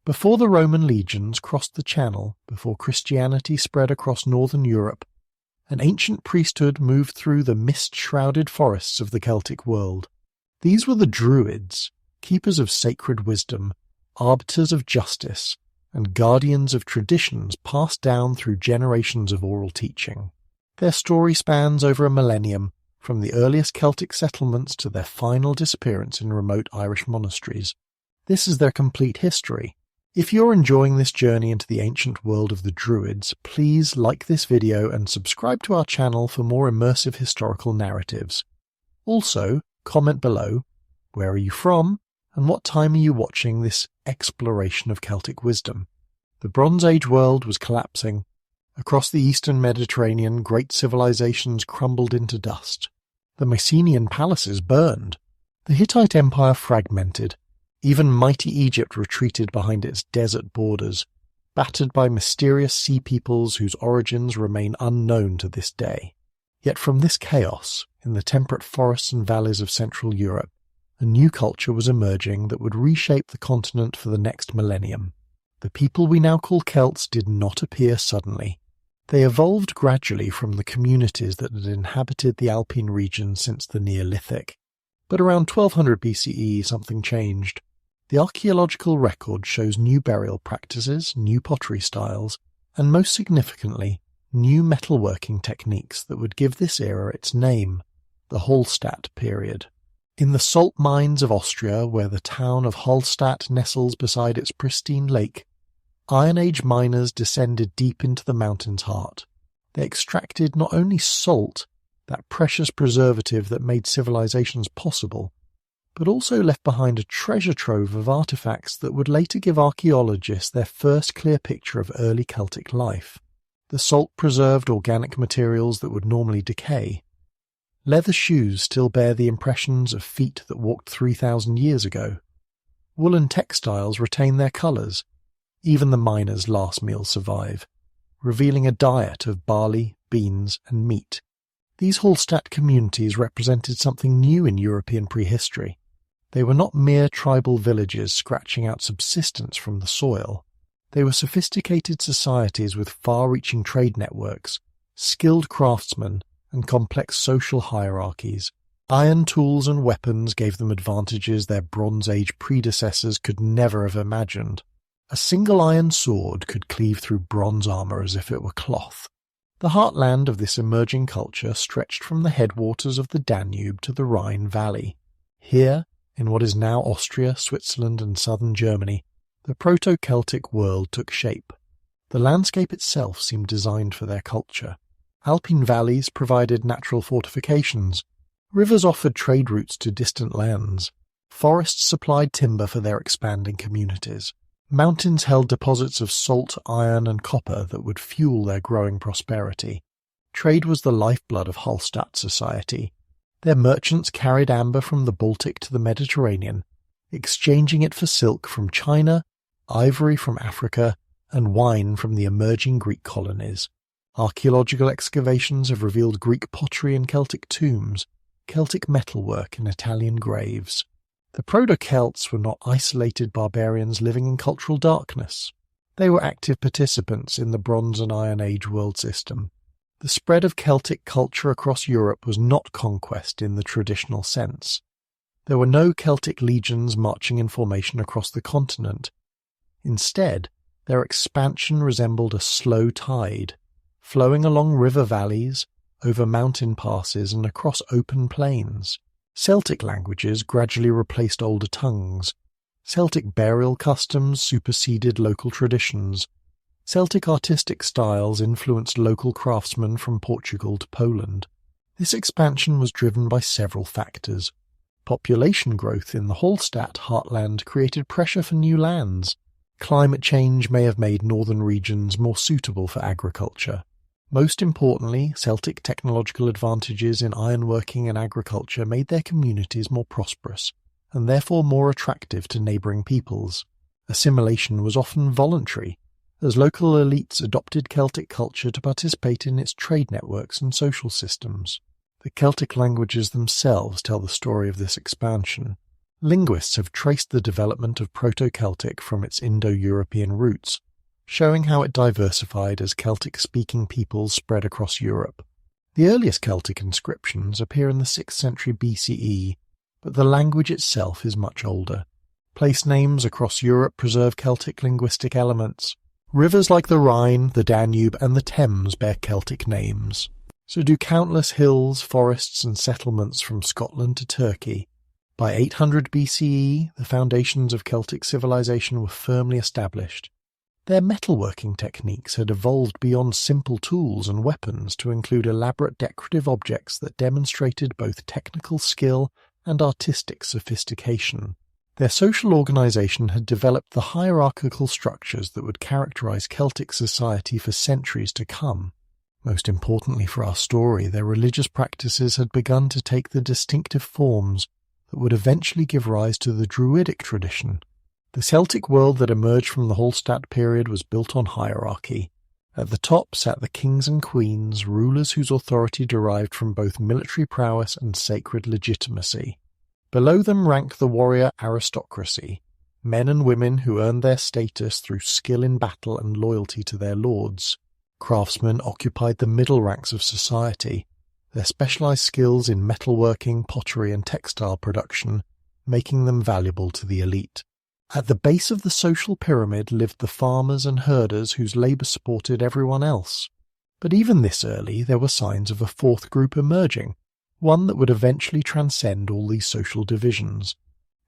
Before the Roman legions crossed the Channel, before Christianity spread across northern Europe, an ancient priesthood moved through the mist-shrouded forests of the Celtic world. These were the Druids, keepers of sacred wisdom, arbiters of justice, and guardians of traditions passed down through generations of oral teaching. Their story spans over a millennium, from the earliest Celtic settlements to their final disappearance in remote Irish monasteries. This is their complete history. If you're enjoying this journey into the ancient world of the Druids, please like this video and subscribe to our channel for more immersive historical narratives. Also, comment below, where are you from, and what time are you watching this exploration of Celtic wisdom? The Bronze Age world was collapsing. Across the eastern Mediterranean, great civilizations crumbled into dust. The Mycenaean palaces burned. The Hittite Empire fragmented. Even mighty Egypt retreated behind its desert borders, battered by mysterious sea peoples whose origins remain unknown to this day. Yet from this chaos, in the temperate forests and valleys of Central Europe, a new culture was emerging that would reshape the continent for the next millennium. The people we now call Celts did not appear suddenly. They evolved gradually from the communities that had inhabited the Alpine region since the Neolithic. But around 1200 BCE something changed. The archaeological record shows new burial practices, new pottery styles, and most significantly, new metalworking techniques that would give this era its name, the Hallstatt period. In the salt mines of Austria, where the town of Hallstatt nestles beside its pristine lake, Iron Age miners descended deep into the mountain's heart. They extracted not only salt, that precious preservative that made civilizations possible, but also left behind a treasure trove of artifacts that would later give archaeologists their first clear picture of early Celtic life. The salt preserved organic materials that would normally decay. Leather shoes still bear the impressions of feet that walked 3,000 years ago. Woolen textiles retain their colours. Even the miners' last meals survive, revealing a diet of barley, beans, and meat. These Hallstatt communities represented something new in European prehistory. They were not mere tribal villages scratching out subsistence from the soil. They were sophisticated societies with far-reaching trade networks, skilled craftsmen, and complex social hierarchies. Iron tools and weapons gave them advantages their Bronze Age predecessors could never have imagined. A single iron sword could cleave through bronze armor as if it were cloth. The heartland of this emerging culture stretched from the headwaters of the Danube to the Rhine Valley. Here, in what is now Austria, Switzerland, and southern Germany, the Proto-Celtic world took shape. The landscape itself seemed designed for their culture. Alpine valleys provided natural fortifications. Rivers offered trade routes to distant lands. Forests supplied timber for their expanding communities. Mountains held deposits of salt, iron, and copper that would fuel their growing prosperity. Trade was the lifeblood of Hallstatt society. Their merchants carried amber from the Baltic to the Mediterranean, exchanging it for silk from China, ivory from Africa, and wine from the emerging Greek colonies. Archaeological excavations have revealed Greek pottery in Celtic tombs, Celtic metalwork in Italian graves. The Proto-Celts were not isolated barbarians living in cultural darkness. They were active participants in the Bronze and Iron Age world system. The spread of Celtic culture across Europe was not conquest in the traditional sense. There were no Celtic legions marching in formation across the continent. Instead, their expansion resembled a slow tide, flowing along river valleys, over mountain passes and across open plains. Celtic languages gradually replaced older tongues. Celtic burial customs superseded local traditions. Celtic artistic styles influenced local craftsmen from Portugal to Poland. This expansion was driven by several factors. Population growth in the Hallstatt heartland created pressure for new lands. Climate change may have made northern regions more suitable for agriculture. Most importantly, Celtic technological advantages in ironworking and agriculture made their communities more prosperous, and therefore more attractive to neighbouring peoples. Assimilation was often voluntary, as local elites adopted Celtic culture to participate in its trade networks and social systems. The Celtic languages themselves tell the story of this expansion. Linguists have traced the development of Proto-Celtic from its Indo-European roots, showing how it diversified as Celtic-speaking peoples spread across Europe. The earliest Celtic inscriptions appear in the 6th century BCE, but the language itself is much older. Place names across Europe preserve Celtic linguistic elements. Rivers like the Rhine, the Danube, and the Thames bear Celtic names. So do countless hills, forests, and settlements from Scotland to Turkey. By 800 BCE, the foundations of Celtic civilization were firmly established. Their metalworking techniques had evolved beyond simple tools and weapons to include elaborate decorative objects that demonstrated both technical skill and artistic sophistication. Their social organization had developed the hierarchical structures that would characterize Celtic society for centuries to come. Most importantly for our story, their religious practices had begun to take the distinctive forms that would eventually give rise to the Druidic tradition. The Celtic world that emerged from the Hallstatt period was built on hierarchy. At the top sat the kings and queens, rulers whose authority derived from both military prowess and sacred legitimacy. Below them ranked the warrior aristocracy, men and women who earned their status through skill in battle and loyalty to their lords. Craftsmen occupied the middle ranks of society, their specialized skills in metalworking, pottery, and textile production making them valuable to the elite. At the base of the social pyramid lived the farmers and herders whose labor supported everyone else. But even this early, there were signs of a fourth group emerging, one that would eventually transcend all these social divisions.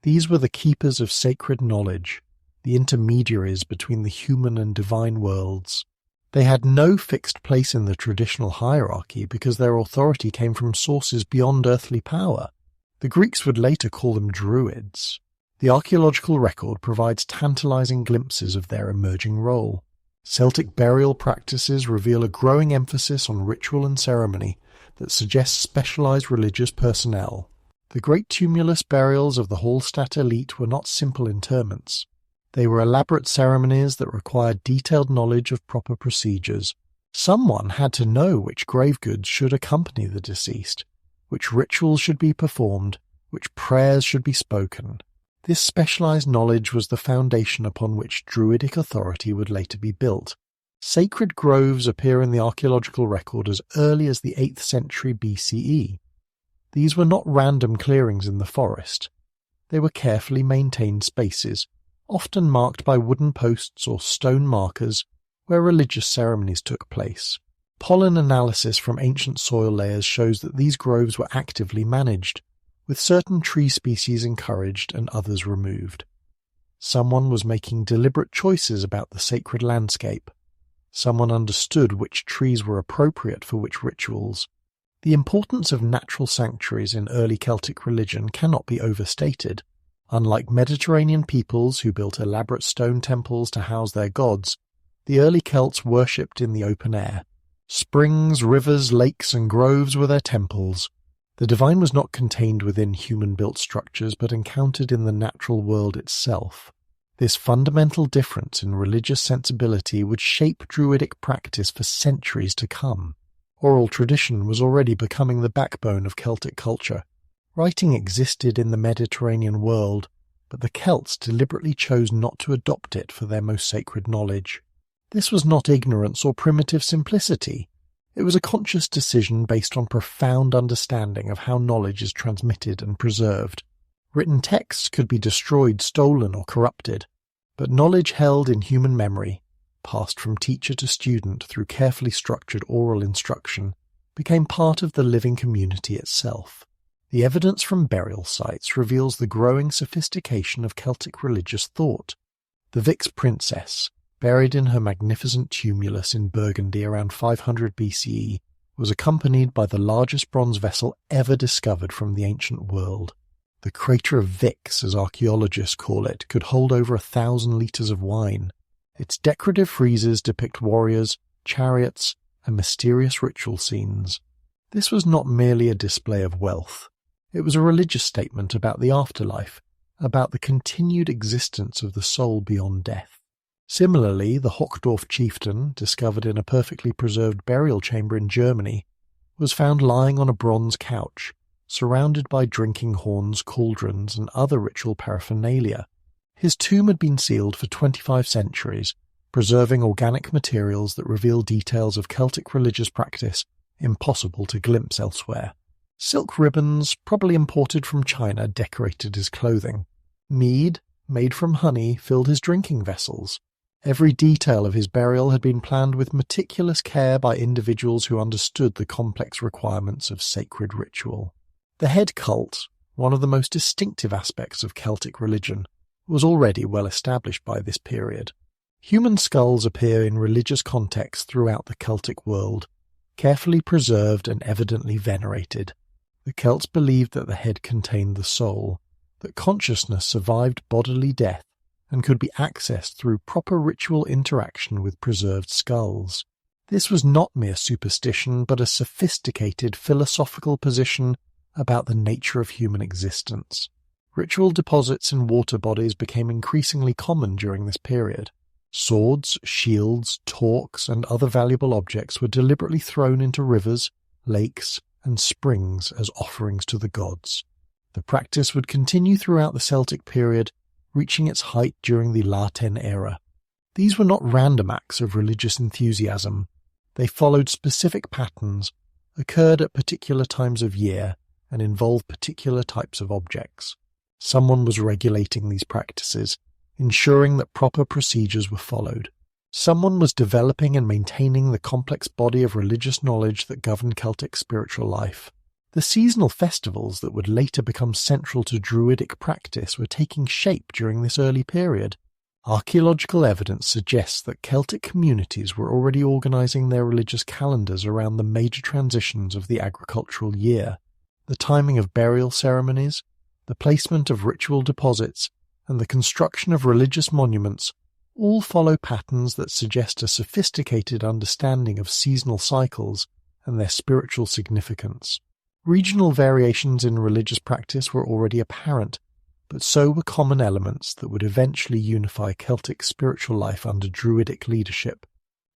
These were the keepers of sacred knowledge, the intermediaries between the human and divine worlds. They had no fixed place in the traditional hierarchy because their authority came from sources beyond earthly power. The Greeks would later call them Druids. The archaeological record provides tantalizing glimpses of their emerging role. Celtic burial practices reveal a growing emphasis on ritual and ceremony that suggests specialized religious personnel. The great tumulus burials of the Hallstatt elite were not simple interments. They were elaborate ceremonies that required detailed knowledge of proper procedures. Someone had to know which grave goods should accompany the deceased, which rituals should be performed, which prayers should be spoken. This specialized knowledge was the foundation upon which Druidic authority would later be built. Sacred groves appear in the archaeological record as early as the 8th century BCE. These were not random clearings in the forest. They were carefully maintained spaces, often marked by wooden posts or stone markers where religious ceremonies took place. Pollen analysis from ancient soil layers shows that these groves were actively managed, with certain tree species encouraged and others removed. Someone was making deliberate choices about the sacred landscape. Someone understood which trees were appropriate for which rituals. The importance of natural sanctuaries in early Celtic religion cannot be overstated. Unlike Mediterranean peoples who built elaborate stone temples to house their gods, the early Celts worshipped in the open air. Springs, rivers, lakes, and groves were their temples. The divine was not contained within human-built structures but encountered in the natural world itself. This fundamental difference in religious sensibility would shape Druidic practice for centuries to come. Oral tradition was already becoming the backbone of Celtic culture. Writing existed in the Mediterranean world, but the Celts deliberately chose not to adopt it for their most sacred knowledge. This was not ignorance or primitive simplicity. It was a conscious decision based on profound understanding of how knowledge is transmitted and preserved. Written texts could be destroyed, stolen, or corrupted, but knowledge held in human memory, passed from teacher to student through carefully structured oral instruction, became part of the living community itself. The evidence from burial sites reveals the growing sophistication of Celtic religious thought. The Vix princess, buried in her magnificent tumulus in Burgundy around 500 BCE, was accompanied by the largest bronze vessel ever discovered from the ancient world. The crater of Vix, as archaeologists call it, could hold over 1,000 litres of wine. Its decorative friezes depict warriors, chariots, and mysterious ritual scenes. This was not merely a display of wealth. It was a religious statement about the afterlife, about the continued existence of the soul beyond death. Similarly, the Hochdorf chieftain, discovered in a perfectly preserved burial chamber in Germany, was found lying on a bronze couch, surrounded by drinking horns, cauldrons, and other ritual paraphernalia. His tomb had been sealed for 25 centuries, preserving organic materials that reveal details of Celtic religious practice impossible to glimpse elsewhere. Silk ribbons, probably imported from China, decorated his clothing. Mead, made from honey, filled his drinking vessels. Every detail of his burial had been planned with meticulous care by individuals who understood the complex requirements of sacred ritual. The head cult, one of the most distinctive aspects of Celtic religion, was already well established by this period. Human skulls appear in religious contexts throughout the Celtic world, carefully preserved and evidently venerated. The Celts believed that the head contained the soul, that consciousness survived bodily death, and could be accessed through proper ritual interaction with preserved skulls. This was not mere superstition, but a sophisticated philosophical position about the nature of human existence. Ritual deposits in water bodies became increasingly common during this period. Swords, shields, torques, and other valuable objects were deliberately thrown into rivers, lakes, and springs as offerings to the gods. The practice would continue throughout the Celtic period, reaching its height during the Latin era. These were not random acts of religious enthusiasm. They followed specific patterns, occurred at particular times of year, and involved particular types of objects. Someone was regulating these practices, ensuring that proper procedures were followed. Someone was developing and maintaining the complex body of religious knowledge that governed Celtic spiritual life. The seasonal festivals that would later become central to Druidic practice were taking shape during this early period. Archaeological evidence suggests that Celtic communities were already organising their religious calendars around the major transitions of the agricultural year. The timing of burial ceremonies, the placement of ritual deposits, and the construction of religious monuments all follow patterns that suggest a sophisticated understanding of seasonal cycles and their spiritual significance. Regional variations in religious practice were already apparent, but so were common elements that would eventually unify Celtic spiritual life under Druidic leadership.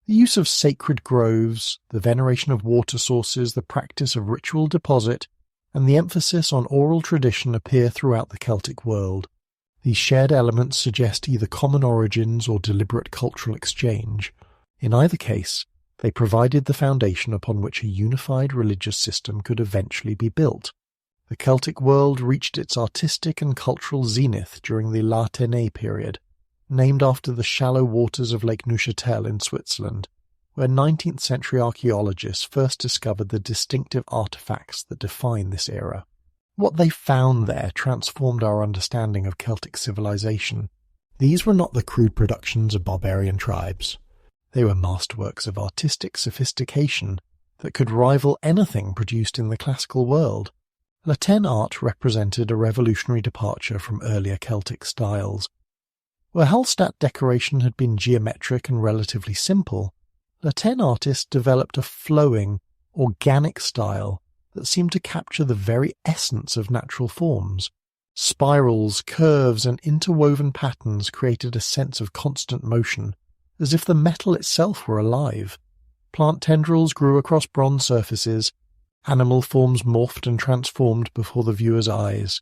The use of sacred groves, the veneration of water sources, the practice of ritual deposit, and the emphasis on oral tradition appear throughout the Celtic world. These shared elements suggest either common origins or deliberate cultural exchange. In either case, they provided the foundation upon which a unified religious system could eventually be built. The Celtic world reached its artistic and cultural zenith during the La Tène period, named after the shallow waters of Lake Neuchâtel in Switzerland, where 19th century archaeologists first discovered the distinctive artifacts that define this era. What they found there transformed our understanding of Celtic civilization. These were not the crude productions of barbarian tribes. They were masterworks of artistic sophistication that could rival anything produced in the classical world. La Tène art represented a revolutionary departure from earlier Celtic styles. Where Hallstatt decoration had been geometric and relatively simple, La Tène artists developed a flowing, organic style that seemed to capture the very essence of natural forms. Spirals, curves, and interwoven patterns created a sense of constant motion, as if the metal itself were alive. Plant tendrils grew across bronze surfaces, animal forms morphed and transformed before the viewer's eyes.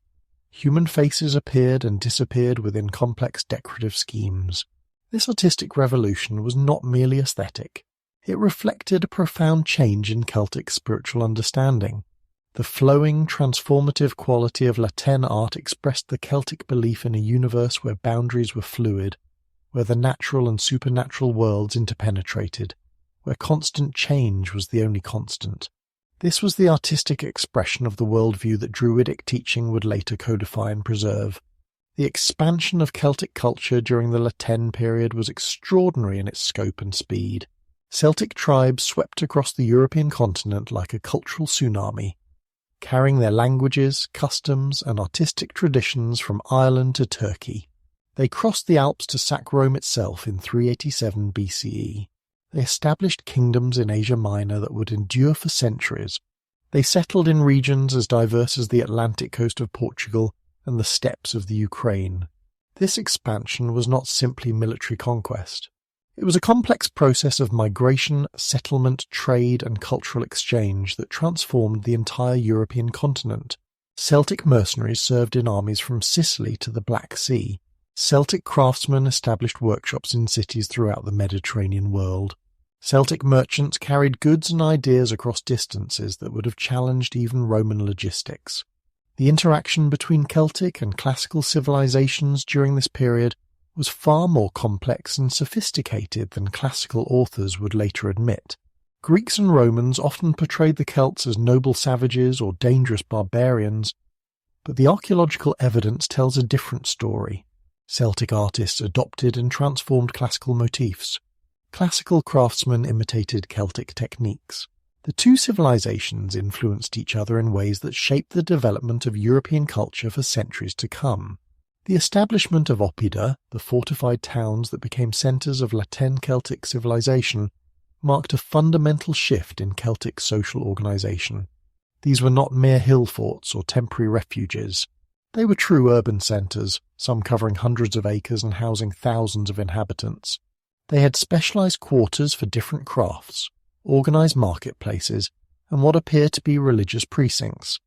Human faces appeared and disappeared within complex decorative schemes. This artistic revolution was not merely aesthetic. It reflected a profound change in Celtic spiritual understanding. The flowing, transformative quality of La Tène art expressed the Celtic belief in a universe where boundaries were fluid, where the natural and supernatural worlds interpenetrated, where constant change was the only constant. This was the artistic expression of the worldview that Druidic teaching would later codify and preserve. The expansion of Celtic culture during the La Tène period was extraordinary in its scope and speed. Celtic tribes swept across the European continent like a cultural tsunami, carrying their languages, customs, and artistic traditions from Ireland to Turkey. They crossed the Alps to sack Rome itself in 387 BCE. They established kingdoms in Asia Minor that would endure for centuries. They settled in regions as diverse as the Atlantic coast of Portugal and the steppes of the Ukraine. This expansion was not simply military conquest. It was a complex process of migration, settlement, trade, and cultural exchange that transformed the entire European continent. Celtic mercenaries served in armies from Sicily to the Black Sea. Celtic craftsmen established workshops in cities throughout the Mediterranean world. Celtic merchants carried goods and ideas across distances that would have challenged even Roman logistics. The interaction between Celtic and classical civilizations during this period was far more complex and sophisticated than classical authors would later admit. Greeks and Romans often portrayed the Celts as noble savages or dangerous barbarians, but the archaeological evidence tells a different story. Celtic artists adopted and transformed classical motifs. Classical craftsmen imitated Celtic techniques. The two civilizations influenced each other in ways that shaped the development of European culture for centuries to come. The establishment of oppida, the fortified towns that became centres of Latin Celtic civilization, marked a fundamental shift in Celtic social organisation. These were not mere hill forts or temporary refuges. They were true urban centres, some covering hundreds of acres and housing thousands of inhabitants. They had specialised quarters for different crafts, organised marketplaces, and what appear to be religious precincts.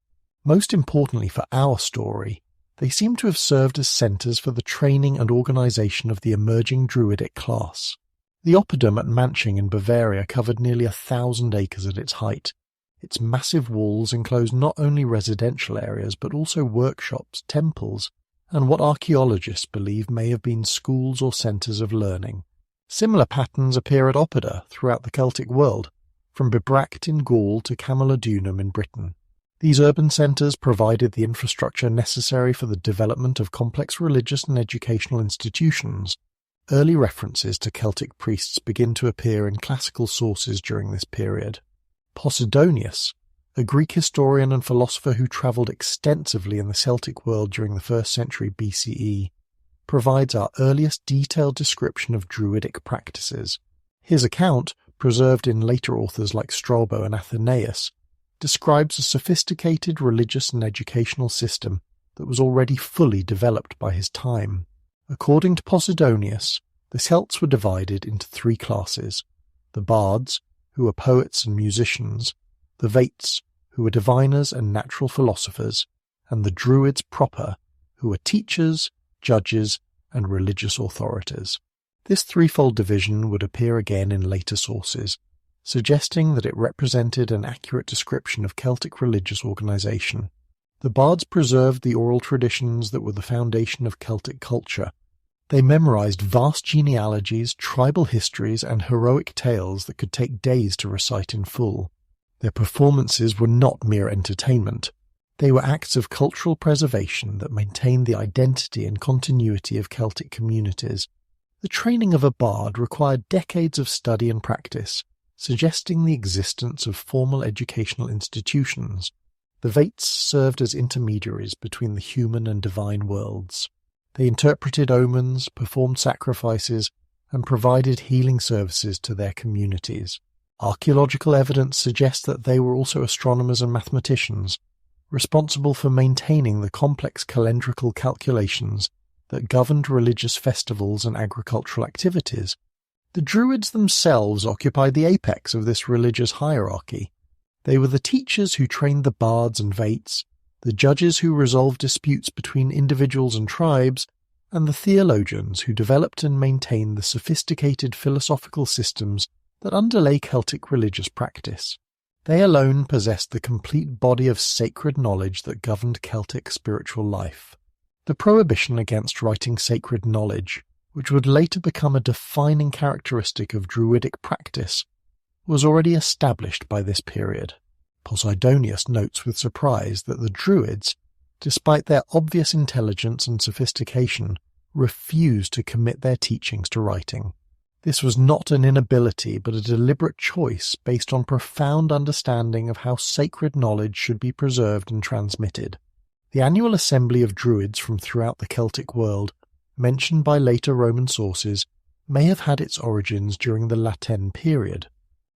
Most importantly for our story, they seem to have served as centres for the training and organisation of the emerging Druidic class. The oppidum at Manching in Bavaria covered nearly 1,000 acres at its height. Its massive walls enclosed not only residential areas but also workshops, temples, and what archaeologists believe may have been schools or centres of learning. Similar patterns appear at oppida throughout the Celtic world, from Bibract in Gaul to Camulodunum in Britain. These urban centres provided the infrastructure necessary for the development of complex religious and educational institutions. Early references to Celtic priests begin to appear in classical sources during this period. Posidonius, a Greek historian and philosopher who travelled extensively in the Celtic world during the 1st century BCE, provides our earliest detailed description of Druidic practices. His account, preserved in later authors like Strabo and Athenaeus, describes a sophisticated religious and educational system that was already fully developed by his time. According to Posidonius, the Celts were divided into 3 classes: the bards, who were poets and musicians, the vates, who were diviners and natural philosophers, and the Druids proper, who were teachers, judges, and religious authorities. This threefold division would appear again in later sources, suggesting that it represented an accurate description of Celtic religious organisation. The bards preserved the oral traditions that were the foundation of Celtic culture. They memorised vast genealogies, tribal histories, and heroic tales that could take days to recite in full. Their performances were not mere entertainment. They were acts of cultural preservation that maintained the identity and continuity of Celtic communities. The training of a bard required decades of study and practice, suggesting the existence of formal educational institutions. The vates served as intermediaries between the human and divine worlds. They interpreted omens, performed sacrifices, and provided healing services to their communities. Archaeological evidence suggests that they were also astronomers and mathematicians, responsible for maintaining the complex calendrical calculations that governed religious festivals and agricultural activities. The Druids themselves occupied the apex of this religious hierarchy. They were the teachers who trained the bards and vates, the judges who resolved disputes between individuals and tribes, and the theologians who developed and maintained the sophisticated philosophical systems that underlay Celtic religious practice. They alone possessed the complete body of sacred knowledge that governed Celtic spiritual life. The prohibition against writing sacred knowledge, which would later become a defining characteristic of Druidic practice, was already established by this period. Posidonius notes with surprise that the Druids, despite their obvious intelligence and sophistication, refused to commit their teachings to writing. This was not an inability but a deliberate choice based on profound understanding of how sacred knowledge should be preserved and transmitted. The annual assembly of Druids from throughout the Celtic world, mentioned by later Roman sources, may have had its origins during the Latin period.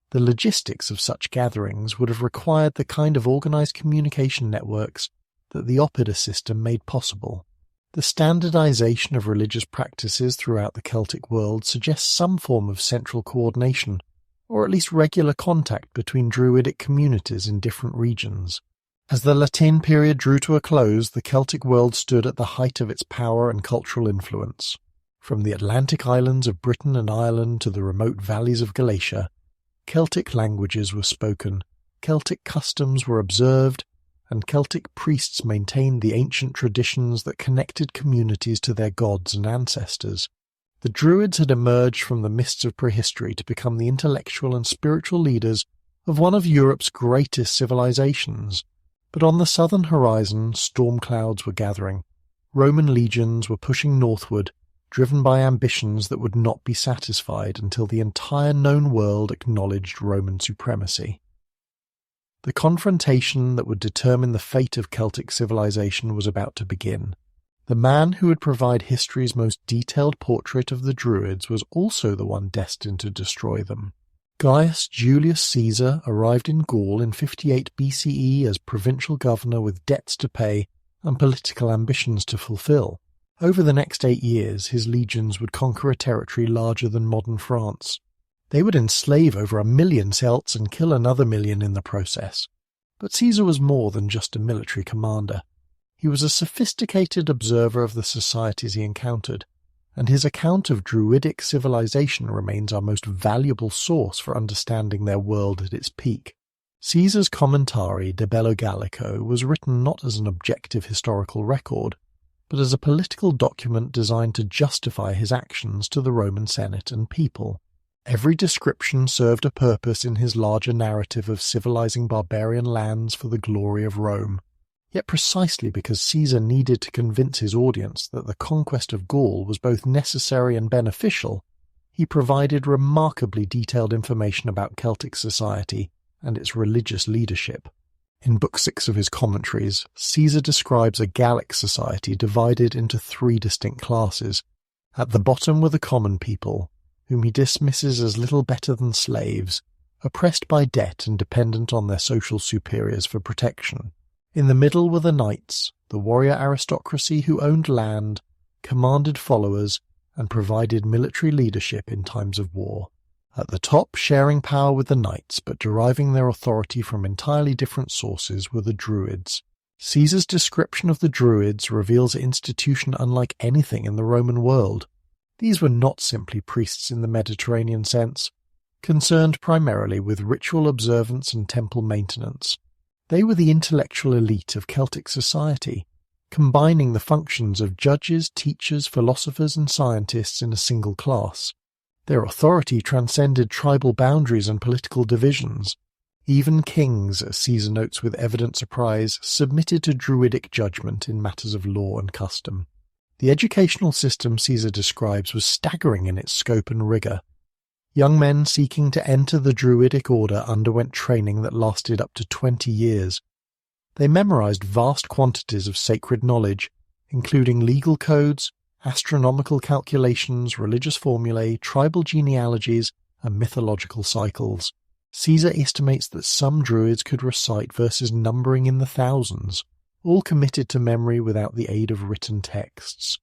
The logistics of such gatherings would have required the kind of organised communication networks that the oppida system made possible. The standardisation of religious practices throughout the Celtic world suggests some form of central coordination, or at least regular contact between Druidic communities in different regions. As the Latine period drew to a close, the Celtic world stood at the height of its power and cultural influence. From the Atlantic islands of Britain and Ireland to the remote valleys of Galatia, Celtic languages were spoken, Celtic customs were observed, and Celtic priests maintained the ancient traditions that connected communities to their gods and ancestors. The Druids had emerged from the mists of prehistory to become the intellectual and spiritual leaders of one of Europe's greatest civilizations. But on the southern horizon, storm clouds were gathering. Roman legions were pushing northward, driven by ambitions that would not be satisfied until the entire known world acknowledged Roman supremacy. The confrontation that would determine the fate of Celtic civilization was about to begin. The man who would provide history's most detailed portrait of the Druids was also the one destined to destroy them. Gaius Julius Caesar arrived in Gaul in 58 BCE as provincial governor with debts to pay and political ambitions to fulfill. Over the next 8 years, his legions would conquer a territory larger than modern France. They would enslave over 1 million Celts and kill another million in the process. But Caesar was more than just a military commander. He was a sophisticated observer of the societies he encountered, and his account of Druidic civilization remains our most valuable source for understanding their world at its peak. Caesar's Commentari de Bello Gallico was written not as an objective historical record, but as a political document designed to justify his actions to the Roman Senate and people. Every description served a purpose in his larger narrative of civilizing barbarian lands for the glory of Rome. Yet precisely because Caesar needed to convince his audience that the conquest of Gaul was both necessary and beneficial, he provided remarkably detailed information about Celtic society and its religious leadership. In Book 6 of his commentaries, Caesar describes a Gallic society divided into 3 distinct classes. At the bottom were the common people, whom he dismisses as little better than slaves, oppressed by debt and dependent on their social superiors for protection. In the middle were the knights, the warrior aristocracy who owned land, commanded followers, and provided military leadership in times of war. At the top, sharing power with the knights but deriving their authority from entirely different sources, were the Druids. Caesar's description of the Druids reveals an institution unlike anything in the Roman world. These were not simply priests in the Mediterranean sense, concerned primarily with ritual observance and temple maintenance. They were the intellectual elite of Celtic society, combining the functions of judges, teachers, philosophers, and scientists in a single class. Their authority transcended tribal boundaries and political divisions. Even kings, as Caesar notes with evident surprise, submitted to Druidic judgment in matters of law and custom. The educational system Caesar describes was staggering in its scope and rigour. Young men seeking to enter the Druidic order underwent training that lasted up to 20 years. They memorized vast quantities of sacred knowledge, including legal codes, astronomical calculations, religious formulae, tribal genealogies, and mythological cycles. Caesar estimates that some Druids could recite verses numbering in the thousands, all committed to memory without the aid of written texts.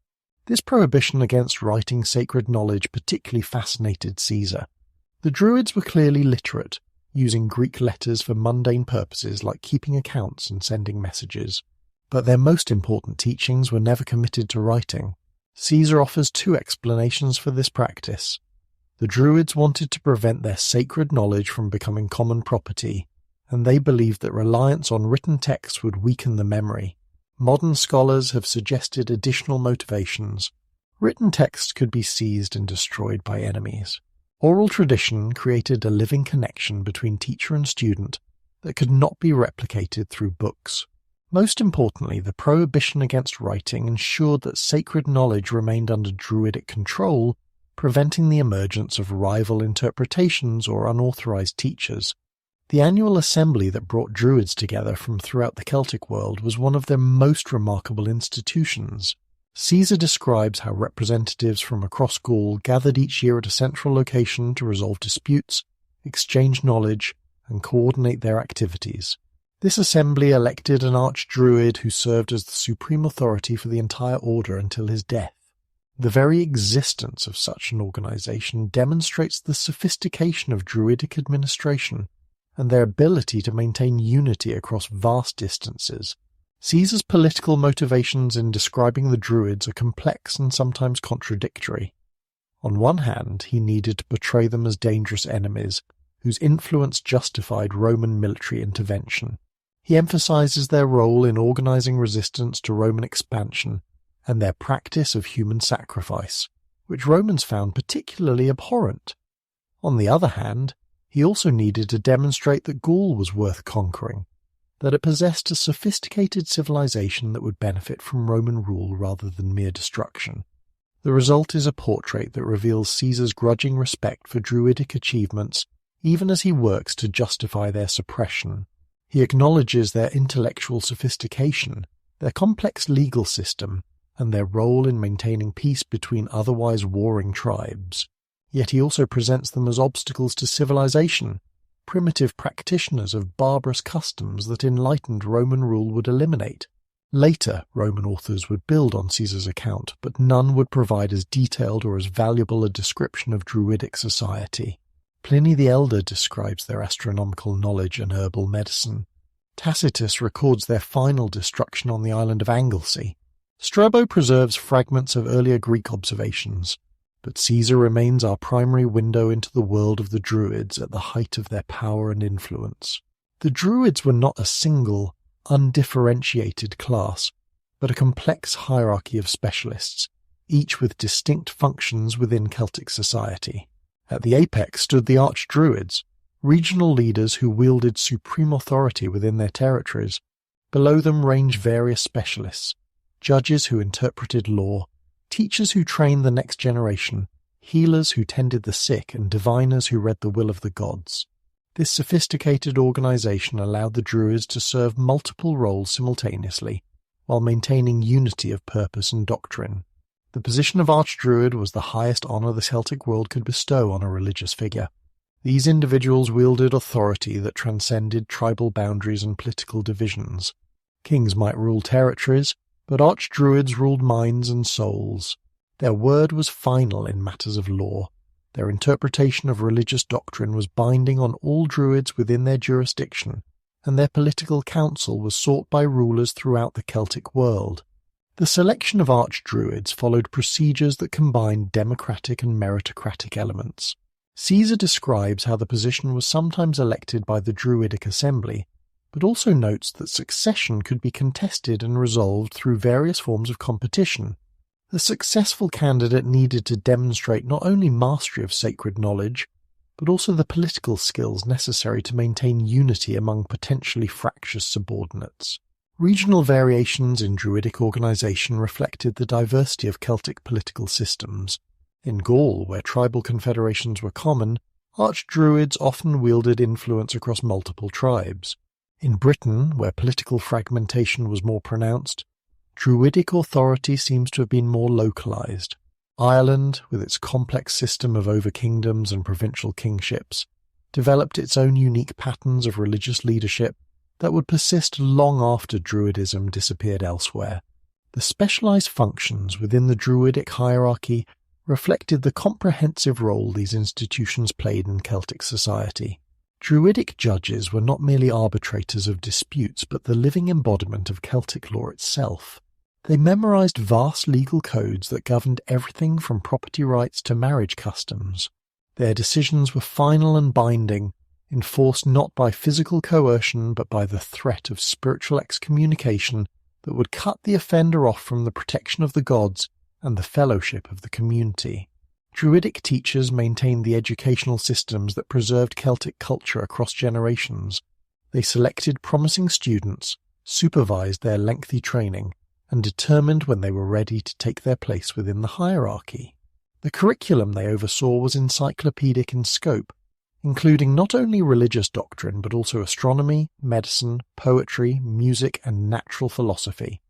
This prohibition against writing sacred knowledge particularly fascinated Caesar. The Druids were clearly literate, using Greek letters for mundane purposes like keeping accounts and sending messages. But their most important teachings were never committed to writing. Caesar offers 2 explanations for this practice. The Druids wanted to prevent their sacred knowledge from becoming common property, and they believed that reliance on written texts would weaken the memory. Modern scholars have suggested additional motivations. Written texts could be seized and destroyed by enemies. Oral tradition created a living connection between teacher and student that could not be replicated through books. Most importantly, the prohibition against writing ensured that sacred knowledge remained under Druidic control, preventing the emergence of rival interpretations or unauthorized teachers. The annual assembly that brought Druids together from throughout the Celtic world was one of their most remarkable institutions. Caesar describes how representatives from across Gaul gathered each year at a central location to resolve disputes, exchange knowledge, and coordinate their activities. This assembly elected an archdruid who served as the supreme authority for the entire order until his death. The very existence of such an organization demonstrates the sophistication of Druidic administration and their ability to maintain unity across vast distances. Caesar's political motivations in describing the Druids are complex and sometimes contradictory. On one hand, he needed to portray them as dangerous enemies, whose influence justified Roman military intervention. He emphasizes their role in organizing resistance to Roman expansion and their practice of human sacrifice, which Romans found particularly abhorrent. On the other hand, he also needed to demonstrate that Gaul was worth conquering, that it possessed a sophisticated civilization that would benefit from Roman rule rather than mere destruction. The result is a portrait that reveals Caesar's grudging respect for Druidic achievements even as he works to justify their suppression. He acknowledges their intellectual sophistication, their complex legal system, and their role in maintaining peace between otherwise warring tribes. Yet he also presents them as obstacles to civilization, primitive practitioners of barbarous customs that enlightened Roman rule would eliminate. Later, Roman authors would build on Caesar's account, but none would provide as detailed or as valuable a description of Druidic society. Pliny the Elder describes their astronomical knowledge and herbal medicine. Tacitus records their final destruction on the island of Anglesey. Strabo preserves fragments of earlier Greek observations, but Caesar remains our primary window into the world of the Druids at the height of their power and influence. The Druids were not a single, undifferentiated class, but a complex hierarchy of specialists, each with distinct functions within Celtic society. At the apex stood the Archdruids, regional leaders who wielded supreme authority within their territories. Below them ranged various specialists, judges who interpreted law, teachers who trained the next generation, healers who tended the sick, and diviners who read the will of the gods. This sophisticated organization allowed the Druids to serve multiple roles simultaneously, while maintaining unity of purpose and doctrine. The position of Archdruid was the highest honor the Celtic world could bestow on a religious figure. These individuals wielded authority that transcended tribal boundaries and political divisions. Kings might rule territories, but Archdruids ruled minds and souls. Their word was final in matters of law. Their interpretation of religious doctrine was binding on all Druids within their jurisdiction, and their political counsel was sought by rulers throughout the Celtic world. The selection of Archdruids followed procedures that combined democratic and meritocratic elements. Caesar describes how the position was sometimes elected by the Druidic assembly, but also notes that succession could be contested and resolved through various forms of competition. The successful candidate needed to demonstrate not only mastery of sacred knowledge, but also the political skills necessary to maintain unity among potentially fractious subordinates. Regional variations in Druidic organization reflected the diversity of Celtic political systems. In Gaul, where tribal confederations were common, Archdruids often wielded influence across multiple tribes. In Britain, where political fragmentation was more pronounced, Druidic authority seems to have been more localized. Ireland, with its complex system of overkingdoms and provincial kingships, developed its own unique patterns of religious leadership that would persist long after Druidism disappeared elsewhere. The specialized functions within the Druidic hierarchy reflected the comprehensive role these institutions played in Celtic society. Druidic judges were not merely arbitrators of disputes, but the living embodiment of Celtic law itself. They memorized vast legal codes that governed everything from property rights to marriage customs. Their decisions were final and binding, enforced not by physical coercion but by the threat of spiritual excommunication that would cut the offender off from the protection of the gods and the fellowship of the community. Druidic teachers maintained the educational systems that preserved Celtic culture across generations. They selected promising students, supervised their lengthy training, and determined when they were ready to take their place within the hierarchy. The curriculum they oversaw was encyclopedic in scope, including not only religious doctrine but also astronomy, medicine, poetry, music, and natural philosophy.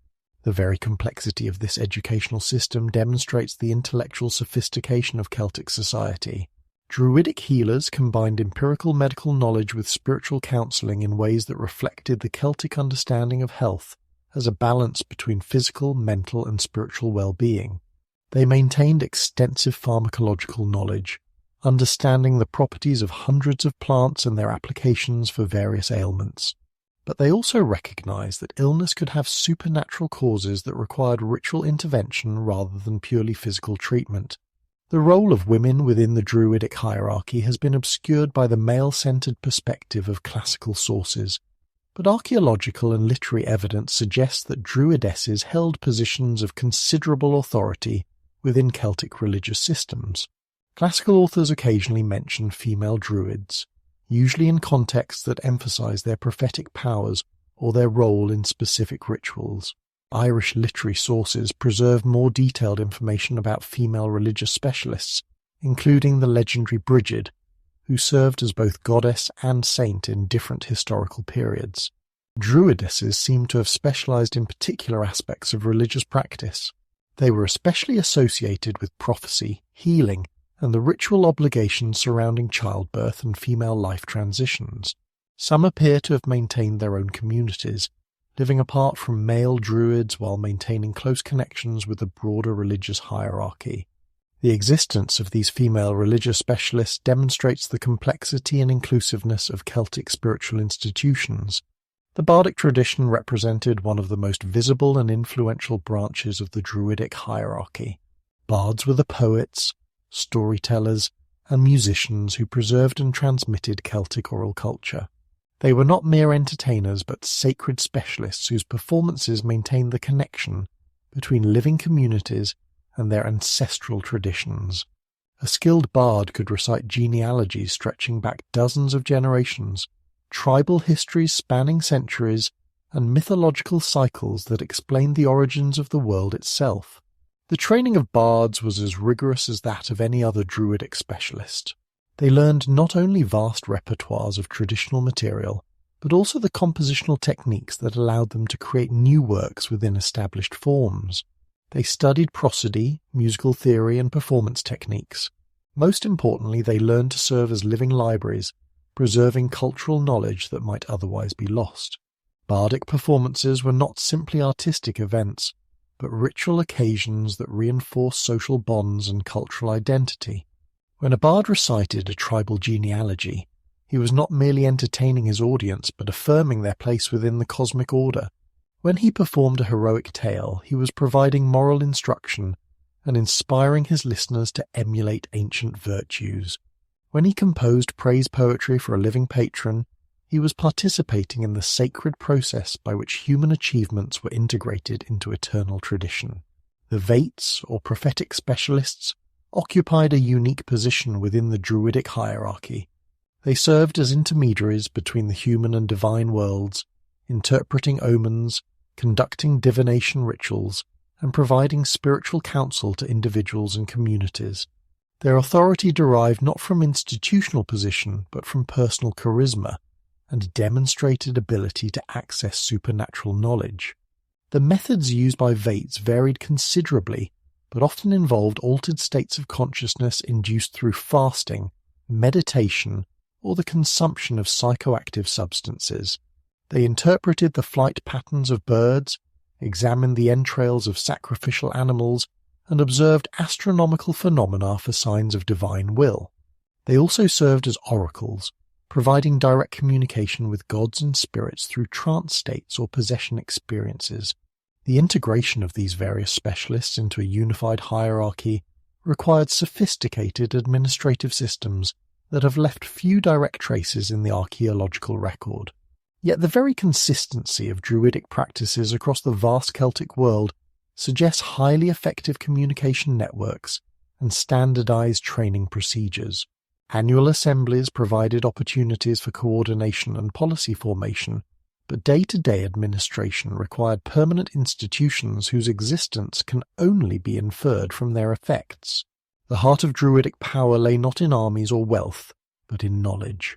The very complexity of this educational system demonstrates the intellectual sophistication of Celtic society. Druidic healers combined empirical medical knowledge with spiritual counseling in ways that reflected the Celtic understanding of health as a balance between physical, mental, and spiritual well-being. They maintained extensive pharmacological knowledge, understanding the properties of hundreds of plants and their applications for various ailments. But they also recognized that illness could have supernatural causes that required ritual intervention rather than purely physical treatment. The role of women within the Druidic hierarchy has been obscured by the male-centered perspective of classical sources, but archaeological and literary evidence suggests that Druidesses held positions of considerable authority within Celtic religious systems. Classical authors occasionally mention female Druids, usually in contexts that emphasize their prophetic powers or their role in specific rituals. Irish literary sources preserve more detailed information about female religious specialists, including the legendary Brigid, who served as both goddess and saint in different historical periods. Druidesses seem to have specialized in particular aspects of religious practice. They were especially associated with prophecy, healing, and the ritual obligations surrounding childbirth and female life transitions. Some appear to have maintained their own communities, living apart from male Druids while maintaining close connections with the broader religious hierarchy. The existence of these female religious specialists demonstrates the complexity and inclusiveness of Celtic spiritual institutions. The bardic tradition represented one of the most visible and influential branches of the Druidic hierarchy. Bards were the poets, storytellers, and musicians who preserved and transmitted Celtic oral culture. They were not mere entertainers but sacred specialists whose performances maintained the connection between living communities and their ancestral traditions. A skilled bard could recite genealogies stretching back dozens of generations, tribal histories spanning centuries, and mythological cycles that explained the origins of the world itself. The training of bards was as rigorous as that of any other Druidic specialist. They learned not only vast repertoires of traditional material, but also the compositional techniques that allowed them to create new works within established forms. They studied prosody, musical theory, and performance techniques. Most importantly, they learned to serve as living libraries, preserving cultural knowledge that might otherwise be lost. Bardic performances were not simply artistic events, but ritual occasions that reinforced social bonds and cultural identity. When a bard recited a tribal genealogy, he was not merely entertaining his audience but affirming their place within the cosmic order. When he performed a heroic tale, he was providing moral instruction and inspiring his listeners to emulate ancient virtues. When he composed praise poetry for a living patron, he was participating in the sacred process by which human achievements were integrated into eternal tradition. The Vates, or prophetic specialists, occupied a unique position within the Druidic hierarchy. They served as intermediaries between the human and divine worlds, interpreting omens, conducting divination rituals, and providing spiritual counsel to individuals and communities. Their authority derived not from institutional position but from personal charisma and demonstrated ability to access supernatural knowledge. The methods used by Vates varied considerably, but often involved altered states of consciousness induced through fasting, meditation, or the consumption of psychoactive substances. They interpreted the flight patterns of birds, examined the entrails of sacrificial animals, and observed astronomical phenomena for signs of divine will. They also served as oracles, providing direct communication with gods and spirits through trance states or possession experiences. The integration of these various specialists into a unified hierarchy required sophisticated administrative systems that have left few direct traces in the archaeological record. Yet the very consistency of Druidic practices across the vast Celtic world suggests highly effective communication networks and standardized training procedures. Annual assemblies provided opportunities for coordination and policy formation, but day-to-day administration required permanent institutions whose existence can only be inferred from their effects. The heart of Druidic power lay not in armies or wealth, but in knowledge.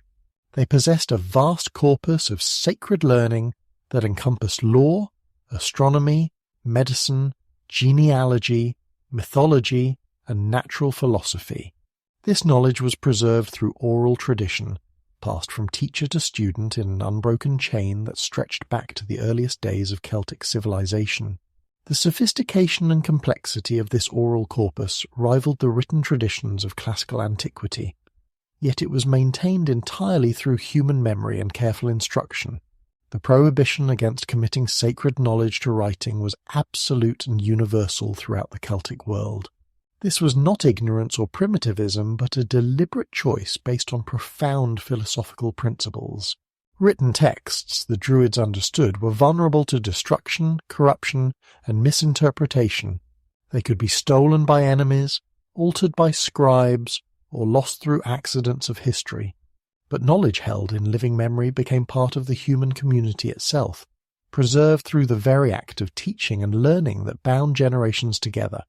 They possessed a vast corpus of sacred learning that encompassed law, astronomy, medicine, genealogy, mythology, and natural philosophy. This knowledge was preserved through oral tradition, passed from teacher to student in an unbroken chain that stretched back to the earliest days of Celtic civilization. The sophistication and complexity of this oral corpus rivaled the written traditions of classical antiquity. yet it was maintained entirely through human memory and careful instruction. The prohibition against committing sacred knowledge to writing was absolute and universal throughout the Celtic world. This was not ignorance or primitivism, but a deliberate choice based on profound philosophical principles. Written texts, the Druids understood, were vulnerable to destruction, corruption, and misinterpretation. They could be stolen by enemies, altered by scribes, or lost through accidents of history. But knowledge held in living memory became part of the human community itself, preserved through the very act of teaching and learning that bound generations together.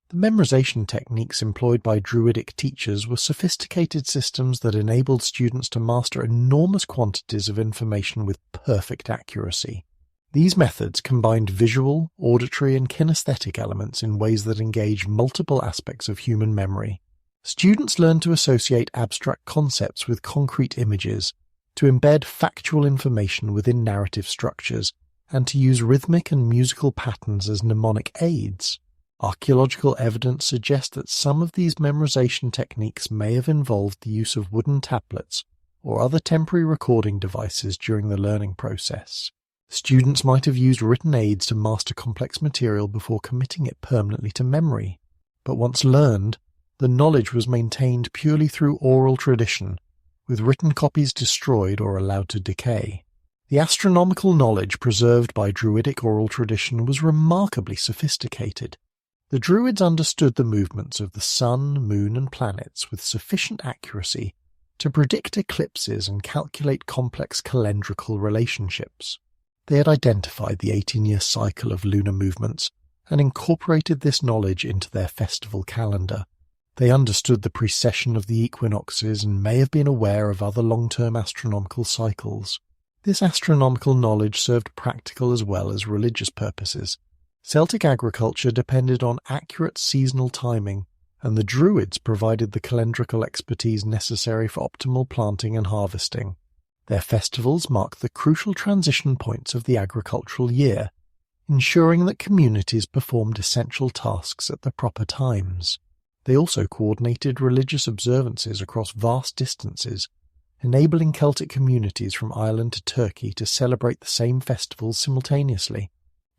The memorization techniques employed by Druidic teachers were sophisticated systems that enabled students to master enormous quantities of information with perfect accuracy. These methods combined visual, auditory, and kinesthetic elements in ways that engage multiple aspects of human memory. Students learned to associate abstract concepts with concrete images, to embed factual information within narrative structures, and to use rhythmic and musical patterns as mnemonic aids. Archaeological evidence suggests that some of these memorization techniques may have involved the use of wooden tablets or other temporary recording devices during the learning process. Students might have used written aids to master complex material before committing it permanently to memory. But once learned, the knowledge was maintained purely through oral tradition, with written copies destroyed or allowed to decay. The astronomical knowledge preserved by Druidic oral tradition was remarkably sophisticated. The Druids understood the movements of the sun, moon, and planets with sufficient accuracy to predict eclipses and calculate complex calendrical relationships. They had identified the 18-year cycle of lunar movements and incorporated this knowledge into their festival calendar. They understood the precession of the equinoxes and may have been aware of other long-term astronomical cycles. This astronomical knowledge served practical as well as religious purposes. Celtic agriculture depended on accurate seasonal timing, and the Druids provided the calendrical expertise necessary for optimal planting and harvesting. Their festivals marked the crucial transition points of the agricultural year, ensuring that communities performed essential tasks at the proper times. They also coordinated religious observances across vast distances, enabling Celtic communities from Ireland to Turkey to celebrate the same festivals simultaneously.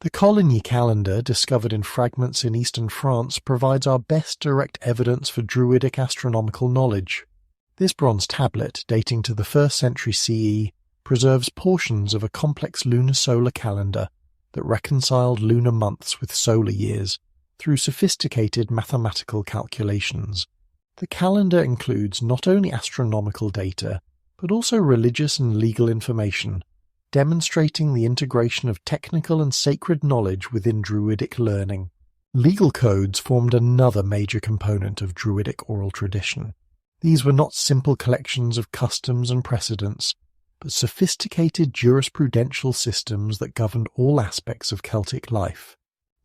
The Coligny calendar, discovered in fragments in eastern France, provides our best direct evidence for Druidic astronomical knowledge. This bronze tablet, dating to the 1st century CE, preserves portions of a complex lunar-solar calendar that reconciled lunar months with solar years through sophisticated mathematical calculations. The calendar includes not only astronomical data, but also religious and legal information, demonstrating the integration of technical and sacred knowledge within Druidic learning. Legal codes formed another major component of Druidic oral tradition. These were not simple collections of customs and precedents, but sophisticated jurisprudential systems that governed all aspects of Celtic life.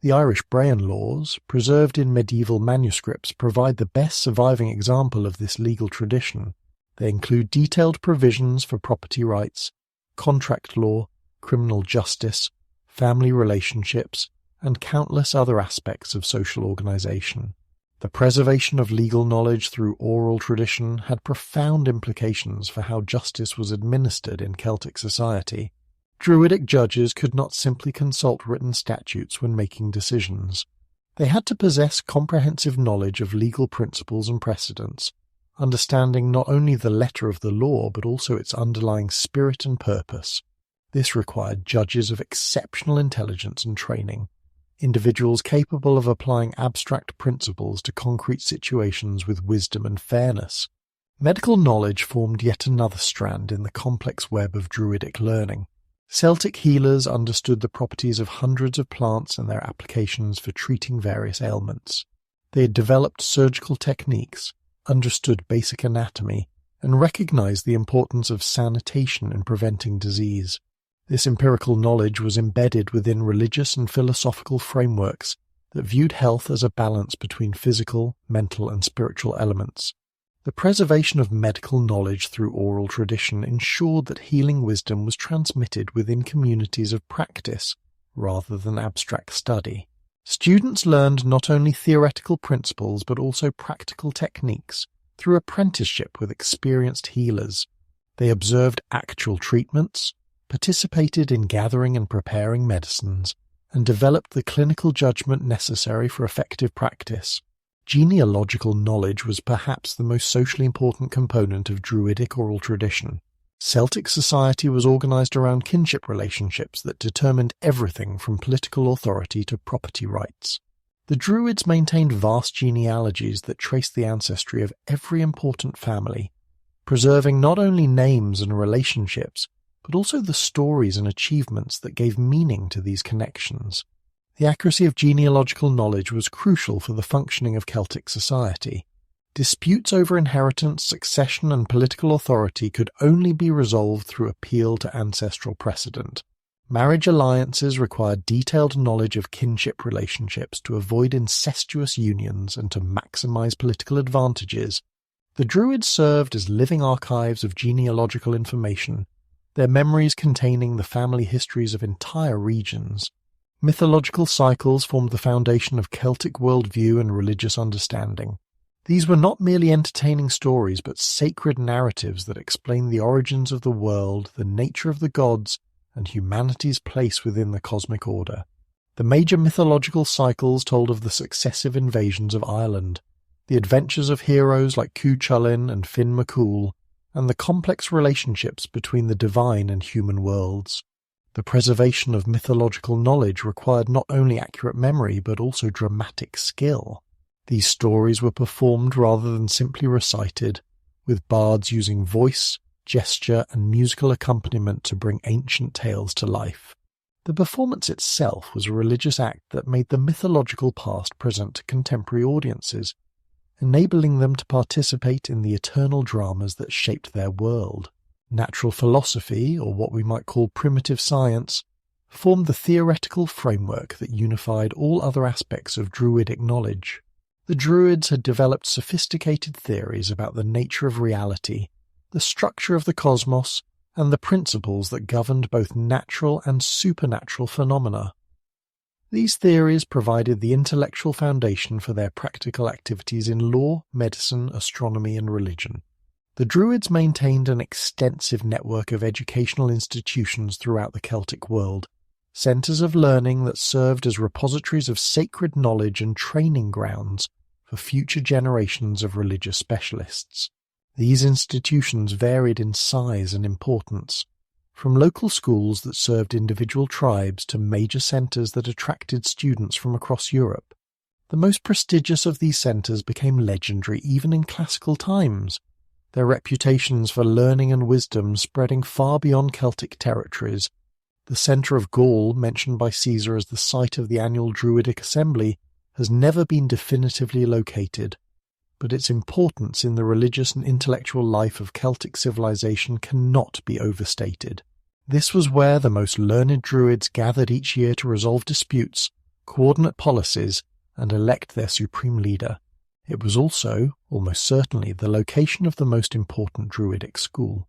The Irish Brehon laws, preserved in medieval manuscripts, provide the best surviving example of this legal tradition. They include detailed provisions for property rights, contract law, criminal justice, family relationships, and countless other aspects of social organization. The preservation of legal knowledge through oral tradition had profound implications for how justice was administered in Celtic society. Druidic judges could not simply consult written statutes when making decisions. They had to possess comprehensive knowledge of legal principles and precedents, understanding not only the letter of the law but also its underlying spirit and purpose. This required judges of exceptional intelligence and training, individuals capable of applying abstract principles to concrete situations with wisdom and fairness. Medical knowledge formed yet another strand in the complex web of Druidic learning. Celtic healers understood the properties of hundreds of plants and their applications for treating various ailments. They had developed surgical techniques, understood basic anatomy, and recognized the importance of sanitation in preventing disease. This empirical knowledge was embedded within religious and philosophical frameworks that viewed health as a balance between physical, mental, and spiritual elements. The preservation of medical knowledge through oral tradition ensured that healing wisdom was transmitted within communities of practice rather than abstract study. Students learned not only theoretical principles but also practical techniques, through apprenticeship with experienced healers. They observed actual treatments, participated in gathering and preparing medicines, and developed the clinical judgment necessary for effective practice. Genealogical knowledge was perhaps the most socially important component of Druidic oral tradition. Celtic society was organized around kinship relationships that determined everything from political authority to property rights. The Druids maintained vast genealogies that traced the ancestry of every important family, preserving not only names and relationships, but also the stories and achievements that gave meaning to these connections. The accuracy of genealogical knowledge was crucial for the functioning of Celtic society. Disputes over inheritance, succession, and political authority could only be resolved through appeal to ancestral precedent. Marriage alliances required detailed knowledge of kinship relationships to avoid incestuous unions and to maximize political advantages. The Druids served as living archives of genealogical information, their memories containing the family histories of entire regions. Mythological cycles formed the foundation of Celtic worldview and religious understanding. These were not merely entertaining stories, but sacred narratives that explained the origins of the world, the nature of the gods, and humanity's place within the cosmic order. The major mythological cycles told of the successive invasions of Ireland, the adventures of heroes like Cuchulainn and Finn McCool, and the complex relationships between the divine and human worlds. The preservation of mythological knowledge required not only accurate memory but also dramatic skill. These stories were performed rather than simply recited, with bards using voice, gesture, and musical accompaniment to bring ancient tales to life. The performance itself was a religious act that made the mythological past present to contemporary audiences, enabling them to participate in the eternal dramas that shaped their world. Natural philosophy, or what we might call primitive science, formed the theoretical framework that unified all other aspects of Druidic knowledge. The Druids had developed sophisticated theories about the nature of reality, the structure of the cosmos, and the principles that governed both natural and supernatural phenomena. These theories provided the intellectual foundation for their practical activities in law, medicine, astronomy, and religion. The Druids maintained an extensive network of educational institutions throughout the Celtic world, centres of learning that served as repositories of sacred knowledge and training grounds for future generations of religious specialists. These institutions varied in size and importance, from local schools that served individual tribes to major centres that attracted students from across Europe. The most prestigious of these centres became legendary even in classical times, their reputations for learning and wisdom spreading far beyond Celtic territories. The centre of Gaul, mentioned by Caesar as the site of the annual Druidic assembly, has never been definitively located, but its importance in the religious and intellectual life of Celtic civilization cannot be overstated. This was where the most learned Druids gathered each year to resolve disputes, coordinate policies, and elect their supreme leader. It was also, almost certainly, the location of the most important Druidic school,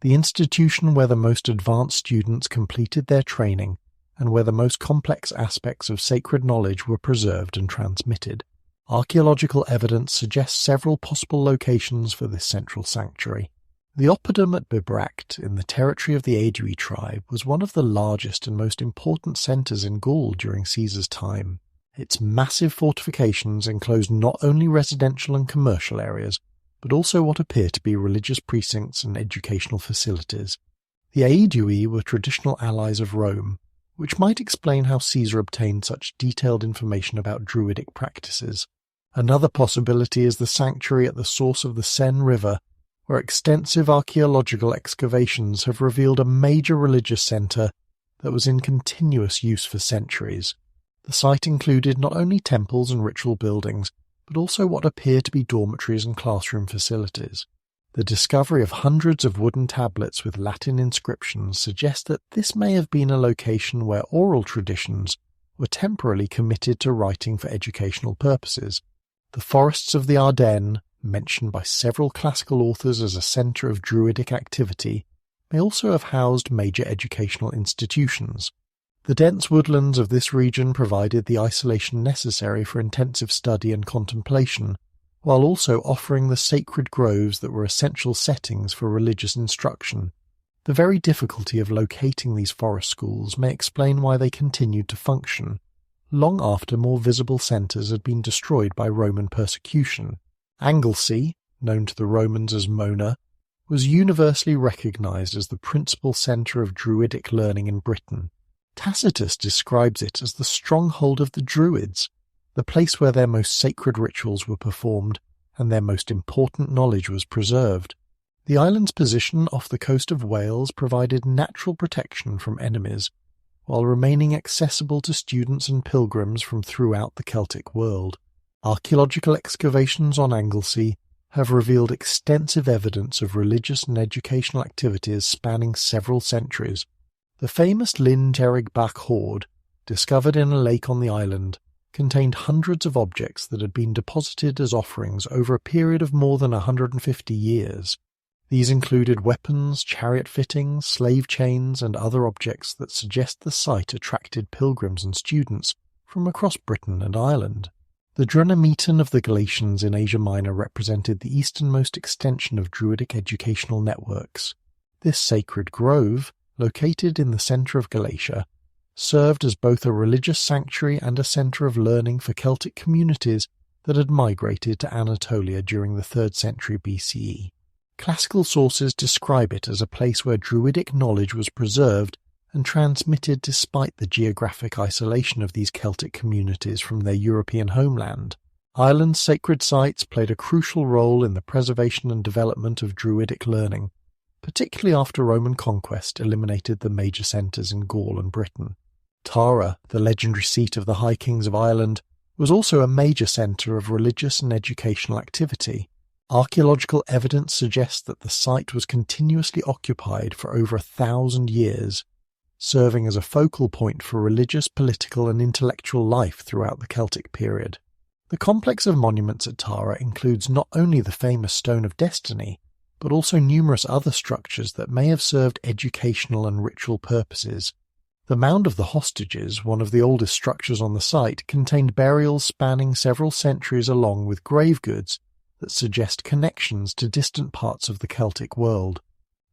the institution where the most advanced students completed their training and where the most complex aspects of sacred knowledge were preserved and transmitted. Archaeological evidence suggests several possible locations for this central sanctuary. The oppidum at Bibract, in the territory of the Aedui tribe, was one of the largest and most important centres in Gaul during Caesar's time. Its massive fortifications enclosed not only residential and commercial areas, but also what appear to be religious precincts and educational facilities. The Aedui were traditional allies of Rome, which might explain how Caesar obtained such detailed information about Druidic practices. Another possibility is the sanctuary at the source of the Seine River, where extensive archaeological excavations have revealed a major religious centre that was in continuous use for centuries. The site included not only temples and ritual buildings, but also what appear to be dormitories and classroom facilities. The discovery of hundreds of wooden tablets with Latin inscriptions suggests that this may have been a location where oral traditions were temporarily committed to writing for educational purposes. The forests of the Ardennes, mentioned by several classical authors as a centre of Druidic activity, may also have housed major educational institutions. The dense woodlands of this region provided the isolation necessary for intensive study and contemplation, while also offering the sacred groves that were essential settings for religious instruction. The very difficulty of locating these forest schools may explain why they continued to function, long after more visible centres had been destroyed by Roman persecution. Anglesey, known to the Romans as Mona, was universally recognised as the principal centre of Druidic learning in Britain. Tacitus describes it as the stronghold of the Druids, the place where their most sacred rituals were performed and their most important knowledge was preserved. The island's position off the coast of Wales provided natural protection from enemies, while remaining accessible to students and pilgrims from throughout the Celtic world. Archaeological excavations on Anglesey have revealed extensive evidence of religious and educational activities spanning several centuries. The famous Lyn Terig Bach hoard, discovered in a lake on the island, contained hundreds of objects that had been deposited as offerings over a period of more than 150 years. These included weapons, chariot fittings, slave chains, and other objects that suggest the site attracted pilgrims and students from across Britain and Ireland. The Druids of the Galatians in Asia Minor represented the easternmost extension of Druidic educational networks. This sacred grove, located in the centre of Galatia, served as both a religious sanctuary and a centre of learning for Celtic communities that had migrated to Anatolia during the 3rd century BCE. Classical sources describe it as a place where Druidic knowledge was preserved and transmitted despite the geographic isolation of these Celtic communities from their European homeland. Ireland's sacred sites played a crucial role in the preservation and development of Druidic learning, particularly after Roman conquest eliminated the major centres in Gaul and Britain. Tara, the legendary seat of the High Kings of Ireland, was also a major centre of religious and educational activity. Archaeological evidence suggests that the site was continuously occupied for over 1,000 years, serving as a focal point for religious, political and intellectual life throughout the Celtic period. The complex of monuments at Tara includes not only the famous Stone of Destiny, but also numerous other structures that may have served educational and ritual purposes. The Mound of the Hostages, one of the oldest structures on the site, contained burials spanning several centuries along with grave goods that suggest connections to distant parts of the Celtic world.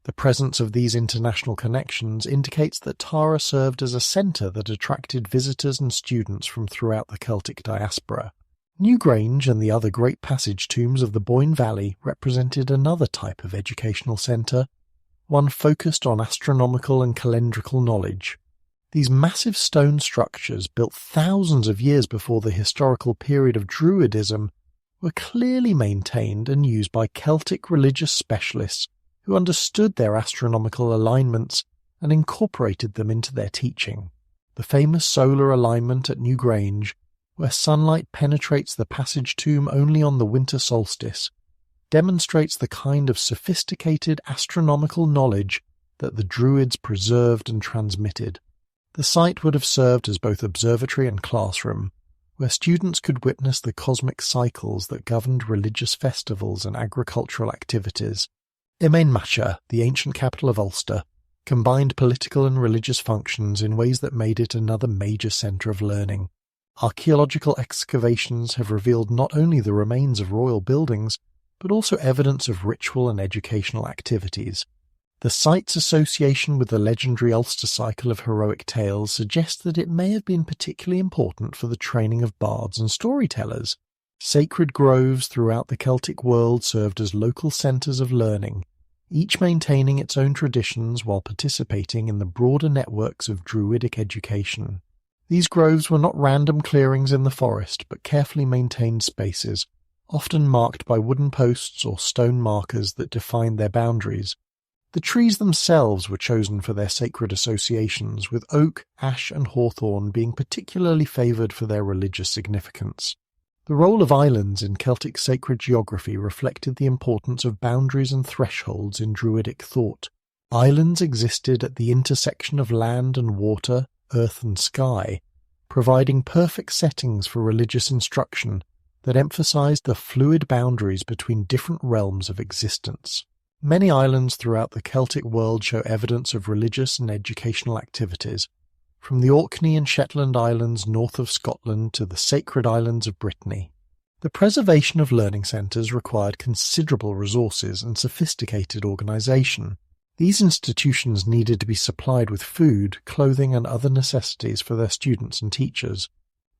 The presence of these international connections indicates that Tara served as a centre that attracted visitors and students from throughout the Celtic diaspora. Newgrange and the other Great Passage tombs of the Boyne Valley represented another type of educational centre, one focused on astronomical and calendrical knowledge. These massive stone structures, built thousands of years before the historical period of Druidism, were clearly maintained and used by Celtic religious specialists who understood their astronomical alignments and incorporated them into their teaching. The famous solar alignment at Newgrange, where sunlight penetrates the passage tomb only on the winter solstice, demonstrates the kind of sophisticated astronomical knowledge that the Druids preserved and transmitted. The site would have served as both observatory and classroom, where students could witness the cosmic cycles that governed religious festivals and agricultural activities. Emain-Macha, the ancient capital of Ulster, combined political and religious functions in ways that made it another major centre of learning. Archaeological excavations have revealed not only the remains of royal buildings, but also evidence of ritual and educational activities. The site's association with the legendary Ulster cycle of heroic tales suggests that it may have been particularly important for the training of bards and storytellers. Sacred groves throughout the Celtic world served as local centres of learning, each maintaining its own traditions while participating in the broader networks of Druidic education. These groves were not random clearings in the forest, but carefully maintained spaces, often marked by wooden posts or stone markers that defined their boundaries. The trees themselves were chosen for their sacred associations, with oak, ash and hawthorn being particularly favoured for their religious significance. The role of islands in Celtic sacred geography reflected the importance of boundaries and thresholds in Druidic thought. Islands existed at the intersection of land and water, earth and sky, providing perfect settings for religious instruction that emphasized the fluid boundaries between different realms of existence. Many islands throughout the Celtic world show evidence of religious and educational activities, from the Orkney and Shetland Islands north of Scotland to the Sacred Islands of Brittany. The preservation of learning centres required considerable resources and sophisticated organisation. These institutions needed to be supplied with food, clothing and other necessities for their students and teachers.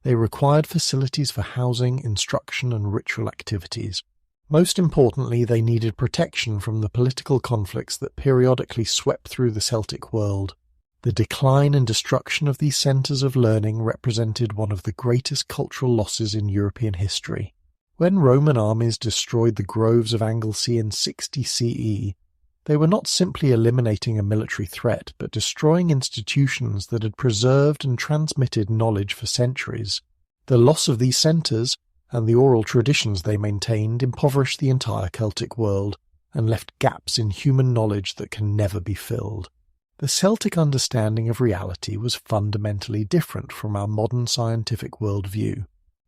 They required facilities for housing, instruction and ritual activities. Most importantly, they needed protection from the political conflicts that periodically swept through the Celtic world. The decline and destruction of these centres of learning represented one of the greatest cultural losses in European history. When Roman armies destroyed the groves of Anglesey in 60 CE, they were not simply eliminating a military threat, but destroying institutions that had preserved and transmitted knowledge for centuries. The loss of these centres, and the oral traditions they maintained, impoverished the entire Celtic world, and left gaps in human knowledge that can never be filled. The Celtic understanding of reality was fundamentally different from our modern scientific worldview.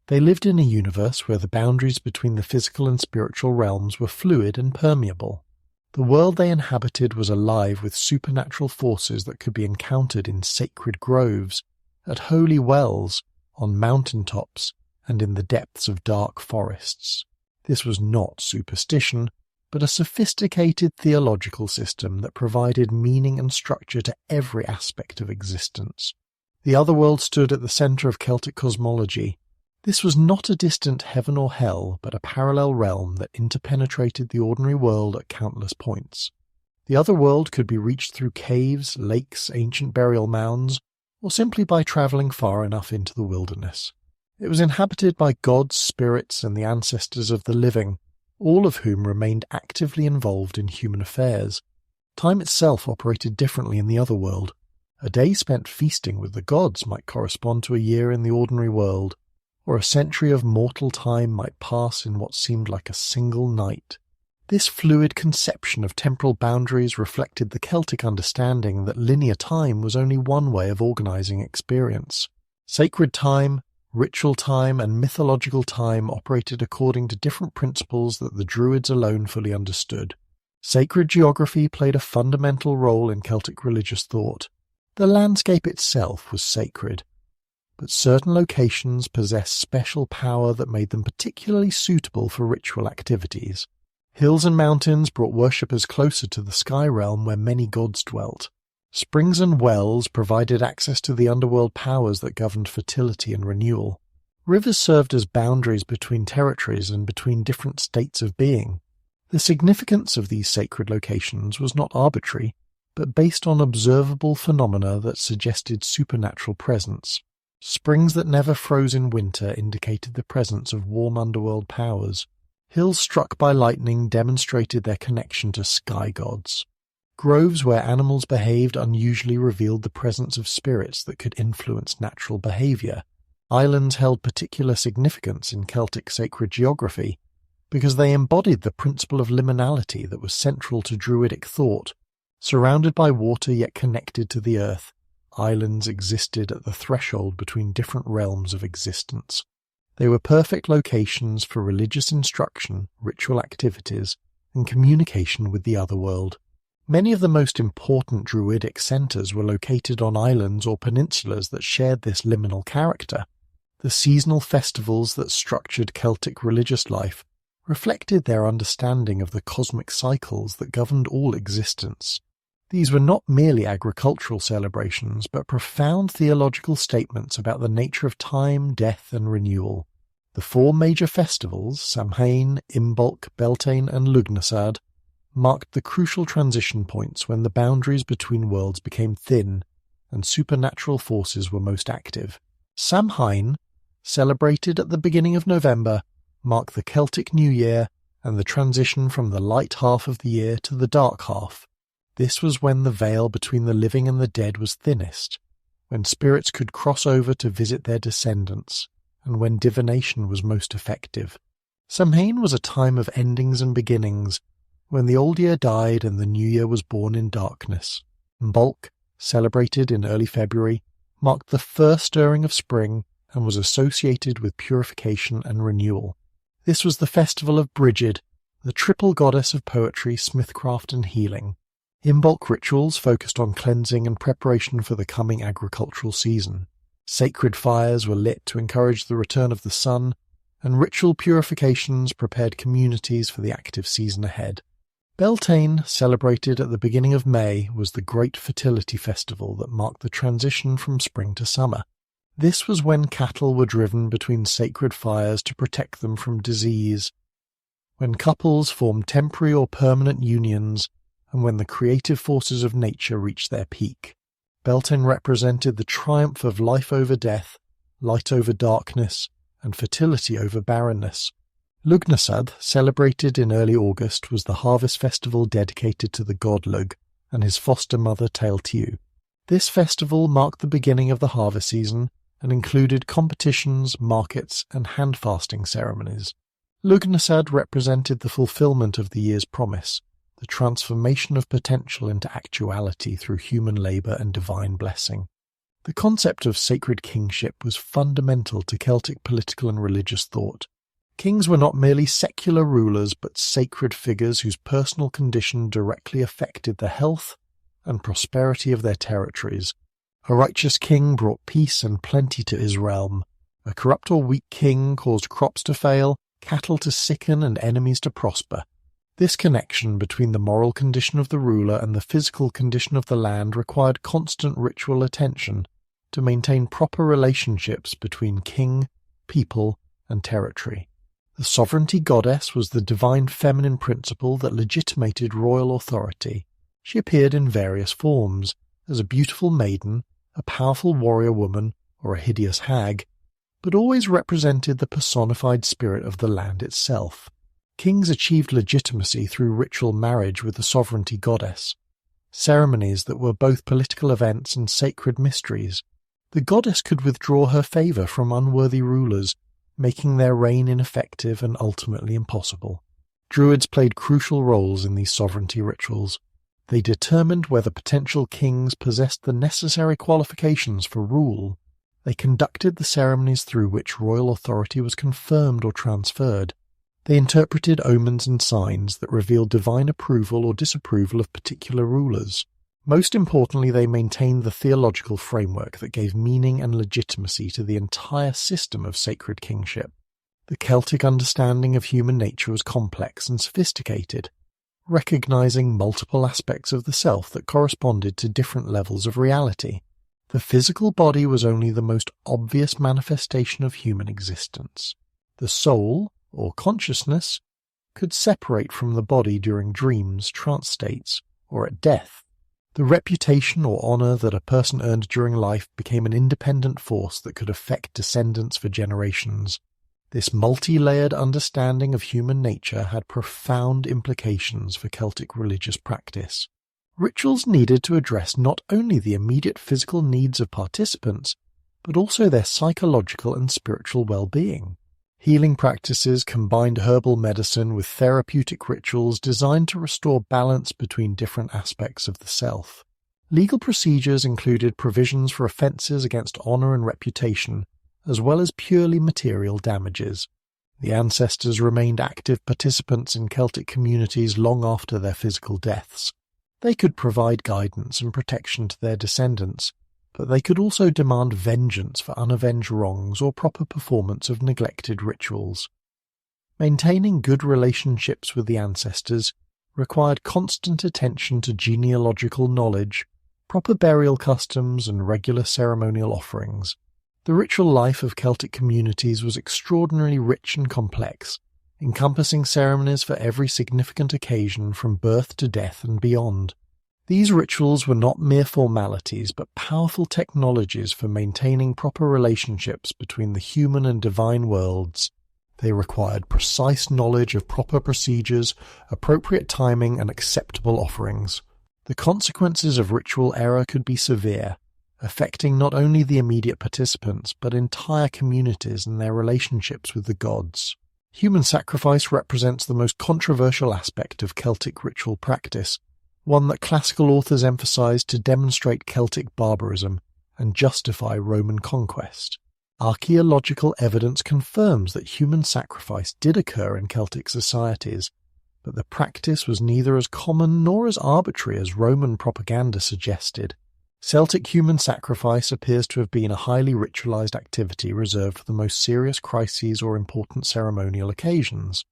They lived in a universe where the boundaries between the physical and spiritual realms were fluid and permeable. The world they inhabited was alive with supernatural forces that could be encountered in sacred groves, at holy wells, on mountain tops, and in the depths of dark forests. This was not superstition, but a sophisticated theological system that provided meaning and structure to every aspect of existence. The otherworld stood at the centre of Celtic cosmology. This was not a distant heaven or hell, but a parallel realm that interpenetrated the ordinary world at countless points. The otherworld could be reached through caves, lakes, ancient burial mounds, or simply by travelling far enough into the wilderness. It was inhabited by gods, spirits, and the ancestors of the living, all of whom remained actively involved in human affairs. Time itself operated differently in the otherworld. A day spent feasting with the gods might correspond to a year in the ordinary world, or a century of mortal time might pass in what seemed like a single night. This fluid conception of temporal boundaries reflected the Celtic understanding that linear time was only one way of organising experience. Sacred time, ritual time, and mythological time operated according to different principles that the Druids alone fully understood. Sacred geography played a fundamental role in Celtic religious thought. The landscape itself was sacred, but certain locations possessed special power that made them particularly suitable for ritual activities. Hills and mountains brought worshippers closer to the sky realm where many gods dwelt. Springs and wells provided access to the underworld powers that governed fertility and renewal. Rivers served as boundaries between territories and between different states of being. The significance of these sacred locations was not arbitrary, but based on observable phenomena that suggested supernatural presence. Springs that never froze in winter indicated the presence of warm underworld powers. Hills struck by lightning demonstrated their connection to sky gods. Groves where animals behaved unusually revealed the presence of spirits that could influence natural behaviour. Islands held particular significance in Celtic sacred geography because they embodied the principle of liminality that was central to Druidic thought. Surrounded by water yet connected to the earth, islands existed at the threshold between different realms of existence. They were perfect locations for religious instruction, ritual activities, and communication with the otherworld. Many of the most important Druidic centres were located on islands or peninsulas that shared this liminal character. The seasonal festivals that structured Celtic religious life reflected their understanding of the cosmic cycles that governed all existence. These were not merely agricultural celebrations, but profound theological statements about the nature of time, death, and renewal. The four major festivals, Samhain, Imbolc, Beltane, and Lugnasad, marked the crucial transition points when the boundaries between worlds became thin and supernatural forces were most active. Samhain, celebrated at the beginning of November, marked the Celtic New Year and the transition from the light half of the year to the dark half. This was when the veil between the living and the dead was thinnest, when spirits could cross over to visit their descendants, and when divination was most effective. Samhain was a time of endings and beginnings, when the old year died and the new year was born in darkness. Imbolc, celebrated in early February, marked the first stirring of spring and was associated with purification and renewal. This was the festival of Brigid, the triple goddess of poetry, smithcraft, and healing. Imbolc rituals focused on cleansing and preparation for the coming agricultural season. Sacred fires were lit to encourage the return of the sun, and ritual purifications prepared communities for the active season ahead. Beltane, celebrated at the beginning of May, was the great fertility festival that marked the transition from spring to summer. This was when cattle were driven between sacred fires to protect them from disease, when couples formed temporary or permanent unions, and when the creative forces of nature reached their peak. Beltane represented the triumph of life over death, light over darkness, and fertility over barrenness. Lugnasad, celebrated in early August, was the harvest festival dedicated to the god Lugh and his foster mother Tailtiu. This festival marked the beginning of the harvest season and included competitions, markets, and hand-fasting ceremonies. Lugnasad represented the fulfillment of the year's promise, the transformation of potential into actuality through human labour and divine blessing. The concept of sacred kingship was fundamental to Celtic political and religious thought. Kings were not merely secular rulers but sacred figures whose personal condition directly affected the health and prosperity of their territories. A righteous king brought peace and plenty to his realm. A corrupt or weak king caused crops to fail, cattle to sicken, and enemies to prosper. This connection between the moral condition of the ruler and the physical condition of the land required constant ritual attention to maintain proper relationships between king, people, and territory. The sovereignty goddess was the divine feminine principle that legitimated royal authority. She appeared in various forms, as a beautiful maiden, a powerful warrior woman, or a hideous hag, but always represented the personified spirit of the land itself. Kings achieved legitimacy through ritual marriage with the sovereignty goddess, ceremonies that were both political events and sacred mysteries. The goddess could withdraw her favour from unworthy rulers, making their reign ineffective and ultimately impossible. Druids played crucial roles in these sovereignty rituals. They determined whether potential kings possessed the necessary qualifications for rule. They conducted the ceremonies through which royal authority was confirmed or transferred. They interpreted omens and signs that revealed divine approval or disapproval of particular rulers. Most importantly, they maintained the theological framework that gave meaning and legitimacy to the entire system of sacred kingship. The Celtic understanding of human nature was complex and sophisticated, recognizing multiple aspects of the self that corresponded to different levels of reality. The physical body was only the most obvious manifestation of human existence. The soul, or consciousness, could separate from the body during dreams, trance states, or at death. The reputation or honour that a person earned during life became an independent force that could affect descendants for generations. This multi-layered understanding of human nature had profound implications for Celtic religious practice. Rituals needed to address not only the immediate physical needs of participants, but also their psychological and spiritual well-being. Healing practices combined herbal medicine with therapeutic rituals designed to restore balance between different aspects of the self. Legal procedures included provisions for offences against honour and reputation, as well as purely material damages. The ancestors remained active participants in Celtic communities long after their physical deaths. They could provide guidance and protection to their descendants, but they could also demand vengeance for unavenged wrongs or proper performance of neglected rituals. Maintaining good relationships with the ancestors required constant attention to genealogical knowledge, proper burial customs, and regular ceremonial offerings. The ritual life of Celtic communities was extraordinarily rich and complex, encompassing ceremonies for every significant occasion from birth to death and beyond. These rituals were not mere formalities, but powerful technologies for maintaining proper relationships between the human and divine worlds. They required precise knowledge of proper procedures, appropriate timing, and acceptable offerings. The consequences of ritual error could be severe, affecting not only the immediate participants, but entire communities and their relationships with the gods. Human sacrifice represents the most controversial aspect of Celtic ritual practice, one that classical authors emphasized to demonstrate Celtic barbarism and justify Roman conquest. Archaeological evidence confirms that human sacrifice did occur in Celtic societies, but the practice was neither as common nor as arbitrary as Roman propaganda suggested. Celtic human sacrifice appears to have been a highly ritualized activity reserved for the most serious crises or important ceremonial occasions.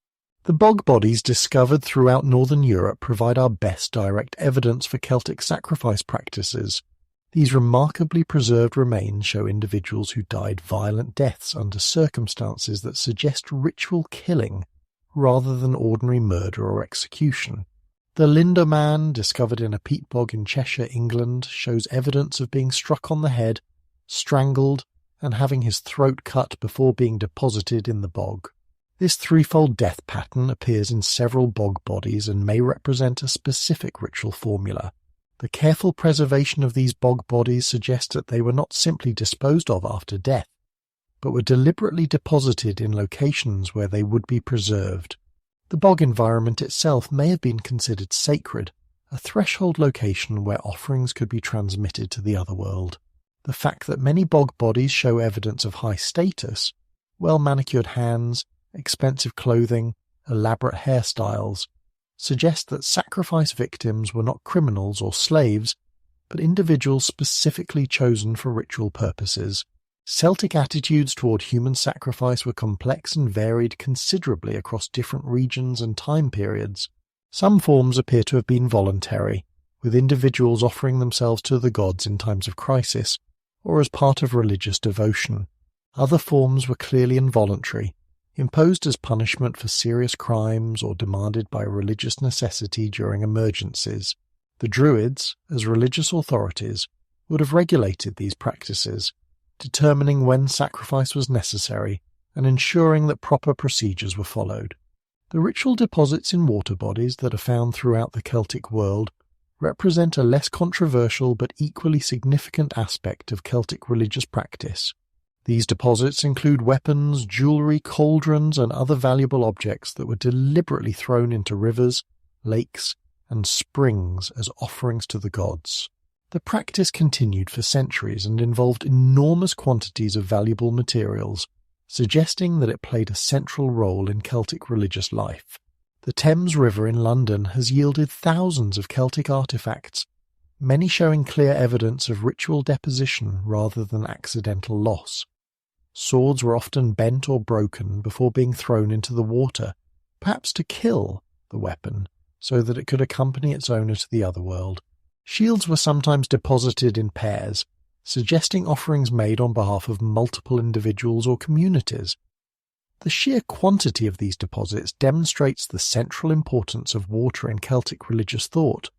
The bog bodies discovered throughout northern Europe provide our best direct evidence for Celtic sacrifice practices. These remarkably preserved remains show individuals who died violent deaths under circumstances that suggest ritual killing rather than ordinary murder or execution. The Lindoman, discovered in a peat bog in Cheshire, England, shows evidence of being struck on the head, strangled, and having his throat cut before being deposited in the bog. This threefold death pattern appears in several bog bodies and may represent a specific ritual formula. The careful preservation of these bog bodies suggests that they were not simply disposed of after death, but were deliberately deposited in locations where they would be preserved. The bog environment itself may have been considered sacred, a threshold location where offerings could be transmitted to the other world. The fact that many bog bodies show evidence of high status, well-manicured hands, expensive clothing, elaborate hairstyles, suggests that sacrifice victims were not criminals or slaves, but individuals specifically chosen for ritual purposes. Celtic attitudes toward human sacrifice were complex and varied considerably across different regions and time periods. Some forms appear to have been voluntary, with individuals offering themselves to the gods in times of crisis, or as part of religious devotion. Other forms were clearly involuntary, imposed as punishment for serious crimes or demanded by religious necessity during emergencies. The Druids, as religious authorities, would have regulated these practices, determining when sacrifice was necessary and ensuring that proper procedures were followed. The ritual deposits in water bodies that are found throughout the Celtic world represent a less controversial but equally significant aspect of Celtic religious practice. These deposits include weapons, jewellery, cauldrons, and other valuable objects that were deliberately thrown into rivers, lakes, and springs as offerings to the gods. The practice continued for centuries and involved enormous quantities of valuable materials, suggesting that it played a central role in Celtic religious life. The Thames River in London has yielded thousands of Celtic artefacts, many showing clear evidence of ritual deposition rather than accidental loss. Swords were often bent or broken before being thrown into the water, perhaps to kill the weapon, so that it could accompany its owner to the other world. Shields were sometimes deposited in pairs, suggesting offerings made on behalf of multiple individuals or communities. The sheer quantity of these deposits demonstrates the central importance of water in Celtic religious thought.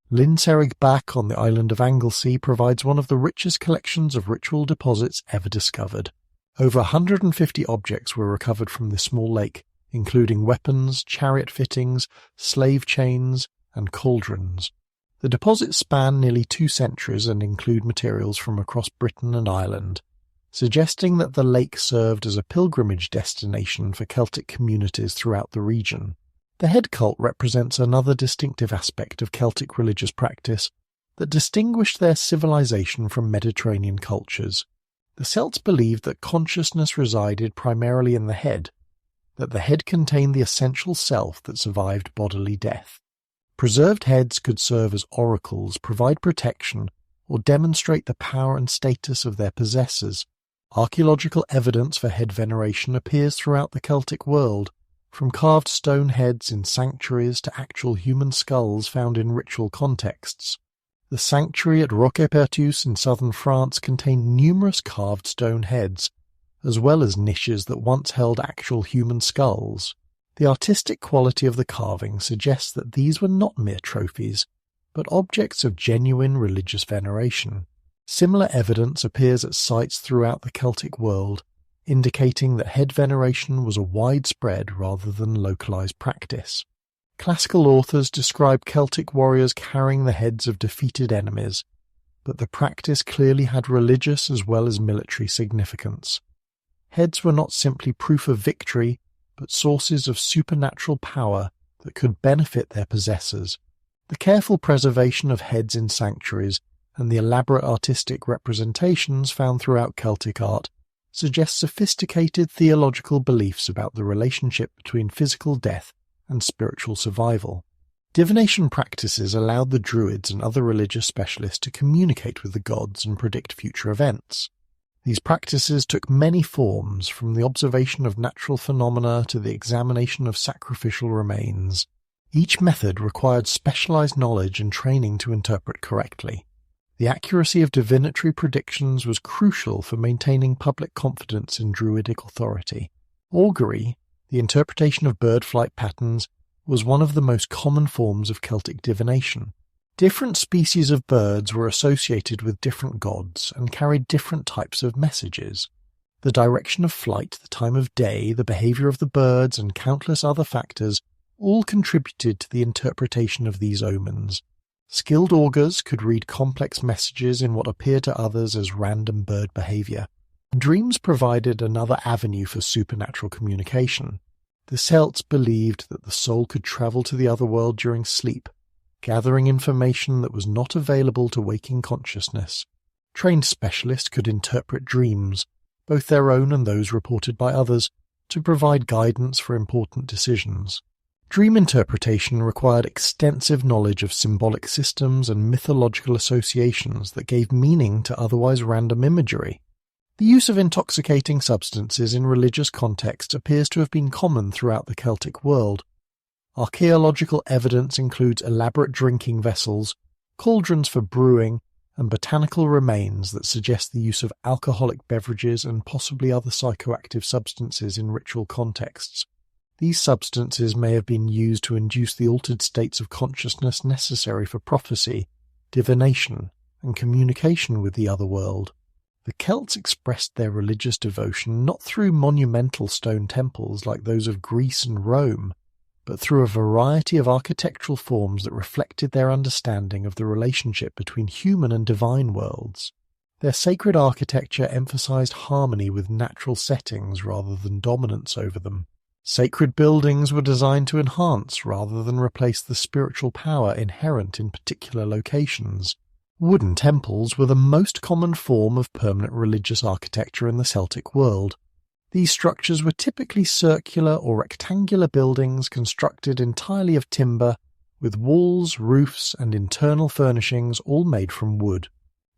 Lyn Cerrig Bach on the island of Anglesey provides one of the richest collections of ritual deposits ever discovered. Over 150 objects were recovered from this small lake, including weapons, chariot fittings, slave chains, and cauldrons. The deposits span nearly 2 centuries and include materials from across Britain and Ireland, suggesting that the lake served as a pilgrimage destination for Celtic communities throughout the region. The head cult represents another distinctive aspect of Celtic religious practice that distinguished their civilization from Mediterranean cultures. The Celts believed that consciousness resided primarily in the head, that the head contained the essential self that survived bodily death. Preserved heads could serve as oracles, provide protection, or demonstrate the power and status of their possessors. Archaeological evidence for head veneration appears throughout the Celtic world, from carved stone heads in sanctuaries to actual human skulls found in ritual contexts. The sanctuary at Roquepertus in southern France contained numerous carved stone heads, as well as niches that once held actual human skulls. The artistic quality of the carving suggests that these were not mere trophies, but objects of genuine religious veneration. Similar evidence appears at sites throughout the Celtic world, indicating that head veneration was a widespread rather than localized practice. Classical authors describe Celtic warriors carrying the heads of defeated enemies, but the practice clearly had religious as well as military significance. Heads were not simply proof of victory, but sources of supernatural power that could benefit their possessors. The careful preservation of heads in sanctuaries and the elaborate artistic representations found throughout Celtic art suggest sophisticated theological beliefs about the relationship between physical death and spiritual survival. Divination practices allowed the Druids and other religious specialists to communicate with the gods and predict future events. These practices took many forms, from the observation of natural phenomena to the examination of sacrificial remains. Each method required specialized knowledge and training to interpret correctly. The accuracy of divinatory predictions was crucial for maintaining public confidence in Druidic authority. Augury, the interpretation of bird flight patterns, was one of the most common forms of Celtic divination. Different species of birds were associated with different gods and carried different types of messages. The direction of flight, the time of day, the behavior of the birds, and countless other factors all contributed to the interpretation of these omens. Skilled augurs could read complex messages in what appeared to others as random bird behavior. Dreams provided another avenue for supernatural communication. The Celts believed that the soul could travel to the other world during sleep, gathering information that was not available to waking consciousness. Trained specialists could interpret dreams, both their own and those reported by others, to provide guidance for important decisions. Dream interpretation required extensive knowledge of symbolic systems and mythological associations that gave meaning to otherwise random imagery. The use of intoxicating substances in religious contexts appears to have been common throughout the Celtic world. Archaeological evidence includes elaborate drinking vessels, cauldrons for brewing, and botanical remains that suggest the use of alcoholic beverages and possibly other psychoactive substances in ritual contexts. These substances may have been used to induce the altered states of consciousness necessary for prophecy, divination, and communication with the other world. The Celts expressed their religious devotion not through monumental stone temples like those of Greece and Rome, but through a variety of architectural forms that reflected their understanding of the relationship between human and divine worlds. Their sacred architecture emphasized harmony with natural settings rather than dominance over them. Sacred buildings were designed to enhance rather than replace the spiritual power inherent in particular locations. Wooden temples were the most common form of permanent religious architecture in the Celtic world. These structures were typically circular or rectangular buildings constructed entirely of timber, with walls, roofs, and internal furnishings all made from wood.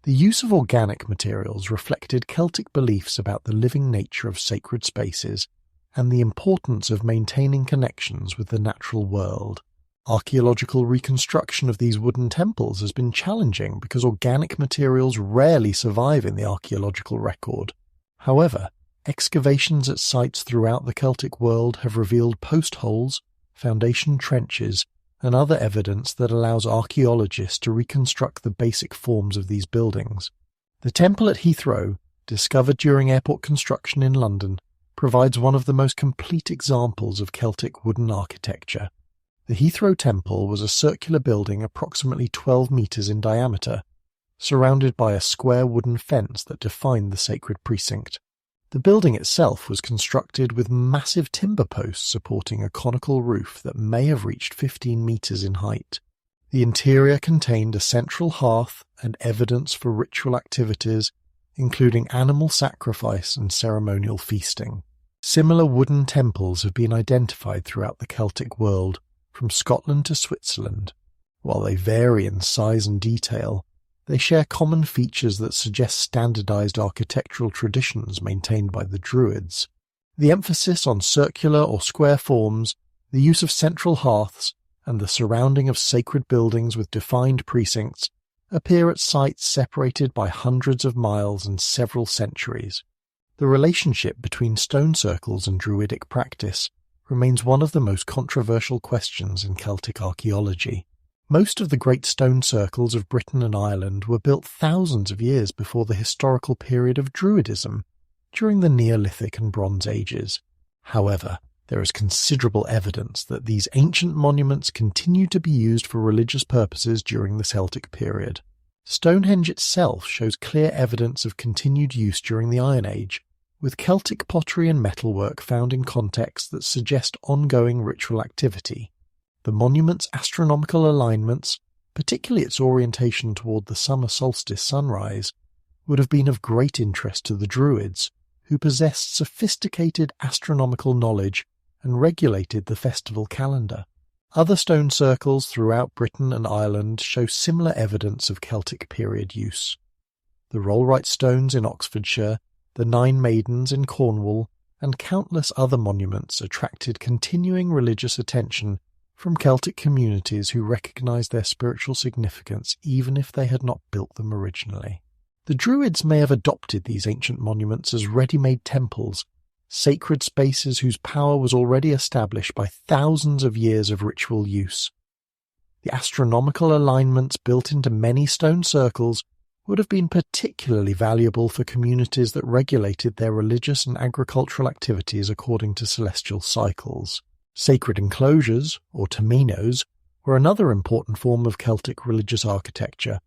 The use of organic materials reflected Celtic beliefs about the living nature of sacred spaces and the importance of maintaining connections with the natural world. Archaeological reconstruction of these wooden temples has been challenging because organic materials rarely survive in the archaeological record. However, excavations at sites throughout the Celtic world have revealed post holes, foundation trenches, and other evidence that allows archaeologists to reconstruct the basic forms of these buildings. The temple at Heathrow, discovered during airport construction in London, provides one of the most complete examples of Celtic wooden architecture. The Heathrow Temple was a circular building approximately 12 metres in diameter, surrounded by a square wooden fence that defined the sacred precinct. The building itself was constructed with massive timber posts supporting a conical roof that may have reached 15 metres in height. The interior contained a central hearth and evidence for ritual activities, including animal sacrifice and ceremonial feasting. Similar wooden temples have been identified throughout the Celtic world, from Scotland to Switzerland. While they vary in size and detail, they share common features that suggest standardized architectural traditions maintained by the Druids. The emphasis on circular or square forms, the use of central hearths, and the surrounding of sacred buildings with defined precincts appear at sites separated by hundreds of miles and several centuries. The relationship between stone circles and Druidic practice remains one of the most controversial questions in Celtic archaeology. Most of the great stone circles of Britain and Ireland were built thousands of years before the historical period of Druidism, during the Neolithic and Bronze Ages. However, there is considerable evidence that these ancient monuments continued to be used for religious purposes during the Celtic period. Stonehenge itself shows clear evidence of continued use during the Iron Age, with Celtic pottery and metalwork found in contexts that suggest ongoing ritual activity. The monument's astronomical alignments, particularly its orientation toward the summer solstice sunrise, would have been of great interest to the Druids, who possessed sophisticated astronomical knowledge and regulated the festival calendar. Other stone circles throughout Britain and Ireland show similar evidence of Celtic period use. The Rollright stones in Oxfordshire, the Nine Maidens in Cornwall, and countless other monuments attracted continuing religious attention from Celtic communities who recognised their spiritual significance even if they had not built them originally. The Druids may have adopted these ancient monuments as ready-made temples, sacred spaces whose power was already established by thousands of years of ritual use. The astronomical alignments built into many stone circles would have been particularly valuable for communities that regulated their religious and agricultural activities according to celestial cycles. Sacred enclosures, or tominos, were another important form of Celtic religious architecture.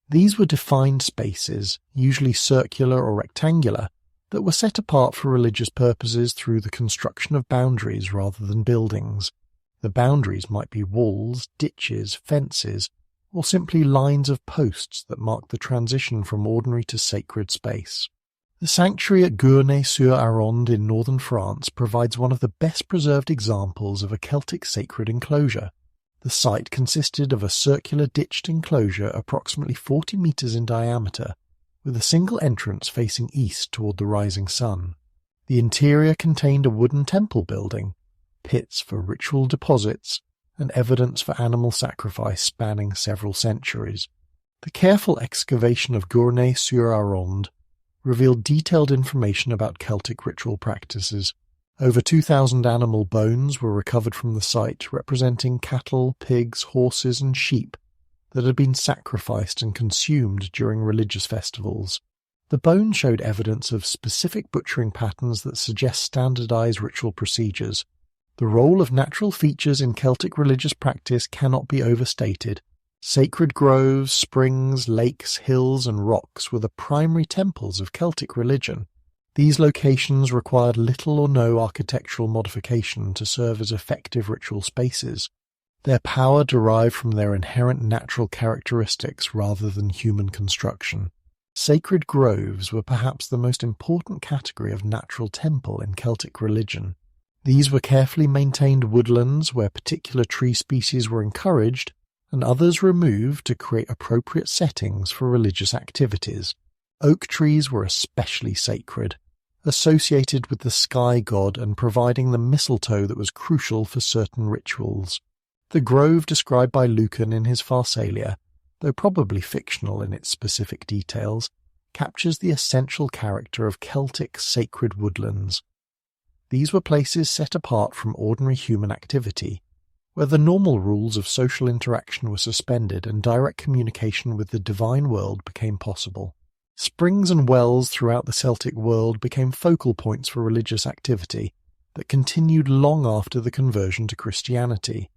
These were defined spaces, usually circular or rectangular, that were set apart for religious purposes through the construction of boundaries rather than buildings. The boundaries might be walls, ditches, fences, or simply lines of posts that mark the transition from ordinary to sacred space. The sanctuary at Gournay-sur-Aronde in northern France provides one of the best preserved examples of a Celtic sacred enclosure. The site consisted of a circular ditched enclosure approximately 40 metres in diameter, with a single entrance facing east toward the rising sun. The interior contained a wooden temple building, pits for ritual deposits, and evidence for animal sacrifice spanning several centuries. The careful excavation of Gournay-sur-Aronde revealed detailed information about Celtic ritual practices. Over 2,000 animal bones were recovered from the site, representing cattle, pigs, horses, and sheep that had been sacrificed and consumed during religious festivals. The bones showed evidence of specific butchering patterns that suggest standardized ritual procedures. The role of natural features in Celtic religious practice cannot be overstated. Sacred groves, springs, lakes, hills, and rocks were the primary temples of Celtic religion. These locations required little or no architectural modification to serve as effective ritual spaces. Their power derived from their inherent natural characteristics rather than human construction. Sacred groves were perhaps the most important category of natural temple in Celtic religion. These were carefully maintained woodlands where particular tree species were encouraged and others removed to create appropriate settings for religious activities. Oak trees were especially sacred, associated with the sky god and providing the mistletoe that was crucial for certain rituals. The grove described by Lucan in his Pharsalia, though probably fictional in its specific details, captures the essential character of Celtic sacred woodlands. These were places set apart from ordinary human activity, where the normal rules of social interaction were suspended and direct communication with the divine world became possible. Springs and wells throughout the Celtic world became focal points for religious activity that continued long after the conversion to Christianity.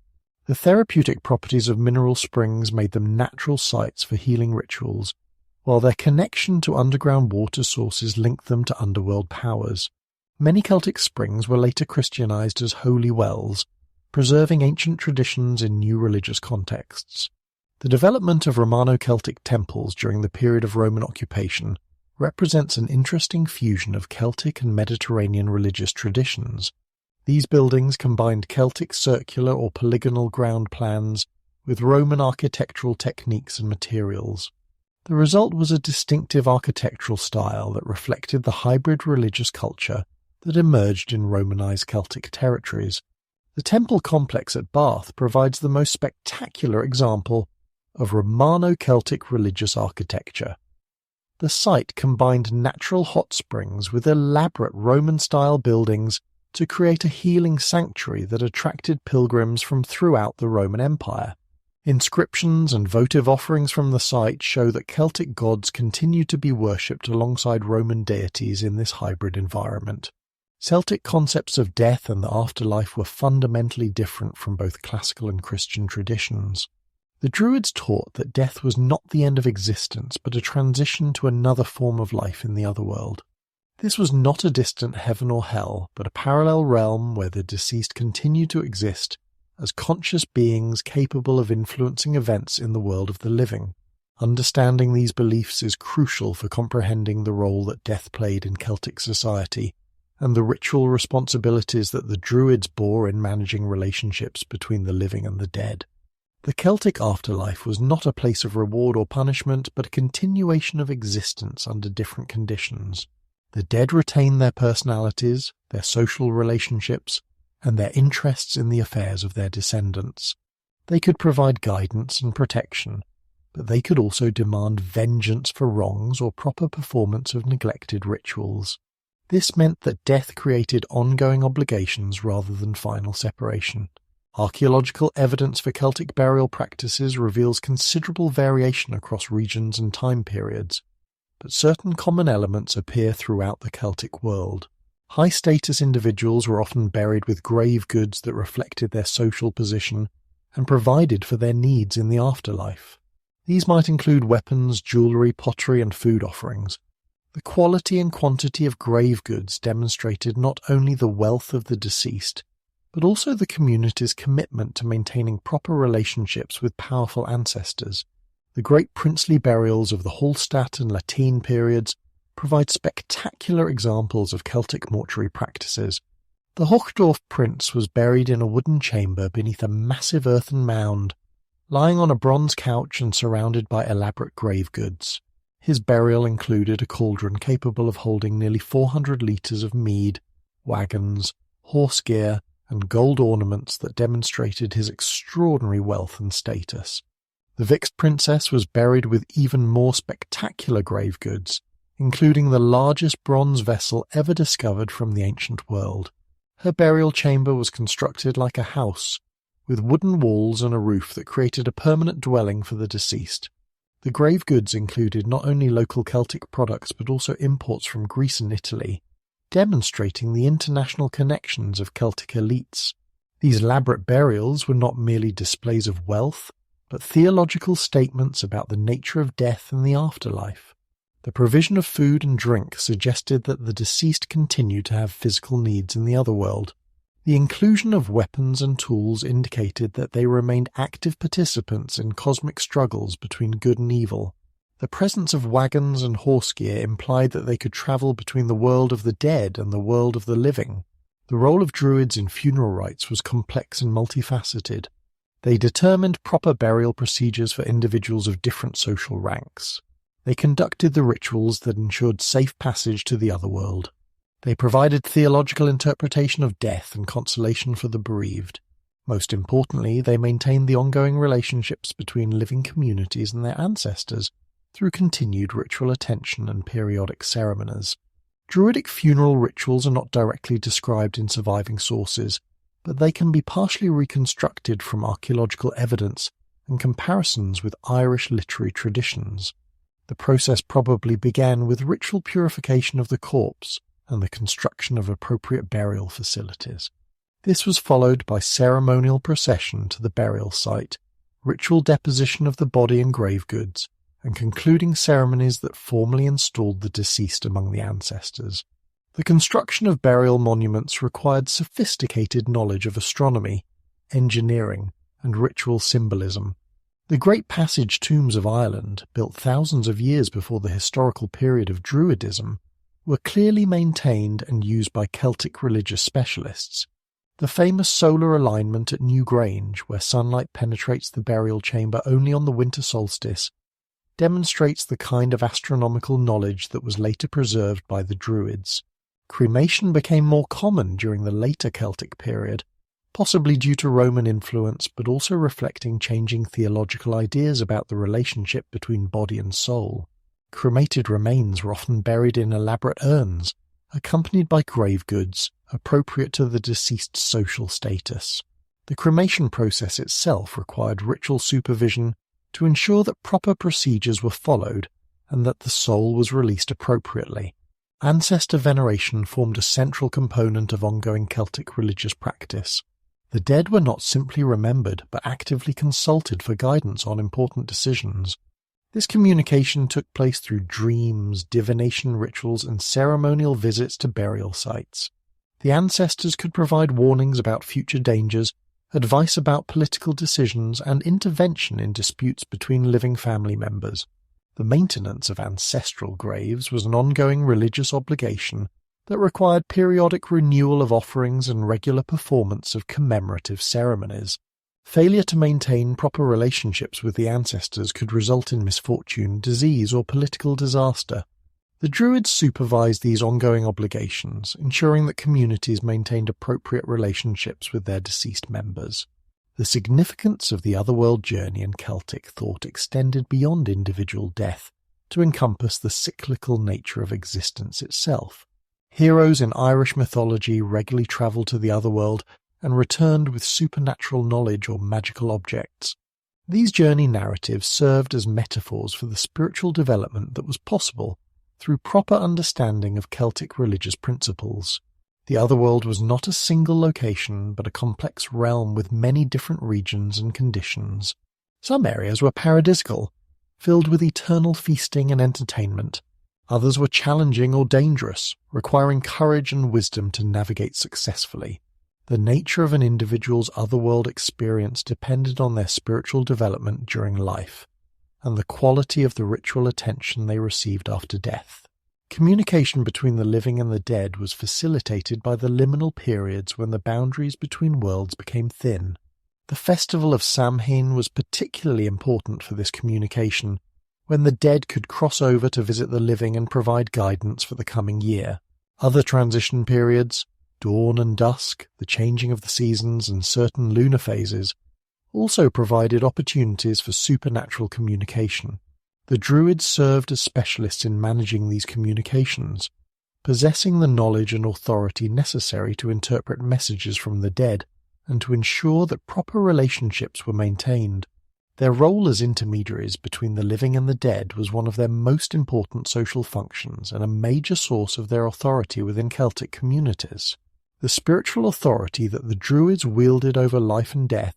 The therapeutic properties of mineral springs made them natural sites for healing rituals, while their connection to underground water sources linked them to underworld powers. Many Celtic springs were later Christianized as holy wells, preserving ancient traditions in new religious contexts. The development of Romano-Celtic temples during the period of Roman occupation represents an interesting fusion of Celtic and Mediterranean religious traditions. These buildings combined Celtic circular or polygonal ground plans with Roman architectural techniques and materials. The result was a distinctive architectural style that reflected the hybrid religious culture that emerged in Romanized Celtic territories. The temple complex at Bath provides the most spectacular example of Romano-Celtic religious architecture. The site combined natural hot springs with elaborate Roman-style buildings to create a healing sanctuary that attracted pilgrims from throughout the Roman Empire. Inscriptions and votive offerings from the site show that Celtic gods continued to be worshipped alongside Roman deities in this hybrid environment. Celtic concepts of death and the afterlife were fundamentally different from both classical and Christian traditions. The Druids taught that death was not the end of existence, but a transition to another form of life in the otherworld. This was not a distant heaven or hell, but a parallel realm where the deceased continued to exist as conscious beings capable of influencing events in the world of the living. Understanding these beliefs is crucial for comprehending the role that death played in Celtic society and the ritual responsibilities that the Druids bore in managing relationships between the living and the dead. The Celtic afterlife was not a place of reward or punishment, but a continuation of existence under different conditions. The dead retain their personalities, their social relationships, and their interests in the affairs of their descendants. They could provide guidance and protection, but they could also demand vengeance for wrongs or proper performance of neglected rituals. This meant that death created ongoing obligations rather than final separation. Archaeological evidence for Celtic burial practices reveals considerable variation across regions and time periods, but certain common elements appear throughout the Celtic world. High-status individuals were often buried with grave goods that reflected their social position and provided for their needs in the afterlife. These might include weapons, jewellery, pottery, and food offerings. The quality and quantity of grave goods demonstrated not only the wealth of the deceased, but also the community's commitment to maintaining proper relationships with powerful ancestors. The great princely burials of the Hallstatt and Latine periods provide spectacular examples of Celtic mortuary practices. The Hochdorf prince was buried in a wooden chamber beneath a massive earthen mound, lying on a bronze couch and surrounded by elaborate grave goods. His burial included a cauldron capable of holding nearly 400 litres of mead, wagons, horse gear, and gold ornaments that demonstrated his extraordinary wealth and status. The Vix princess was buried with even more spectacular grave goods, including the largest bronze vessel ever discovered from the ancient world. Her burial chamber was constructed like a house, with wooden walls and a roof that created a permanent dwelling for the deceased. The grave goods included not only local Celtic products but also imports from Greece and Italy, demonstrating the international connections of Celtic elites. These elaborate burials were not merely displays of wealth, but theological statements about the nature of death and the afterlife. The provision of food and drink suggested that the deceased continued to have physical needs in the other world. The inclusion of weapons and tools indicated that they remained active participants in cosmic struggles between good and evil. The presence of wagons and horse gear implied that they could travel between the world of the dead and the world of the living. The role of Druids in funeral rites was complex and multifaceted. They determined proper burial procedures for individuals of different social ranks. They conducted the rituals that ensured safe passage to the other world. They provided theological interpretation of death and consolation for the bereaved. Most importantly, they maintained the ongoing relationships between living communities and their ancestors through continued ritual attention and periodic ceremonies. Druidic funeral rituals are not directly described in surviving sources, but they can be partially reconstructed from archaeological evidence and comparisons with Irish literary traditions. The process probably began with ritual purification of the corpse and the construction of appropriate burial facilities. This was followed by ceremonial procession to the burial site, ritual deposition of the body and grave goods, and concluding ceremonies that formally installed the deceased among the ancestors. The construction of burial monuments required sophisticated knowledge of astronomy, engineering, and ritual symbolism. The Great Passage tombs of Ireland, built thousands of years before the historical period of Druidism, were clearly maintained and used by Celtic religious specialists. The famous solar alignment at Newgrange, where sunlight penetrates the burial chamber only on the winter solstice, demonstrates the kind of astronomical knowledge that was later preserved by the Druids. Cremation became more common during the later Celtic period, possibly due to Roman influence, but also reflecting changing theological ideas about the relationship between body and soul. Cremated remains were often buried in elaborate urns, accompanied by grave goods, appropriate to the deceased's social status. The cremation process itself required ritual supervision to ensure that proper procedures were followed and that the soul was released appropriately. Ancestor veneration formed a central component of ongoing Celtic religious practice. The dead were not simply remembered but actively consulted for guidance on important decisions. This communication took place through dreams, divination rituals, and ceremonial visits to burial sites. The ancestors could provide warnings about future dangers, advice about political decisions, and intervention in disputes between living family members. The maintenance of ancestral graves was an ongoing religious obligation that required periodic renewal of offerings and regular performance of commemorative ceremonies. Failure to maintain proper relationships with the ancestors could result in misfortune, disease, or political disaster. The Druids supervised these ongoing obligations, ensuring that communities maintained appropriate relationships with their deceased members. The significance of the otherworld journey in Celtic thought extended beyond individual death to encompass the cyclical nature of existence itself. Heroes in Irish mythology regularly travelled to the otherworld and returned with supernatural knowledge or magical objects. These journey narratives served as metaphors for the spiritual development that was possible through proper understanding of Celtic religious principles. The otherworld was not a single location, but a complex realm with many different regions and conditions. Some areas were paradisical, filled with eternal feasting and entertainment. Others were challenging or dangerous, requiring courage and wisdom to navigate successfully. The nature of an individual's otherworld experience depended on their spiritual development during life, and the quality of the ritual attention they received after death. Communication between the living and the dead was facilitated by the liminal periods when the boundaries between worlds became thin. The festival of Samhain was particularly important for this communication, when the dead could cross over to visit the living and provide guidance for the coming year. Other transition periods, dawn and dusk, the changing of the seasons, and certain lunar phases, also provided opportunities for supernatural communication. The Druids served as specialists in managing these communications, possessing the knowledge and authority necessary to interpret messages from the dead and to ensure that proper relationships were maintained. Their role as intermediaries between the living and the dead was one of their most important social functions and a major source of their authority within Celtic communities. The spiritual authority that the Druids wielded over life and death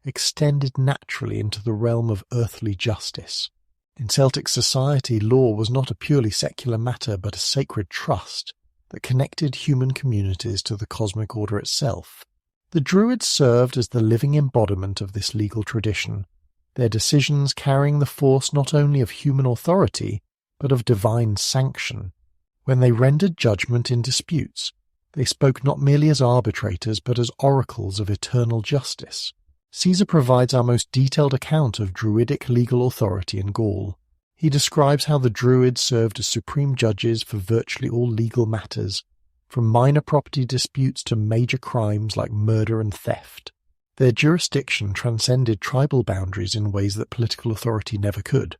extended naturally into the realm of earthly justice. In Celtic society, law was not a purely secular matter but a sacred trust that connected human communities to the cosmic order itself. The Druids served as the living embodiment of this legal tradition, their decisions carrying the force not only of human authority but of divine sanction. When they rendered judgment in disputes, they spoke not merely as arbitrators but as oracles of eternal justice. Caesar provides our most detailed account of Druidic legal authority in Gaul. He describes how the Druids served as supreme judges for virtually all legal matters, from minor property disputes to major crimes like murder and theft. Their jurisdiction transcended tribal boundaries in ways that political authority never could.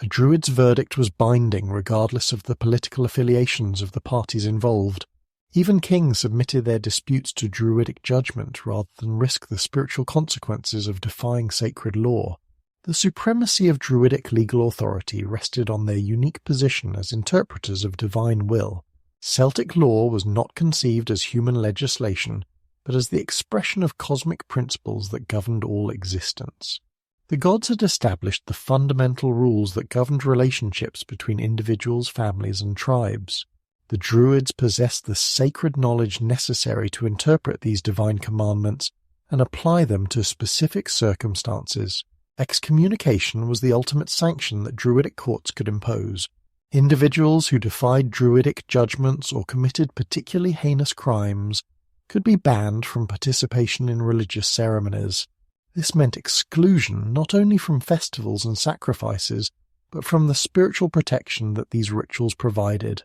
A Druid's verdict was binding regardless of the political affiliations of the parties involved. Even kings submitted their disputes to Druidic judgment rather than risk the spiritual consequences of defying sacred law. The supremacy of Druidic legal authority rested on their unique position as interpreters of divine will. Celtic law was not conceived as human legislation, but as the expression of cosmic principles that governed all existence. The gods had established the fundamental rules that governed relationships between individuals, families, and tribes. The Druids possessed the sacred knowledge necessary to interpret these divine commandments and apply them to specific circumstances. Excommunication was the ultimate sanction that Druidic courts could impose. Individuals who defied Druidic judgments or committed particularly heinous crimes could be banned from participation in religious ceremonies. This meant exclusion not only from festivals and sacrifices, but from the spiritual protection that these rituals provided.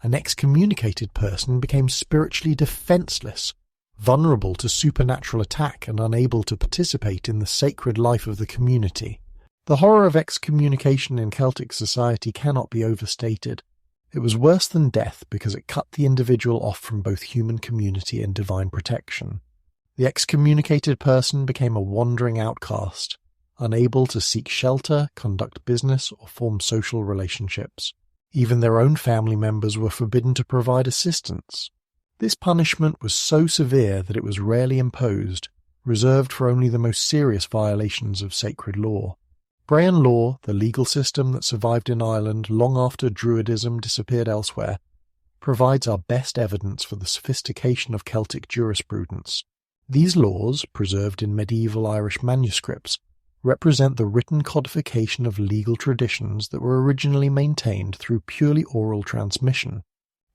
An excommunicated person became spiritually defenseless, vulnerable to supernatural attack and unable to participate in the sacred life of the community. The horror of excommunication in Celtic society cannot be overstated. It was worse than death because it cut the individual off from both human community and divine protection. The excommunicated person became a wandering outcast, unable to seek shelter, conduct business, or form social relationships. Even their own family members were forbidden to provide assistance. This punishment was so severe that it was rarely imposed, reserved for only the most serious violations of sacred law. Brehon law, the legal system that survived in Ireland long after Druidism disappeared elsewhere, provides our best evidence for the sophistication of Celtic jurisprudence. These laws, preserved in medieval Irish manuscripts, represent the written codification of legal traditions that were originally maintained through purely oral transmission.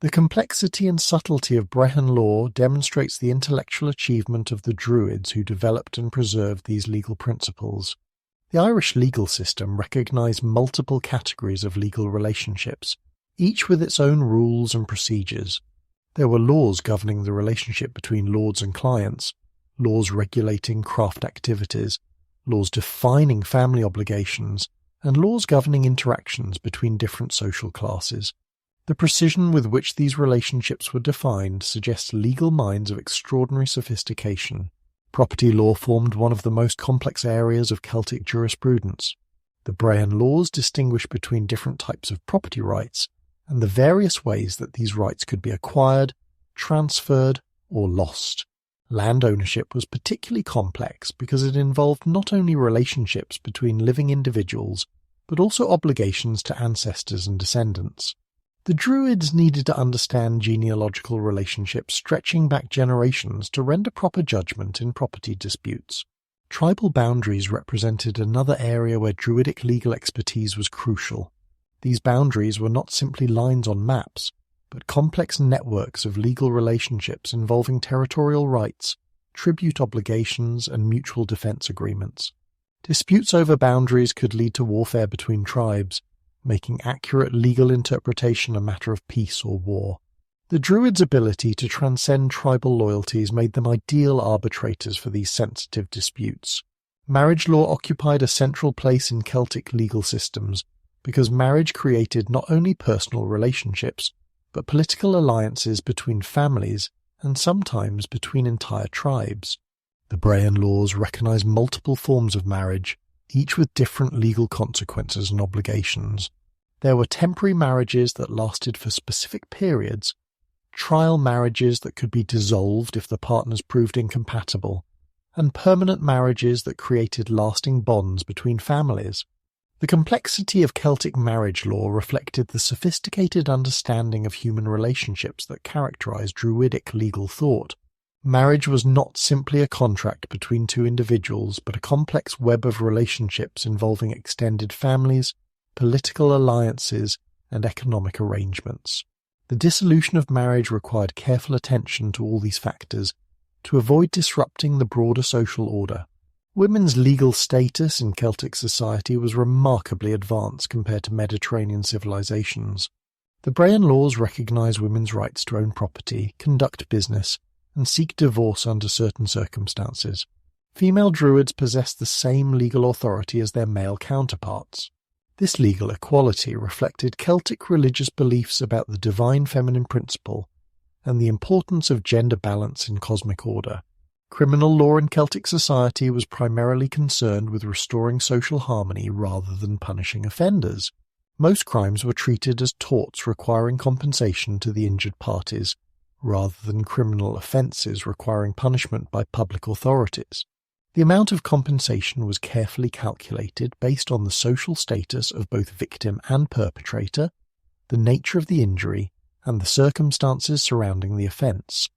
The complexity and subtlety of Brehon law demonstrates the intellectual achievement of the Druids who developed and preserved these legal principles. The Irish legal system recognised multiple categories of legal relationships, each with its own rules and procedures. There were laws governing the relationship between lords and clients, laws regulating craft activities, laws defining family obligations, and laws governing interactions between different social classes. The precision with which these relationships were defined suggests legal minds of extraordinary sophistication. Property law formed one of the most complex areas of Celtic jurisprudence. The Brehon laws distinguish between different types of property rights and the various ways that these rights could be acquired, transferred, or lost. Land ownership was particularly complex because it involved not only relationships between living individuals, but also obligations to ancestors and descendants. The Druids needed to understand genealogical relationships stretching back generations to render proper judgment in property disputes. Tribal boundaries represented another area where Druidic legal expertise was crucial. These boundaries were not simply lines on maps, but complex networks of legal relationships involving territorial rights, tribute obligations, and mutual defense agreements. Disputes over boundaries could lead to warfare between tribes, making accurate legal interpretation a matter of peace or war. The Druids' ability to transcend tribal loyalties made them ideal arbitrators for these sensitive disputes. Marriage law occupied a central place in Celtic legal systems because marriage created not only personal relationships, but political alliances between families and sometimes between entire tribes. The Brehon laws recognize multiple forms of marriage, each with different legal consequences and obligations. There were temporary marriages that lasted for specific periods, trial marriages that could be dissolved if the partners proved incompatible, and permanent marriages that created lasting bonds between families. The complexity of Celtic marriage law reflected the sophisticated understanding of human relationships that characterized Druidic legal thought. Marriage was not simply a contract between two individuals, but a complex web of relationships involving extended families, political alliances, and economic arrangements. The dissolution of marriage required careful attention to all these factors to avoid disrupting the broader social order. Women's legal status in Celtic society was remarkably advanced compared to Mediterranean civilizations. The Brehon laws recognize women's rights to own property, conduct business, and seek divorce under certain circumstances. Female Druids possessed the same legal authority as their male counterparts. This legal equality reflected Celtic religious beliefs about the divine feminine principle and the importance of gender balance in cosmic order. Criminal law in Celtic society was primarily concerned with restoring social harmony rather than punishing offenders. Most crimes were treated as torts requiring compensation to the injured parties, rather than criminal offences requiring punishment by public authorities. The amount of compensation was carefully calculated based on the social status of both victim and perpetrator, the nature of the injury, and the circumstances surrounding the offence.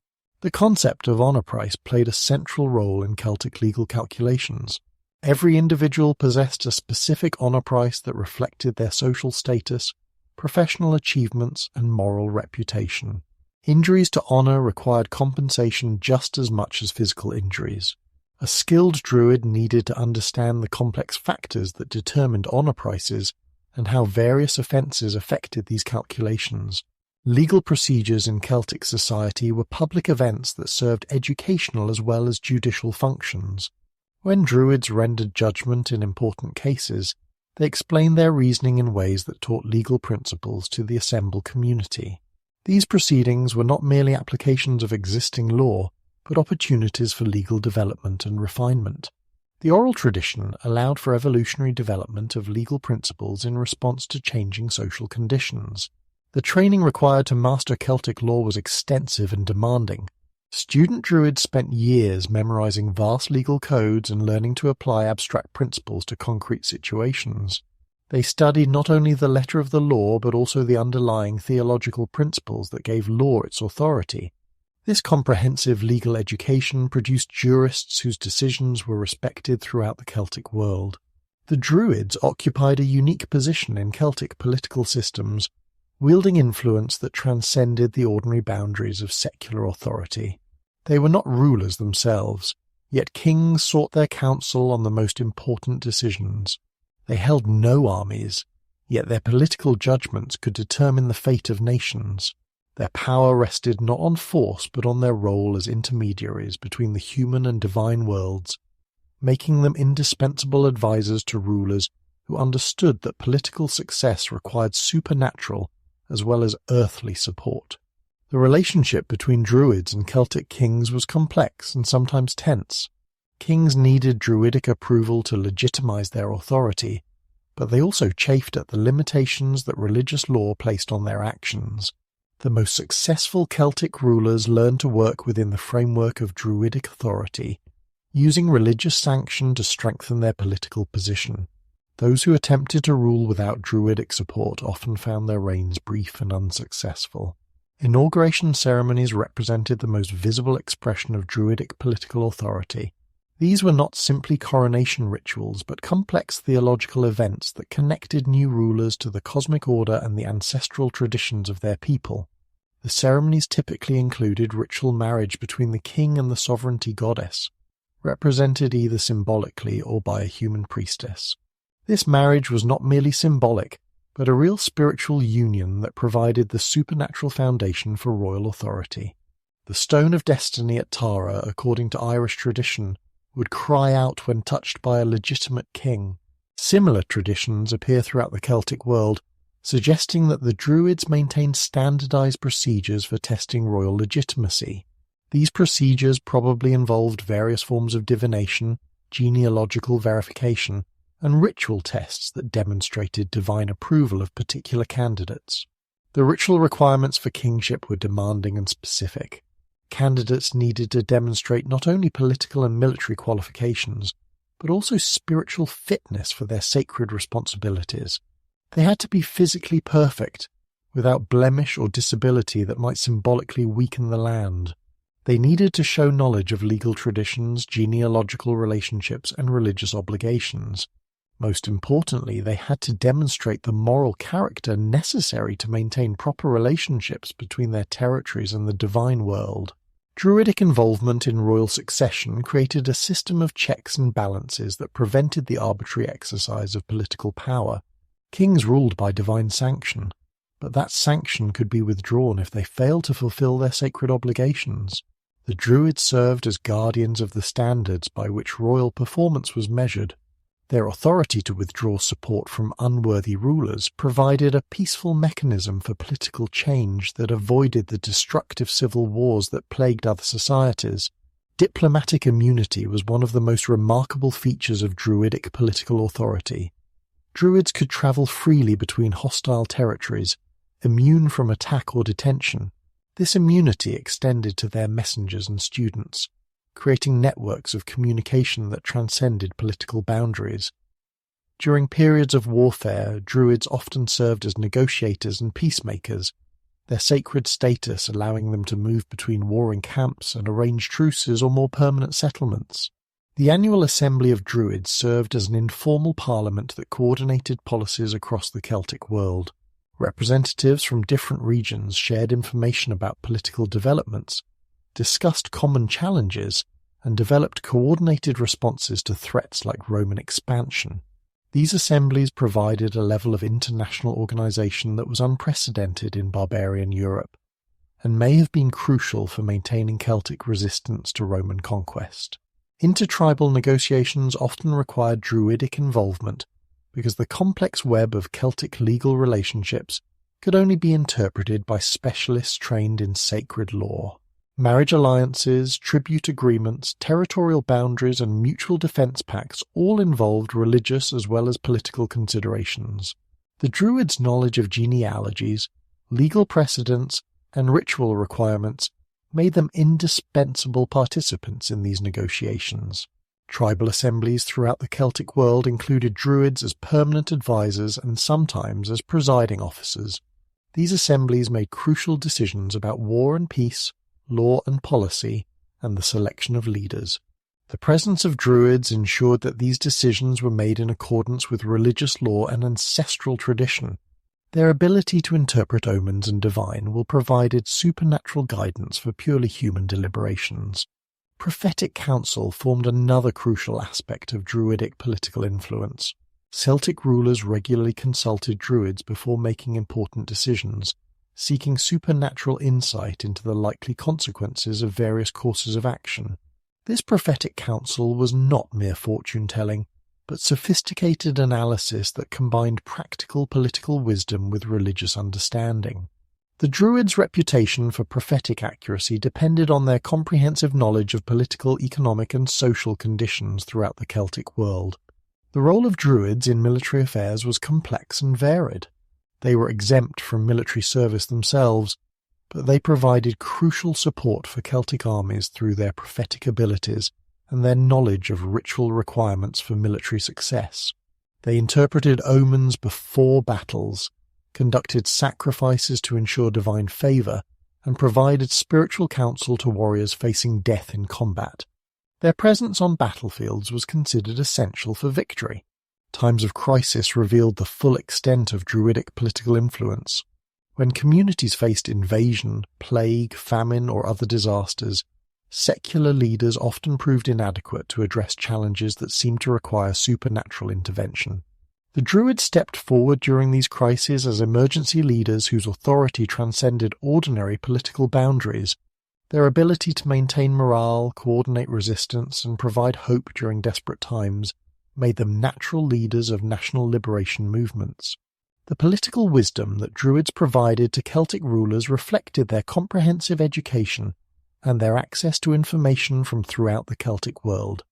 The concept of honour price played a central role in Celtic legal calculations. Every individual possessed a specific honour price that reflected their social status, professional achievements, and moral reputation. Injuries to honour required compensation just as much as physical injuries. A skilled druid needed to understand the complex factors that determined honour prices and how various offences affected these calculations. Legal procedures in Celtic society were public events that served educational as well as judicial functions. When Druids rendered judgment in important cases, they explained their reasoning in ways that taught legal principles to the assembled community. These proceedings were not merely applications of existing law, but opportunities for legal development and refinement. The oral tradition allowed for evolutionary development of legal principles in response to changing social conditions. The training required to master Celtic law was extensive and demanding. Student Druids spent years memorizing vast legal codes and learning to apply abstract principles to concrete situations. They studied not only the letter of the law but also the underlying theological principles that gave law its authority. This comprehensive legal education produced jurists whose decisions were respected throughout the Celtic world. The Druids occupied a unique position in Celtic political systems wielding influence that transcended the ordinary boundaries of secular authority. They were not rulers themselves, yet kings sought their counsel on the most important decisions. They held no armies, yet their political judgments could determine the fate of nations. Their power rested not on force but on their role as intermediaries between the human and divine worlds, making them indispensable advisors to rulers who understood that political success required supernatural as well as earthly support. The relationship between Druids and Celtic kings was complex and sometimes tense. Kings needed Druidic approval to legitimize their authority, but they also chafed at the limitations that religious law placed on their actions. The most successful Celtic rulers learned to work within the framework of Druidic authority, using religious sanction to strengthen their political position. Those who attempted to rule without Druidic support often found their reigns brief and unsuccessful. Inauguration ceremonies represented the most visible expression of Druidic political authority. These were not simply coronation rituals, but complex theological events that connected new rulers to the cosmic order and the ancestral traditions of their people. The ceremonies typically included ritual marriage between the king and the sovereignty goddess, represented either symbolically or by a human priestess. This marriage was not merely symbolic, but a real spiritual union that provided the supernatural foundation for royal authority. The Stone of Destiny at Tara, according to Irish tradition, would cry out when touched by a legitimate king. Similar traditions appear throughout the Celtic world, suggesting that the Druids maintained standardized procedures for testing royal legitimacy. These procedures probably involved various forms of divination, genealogical verification, and ritual tests that demonstrated divine approval of particular candidates. The ritual requirements for kingship were demanding and specific. Candidates needed to demonstrate not only political and military qualifications, but also spiritual fitness for their sacred responsibilities. They had to be physically perfect, without blemish or disability that might symbolically weaken the land. They needed to show knowledge of legal traditions, genealogical relationships, and religious obligations. Most importantly, they had to demonstrate the moral character necessary to maintain proper relationships between their territories and the divine world. Druidic involvement in royal succession created a system of checks and balances that prevented the arbitrary exercise of political power. Kings ruled by divine sanction, but that sanction could be withdrawn if they failed to fulfill their sacred obligations. The Druids served as guardians of the standards by which royal performance was measured. Their authority to withdraw support from unworthy rulers provided a peaceful mechanism for political change that avoided the destructive civil wars that plagued other societies. Diplomatic immunity was one of the most remarkable features of Druidic political authority. Druids could travel freely between hostile territories, immune from attack or detention. This immunity extended to their messengers and students, creating networks of communication that transcended political boundaries. During periods of warfare, Druids often served as negotiators and peacemakers, their sacred status allowing them to move between warring camps and arrange truces or more permanent settlements. The annual Assembly of Druids served as an informal parliament that coordinated policies across the Celtic world. Representatives from different regions shared information about political developments, discussed common challenges, and developed coordinated responses to threats like Roman expansion. These assemblies provided a level of international organization that was unprecedented in barbarian Europe, and may have been crucial for maintaining Celtic resistance to Roman conquest. Intertribal negotiations often required Druidic involvement because the complex web of Celtic legal relationships could only be interpreted by specialists trained in sacred law. Marriage alliances, tribute agreements, territorial boundaries, and mutual defense pacts all involved religious as well as political considerations. The Druids' knowledge of genealogies, legal precedents, and ritual requirements made them indispensable participants in these negotiations. Tribal assemblies throughout the Celtic world included Druids as permanent advisors and sometimes as presiding officers. These assemblies made crucial decisions about war and peace, law and policy, and the selection of leaders. The presence of Druids ensured that these decisions were made in accordance with religious law and ancestral tradition, Their ability to interpret omens and divine will provide supernatural guidance for purely human deliberations. Prophetic counsel formed another crucial aspect of Druidic political influence. Celtic rulers regularly consulted Druids before making important decisions, seeking supernatural insight into the likely consequences of various courses of action. This prophetic counsel was not mere fortune-telling, but sophisticated analysis that combined practical political wisdom with religious understanding. The Druids' reputation for prophetic accuracy depended on their comprehensive knowledge of political, economic, and social conditions throughout the Celtic world. The role of Druids in military affairs was complex and varied. They were exempt from military service themselves, but they provided crucial support for Celtic armies through their prophetic abilities and their knowledge of ritual requirements for military success. They interpreted omens before battles, conducted sacrifices to ensure divine favour, and provided spiritual counsel to warriors facing death in combat. Their presence on battlefields was considered essential for victory. Times of crisis revealed the full extent of Druidic political influence. When communities faced invasion, plague, famine, or other disasters, secular leaders often proved inadequate to address challenges that seemed to require supernatural intervention. The Druids stepped forward during these crises as emergency leaders whose authority transcended ordinary political boundaries. Their ability to maintain morale, coordinate resistance, and provide hope during desperate times made them natural leaders of national liberation movements. The political wisdom that Druids provided to Celtic rulers reflected their comprehensive education and their access to information from throughout the Celtic world.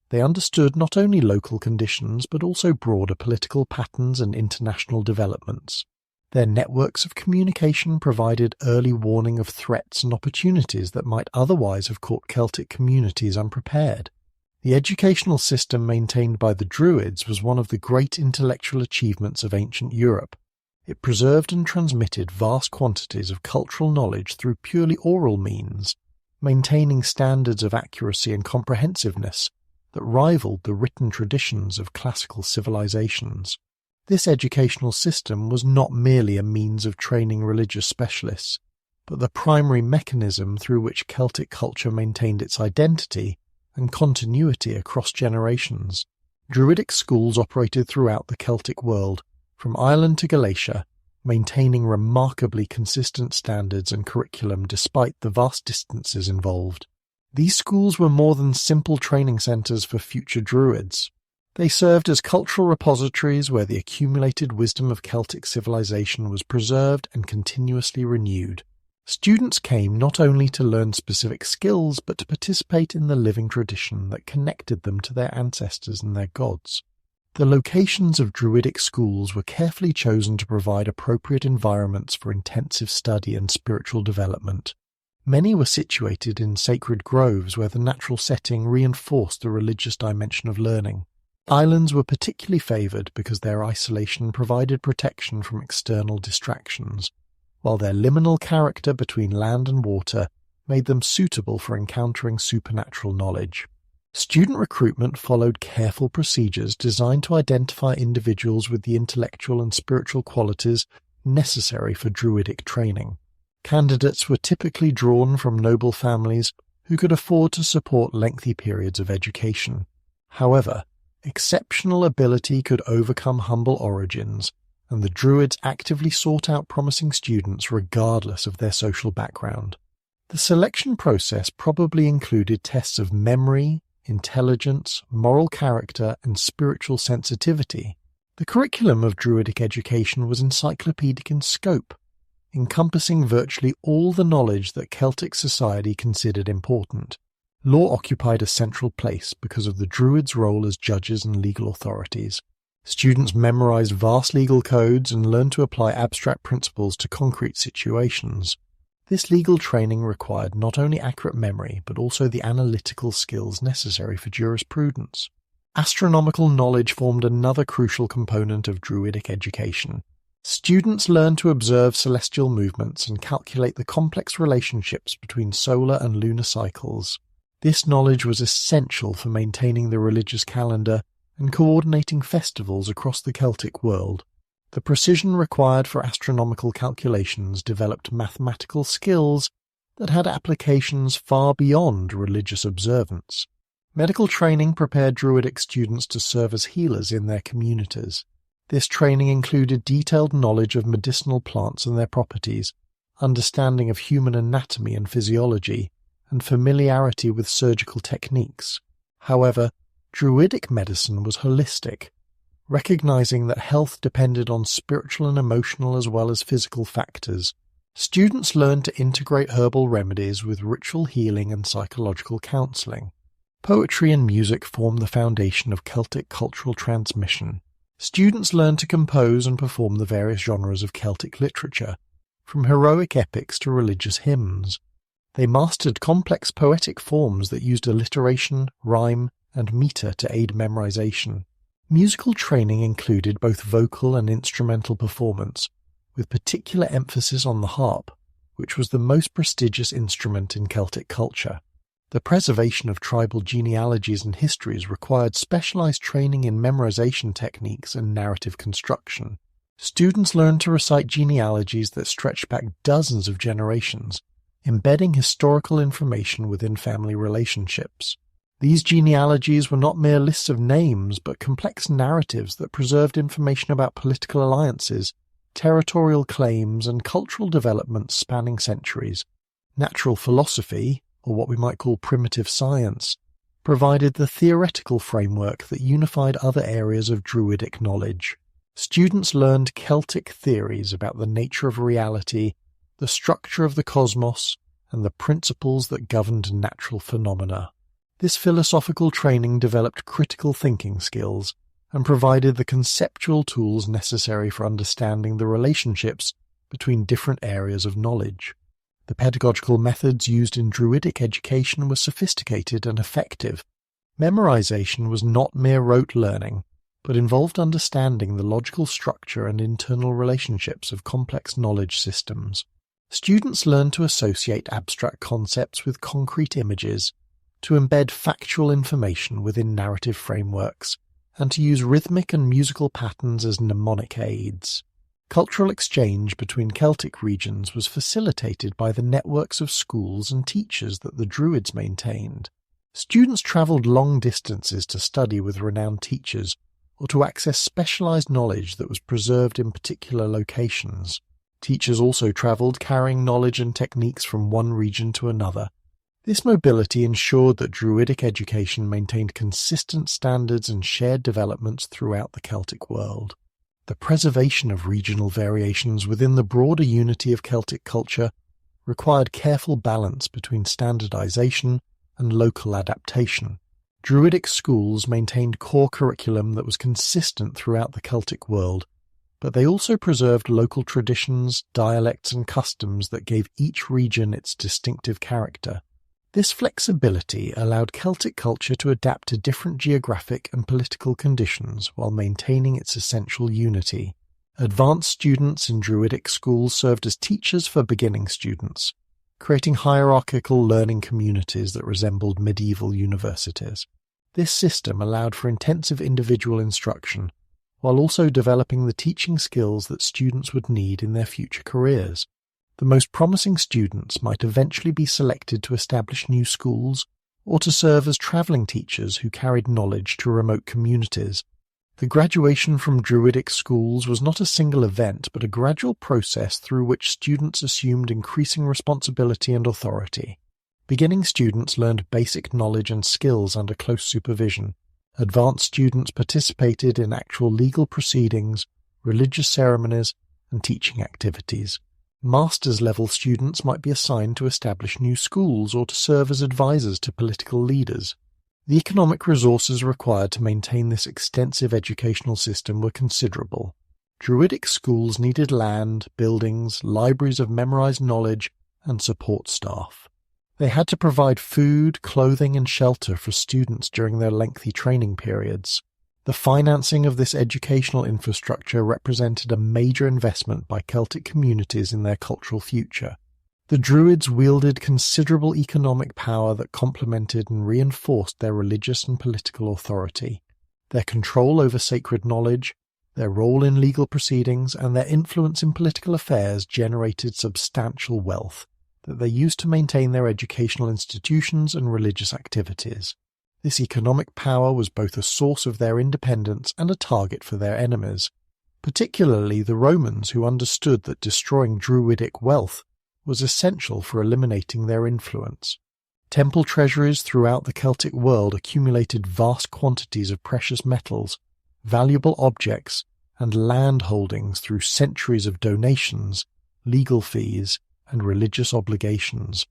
They understood not only local conditions but also broader political patterns and international developments. Their networks of communication provided early warning of threats and opportunities that might otherwise have caught Celtic communities unprepared. The educational system maintained by the Druids was one of the great intellectual achievements of ancient Europe. It preserved and transmitted vast quantities of cultural knowledge through purely oral means, maintaining standards of accuracy and comprehensiveness that rivaled the written traditions of classical civilizations. This educational system was not merely a means of training religious specialists, but the primary mechanism through which Celtic culture maintained its identity and continuity across generations. Druidic schools operated throughout the Celtic world, from Ireland to Galatia, maintaining remarkably consistent standards and curriculum despite the vast distances involved. These schools were more than simple training centres for future Druids. They served as cultural repositories where the accumulated wisdom of Celtic civilization was preserved and continuously renewed. Students came not only to learn specific skills but to participate in the living tradition that connected them to their ancestors and their gods. The locations of Druidic schools were carefully chosen to provide appropriate environments for intensive study and spiritual development. Many were situated in sacred groves where the natural setting reinforced the religious dimension of learning. Islands were particularly favoured because their isolation provided protection from external distractions, while their liminal character between land and water made them suitable for encountering supernatural knowledge. Student recruitment followed careful procedures designed to identify individuals with the intellectual and spiritual qualities necessary for Druidic training. Candidates were typically drawn from noble families who could afford to support lengthy periods of education. However, exceptional ability could overcome humble origins, and the Druids actively sought out promising students regardless of their social background. The selection process probably included tests of memory, intelligence, moral character, and spiritual sensitivity. The curriculum of Druidic education was encyclopedic in scope, encompassing virtually all the knowledge that Celtic society considered important. Law occupied a central place because of the Druids' role as judges and legal authorities. Students memorized vast legal codes and learned to apply abstract principles to concrete situations. This legal training required not only accurate memory but also the analytical skills necessary for jurisprudence. Astronomical knowledge formed another crucial component of Druidic education. Students learned to observe celestial movements and calculate the complex relationships between solar and lunar cycles. This knowledge was essential for maintaining the religious calendar and coordinating festivals across the Celtic world. The precision required for astronomical calculations developed mathematical skills that had applications far beyond religious observance. Medical training prepared Druidic students to serve as healers in their communities. This training included detailed knowledge of medicinal plants and their properties, understanding of human anatomy and physiology, and familiarity with surgical techniques. However, Druidic medicine was holistic, recognizing that health depended on spiritual and emotional as well as physical factors. Students learned to integrate herbal remedies with ritual healing and psychological counseling. Poetry and music formed the foundation of Celtic cultural transmission. Students learned to compose and perform the various genres of Celtic literature, from heroic epics to religious hymns. They mastered complex poetic forms that used alliteration, rhyme, and meter to aid memorization. Musical training included both vocal and instrumental performance, with particular emphasis on the harp, which was the most prestigious instrument in Celtic culture. The preservation of tribal genealogies and histories required specialized training in memorization techniques and narrative construction. Students learned to recite genealogies that stretched back dozens of generations, embedding historical information within family relationships. These genealogies were not mere lists of names, but complex narratives that preserved information about political alliances, territorial claims, and cultural developments spanning centuries. Natural philosophy, or what we might call primitive science, provided the theoretical framework that unified other areas of Druidic knowledge. Students learned Celtic theories about the nature of reality, the structure of the cosmos, and the principles that governed natural phenomena. This philosophical training developed critical thinking skills and provided the conceptual tools necessary for understanding the relationships between different areas of knowledge. The pedagogical methods used in Druidic education were sophisticated and effective. Memorization was not mere rote learning, but involved understanding the logical structure and internal relationships of complex knowledge systems. Students learned to associate abstract concepts with concrete images, to embed factual information within narrative frameworks, and to use rhythmic and musical patterns as mnemonic aids. Cultural exchange between Celtic regions was facilitated by the networks of schools and teachers that the Druids maintained. Students travelled long distances to study with renowned teachers or to access specialised knowledge that was preserved in particular locations. Teachers also travelled carrying knowledge and techniques from one region to another. This mobility ensured that Druidic education maintained consistent standards and shared developments throughout the Celtic world. The preservation of regional variations within the broader unity of Celtic culture required careful balance between standardization and local adaptation. Druidic schools maintained core curriculum that was consistent throughout the Celtic world, but they also preserved local traditions, dialects, and customs that gave each region its distinctive character. This flexibility allowed Celtic culture to adapt to different geographic and political conditions while maintaining its essential unity. Advanced students in Druidic schools served as teachers for beginning students, creating hierarchical learning communities that resembled medieval universities. This system allowed for intensive individual instruction, while also developing the teaching skills that students would need in their future careers. The most promising students might eventually be selected to establish new schools or to serve as travelling teachers who carried knowledge to remote communities. The graduation from Druidic schools was not a single event but a gradual process through which students assumed increasing responsibility and authority. Beginning students learned basic knowledge and skills under close supervision. Advanced students participated in actual legal proceedings, religious ceremonies, and teaching activities. Masters-level students might be assigned to establish new schools or to serve as advisors to political leaders. The economic resources required to maintain this extensive educational system were considerable. Druidic schools needed land, buildings, libraries of memorized knowledge, and support staff. They had to provide food, clothing, and shelter for students during their lengthy training periods. The financing of this educational infrastructure represented a major investment by Celtic communities in their cultural future. The Druids wielded considerable economic power that complemented and reinforced their religious and political authority. Their control over sacred knowledge, Their role in legal proceedings and their influence in political affairs generated substantial wealth that they used to maintain their educational institutions and religious activities. This economic power was both a source of their independence and a target for their enemies, particularly the Romans, who understood that destroying Druidic wealth was essential for eliminating their influence. Temple treasuries throughout the Celtic world accumulated vast quantities of precious metals, valuable objects, and land holdings through centuries of donations, legal fees, and religious obligations.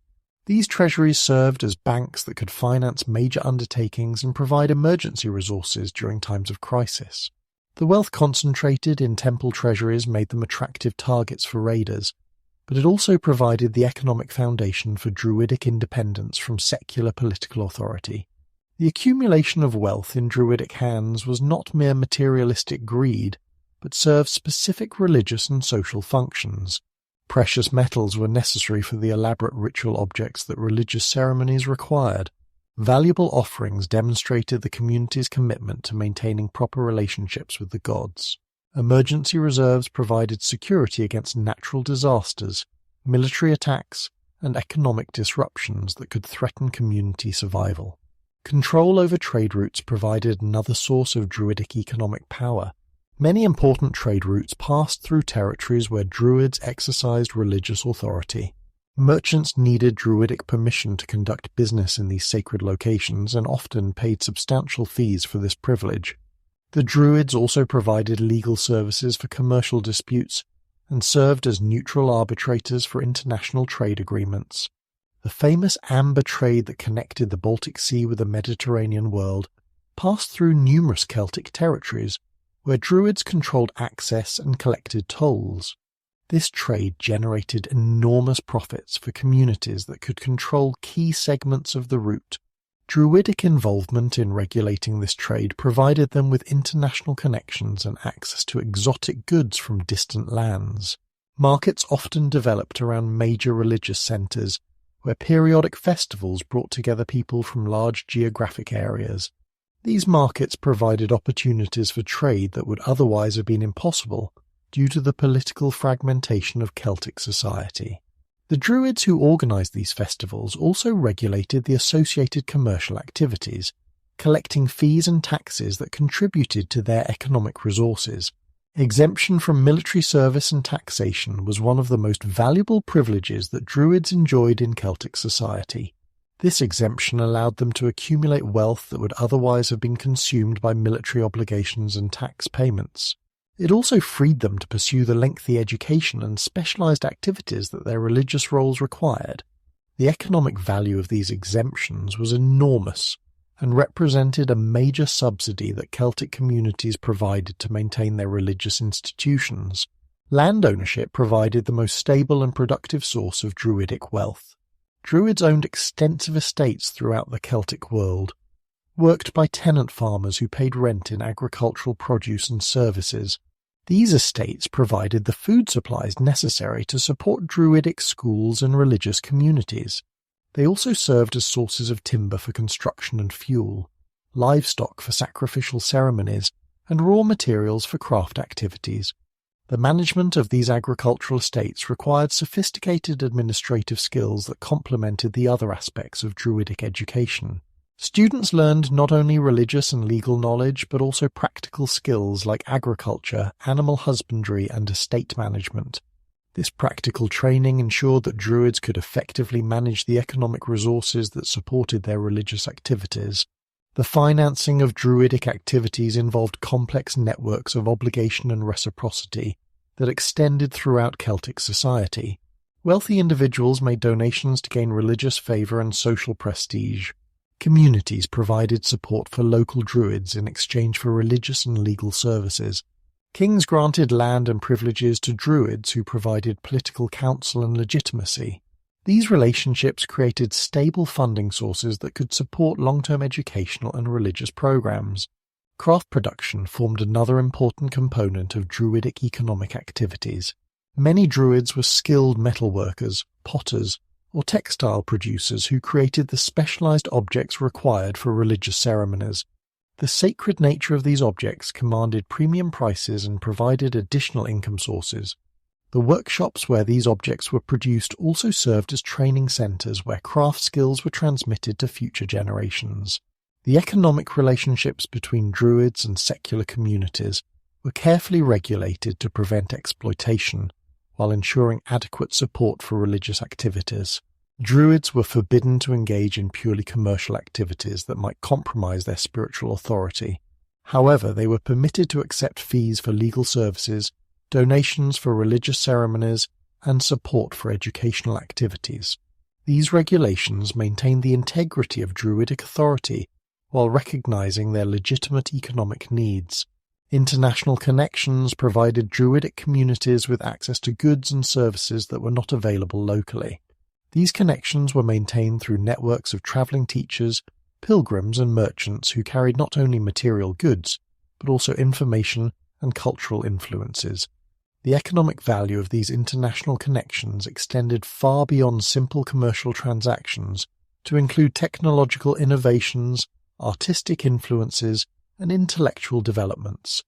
These treasuries served as banks that could finance major undertakings and provide emergency resources during times of crisis. The wealth concentrated in temple treasuries made them attractive targets for raiders, but it also provided the economic foundation for Druidic independence from secular political authority. The accumulation of wealth in Druidic hands was not mere materialistic greed, but served specific religious and social functions. Precious metals were necessary for the elaborate ritual objects that religious ceremonies required. Valuable offerings demonstrated the community's commitment to maintaining proper relationships with the gods. Emergency reserves provided security against natural disasters, military attacks, and economic disruptions that could threaten community survival. Control over trade routes provided another source of Druidic economic power. Many important trade routes passed through territories where Druids exercised religious authority. Merchants needed Druidic permission to conduct business in these sacred locations and often paid substantial fees for this privilege. The Druids also provided legal services for commercial disputes and served as neutral arbitrators for international trade agreements. The famous amber trade that connected the Baltic Sea with the Mediterranean world passed through numerous Celtic territories, where Druids controlled access and collected tolls. This trade generated enormous profits for communities that could control key segments of the route. Druidic involvement in regulating this trade provided them with international connections and access to exotic goods from distant lands. Markets often developed around major religious centres, where periodic festivals brought together people from large geographic areas. These markets provided opportunities for trade that would otherwise have been impossible due to the political fragmentation of Celtic society. The Druids who organised these festivals also regulated the associated commercial activities, collecting fees and taxes that contributed to their economic resources. Exemption from military service and taxation was one of the most valuable privileges that Druids enjoyed in Celtic society. This exemption allowed them to accumulate wealth that would otherwise have been consumed by military obligations and tax payments. It also freed them to pursue the lengthy education and specialized activities that their religious roles required. The economic value of these exemptions was enormous and represented a major subsidy that Celtic communities provided to maintain their religious institutions. Land ownership provided the most stable and productive source of Druidic wealth. Druids owned extensive estates throughout the Celtic world, worked by tenant farmers who paid rent in agricultural produce and services. These estates provided the food supplies necessary to support Druidic schools and religious communities. They also served as sources of timber for construction and fuel, livestock for sacrificial ceremonies, and raw materials for craft activities. The management of these agricultural estates required sophisticated administrative skills that complemented the other aspects of Druidic education. Students learned not only religious and legal knowledge, but also practical skills like agriculture, animal husbandry, and estate management. This practical training ensured that Druids could effectively manage the economic resources that supported their religious activities. The financing of Druidic activities involved complex networks of obligation and reciprocity that extended throughout Celtic society. Wealthy individuals made donations to gain religious favour and social prestige. Communities provided support for local Druids in exchange for religious and legal services. Kings granted land and privileges to Druids who provided political counsel and legitimacy. These relationships created stable funding sources that could support long-term educational and religious programs. Craft production formed another important component of Druidic economic activities. Many Druids were skilled metalworkers, potters, or textile producers who created the specialized objects required for religious ceremonies. The sacred nature of these objects commanded premium prices and provided additional income sources. The workshops where these objects were produced also served as training centres where craft skills were transmitted to future generations. The economic relationships between Druids and secular communities were carefully regulated to prevent exploitation, while ensuring adequate support for religious activities. Druids were forbidden to engage in purely commercial activities that might compromise their spiritual authority. However, they were permitted to accept fees for legal services, donations for religious ceremonies, and support for educational activities. These regulations maintained the integrity of Druidic authority while recognizing their legitimate economic needs. International connections provided Druidic communities with access to goods and services that were not available locally. These connections were maintained through networks of travelling teachers, pilgrims and merchants who carried not only material goods, but also information and cultural influences. The economic value of these international connections extended far beyond simple commercial transactions to include technological innovations, artistic influences, and intellectual developments.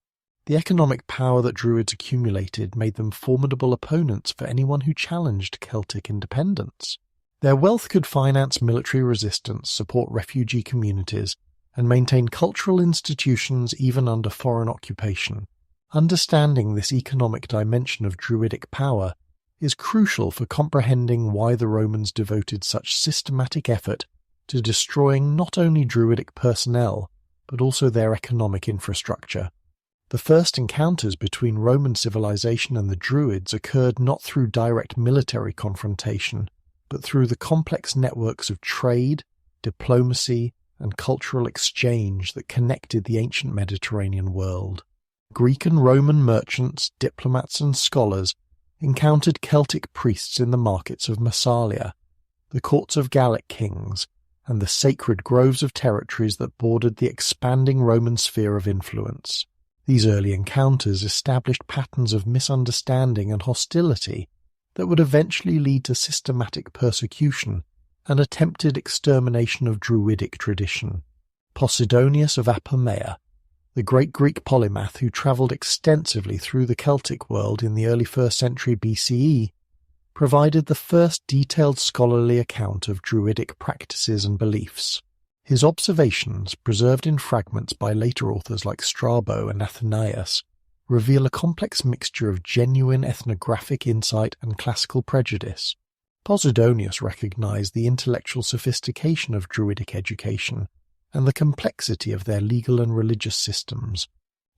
The economic power that Druids accumulated made them formidable opponents for anyone who challenged Celtic independence. Their wealth could finance military resistance, support refugee communities, and maintain cultural institutions even under foreign occupation. Understanding this economic dimension of Druidic power is crucial for comprehending why the Romans devoted such systematic effort to destroying not only Druidic personnel, but also their economic infrastructure. The first encounters between Roman civilization and the Druids occurred not through direct military confrontation, but through the complex networks of trade, diplomacy, and cultural exchange that connected the ancient Mediterranean world. Greek and Roman merchants, diplomats, and scholars encountered Celtic priests in the markets of Massalia, the courts of Gallic kings, and the sacred groves of territories that bordered the expanding Roman sphere of influence. These early encounters established patterns of misunderstanding and hostility that would eventually lead to systematic persecution and attempted extermination of Druidic tradition. Posidonius of Apamea, the great Greek polymath who travelled extensively through the Celtic world in the early 1st century BCE, provided the first detailed scholarly account of Druidic practices and beliefs. His observations, preserved in fragments by later authors like Strabo and Athenaeus, reveal a complex mixture of genuine ethnographic insight and classical prejudice. Posidonius recognized the intellectual sophistication of Druidic education and the complexity of their legal and religious systems.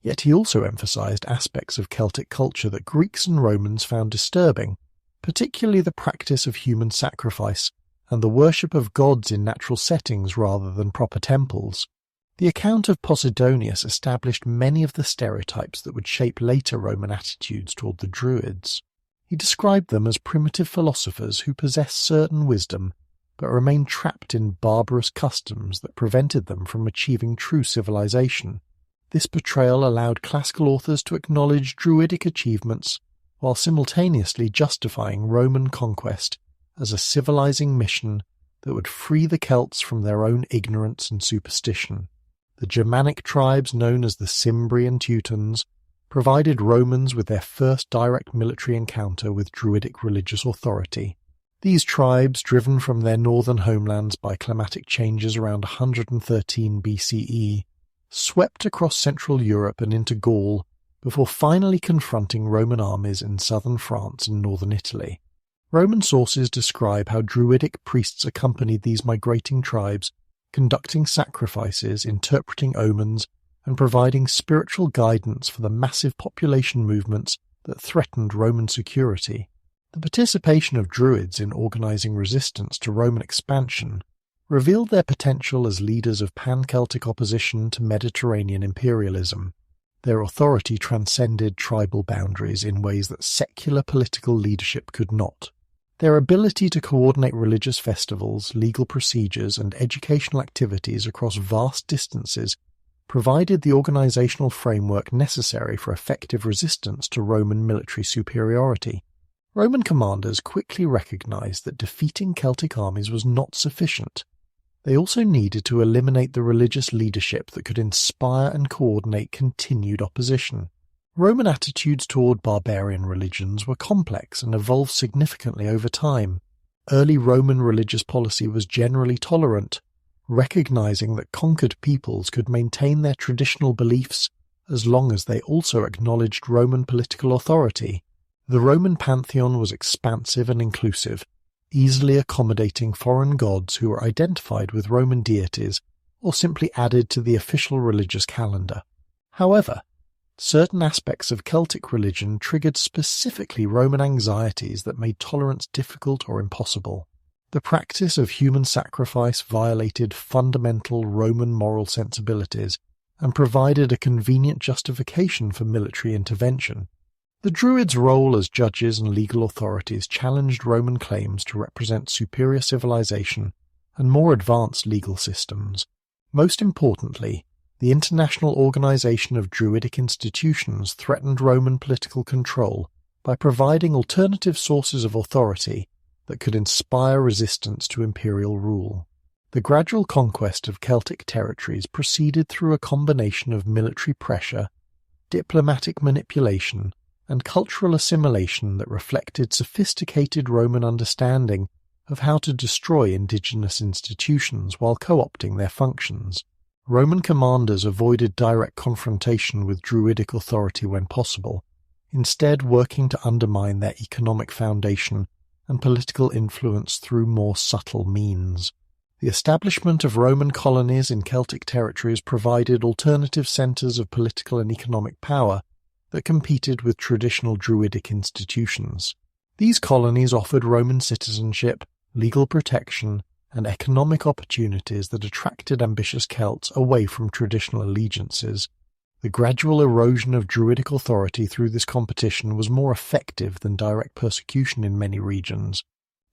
Yet he also emphasized aspects of Celtic culture that Greeks and Romans found disturbing, particularly the practice of human sacrifice and the worship of gods in natural settings rather than proper temples. The account of Posidonius established many of the stereotypes that would shape later Roman attitudes toward the Druids. He described them as primitive philosophers who possessed certain wisdom, but remained trapped in barbarous customs that prevented them from achieving true civilization. This portrayal allowed classical authors to acknowledge Druidic achievements while simultaneously justifying Roman conquest as a civilizing mission that would free the Celts from their own ignorance and superstition. The Germanic tribes known as the Cimbri and Teutons provided Romans with their first direct military encounter with Druidic religious authority. These tribes, driven from their northern homelands by climatic changes around 113 BCE, swept across Central Europe and into Gaul before finally confronting Roman armies in southern France and northern Italy. Roman sources describe how Druidic priests accompanied these migrating tribes, conducting sacrifices, interpreting omens, and providing spiritual guidance for the massive population movements that threatened Roman security. The participation of Druids in organizing resistance to Roman expansion revealed their potential as leaders of pan-Celtic opposition to Mediterranean imperialism. Their authority transcended tribal boundaries in ways that secular political leadership could not. Their ability to coordinate religious festivals, legal procedures, and educational activities across vast distances provided the organizational framework necessary for effective resistance to Roman military superiority. Roman commanders quickly recognized that defeating Celtic armies was not sufficient. They also needed to eliminate the religious leadership that could inspire and coordinate continued opposition. Roman attitudes toward barbarian religions were complex and evolved significantly over time. Early Roman religious policy was generally tolerant, recognizing that conquered peoples could maintain their traditional beliefs as long as they also acknowledged Roman political authority. The Roman pantheon was expansive and inclusive, easily accommodating foreign gods who were identified with Roman deities or simply added to the official religious calendar. However, certain aspects of Celtic religion triggered specifically Roman anxieties that made tolerance difficult or impossible. The practice of human sacrifice violated fundamental Roman moral sensibilities and provided a convenient justification for military intervention. The Druids' role as judges and legal authorities challenged Roman claims to represent superior civilization and more advanced legal systems. Most importantly, the international organization of Druidic institutions threatened Roman political control by providing alternative sources of authority that could inspire resistance to imperial rule. The gradual conquest of Celtic territories proceeded through a combination of military pressure, diplomatic manipulation, and cultural assimilation that reflected sophisticated Roman understanding of how to destroy indigenous institutions while co-opting their functions. Roman commanders avoided direct confrontation with Druidic authority when possible, instead working to undermine their economic foundation and political influence through more subtle means. The establishment of Roman colonies in Celtic territories provided alternative centres of political and economic power that competed with traditional Druidic institutions. These colonies offered Roman citizenship, legal protection, and economic opportunities that attracted ambitious Celts away from traditional allegiances. The gradual erosion of Druidic authority through this competition was more effective than direct persecution in many regions.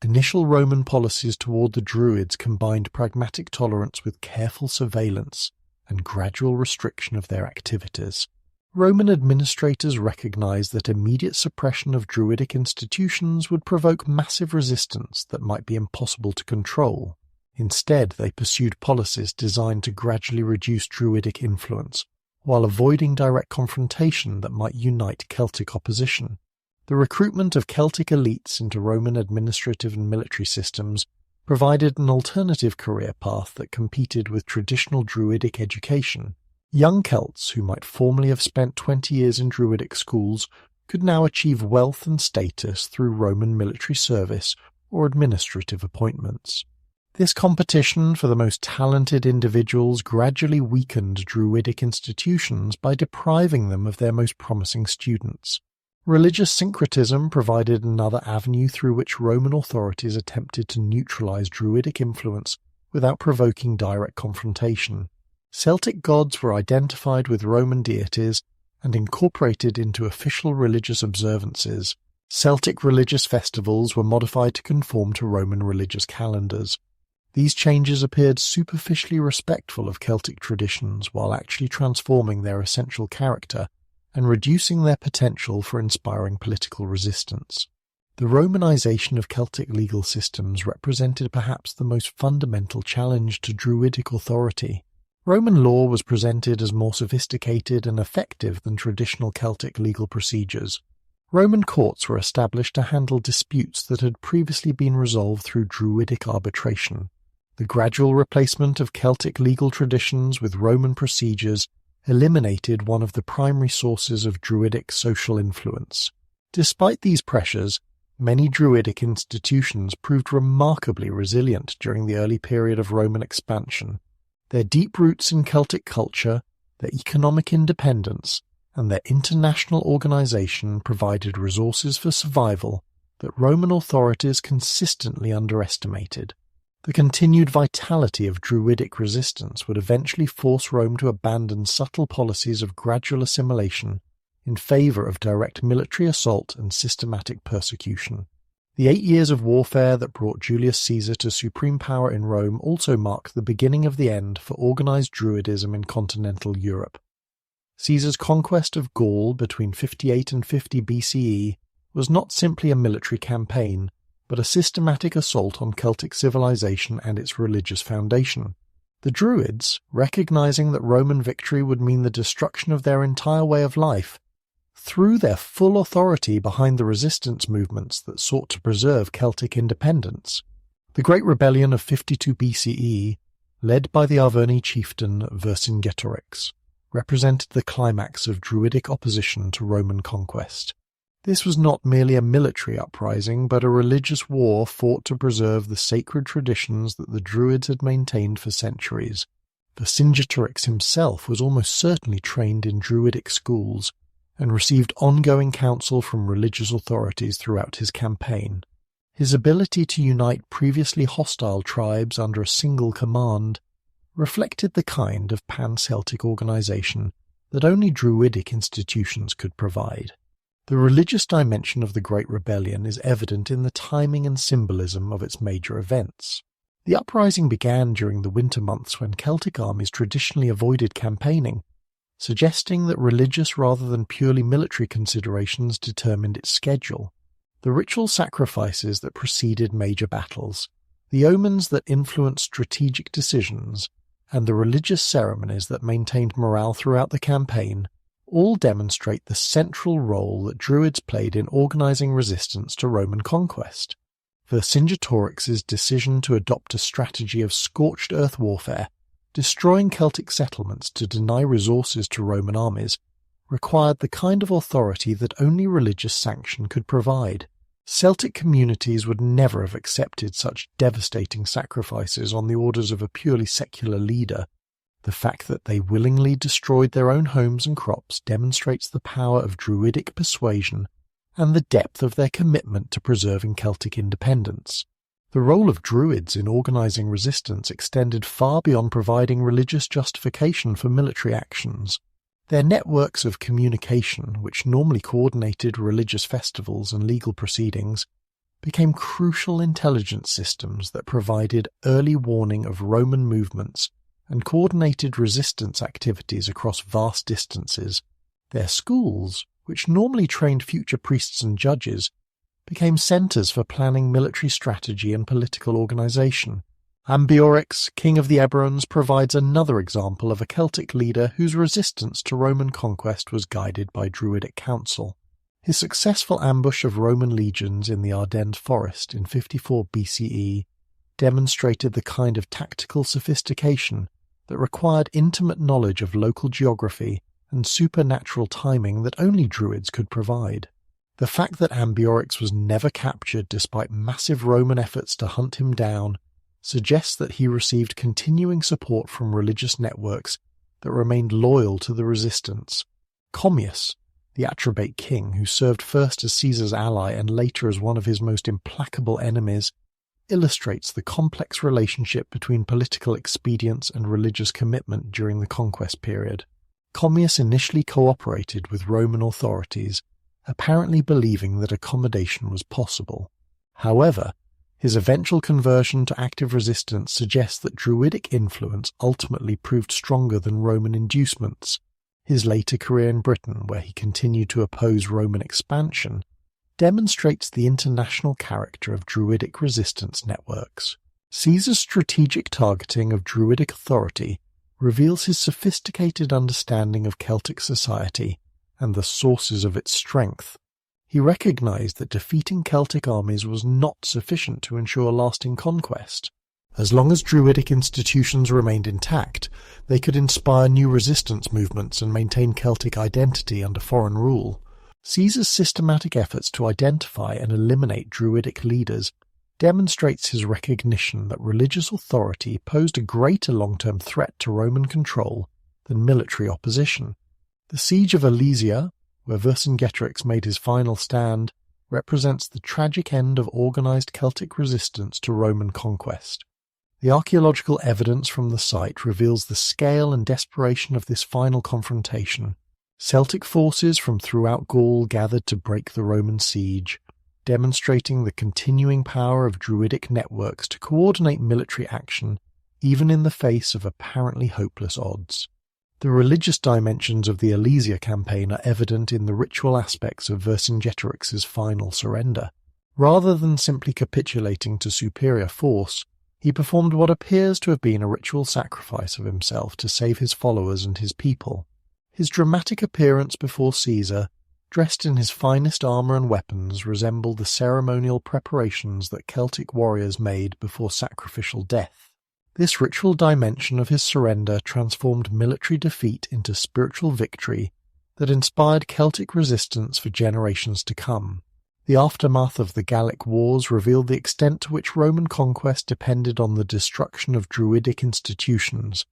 Initial Roman policies toward the Druids combined pragmatic tolerance with careful surveillance and gradual restriction of their activities. Roman administrators recognized that immediate suppression of Druidic institutions would provoke massive resistance that might be impossible to control. Instead, they pursued policies designed to gradually reduce Druidic influence, while avoiding direct confrontation that might unite Celtic opposition. The recruitment of Celtic elites into Roman administrative and military systems provided an alternative career path that competed with traditional Druidic education. Young Celts who might formerly have spent 20 years in Druidic schools could now achieve wealth and status through Roman military service or administrative appointments. This competition for the most talented individuals gradually weakened Druidic institutions by depriving them of their most promising students. Religious syncretism provided another avenue through which Roman authorities attempted to neutralize Druidic influence without provoking direct confrontation. Celtic gods were identified with Roman deities and incorporated into official religious observances. Celtic religious festivals were modified to conform to Roman religious calendars. These changes appeared superficially respectful of Celtic traditions while actually transforming their essential character and reducing their potential for inspiring political resistance. The Romanization of Celtic legal systems represented perhaps the most fundamental challenge to Druidic authority. Roman law was presented as more sophisticated and effective than traditional Celtic legal procedures. Roman courts were established to handle disputes that had previously been resolved through Druidic arbitration. The gradual replacement of Celtic legal traditions with Roman procedures eliminated one of the primary sources of Druidic social influence. Despite these pressures, many Druidic institutions proved remarkably resilient during the early period of Roman expansion. Their deep roots in Celtic culture, their economic independence, and their international organization provided resources for survival that Roman authorities consistently underestimated. The continued vitality of Druidic resistance would eventually force Rome to abandon subtle policies of gradual assimilation in favor of direct military assault and systematic persecution. The 8 years of warfare that brought Julius Caesar to supreme power in Rome also marked the beginning of the end for organized Druidism in continental Europe. Caesar's conquest of Gaul between 58 and 50 BCE was not simply a military campaign, but a systematic assault on Celtic civilization and its religious foundation. The Druids, recognizing that Roman victory would mean the destruction of their entire way of life, threw their full authority behind the resistance movements that sought to preserve Celtic independence. The Great Rebellion of 52 BCE, led by the Arverni chieftain Vercingetorix, represented the climax of Druidic opposition to Roman conquest. This was not merely a military uprising, but a religious war fought to preserve the sacred traditions that the Druids had maintained for centuries. Vercingetorix himself was almost certainly trained in Druidic schools and received ongoing counsel from religious authorities throughout his campaign. His ability to unite previously hostile tribes under a single command reflected the kind of pan-Celtic organization that only Druidic institutions could provide. The religious dimension of the Great Rebellion is evident in the timing and symbolism of its major events. The uprising began during the winter months when Celtic armies traditionally avoided campaigning, suggesting that religious rather than purely military considerations determined its schedule. The ritual sacrifices that preceded major battles, the omens that influenced strategic decisions, and the religious ceremonies that maintained morale throughout the campaign all demonstrate the central role that Druids played in organizing resistance to Roman conquest. Vercingetorix's decision to adopt a strategy of scorched earth warfare, destroying Celtic settlements to deny resources to Roman armies, required the kind of authority that only religious sanction could provide. Celtic communities would never have accepted such devastating sacrifices on the orders of a purely secular leader. The fact that they willingly destroyed their own homes and crops demonstrates the power of Druidic persuasion and the depth of their commitment to preserving Celtic independence. The role of Druids in organizing resistance extended far beyond providing religious justification for military actions. Their networks of communication, which normally coordinated religious festivals and legal proceedings, became crucial intelligence systems that provided early warning of Roman movements and coordinated resistance activities across vast distances. Their schools, which normally trained future priests and judges, became centres for planning military strategy and political organisation. Ambiorix, king of the Eberons, provides another example of a Celtic leader whose resistance to Roman conquest was guided by Druidic counsel. His successful ambush of Roman legions in the Ardennes forest in 54 BCE demonstrated the kind of tactical sophistication that required intimate knowledge of local geography and supernatural timing that only Druids could provide. The fact that Ambiorix was never captured despite massive Roman efforts to hunt him down suggests that he received continuing support from religious networks that remained loyal to the resistance. Commius, the Atrebate king who served first as Caesar's ally and later as one of his most implacable enemies, illustrates the complex relationship between political expedience and religious commitment during the conquest period. Commius initially cooperated with Roman authorities, apparently believing that accommodation was possible. However, his eventual conversion to active resistance suggests that Druidic influence ultimately proved stronger than Roman inducements. His later career in Britain, where he continued to oppose Roman expansion, demonstrates the international character of Druidic resistance networks. Caesar's strategic targeting of Druidic authority reveals his sophisticated understanding of Celtic society and the sources of its strength. He recognized that defeating Celtic armies was not sufficient to ensure lasting conquest. As long as Druidic institutions remained intact, they could inspire new resistance movements and maintain Celtic identity under foreign rule. Caesar's systematic efforts to identify and eliminate Druidic leaders demonstrates his recognition that religious authority posed a greater long-term threat to Roman control than military opposition. The siege of Alesia, where Vercingetorix made his final stand, represents the tragic end of organized Celtic resistance to Roman conquest. The archaeological evidence from the site reveals the scale and desperation of this final confrontation. Celtic forces from throughout Gaul gathered to break the Roman siege, demonstrating the continuing power of Druidic networks to coordinate military action even in the face of apparently hopeless odds. The religious dimensions of the Alesia campaign are evident in the ritual aspects of Vercingetorix's final surrender. Rather than simply capitulating to superior force, he performed what appears to have been a ritual sacrifice of himself to save his followers and his people. His dramatic appearance before Caesar, dressed in his finest armour and weapons, resembled the ceremonial preparations that Celtic warriors made before sacrificial death. This ritual dimension of his surrender transformed military defeat into spiritual victory that inspired Celtic resistance for generations to come. The aftermath of the Gallic Wars revealed the extent to which Roman conquest depended on the destruction of Druidic institutions.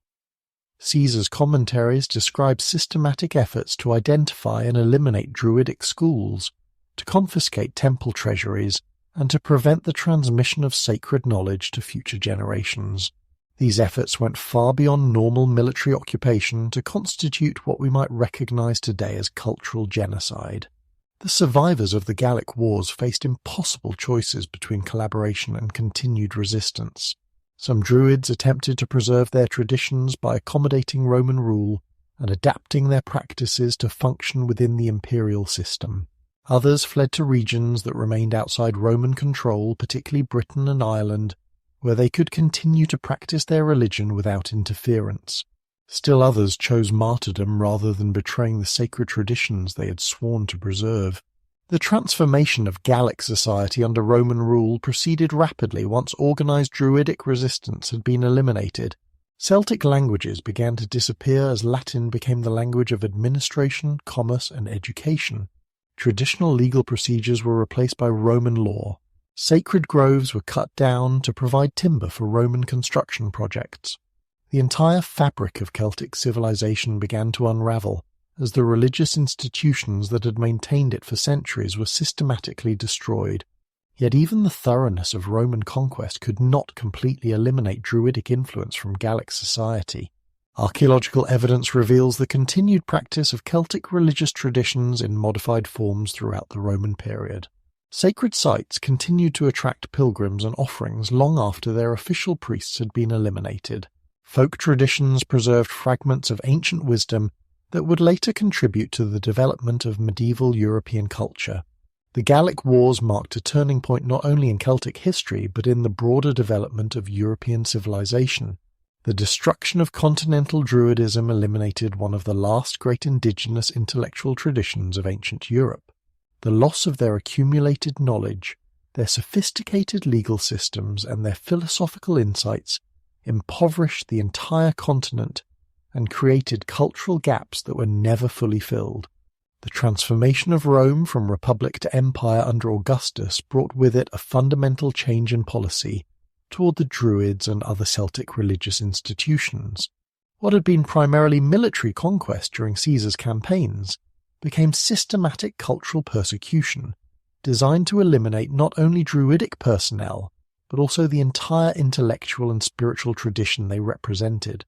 Caesar's commentaries describe systematic efforts to identify and eliminate Druidic schools, to confiscate temple treasuries, and to prevent the transmission of sacred knowledge to future generations. These efforts went far beyond normal military occupation to constitute what we might recognize today as cultural genocide. The survivors of the Gallic Wars faced impossible choices between collaboration and continued resistance. Some Druids attempted to preserve their traditions by accommodating Roman rule and adapting their practices to function within the imperial system. Others fled to regions that remained outside Roman control, particularly Britain and Ireland, where they could continue to practice their religion without interference. Still others chose martyrdom rather than betraying the sacred traditions they had sworn to preserve. The transformation of Gallic society under Roman rule proceeded rapidly once organized Druidic resistance had been eliminated. Celtic languages began to disappear as Latin became the language of administration, commerce, and education. Traditional legal procedures were replaced by Roman law. Sacred groves were cut down to provide timber for Roman construction projects. The entire fabric of Celtic civilization began to unravel, as the religious institutions that had maintained it for centuries were systematically destroyed. Yet even the thoroughness of Roman conquest could not completely eliminate Druidic influence from Gallic society. Archaeological evidence reveals the continued practice of Celtic religious traditions in modified forms throughout the Roman period. Sacred sites continued to attract pilgrims and offerings long after their official priests had been eliminated. Folk traditions preserved fragments of ancient wisdom that would later contribute to the development of medieval European culture. The Gallic Wars marked a turning point not only in Celtic history but in the broader development of European civilization. The destruction of continental Druidism eliminated one of the last great indigenous intellectual traditions of ancient Europe. The loss of their accumulated knowledge, their sophisticated legal systems, and their philosophical insights impoverished the entire continent and created cultural gaps that were never fully filled. The transformation of Rome from republic to empire under Augustus brought with it a fundamental change in policy toward the Druids and other Celtic religious institutions. What had been primarily military conquest during Caesar's campaigns became systematic cultural persecution, designed to eliminate not only Druidic personnel, but also the entire intellectual and spiritual tradition they represented.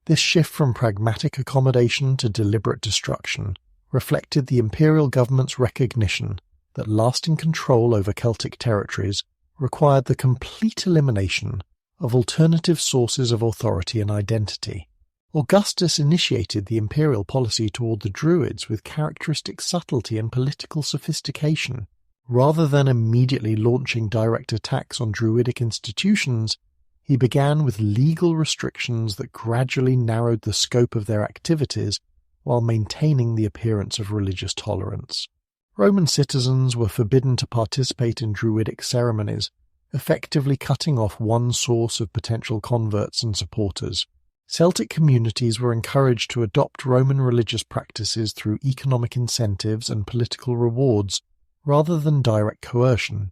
This shift from pragmatic accommodation to deliberate destruction reflected the imperial government's recognition that lasting control over Celtic territories required the complete elimination of alternative sources of authority and identity. Augustus initiated the imperial policy toward the Druids with characteristic subtlety and political sophistication. Rather than immediately launching direct attacks on Druidic institutions, he began with legal restrictions that gradually narrowed the scope of their activities while maintaining the appearance of religious tolerance. Roman citizens were forbidden to participate in Druidic ceremonies, effectively cutting off one source of potential converts and supporters. Celtic communities were encouraged to adopt Roman religious practices through economic incentives and political rewards, rather than direct coercion.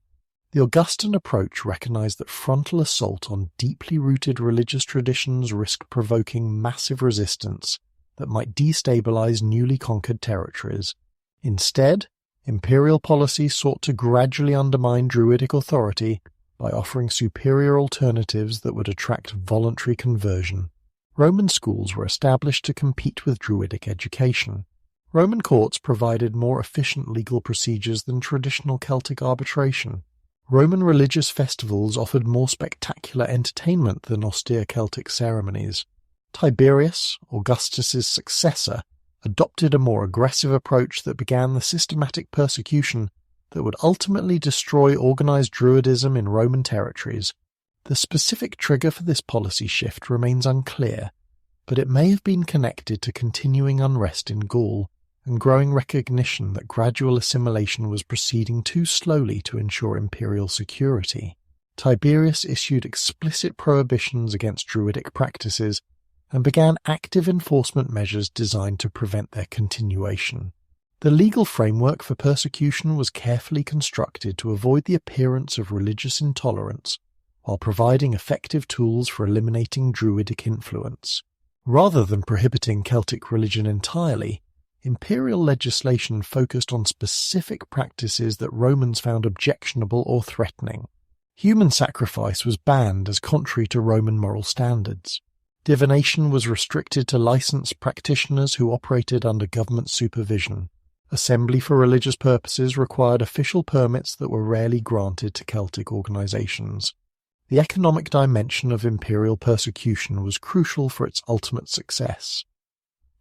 The Augustan approach recognized that frontal assault on deeply rooted religious traditions risked provoking massive resistance that might destabilize newly conquered territories. Instead, imperial policy sought to gradually undermine Druidic authority by offering superior alternatives that would attract voluntary conversion. Roman schools were established to compete with Druidic education. Roman courts provided more efficient legal procedures than traditional Celtic arbitration. Roman religious festivals offered more spectacular entertainment than austere Celtic ceremonies. Tiberius, Augustus's successor, adopted a more aggressive approach that began the systematic persecution that would ultimately destroy organized Druidism in Roman territories. The specific trigger for this policy shift remains unclear, but it may have been connected to continuing unrest in Gaul and growing recognition that gradual assimilation was proceeding too slowly to ensure imperial security. Tiberius issued explicit prohibitions against Druidic practices and began active enforcement measures designed to prevent their continuation. The legal framework for persecution was carefully constructed to avoid the appearance of religious intolerance, while providing effective tools for eliminating Druidic influence. Rather than prohibiting Celtic religion entirely, imperial legislation focused on specific practices that Romans found objectionable or threatening. Human sacrifice was banned as contrary to Roman moral standards. Divination was restricted to licensed practitioners who operated under government supervision. Assembly for religious purposes required official permits that were rarely granted to Celtic organizations. The economic dimension of imperial persecution was crucial for its ultimate success.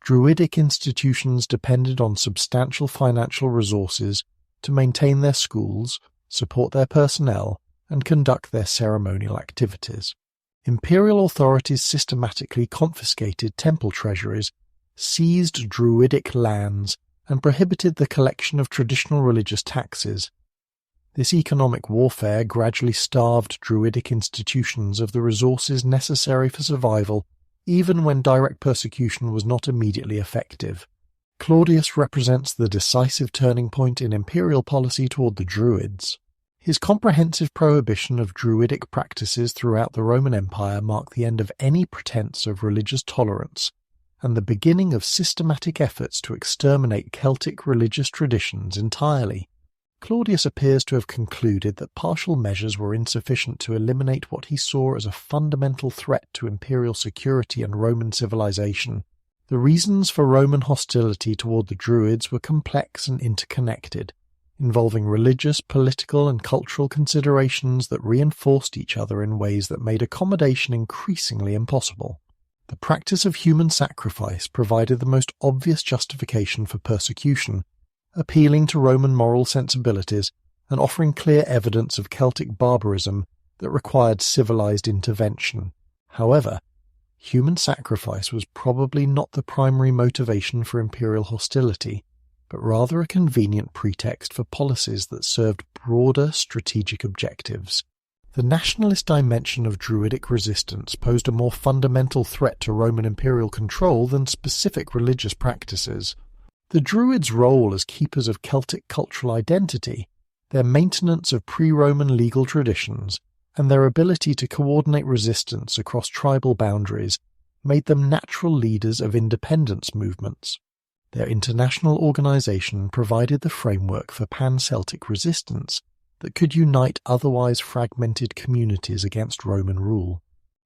Druidic institutions depended on substantial financial resources to maintain their schools, support their personnel, and conduct their ceremonial activities. Imperial authorities systematically confiscated temple treasuries, seized Druidic lands, and prohibited the collection of traditional religious taxes. This economic warfare gradually starved Druidic institutions of the resources necessary for survival, even when direct persecution was not immediately effective. Claudius represents the decisive turning point in imperial policy toward the Druids. His comprehensive prohibition of Druidic practices throughout the Roman Empire marked the end of any pretense of religious tolerance and the beginning of systematic efforts to exterminate Celtic religious traditions entirely. Claudius appears to have concluded that partial measures were insufficient to eliminate what he saw as a fundamental threat to imperial security and Roman civilization. The reasons for Roman hostility toward the Druids were complex and interconnected, involving religious, political, and cultural considerations that reinforced each other in ways that made accommodation increasingly impossible. The practice of human sacrifice provided the most obvious justification for persecution, appealing to Roman moral sensibilities and offering clear evidence of Celtic barbarism that required civilized intervention. However, human sacrifice was probably not the primary motivation for imperial hostility, but rather a convenient pretext for policies that served broader strategic objectives. The nationalist dimension of Druidic resistance posed a more fundamental threat to Roman imperial control than specific religious practices. The Druids' role as keepers of Celtic cultural identity, their maintenance of pre-Roman legal traditions, and their ability to coordinate resistance across tribal boundaries made them natural leaders of independence movements. Their international organization provided the framework for pan-Celtic resistance that could unite otherwise fragmented communities against Roman rule.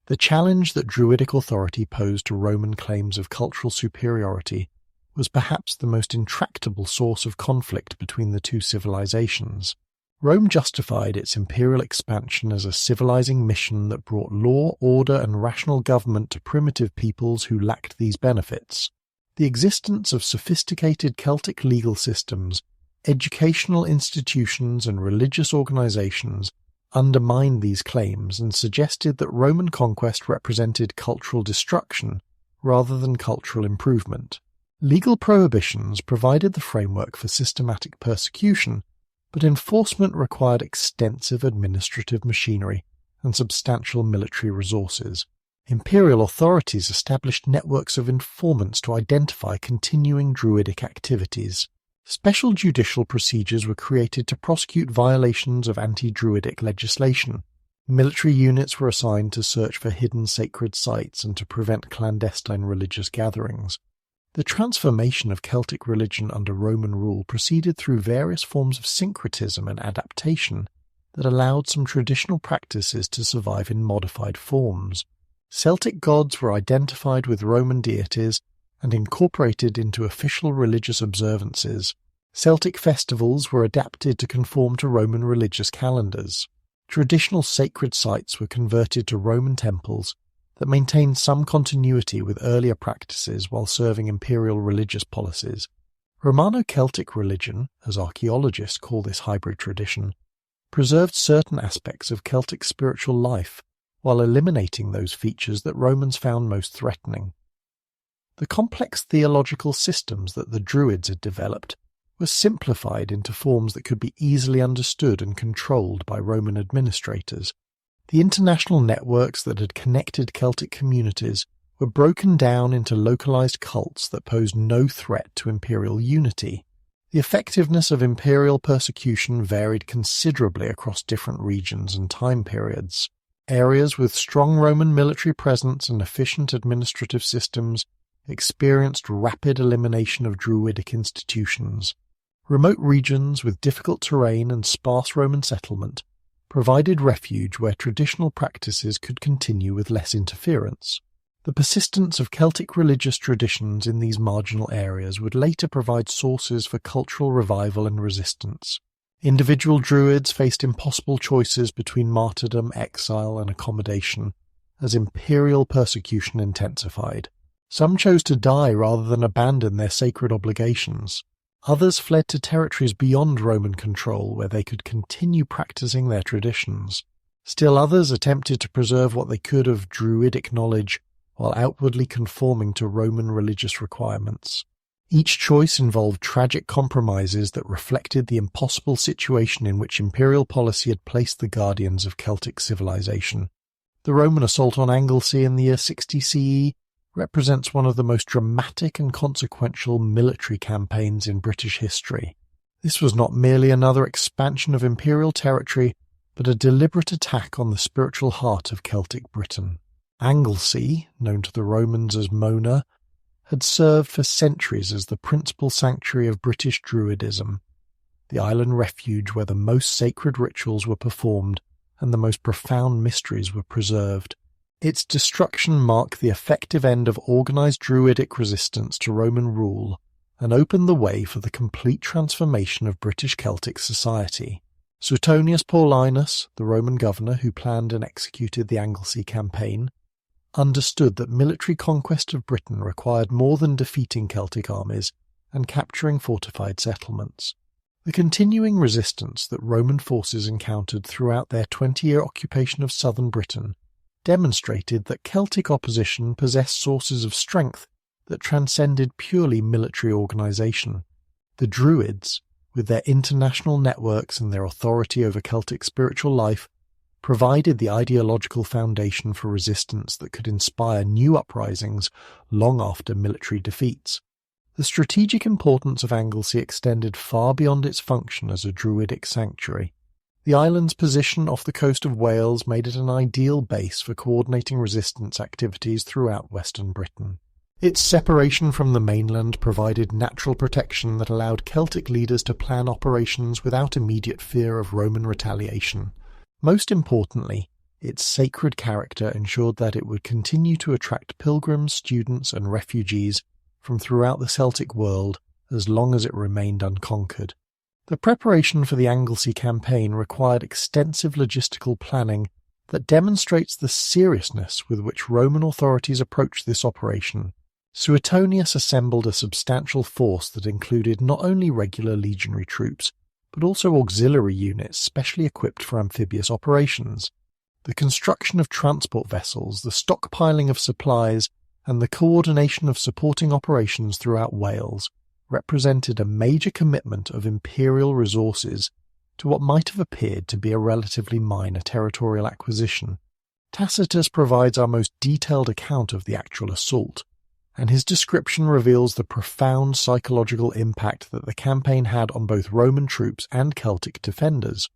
The challenge that Druidic authority posed to Roman claims of cultural superiority was perhaps the most intractable source of conflict between the two civilizations. Rome justified its imperial expansion as a civilizing mission that brought law, order, and rational government to primitive peoples who lacked these benefits. The existence of sophisticated Celtic legal systems, educational institutions, and religious organizations undermined these claims and suggested that Roman conquest represented cultural destruction rather than cultural improvement. Legal prohibitions provided the framework for systematic persecution, but enforcement required extensive administrative machinery and substantial military resources. Imperial authorities established networks of informants to identify continuing Druidic activities. Special judicial procedures were created to prosecute violations of anti-Druidic legislation. Military units were assigned to search for hidden sacred sites and to prevent clandestine religious gatherings. The transformation of Celtic religion under Roman rule proceeded through various forms of syncretism and adaptation that allowed some traditional practices to survive in modified forms. Celtic gods were identified with Roman deities and incorporated into official religious observances. Celtic festivals were adapted to conform to Roman religious calendars. Traditional sacred sites were converted to Roman temples that maintained some continuity with earlier practices while serving imperial religious policies. Romano-Celtic religion, as archaeologists call this hybrid tradition, preserved certain aspects of Celtic spiritual life while eliminating those features that Romans found most threatening. The complex theological systems that the Druids had developed were simplified into forms that could be easily understood and controlled by Roman administrators. The international networks that had connected Celtic communities were broken down into localized cults that posed no threat to imperial unity. The effectiveness of imperial persecution varied considerably across different regions and time periods. Areas with strong Roman military presence and efficient administrative systems experienced rapid elimination of Druidic institutions. Remote regions with difficult terrain and sparse Roman settlement provided refuge where traditional practices could continue with less interference. The persistence of Celtic religious traditions in these marginal areas would later provide sources for cultural revival and resistance. Individual Druids faced impossible choices between martyrdom, exile, and accommodation as imperial persecution intensified. Some chose to die rather than abandon their sacred obligations. Others fled to territories beyond Roman control where they could continue practicing their traditions. Still others attempted to preserve what they could of Druidic knowledge while outwardly conforming to Roman religious requirements. Each choice involved tragic compromises that reflected the impossible situation in which imperial policy had placed the guardians of Celtic civilization. The Roman assault on Anglesey in the year 60 CE represents one of the most dramatic and consequential military campaigns in British history. This was not merely another expansion of imperial territory, but a deliberate attack on the spiritual heart of Celtic Britain. Anglesey, known to the Romans as Mona, had served for centuries as the principal sanctuary of British Druidism, the island refuge where the most sacred rituals were performed and the most profound mysteries were preserved. Its destruction marked the effective end of organized Druidic resistance to Roman rule and opened the way for the complete transformation of British Celtic society. Suetonius Paulinus, the Roman governor who planned and executed the Anglesey campaign, understood that military conquest of Britain required more than defeating Celtic armies and capturing fortified settlements. The continuing resistance that Roman forces encountered throughout their 20-year occupation of southern Britain demonstrated that Celtic opposition possessed sources of strength that transcended purely military organization. The Druids, with their international networks and their authority over Celtic spiritual life, provided the ideological foundation for resistance that could inspire new uprisings long after military defeats. The strategic importance of Anglesey extended far beyond its function as a Druidic sanctuary. The island's position off the coast of Wales made it an ideal base for coordinating resistance activities throughout Western Britain. Its separation from the mainland provided natural protection that allowed Celtic leaders to plan operations without immediate fear of Roman retaliation. Most importantly, its sacred character ensured that it would continue to attract pilgrims, students, and refugees from throughout the Celtic world as long as it remained unconquered. The preparation for the Anglesey campaign required extensive logistical planning that demonstrates the seriousness with which Roman authorities approached this operation. Suetonius assembled a substantial force that included not only regular legionary troops, but also auxiliary units specially equipped for amphibious operations. The construction of transport vessels, the stockpiling of supplies, and the coordination of supporting operations throughout Wales represented a major commitment of imperial resources to what might have appeared to be a relatively minor territorial acquisition. Tacitus provides our most detailed account of the actual assault, and his description reveals the profound psychological impact that the campaign had on both Roman troops and Celtic defenders.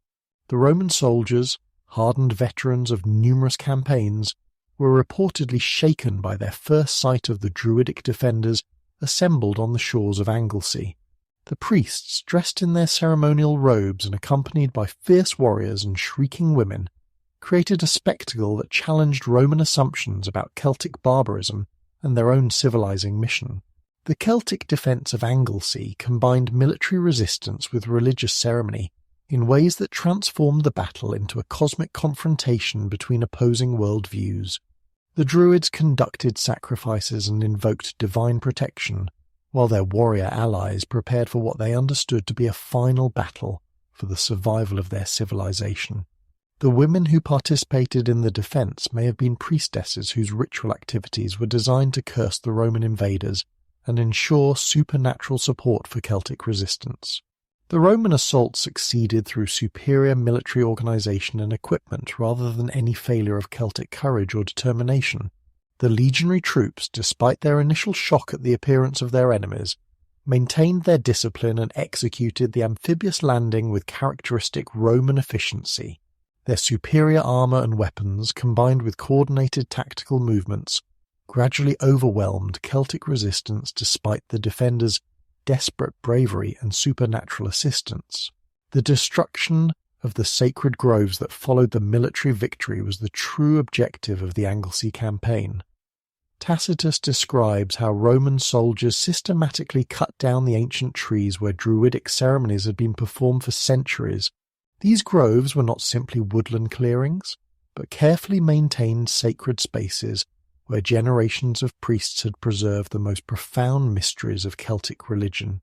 The Roman soldiers, hardened veterans of numerous campaigns, were reportedly shaken by their first sight of the Druidic defenders assembled on the shores of Anglesey. The priests, dressed in their ceremonial robes and accompanied by fierce warriors and shrieking women, created a spectacle that challenged Roman assumptions about Celtic barbarism and their own civilizing mission. The Celtic defence of Anglesey combined military resistance with religious ceremony in ways that transformed the battle into a cosmic confrontation between opposing worldviews. The Druids conducted sacrifices and invoked divine protection, while their warrior allies prepared for what they understood to be a final battle for the survival of their civilization. The women who participated in the defense may have been priestesses whose ritual activities were designed to curse the Roman invaders and ensure supernatural support for Celtic resistance. The Roman assault succeeded through superior military organization and equipment rather than any failure of Celtic courage or determination. The legionary troops, despite their initial shock at the appearance of their enemies, maintained their discipline and executed the amphibious landing with characteristic Roman efficiency. Their superior armour and weapons, combined with coordinated tactical movements, gradually overwhelmed Celtic resistance despite the defenders' desperate bravery and supernatural assistance. The destruction of the sacred groves that followed the military victory was the true objective of the Anglesey campaign. Tacitus describes how Roman soldiers systematically cut down the ancient trees where Druidic ceremonies had been performed for centuries. These groves were not simply woodland clearings, but carefully maintained sacred spaces where generations of priests had preserved the most profound mysteries of Celtic religion.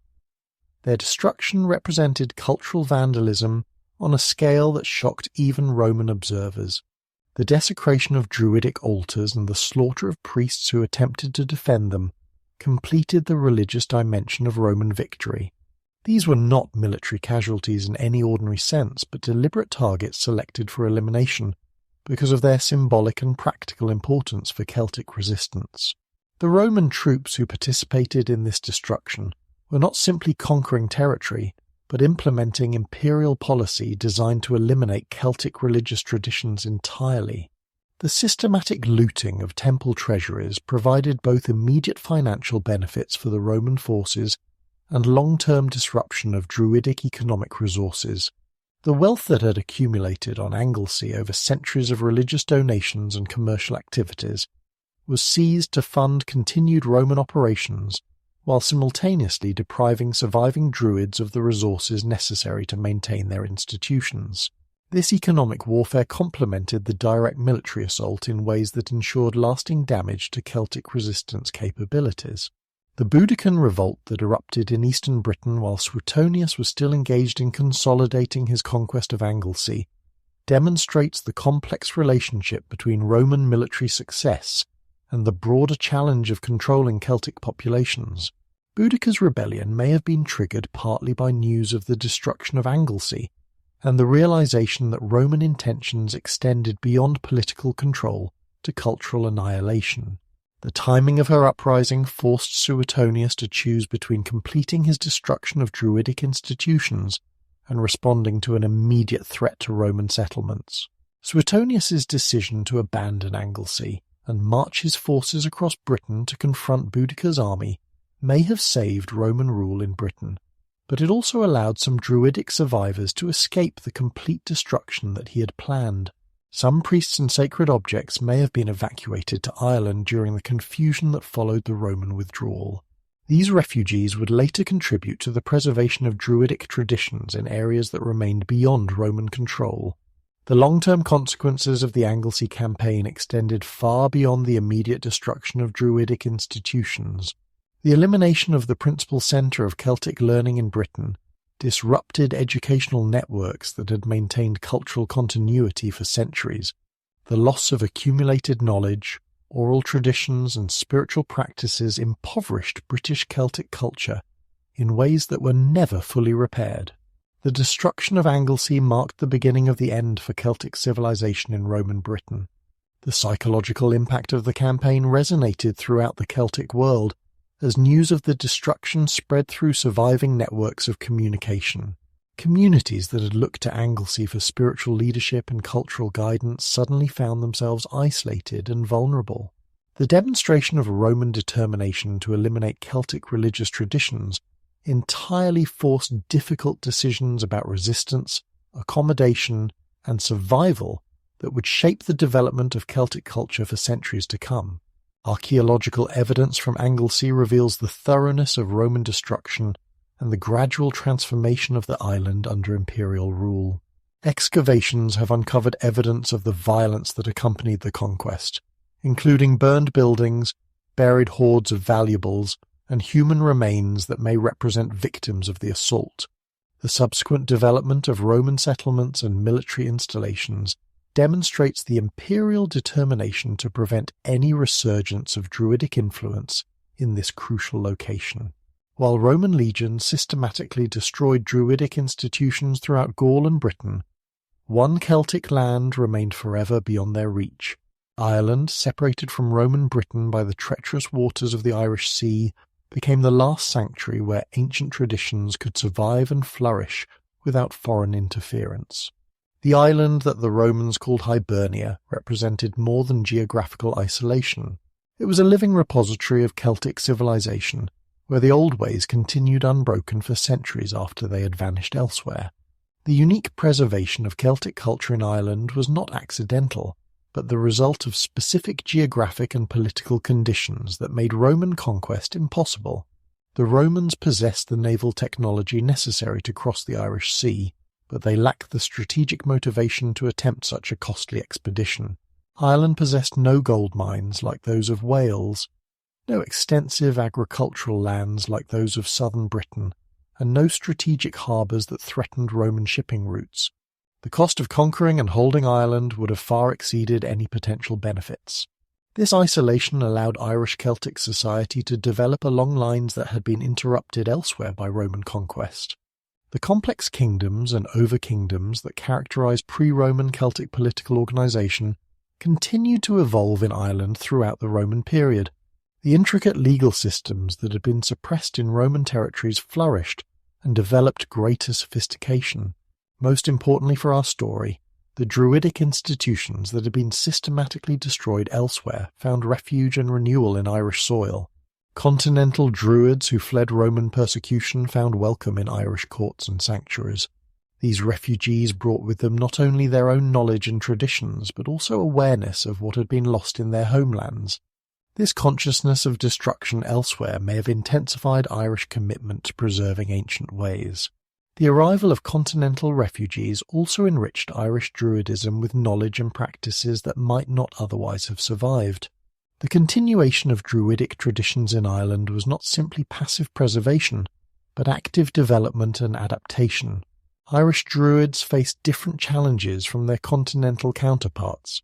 Their destruction represented cultural vandalism on a scale that shocked even Roman observers. The desecration of Druidic altars and the slaughter of priests who attempted to defend them completed the religious dimension of Roman victory. These were not military casualties in any ordinary sense, but deliberate targets selected for elimination because of their symbolic and practical importance for Celtic resistance. The Roman troops who participated in this destruction were not simply conquering territory, but implementing imperial policy designed to eliminate Celtic religious traditions entirely. The systematic looting of temple treasuries provided both immediate financial benefits for the Roman forces and long-term disruption of Druidic economic resources. The wealth that had accumulated on Anglesey over centuries of religious donations and commercial activities was seized to fund continued Roman operations, while simultaneously depriving surviving Druids of the resources necessary to maintain their institutions. This economic warfare complemented the direct military assault in ways that ensured lasting damage to Celtic resistance capabilities. The Boudiccan revolt that erupted in eastern Britain while Suetonius was still engaged in consolidating his conquest of Anglesey demonstrates the complex relationship between Roman military success and the broader challenge of controlling Celtic populations. Boudicca's rebellion may have been triggered partly by news of the destruction of Anglesey and the realization that Roman intentions extended beyond political control to cultural annihilation. The timing of her uprising forced Suetonius to choose between completing his destruction of Druidic institutions and responding to an immediate threat to Roman settlements. Suetonius's decision to abandon Anglesey and march his forces across Britain to confront Boudicca's army may have saved Roman rule in Britain, but it also allowed some Druidic survivors to escape the complete destruction that he had planned. Some priests and sacred objects may have been evacuated to Ireland during the confusion that followed the Roman withdrawal. These refugees would later contribute to the preservation of Druidic traditions in areas that remained beyond Roman control. The long-term consequences of the Anglesey campaign extended far beyond the immediate destruction of Druidic institutions. The elimination of the principal centre of Celtic learning in Britain disrupted educational networks that had maintained cultural continuity for centuries. The loss of accumulated knowledge, oral traditions and spiritual practices impoverished British Celtic culture in ways that were never fully repaired. The destruction of Anglesey marked the beginning of the end for Celtic civilization in Roman Britain. The psychological impact of the campaign resonated throughout the Celtic world as news of the destruction spread through surviving networks of communication. Communities that had looked to Anglesey for spiritual leadership and cultural guidance suddenly found themselves isolated and vulnerable. The demonstration of Roman determination to eliminate Celtic religious traditions entirely forced difficult decisions about resistance, accommodation, and survival that would shape the development of Celtic culture for centuries to come. Archaeological evidence from Anglesey reveals the thoroughness of Roman destruction and the gradual transformation of the island under imperial rule. Excavations have uncovered evidence of the violence that accompanied the conquest, including burned buildings, buried hoards of valuables, and human remains that may represent victims of the assault. The subsequent development of Roman settlements and military installations demonstrates the imperial determination to prevent any resurgence of Druidic influence in this crucial location. While Roman legions systematically destroyed Druidic institutions throughout Gaul and Britain, one Celtic land remained forever beyond their reach. Ireland, separated from Roman Britain by the treacherous waters of the Irish Sea, became the last sanctuary where ancient traditions could survive and flourish without foreign interference. The island that the Romans called Hibernia represented more than geographical isolation. It was a living repository of Celtic civilization, where the old ways continued unbroken for centuries after they had vanished elsewhere. The unique preservation of Celtic culture in Ireland was not accidental, but the result of specific geographic and political conditions that made Roman conquest impossible. The Romans possessed the naval technology necessary to cross the Irish Sea, but they lacked the strategic motivation to attempt such a costly expedition. Ireland possessed no gold mines like those of Wales, no extensive agricultural lands like those of southern Britain, and no strategic harbours that threatened Roman shipping routes. The cost of conquering and holding Ireland would have far exceeded any potential benefits. This isolation allowed Irish Celtic society to develop along lines that had been interrupted elsewhere by Roman conquest. The complex kingdoms and over-kingdoms that characterised pre-Roman Celtic political organisation continued to evolve in Ireland throughout the Roman period. The intricate legal systems that had been suppressed in Roman territories flourished and developed greater sophistication. Most importantly for our story, the Druidic institutions that had been systematically destroyed elsewhere found refuge and renewal in Irish soil. Continental Druids who fled Roman persecution found welcome in Irish courts and sanctuaries. These refugees brought with them not only their own knowledge and traditions, but also awareness of what had been lost in their homelands. This consciousness of destruction elsewhere may have intensified Irish commitment to preserving ancient ways. The arrival of continental refugees also enriched Irish Druidism with knowledge and practices that might not otherwise have survived. The continuation of Druidic traditions in Ireland was not simply passive preservation, but active development and adaptation. Irish Druids faced different challenges from their continental counterparts.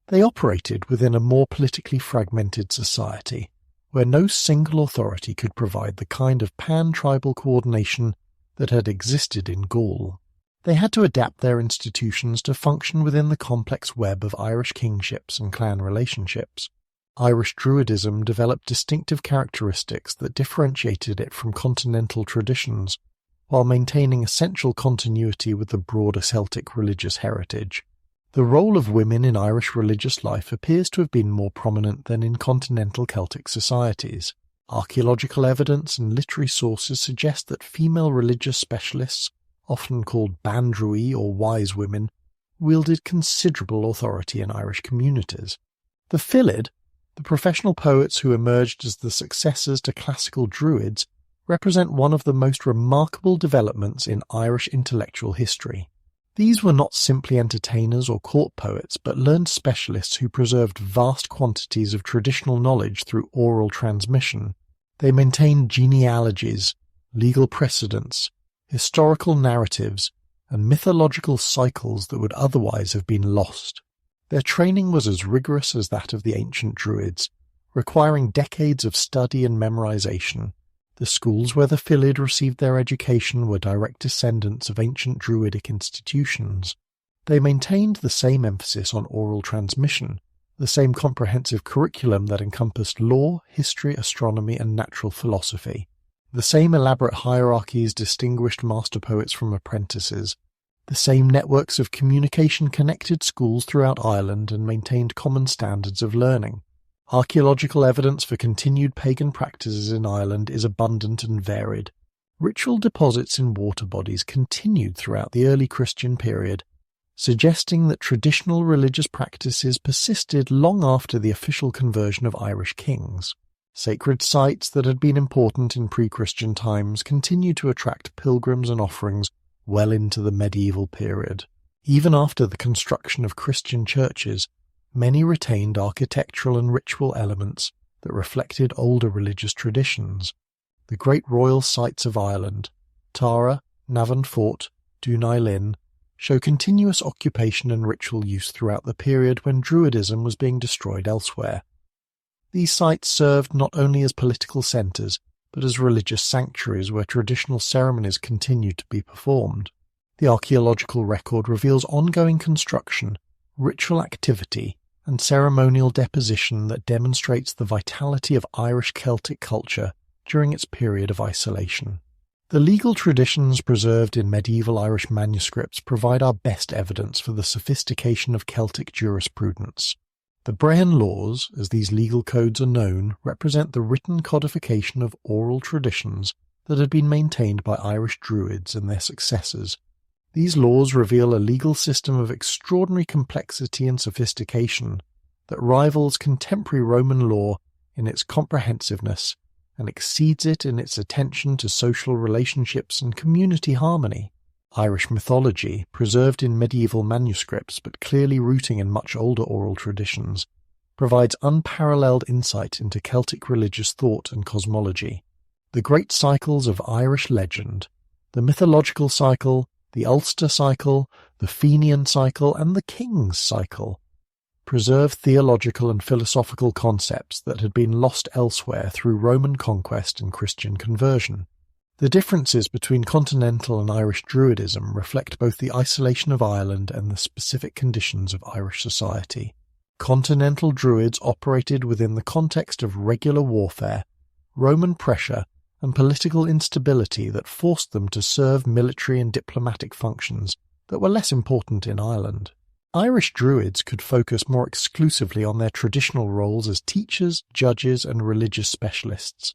They operated within a more politically fragmented society, where no single authority could provide the kind of pan-tribal coordination that had existed in Gaul. They had to adapt their institutions to function within the complex web of Irish kingships and clan relationships. Irish Druidism developed distinctive characteristics that differentiated it from continental traditions, while maintaining essential continuity with the broader Celtic religious heritage. The role of women in Irish religious life appears to have been more prominent than in continental Celtic societies. Archaeological evidence and literary sources suggest that female religious specialists, often called bandrui or wise women, wielded considerable authority in Irish communities. The Fillid, the professional poets who emerged as the successors to classical Druids, represent one of the most remarkable developments in Irish intellectual history. These were not simply entertainers or court poets, but learned specialists who preserved vast quantities of traditional knowledge through oral transmission. They maintained genealogies, legal precedents, historical narratives, and mythological cycles that would otherwise have been lost. Their training was as rigorous as that of the ancient Druids, requiring decades of study and memorization. The schools where the Fillid received their education were direct descendants of ancient Druidic institutions. They maintained the same emphasis on oral transmission, the same comprehensive curriculum that encompassed law, history, astronomy, and natural philosophy. The same elaborate hierarchies distinguished master poets from apprentices. The same networks of communication connected schools throughout Ireland and maintained common standards of learning. Archaeological evidence for continued pagan practices in Ireland is abundant and varied. Ritual deposits in water bodies continued throughout the early Christian period, suggesting that traditional religious practices persisted long after the official conversion of Irish kings. Sacred sites that had been important in pre-Christian times continued to attract pilgrims and offerings well into the medieval period. Even after the construction of Christian churches, many retained architectural and ritual elements that reflected older religious traditions. the great royal sites of Ireland, Tara, Navan Fort, Dunai Linn, show continuous occupation and ritual use throughout the period when Druidism was being destroyed elsewhere. These sites served not only as political centres, but as religious sanctuaries where traditional ceremonies continued to be performed. The archaeological record reveals ongoing construction, ritual activity, and ceremonial deposition that demonstrates the vitality of Irish Celtic culture during its period of isolation. The legal traditions preserved in medieval Irish manuscripts provide our best evidence for the sophistication of Celtic jurisprudence. The Brehon Laws, as these legal codes are known, represent the written codification of oral traditions that had been maintained by Irish Druids and their successors. These laws reveal a legal system of extraordinary complexity and sophistication that rivals contemporary Roman law in its comprehensiveness and exceeds it in its attention to social relationships and community harmony. Irish mythology, preserved in medieval manuscripts but clearly rooting in much older oral traditions, provides unparalleled insight into Celtic religious thought and cosmology. The great cycles of Irish legend, the mythological cycle, the Ulster cycle, the Fenian cycle, and the King's cycle, preserve theological and philosophical concepts that had been lost elsewhere through Roman conquest and Christian conversion. The differences between continental and Irish Druidism reflect both the isolation of Ireland and the specific conditions of Irish society. Continental Druids operated within the context of regular warfare, Roman pressure, and political instability that forced them to serve military and diplomatic functions that were less important in Ireland. Irish Druids could focus more exclusively on their traditional roles as teachers, judges, and religious specialists.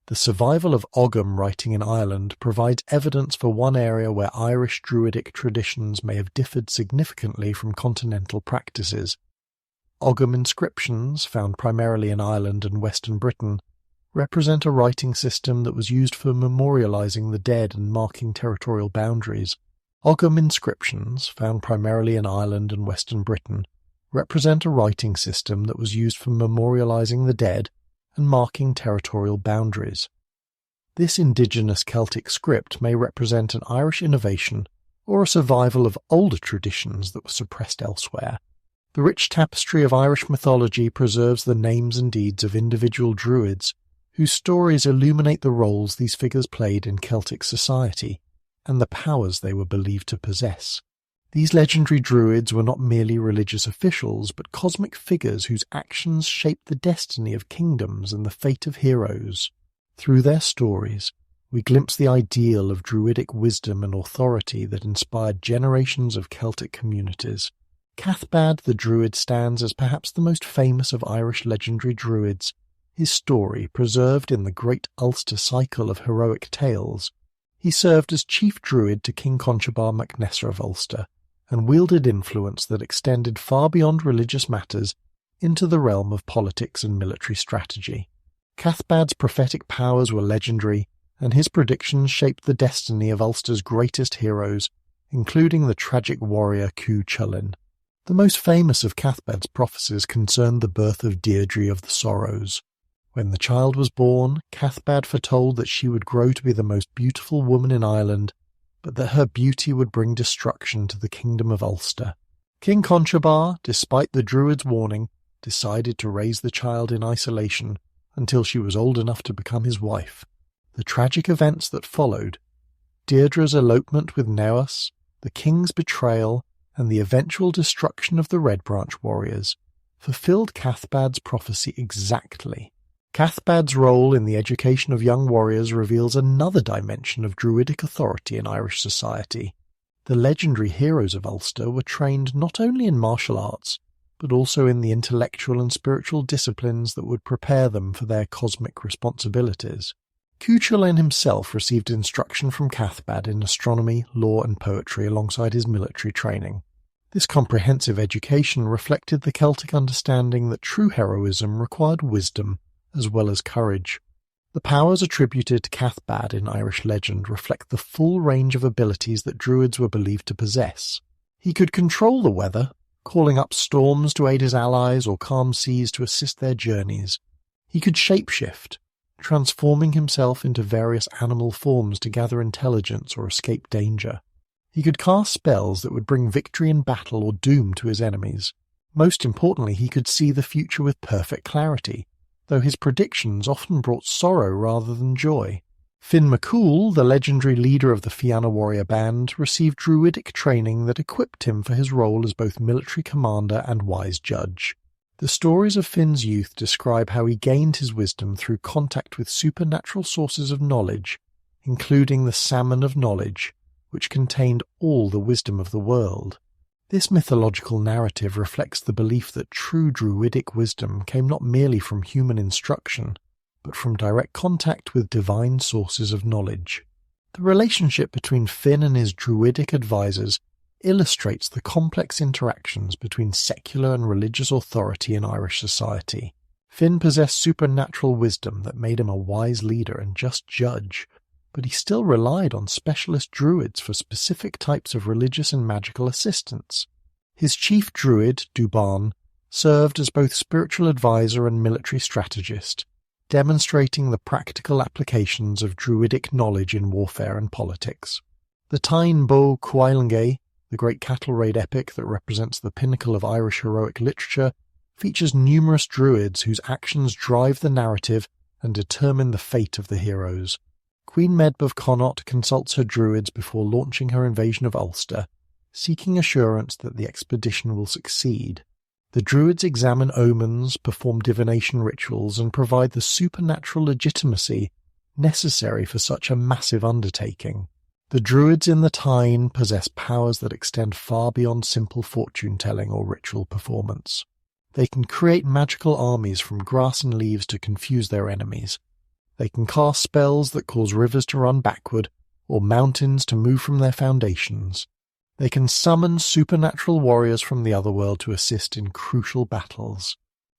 The survival of Ogham writing in Ireland provides evidence for one area where Irish Druidic traditions may have differed significantly from continental practices. Ogham inscriptions, found primarily in Ireland and Western Britain, represent a writing system that was used for memorializing the dead and marking territorial boundaries. Ogham inscriptions, found primarily in Ireland and Western Britain, represent a writing system that was used for memorializing the dead and marking territorial boundaries. This indigenous Celtic script may represent an Irish innovation or a survival of older traditions that were suppressed elsewhere. The rich tapestry of Irish mythology preserves the names and deeds of individual Druids, whose stories illuminate the roles these figures played in Celtic society and the powers they were believed to possess. These legendary Druids were not merely religious officials, but cosmic figures whose actions shaped the destiny of kingdoms and the fate of heroes. Through their stories, we glimpse the ideal of Druidic wisdom and authority that inspired generations of Celtic communities. Cathbad the Druid stands as perhaps the most famous of Irish legendary Druids. His story, preserved in the great Ulster cycle of heroic tales, he served as chief Druid to King Conchobar MacNessor of Ulster, and wielded influence that extended far beyond religious matters into the realm of politics and military strategy. Cathbad's prophetic powers were legendary, and his predictions shaped the destiny of Ulster's greatest heroes, including the tragic warrior Cú Chulainn. The most famous of Cathbad's prophecies concerned the birth of Deirdre of the Sorrows. When the child was born, Cathbad foretold that she would grow to be the most beautiful woman in Ireland, but that her beauty would bring destruction to the kingdom of Ulster. King Conchobar, despite the Druid's warning, decided to raise the child in isolation until she was old enough to become his wife. The tragic events that followed, Deirdre's elopement with Neas, the king's betrayal, and the eventual destruction of the Red Branch warriors, fulfilled Cathbad's prophecy exactly. Cathbad's role in the education of young warriors reveals another dimension of Druidic authority in Irish society. The legendary heroes of Ulster were trained not only in martial arts, but also in the intellectual and spiritual disciplines that would prepare them for their cosmic responsibilities. Cú Chulainn himself received instruction from Cathbad in astronomy, law and poetry alongside his military training. This comprehensive education reflected the Celtic understanding that true heroism required wisdom as well as courage. The powers attributed to Cathbad in Irish legend reflect the full range of abilities that Druids were believed to possess. He could control the weather, calling up storms to aid his allies or calm seas to assist their journeys. He could shapeshift, transforming himself into various animal forms to gather intelligence or escape danger. He could cast spells that would bring victory in battle or doom to his enemies. Most importantly, he could see the future with perfect clarity, though his predictions often brought sorrow rather than joy. Finn McCool, the legendary leader of the Fianna warrior band, received druidic training that equipped him for his role as both military commander and wise judge. The stories of Finn's youth describe how he gained his wisdom through contact with supernatural sources of knowledge, including the Salmon of Knowledge, which contained all the wisdom of the world. This mythological narrative reflects the belief that true druidic wisdom came not merely from human instruction, but from direct contact with divine sources of knowledge. The relationship between Finn and his druidic advisors illustrates the complex interactions between secular and religious authority in Irish society. Finn possessed supernatural wisdom that made him a wise leader and just judge, but he still relied on specialist druids for specific types of religious and magical assistance. His chief druid, Duban, served as both spiritual advisor and military strategist, demonstrating the practical applications of druidic knowledge in warfare and politics. The Tain Bo Cuailnge, the great cattle raid epic that represents the pinnacle of Irish heroic literature, features numerous druids whose actions drive the narrative and determine the fate of the heroes. Queen Medb of Connaught consults her druids before launching her invasion of Ulster, seeking assurance that the expedition will succeed. The druids examine omens, perform divination rituals, and provide the supernatural legitimacy necessary for such a massive undertaking. The druids in the Tyne possess powers that extend far beyond simple fortune-telling or ritual performance. They can create magical armies from grass and leaves to confuse their enemies. They can cast spells that cause rivers to run backward, or mountains to move from their foundations. They can summon supernatural warriors from the otherworld to assist in crucial battles.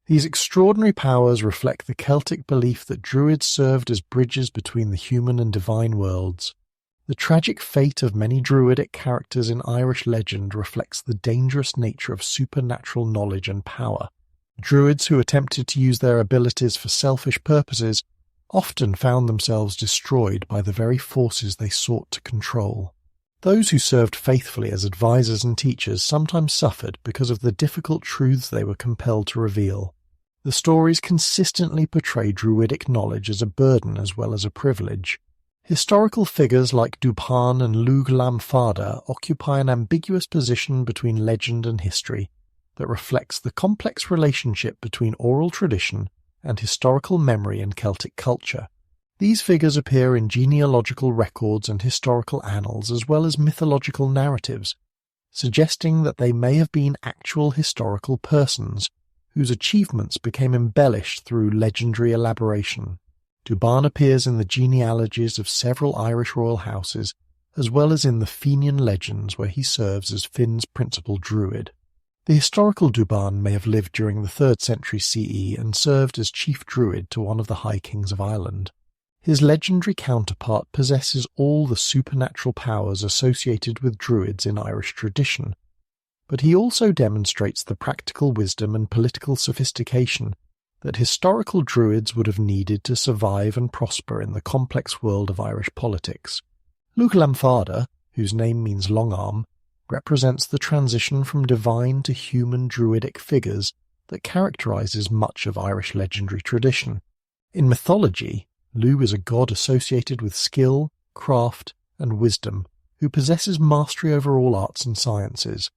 These extraordinary powers reflect the Celtic belief that druids served as bridges between the human and divine worlds. The tragic fate of many druidic characters in Irish legend reflects the dangerous nature of supernatural knowledge and power. Druids who attempted to use their abilities for selfish purposes often found themselves destroyed by the very forces they sought to control. Those who served faithfully as advisors and teachers sometimes suffered because of the difficult truths they were compelled to reveal. The stories consistently portray druidic knowledge as a burden as well as a privilege. Historical figures like Dupan and Lug Lam Fada occupy an ambiguous position between legend and history that reflects the complex relationship between oral tradition and historical memory in Celtic culture. These figures appear in genealogical records and historical annals as well as mythological narratives, suggesting that they may have been actual historical persons whose achievements became embellished through legendary elaboration. Duban appears in the genealogies of several Irish royal houses, as well as in the Fenian legends where he serves as Finn's principal druid. The historical Duban may have lived during the 3rd century CE and served as chief druid to one of the High Kings of Ireland. His legendary counterpart possesses all the supernatural powers associated with druids in Irish tradition, but he also demonstrates the practical wisdom and political sophistication that historical druids would have needed to survive and prosper in the complex world of Irish politics. Lug Lam Fada, whose name means long arm, represents the transition from divine to human druidic figures that characterizes much of Irish legendary tradition. In mythology, Lugh is a god associated with skill, craft, and wisdom, who possesses mastery over all arts and sciences.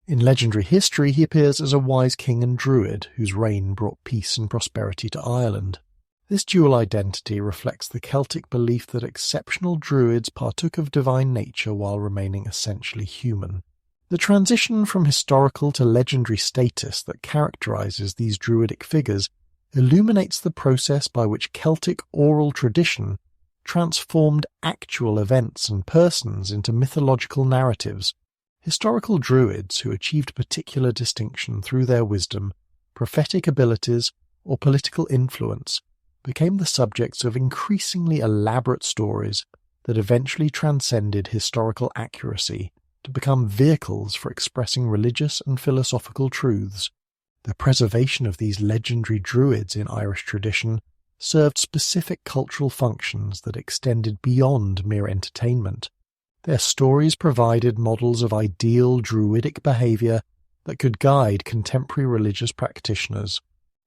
In legendary history, he appears as a wise king and druid whose reign brought peace and prosperity to Ireland. This dual identity reflects the Celtic belief that exceptional druids partook of divine nature while remaining essentially human. The transition from historical to legendary status that characterizes these druidic figures illuminates the process by which Celtic oral tradition transformed actual events and persons into mythological narratives. Historical druids who achieved particular distinction through their wisdom, prophetic abilities, or political influence became the subjects of increasingly elaborate stories that eventually transcended historical accuracy to become vehicles for expressing religious and philosophical truths. The preservation of these legendary druids in Irish tradition served specific cultural functions that extended beyond mere entertainment. Their stories provided models of ideal Druidic behavior that could guide contemporary religious practitioners.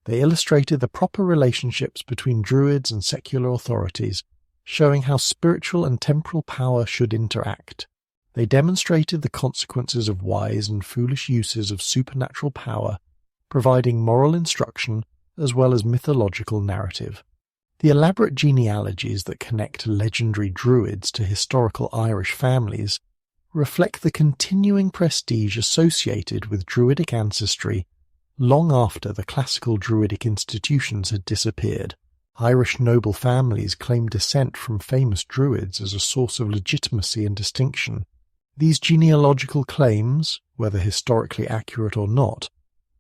They illustrated the proper relationships between Druids and secular authorities, showing how spiritual and temporal power should interact. They demonstrated the consequences of wise and foolish uses of supernatural power, providing moral instruction as well as mythological narrative. The elaborate genealogies that connect legendary Druids to historical Irish families reflect the continuing prestige associated with Druidic ancestry long after the classical Druidic institutions had disappeared. Irish noble families claimed descent from famous Druids as a source of legitimacy and distinction. These genealogical claims, whether historically accurate or not,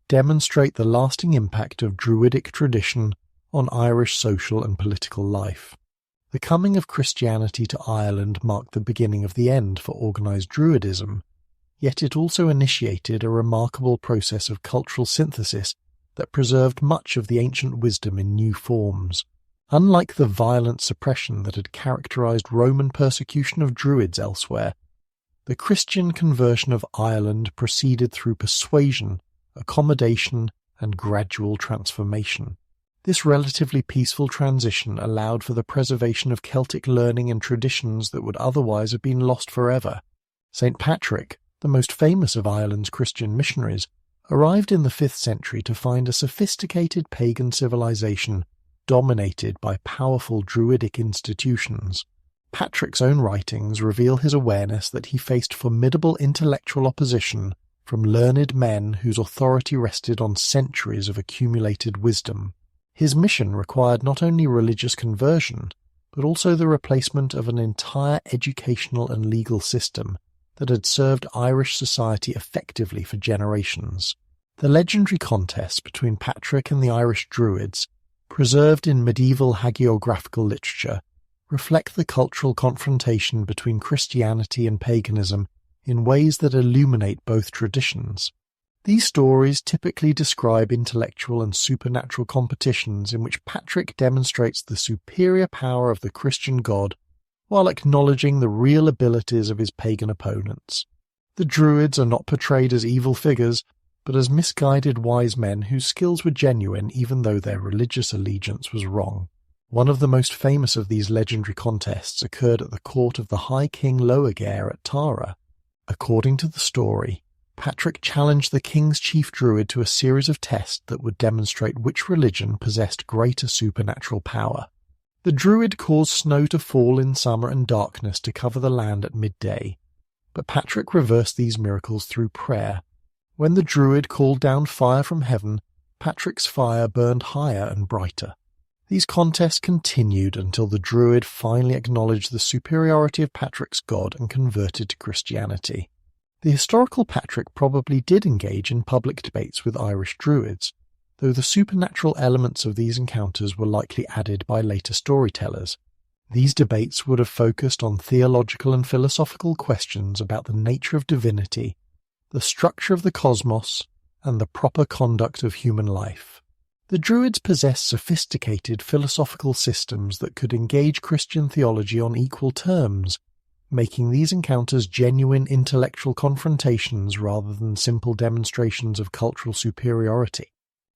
demonstrate the lasting impact of Druidic tradition on Irish social and political life. The coming of Christianity to Ireland marked the beginning of the end for organised Druidism, yet it also initiated a remarkable process of cultural synthesis that preserved much of the ancient wisdom in new forms. Unlike the violent suppression that had characterised Roman persecution of Druids elsewhere, the Christian conversion of Ireland proceeded through persuasion, accommodation, and gradual transformation. This relatively peaceful transition allowed for the preservation of Celtic learning and traditions that would otherwise have been lost forever. St. Patrick, the most famous of Ireland's Christian missionaries, arrived in the 5th century to find a sophisticated pagan civilization dominated by powerful Druidic institutions. Patrick's own writings reveal his awareness that he faced formidable intellectual opposition from learned men whose authority rested on centuries of accumulated wisdom. His mission required not only religious conversion, but also the replacement of an entire educational and legal system that had served Irish society effectively for generations. The legendary contest between Patrick and the Irish Druids, preserved in medieval hagiographical literature, reflect the cultural confrontation between Christianity and paganism in ways that illuminate both traditions. These stories typically describe intellectual and supernatural competitions in which Patrick demonstrates the superior power of the Christian God while acknowledging the real abilities of his pagan opponents. The Druids are not portrayed as evil figures, but as misguided wise men whose skills were genuine even though their religious allegiance was wrong. One of the most famous of these legendary contests occurred at the court of the High King Loegr at Tara. According to the story, Patrick challenged the king's chief druid to a series of tests that would demonstrate which religion possessed greater supernatural power. The druid caused snow to fall in summer and darkness to cover the land at midday, but Patrick reversed these miracles through prayer. When the druid called down fire from heaven, Patrick's fire burned higher and brighter. These contests continued until the druid finally acknowledged the superiority of Patrick's god and converted to Christianity. The historical Patrick probably did engage in public debates with Irish Druids, though the supernatural elements of these encounters were likely added by later storytellers. These debates would have focused on theological and philosophical questions about the nature of divinity, the structure of the cosmos, and the proper conduct of human life. The Druids possessed sophisticated philosophical systems that could engage Christian theology on equal terms, making these encounters genuine intellectual confrontations rather than simple demonstrations of cultural superiority.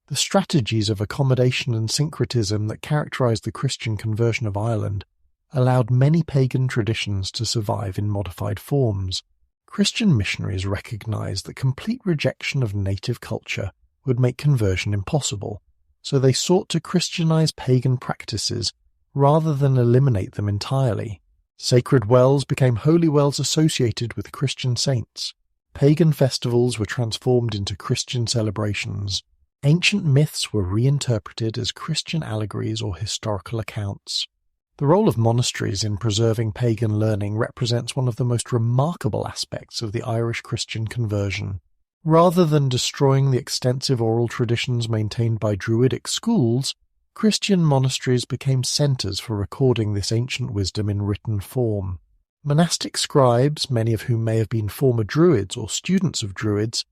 The strategies of accommodation and syncretism that characterized the Christian conversion of Ireland allowed many pagan traditions to survive in modified forms. Christian missionaries recognized that complete rejection of native culture would make conversion impossible, so they sought to Christianize pagan practices rather than eliminate them entirely. Sacred wells became holy wells associated with Christian saints. Pagan festivals were transformed into Christian celebrations. Ancient myths were reinterpreted as Christian allegories or historical accounts. The role of monasteries in preserving pagan learning represents one of the most remarkable aspects of the Irish Christian conversion. Rather than destroying the extensive oral traditions maintained by Druidic schools, Christian monasteries became centres for recording this ancient wisdom in written form. Monastic scribes, many of whom may have been former Druids or students of Druids,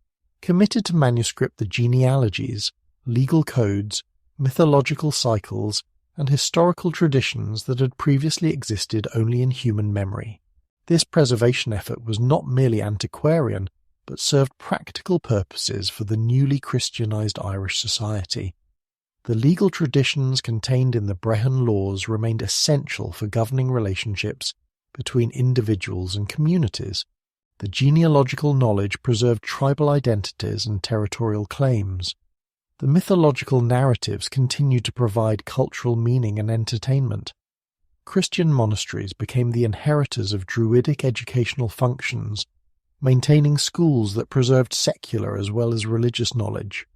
committed to manuscript the genealogies, legal codes, mythological cycles, and historical traditions that had previously existed only in human memory. This preservation effort was not merely antiquarian, but served practical purposes for the newly Christianized Irish society. The legal traditions contained in the Brehon laws remained essential for governing relationships between individuals and communities. The genealogical knowledge preserved tribal identities and territorial claims. The mythological narratives continued to provide cultural meaning and entertainment. Christian monasteries became the inheritors of Druidic educational functions, maintaining schools that preserved secular as well as religious knowledge.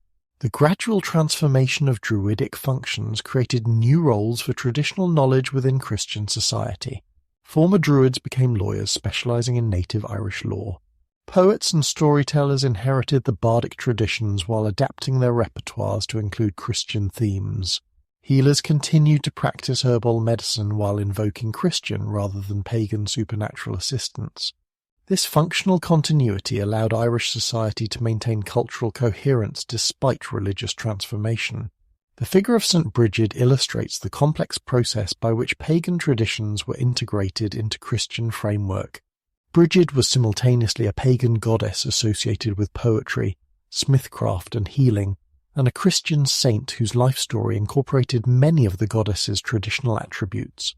The gradual transformation of Druidic functions created new roles for traditional knowledge within Christian society. Former Druids became lawyers specializing in native Irish law. Poets and storytellers inherited the bardic traditions while adapting their repertoires to include Christian themes. Healers continued to practice herbal medicine while invoking Christian rather than pagan supernatural assistance. This functional continuity allowed Irish society to maintain cultural coherence despite religious transformation. The figure of St. Brigid illustrates the complex process by which pagan traditions were integrated into Christian framework. Brigid was simultaneously a pagan goddess associated with poetry, smithcraft and healing, and a Christian saint whose life story incorporated many of the goddess's traditional attributes.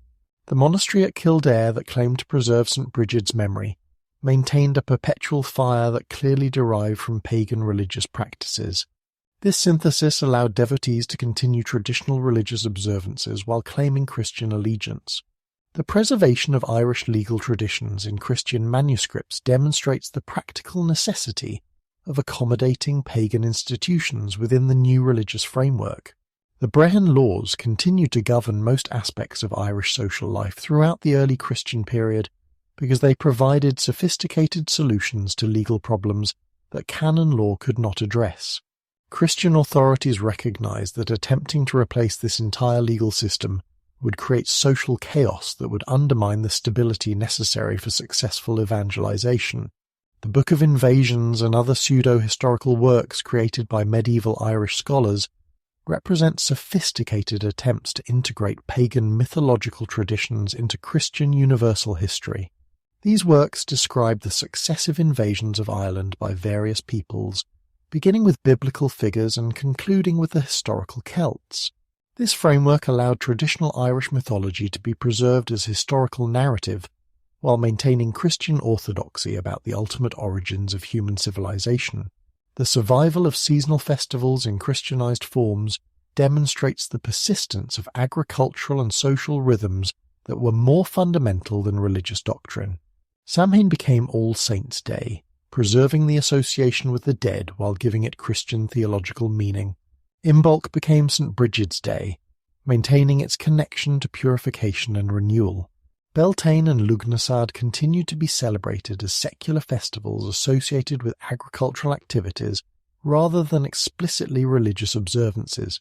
The monastery at Kildare that claimed to preserve St. Brigid's memory maintained a perpetual fire that clearly derived from pagan religious practices. This synthesis allowed devotees to continue traditional religious observances while claiming Christian allegiance. The preservation of Irish legal traditions in Christian manuscripts demonstrates the practical necessity of accommodating pagan institutions within the new religious framework. The Brehon laws continued to govern most aspects of Irish social life throughout the early Christian period because they provided sophisticated solutions to legal problems that canon law could not address. Christian authorities recognized that attempting to replace this entire legal system would create social chaos that would undermine the stability necessary for successful evangelization. The Book of Invasions and other pseudo-historical works created by medieval Irish scholars represent sophisticated attempts to integrate pagan mythological traditions into Christian universal history. These works describe the successive invasions of Ireland by various peoples, beginning with biblical figures and concluding with the historical Celts. This framework allowed traditional Irish mythology to be preserved as historical narrative, while maintaining Christian orthodoxy about the ultimate origins of human civilization. The survival of seasonal festivals in Christianized forms demonstrates the persistence of agricultural and social rhythms that were more fundamental than religious doctrine. Samhain became All Saints' Day, preserving the association with the dead while giving it Christian theological meaning. Imbolc became St. Brigid's Day, maintaining its connection to purification and renewal. Beltane and Lugnasad continued to be celebrated as secular festivals associated with agricultural activities rather than explicitly religious observances.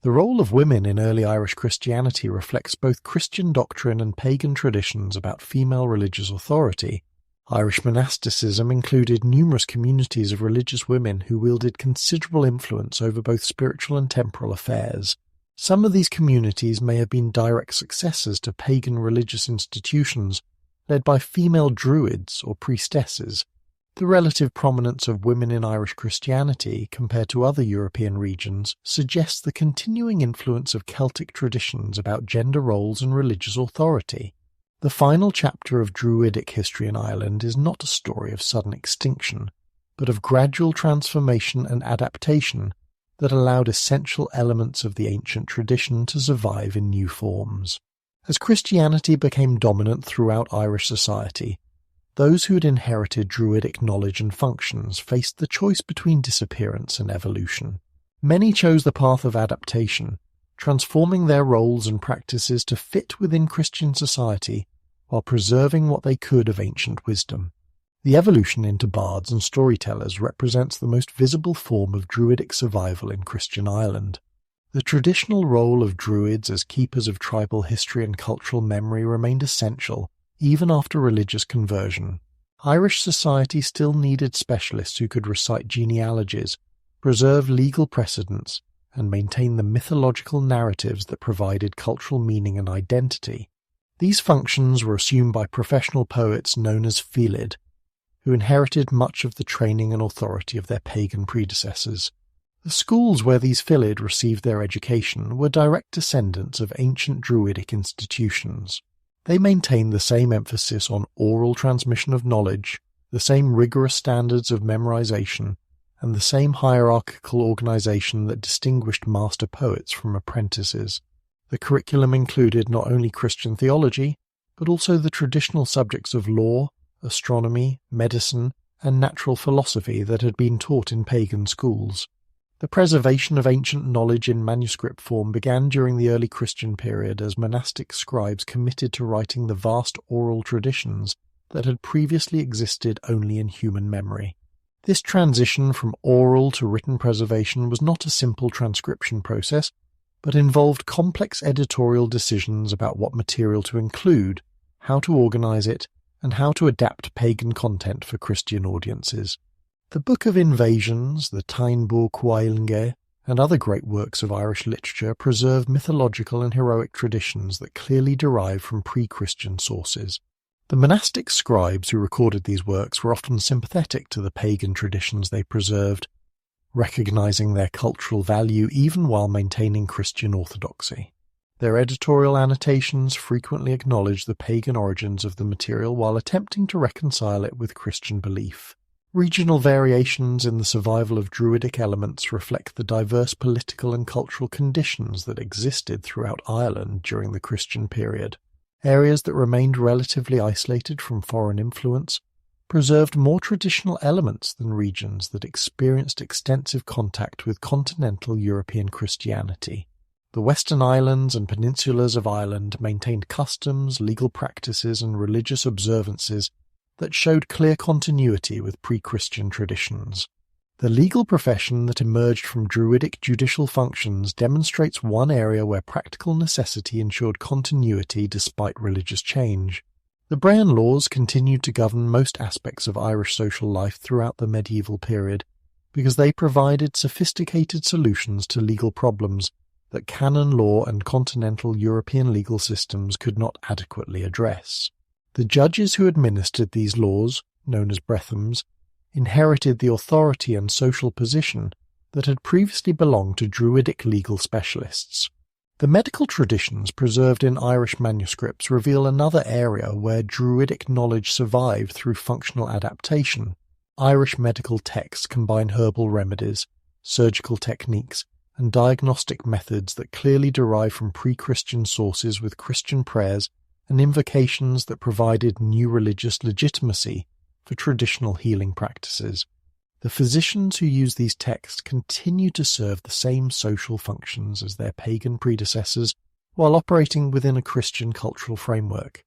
The role of women in early Irish Christianity reflects both Christian doctrine and pagan traditions about female religious authority. Irish monasticism included numerous communities of religious women who wielded considerable influence over both spiritual and temporal affairs. Some of these communities may have been direct successors to pagan religious institutions led by female Druids or priestesses. The relative prominence of women in Irish Christianity compared to other European regions suggests the continuing influence of Celtic traditions about gender roles and religious authority. The final chapter of Druidic history in Ireland is not a story of sudden extinction, but of gradual transformation and adaptation that allowed essential elements of the ancient tradition to survive in new forms. As Christianity became dominant throughout Irish society, those who had inherited Druidic knowledge and functions faced the choice between disappearance and evolution. Many chose the path of adaptation, transforming their roles and practices to fit within Christian society while preserving what they could of ancient wisdom. The evolution into bards and storytellers represents the most visible form of Druidic survival in Christian Ireland. The traditional role of Druids as keepers of tribal history and cultural memory remained essential, even after religious conversion. Irish society still needed specialists who could recite genealogies, preserve legal precedents, and maintain the mythological narratives that provided cultural meaning and identity. These functions were assumed by professional poets known as Philid, who inherited much of the training and authority of their pagan predecessors. The schools where these Philid received their education were direct descendants of ancient Druidic institutions. They maintained the same emphasis on oral transmission of knowledge, the same rigorous standards of memorization, and the same hierarchical organization that distinguished master poets from apprentices. The curriculum included not only Christian theology, but also the traditional subjects of law, astronomy, medicine, and natural philosophy that had been taught in pagan schools. The preservation of ancient knowledge in manuscript form began during the early Christian period as monastic scribes committed to writing the vast oral traditions that had previously existed only in human memory. This transition from oral to written preservation was not a simple transcription process, but involved complex editorial decisions about what material to include, how to organize it, and how to adapt pagan content for Christian audiences. The Book of Invasions, the Tainbor Cuailnge, and other great works of Irish literature preserve mythological and heroic traditions that clearly derive from pre-Christian sources. The monastic scribes who recorded these works were often sympathetic to the pagan traditions they preserved, recognizing their cultural value even while maintaining Christian orthodoxy. Their editorial annotations frequently acknowledge the pagan origins of the material while attempting to reconcile it with Christian belief. Regional variations in the survival of Druidic elements reflect the diverse political and cultural conditions that existed throughout Ireland during the Christian period. Areas that remained relatively isolated from foreign influence preserved more traditional elements than regions that experienced extensive contact with continental European Christianity. The Western Islands and peninsulas of Ireland maintained customs, legal practices, and religious observances that showed clear continuity with pre-Christian traditions. The legal profession that emerged from Druidic judicial functions demonstrates one area where practical necessity ensured continuity despite religious change. The Brehon laws continued to govern most aspects of Irish social life throughout the medieval period because they provided sophisticated solutions to legal problems that canon law and continental European legal systems could not adequately address. The judges who administered these laws, known as brethams, inherited the authority and social position that had previously belonged to Druidic legal specialists. The medical traditions preserved in Irish manuscripts reveal another area where Druidic knowledge survived through functional adaptation. Irish medical texts combine herbal remedies, surgical techniques, and diagnostic methods that clearly derive from pre-Christian sources with Christian prayers and invocations that provided new religious legitimacy for traditional healing practices. The physicians who use these texts continue to serve the same social functions as their pagan predecessors while operating within a Christian cultural framework.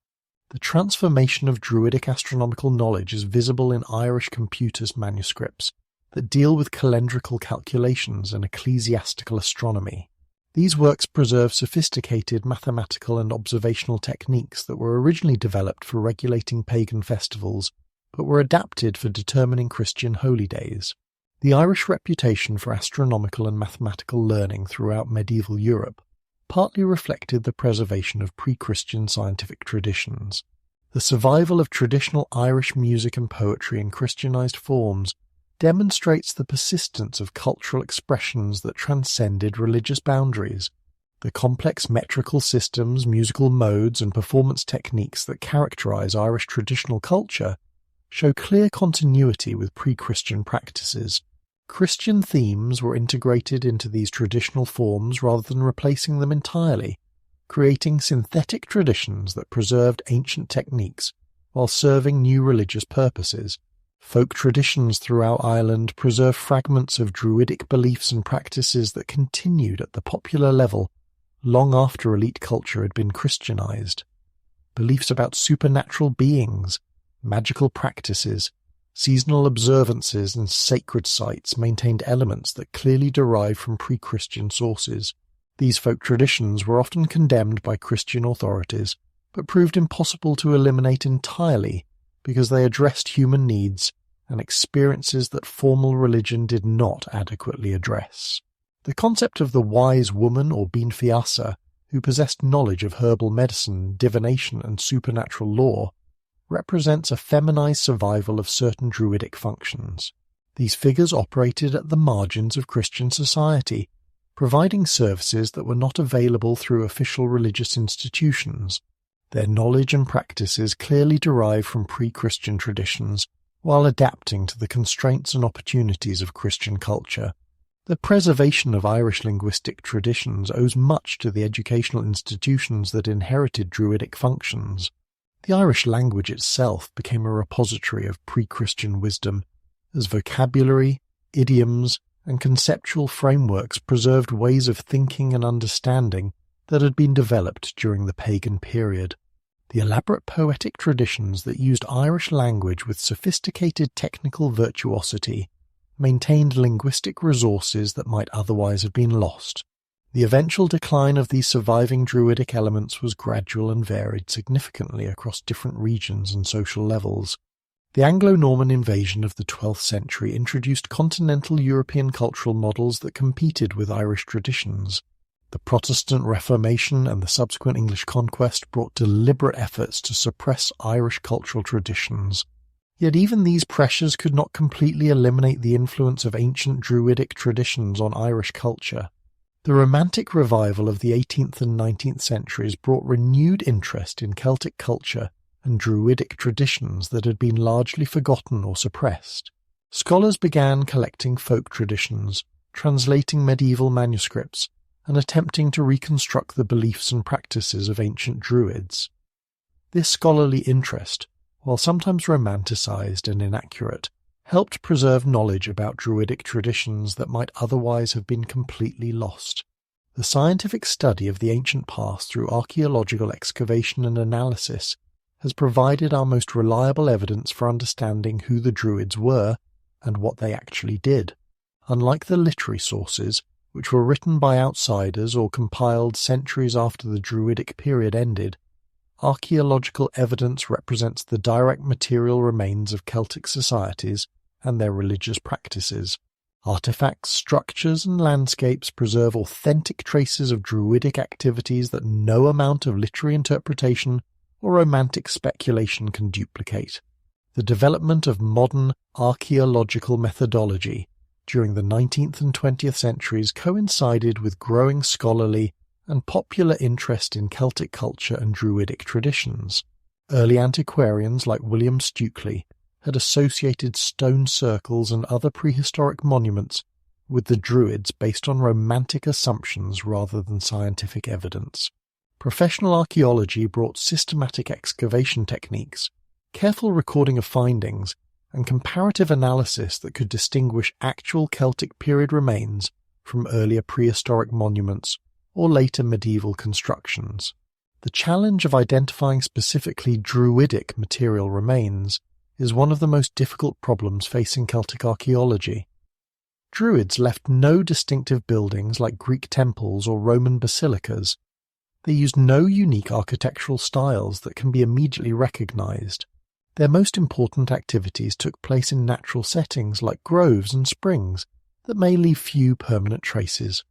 The transformation of Druidic astronomical knowledge is visible in Irish computers manuscripts that deal with calendrical calculations and ecclesiastical astronomy. These works preserve sophisticated mathematical and observational techniques that were originally developed for regulating pagan festivals, but were adapted for determining Christian holy days. The Irish reputation for astronomical and mathematical learning throughout medieval Europe partly reflected the preservation of pre-Christian scientific traditions. The survival of traditional Irish music and poetry in Christianized forms demonstrates the persistence of cultural expressions that transcended religious boundaries. The complex metrical systems, musical modes, and performance techniques that characterize Irish traditional culture show clear continuity with pre-Christian practices. Christian themes were integrated into these traditional forms rather than replacing them entirely, creating synthetic traditions that preserved ancient techniques while serving new religious purposes. Folk traditions throughout Ireland preserve fragments of Druidic beliefs and practices that continued at the popular level long after elite culture had been Christianized. Beliefs about supernatural beings, magical practices, seasonal observances, and sacred sites maintained elements that clearly derived from pre-Christian sources. These folk traditions were often condemned by Christian authorities, but proved impossible to eliminate entirely because they addressed human needs and experiences that formal religion did not adequately address. The concept of the wise woman or Binfiasa, who possessed knowledge of herbal medicine, divination, and supernatural lore, represents a feminized survival of certain druidic functions. These figures operated at the margins of Christian society, providing services that were not available through official religious institutions. Their knowledge and practices clearly derive from pre-Christian traditions, while adapting to the constraints and opportunities of Christian culture. The preservation of Irish linguistic traditions owes much to the educational institutions that inherited Druidic functions. The Irish language itself became a repository of pre-Christian wisdom, as vocabulary, idioms, and conceptual frameworks preserved ways of thinking and understanding that had been developed during the pagan period. The elaborate poetic traditions that used Irish language with sophisticated technical virtuosity maintained linguistic resources that might otherwise have been lost. The eventual decline of these surviving Druidic elements was gradual and varied significantly across different regions and social levels. The Anglo-Norman invasion of the 12th century introduced continental European cultural models that competed with Irish traditions. The Protestant Reformation and the subsequent English conquest brought deliberate efforts to suppress Irish cultural traditions. Yet even these pressures could not completely eliminate the influence of ancient Druidic traditions on Irish culture. The Romantic revival of the 18th and 19th centuries brought renewed interest in Celtic culture and Druidic traditions that had been largely forgotten or suppressed. Scholars began collecting folk traditions, translating medieval manuscripts, and attempting to reconstruct the beliefs and practices of ancient Druids. This scholarly interest, while sometimes romanticized and inaccurate, helped preserve knowledge about Druidic traditions that might otherwise have been completely lost. The scientific study of the ancient past through archaeological excavation and analysis has provided our most reliable evidence for understanding who the Druids were and what they actually did. Unlike the literary sources, which were written by outsiders or compiled centuries after the Druidic period ended, archaeological evidence represents the direct material remains of Celtic societies and their religious practices. Artifacts, structures, and landscapes preserve authentic traces of Druidic activities that no amount of literary interpretation or romantic speculation can duplicate. The development of modern archaeological methodology during the 19th and 20th centuries coincided with growing scholarly and popular interest in Celtic culture and Druidic traditions. Early antiquarians like William Stukeley had associated stone circles and other prehistoric monuments with the Druids based on romantic assumptions rather than scientific evidence. Professional archaeology brought systematic excavation techniques, careful recording of findings, and comparative analysis that could distinguish actual Celtic period remains from earlier prehistoric monuments or later medieval constructions. The challenge of identifying specifically Druidic material remains is one of the most difficult problems facing Celtic archaeology. Druids left no distinctive buildings like Greek temples or Roman basilicas. They used no unique architectural styles that can be immediately recognized. Their most important activities took place in natural settings like groves and springs that may leave few permanent traces.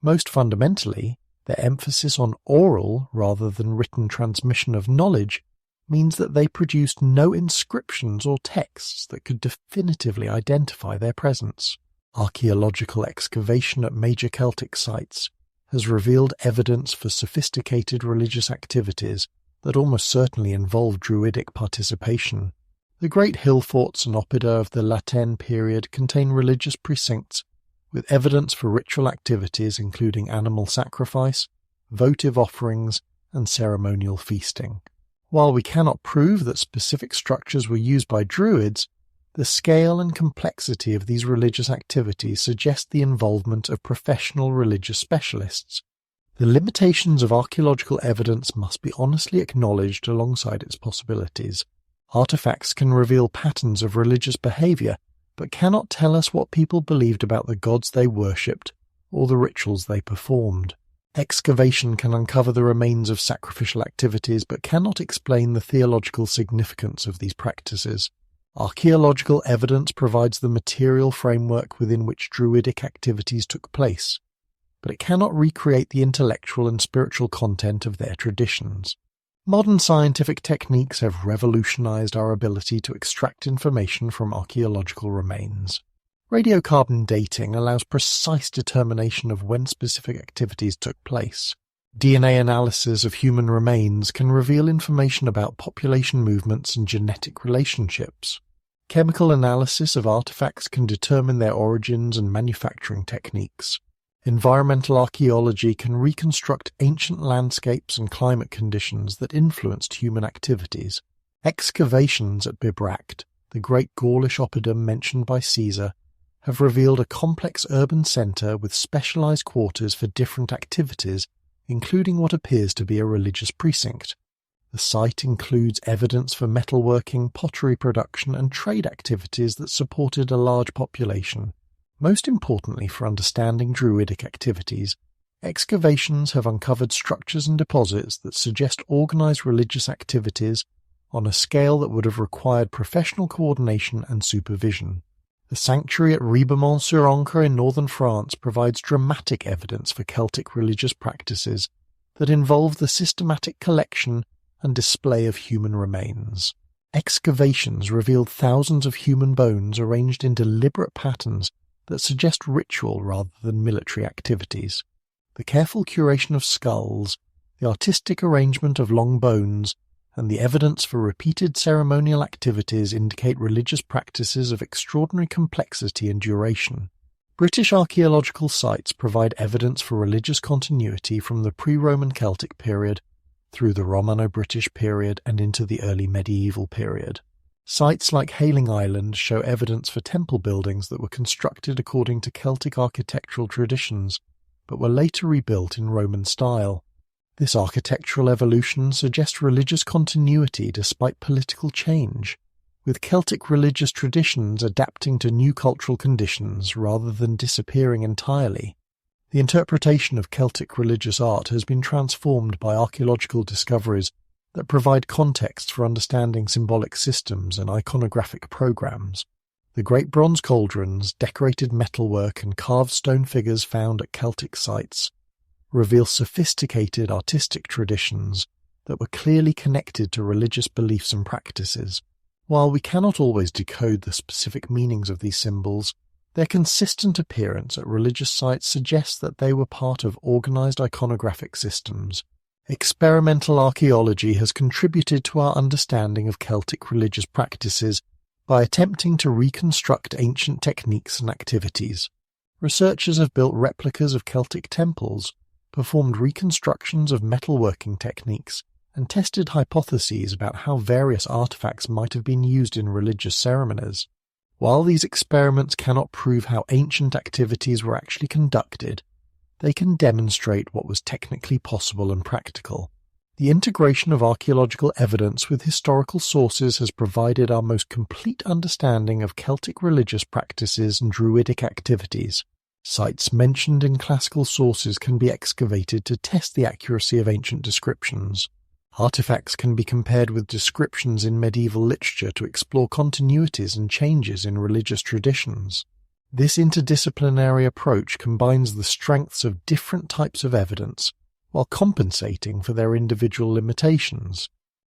Most fundamentally, their emphasis on oral rather than written transmission of knowledge means that they produced no inscriptions or texts that could definitively identify their presence. Archaeological excavation at major Celtic sites has revealed evidence for sophisticated religious activities that almost certainly involved Druidic participation. The great hill forts and oppida of the Latin period contain religious precincts with evidence for ritual activities including animal sacrifice, votive offerings, and ceremonial feasting. While we cannot prove that specific structures were used by Druids, the scale and complexity of these religious activities suggest the involvement of professional religious specialists. The limitations of archaeological evidence must be honestly acknowledged alongside its possibilities. Artifacts can reveal patterns of religious behavior, but cannot tell us what people believed about the gods they worshipped or the rituals they performed. Excavation can uncover the remains of sacrificial activities, but cannot explain the theological significance of these practices. Archaeological evidence provides the material framework within which Druidic activities took place, but it cannot recreate the intellectual and spiritual content of their traditions. Modern scientific techniques have revolutionized our ability to extract information from archaeological remains. Radiocarbon dating allows precise determination of when specific activities took place. DNA analysis of human remains can reveal information about population movements and genetic relationships. Chemical analysis of artifacts can determine their origins and manufacturing techniques. Environmental archaeology can reconstruct ancient landscapes and climate conditions that influenced human activities. Excavations at Bibracte, the great Gaulish oppidum mentioned by Caesar, have revealed a complex urban centre with specialised quarters for different activities, including what appears to be a religious precinct. The site includes evidence for metalworking, pottery production, and trade activities that supported a large population. Most importantly for understanding Druidic activities, excavations have uncovered structures and deposits that suggest organised religious activities on a scale that would have required professional coordination and supervision. The sanctuary at Ribemont-sur-Ancre in northern France provides dramatic evidence for Celtic religious practices that involve the systematic collection and display of human remains. Excavations revealed thousands of human bones arranged in deliberate patterns that suggest ritual rather than military activities. The careful curation of skulls, the artistic arrangement of long bones, and the evidence for repeated ceremonial activities indicate religious practices of extraordinary complexity and duration. British archaeological sites provide evidence for religious continuity from the pre-Roman Celtic period through the Romano-British period and into the early medieval period. Sites like Hayling Island show evidence for temple buildings that were constructed according to Celtic architectural traditions, but were later rebuilt in Roman style. This architectural evolution suggests religious continuity despite political change, with Celtic religious traditions adapting to new cultural conditions rather than disappearing entirely. The interpretation of Celtic religious art has been transformed by archaeological discoveries that provide context for understanding symbolic systems and iconographic programs. The great bronze cauldrons, decorated metalwork, and carved stone figures found at Celtic sites reveal sophisticated artistic traditions that were clearly connected to religious beliefs and practices. While we cannot always decode the specific meanings of these symbols, their consistent appearance at religious sites suggests that they were part of organized iconographic systems. Experimental archaeology has contributed to our understanding of Celtic religious practices by attempting to reconstruct ancient techniques and activities. Researchers have built replicas of Celtic temples, performed reconstructions of metalworking techniques, and tested hypotheses about how various artifacts might have been used in religious ceremonies. While these experiments cannot prove how ancient activities were actually conducted, they can demonstrate what was technically possible and practical. The integration of archaeological evidence with historical sources has provided our most complete understanding of Celtic religious practices and Druidic activities. Sites mentioned in classical sources can be excavated to test the accuracy of ancient descriptions. Artifacts can be compared with descriptions in medieval literature to explore continuities and changes in religious traditions. This interdisciplinary approach combines the strengths of different types of evidence while compensating for their individual limitations.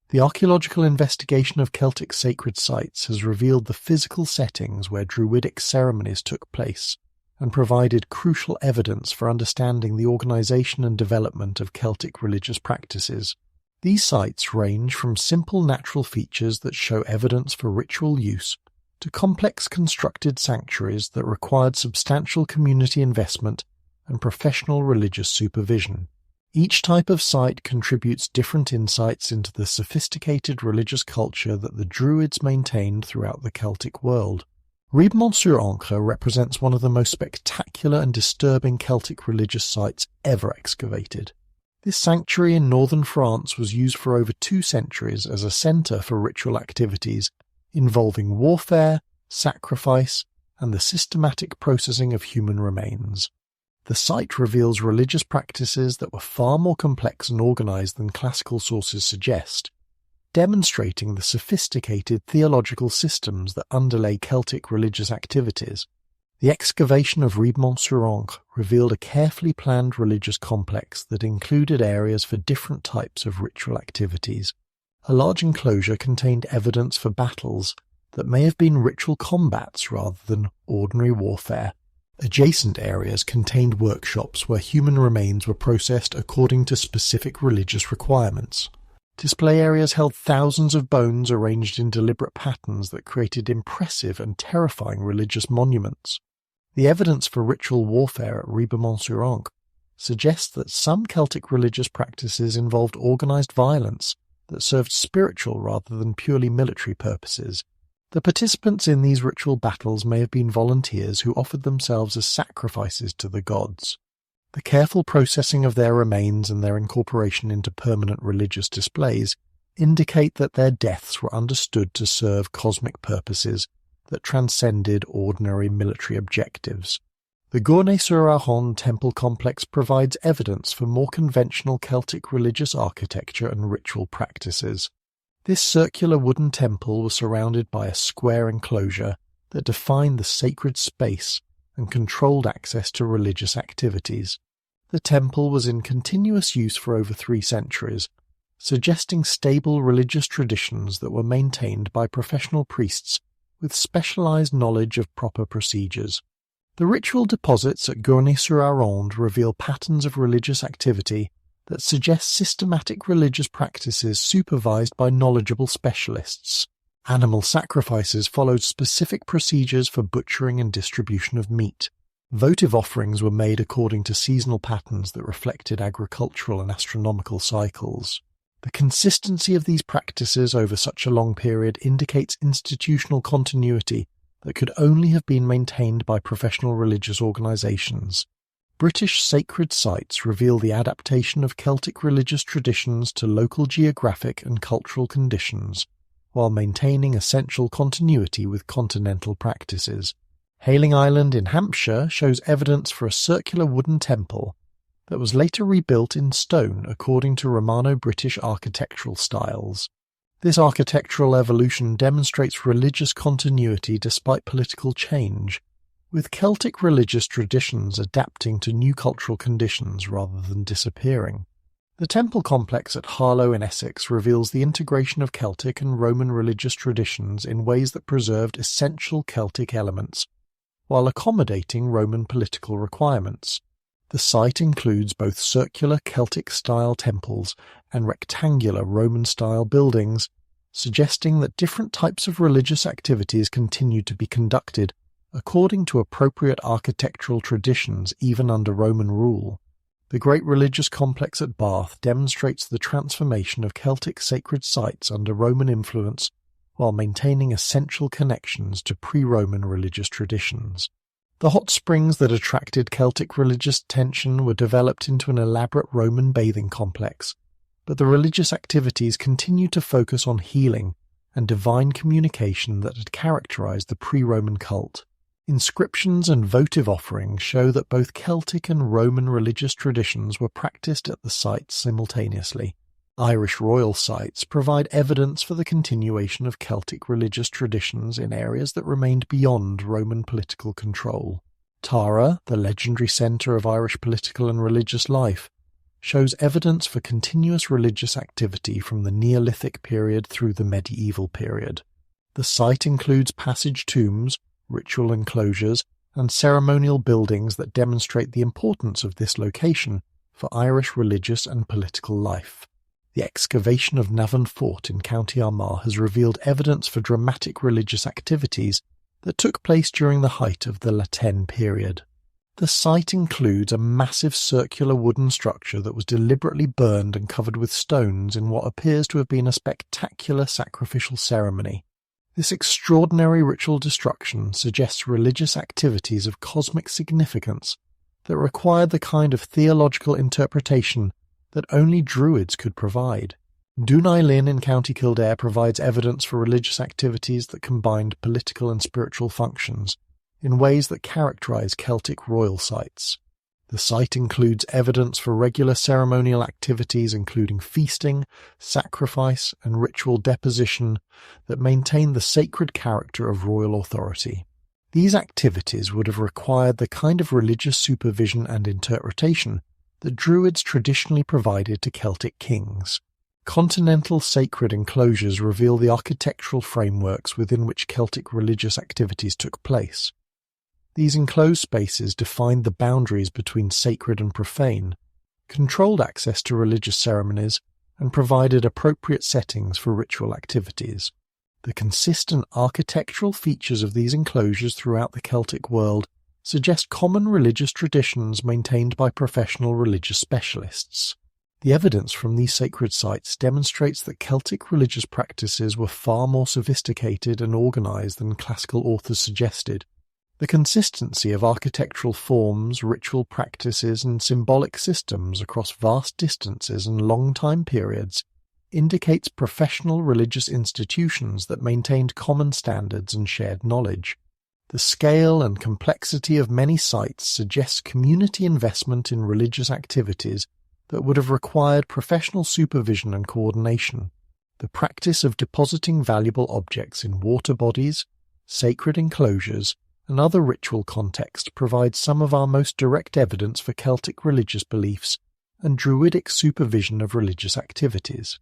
The archaeological investigation of Celtic sacred sites has revealed the physical settings where Druidic ceremonies took place and provided crucial evidence for understanding the organization and development of Celtic religious practices. These sites range from simple natural features that show evidence for ritual use to complex constructed sanctuaries that required substantial community investment and professional religious supervision. Each type of site contributes different insights into the sophisticated religious culture that the Druids maintained throughout the Celtic world. Ribemont-sur-Ancre represents one of the most spectacular and disturbing Celtic religious sites ever excavated. This sanctuary in northern France was used for over 2 centuries as a centre for ritual activities involving warfare, sacrifice, and the systematic processing of human remains. The site reveals religious practices that were far more complex and organised than classical sources suggest. demonstrating the sophisticated theological systems that underlay Celtic religious activities. The excavation of Riedmont-sur-Ancre revealed a carefully planned religious complex that included areas for different types of ritual activities. A large enclosure contained evidence for battles that may have been ritual combats rather than ordinary warfare. Adjacent areas contained workshops where human remains were processed according to specific religious requirements. Display areas held thousands of bones arranged in deliberate patterns that created impressive and terrifying religious monuments. The evidence for ritual warfare at Riedmont-sur-Ancre suggests that some Celtic religious practices involved organized violence that served spiritual rather than purely military purposes. The participants in these ritual battles may have been volunteers who offered themselves as sacrifices to the gods. The careful processing of their remains and their incorporation into permanent religious displays indicate that their deaths were understood to serve cosmic purposes that transcended ordinary military objectives. The Gournay-sur-Aron temple complex provides evidence for more conventional Celtic religious architecture and ritual practices. This circular wooden temple was surrounded by a square enclosure that defined the sacred space and controlled access to religious activities. The temple was in continuous use for over 3 centuries, suggesting stable religious traditions that were maintained by professional priests with specialized knowledge of proper procedures. The ritual deposits at Gournay-sur-Aron reveal patterns of religious activity that suggest systematic religious practices supervised by knowledgeable specialists. Animal sacrifices followed specific procedures for butchering and distribution of meat. Votive offerings were made according to seasonal patterns that reflected agricultural and astronomical cycles. The consistency of these practices over such a long period indicates institutional continuity that could only have been maintained by professional religious organizations. British sacred sites reveal the adaptation of Celtic religious traditions to local geographic and cultural conditions, while maintaining essential continuity with continental practices. Hayling Island in Hampshire shows evidence for a circular wooden temple that was later rebuilt in stone according to Romano-British architectural styles. This architectural evolution demonstrates religious continuity despite political change, with Celtic religious traditions adapting to new cultural conditions rather than disappearing. The temple complex at Harlow in Essex reveals the integration of Celtic and Roman religious traditions in ways that preserved essential Celtic elements, while accommodating Roman political requirements. The site includes both circular Celtic-style temples and rectangular Roman-style buildings, suggesting that different types of religious activities continued to be conducted according to appropriate architectural traditions even under Roman rule. The great religious complex at Bath demonstrates the transformation of Celtic sacred sites under Roman influence while maintaining essential connections to pre-Roman religious traditions. The hot springs that attracted Celtic religious attention were developed into an elaborate Roman bathing complex, but the religious activities continued to focus on healing and divine communication that had characterized the pre-Roman cult. Inscriptions and votive offerings show that both Celtic and Roman religious traditions were practiced at the site simultaneously. Irish royal sites provide evidence for the continuation of Celtic religious traditions in areas that remained beyond Roman political control. Tara, the legendary centre of Irish political and religious life, shows evidence for continuous religious activity from the Neolithic period through the medieval period. The site includes passage tombs, ritual enclosures, and ceremonial buildings that demonstrate the importance of this location for Irish religious and political life. The excavation of Navan Fort in County Armagh has revealed evidence for dramatic religious activities that took place during the height of the La Tène period. The site includes a massive circular wooden structure that was deliberately burned and covered with stones in what appears to have been a spectacular sacrificial ceremony. This extraordinary ritual destruction suggests religious activities of cosmic significance that required the kind of theological interpretation that only Druids could provide. Dunai Linn in County Kildare provides evidence for religious activities that combined political and spiritual functions in ways that characterize Celtic royal sites. The site includes evidence for regular ceremonial activities including feasting, sacrifice, and ritual deposition that maintain the sacred character of royal authority. These activities would have required the kind of religious supervision and interpretation that Druids traditionally provided to Celtic kings. Continental sacred enclosures reveal the architectural frameworks within which Celtic religious activities took place. These enclosed spaces defined the boundaries between sacred and profane, controlled access to religious ceremonies, and provided appropriate settings for ritual activities. The consistent architectural features of these enclosures throughout the Celtic world suggest common religious traditions maintained by professional religious specialists. The evidence from these sacred sites demonstrates that Celtic religious practices were far more sophisticated and organized than classical authors suggested. The consistency of architectural forms, ritual practices, and symbolic systems across vast distances and long time periods indicates professional religious institutions that maintained common standards and shared knowledge. The scale and complexity of many sites suggests community investment in religious activities that would have required professional supervision and coordination. The practice of depositing valuable objects in water bodies, sacred enclosures, and other ritual contexts provides some of our most direct evidence for Celtic religious beliefs and Druidic supervision of religious activities.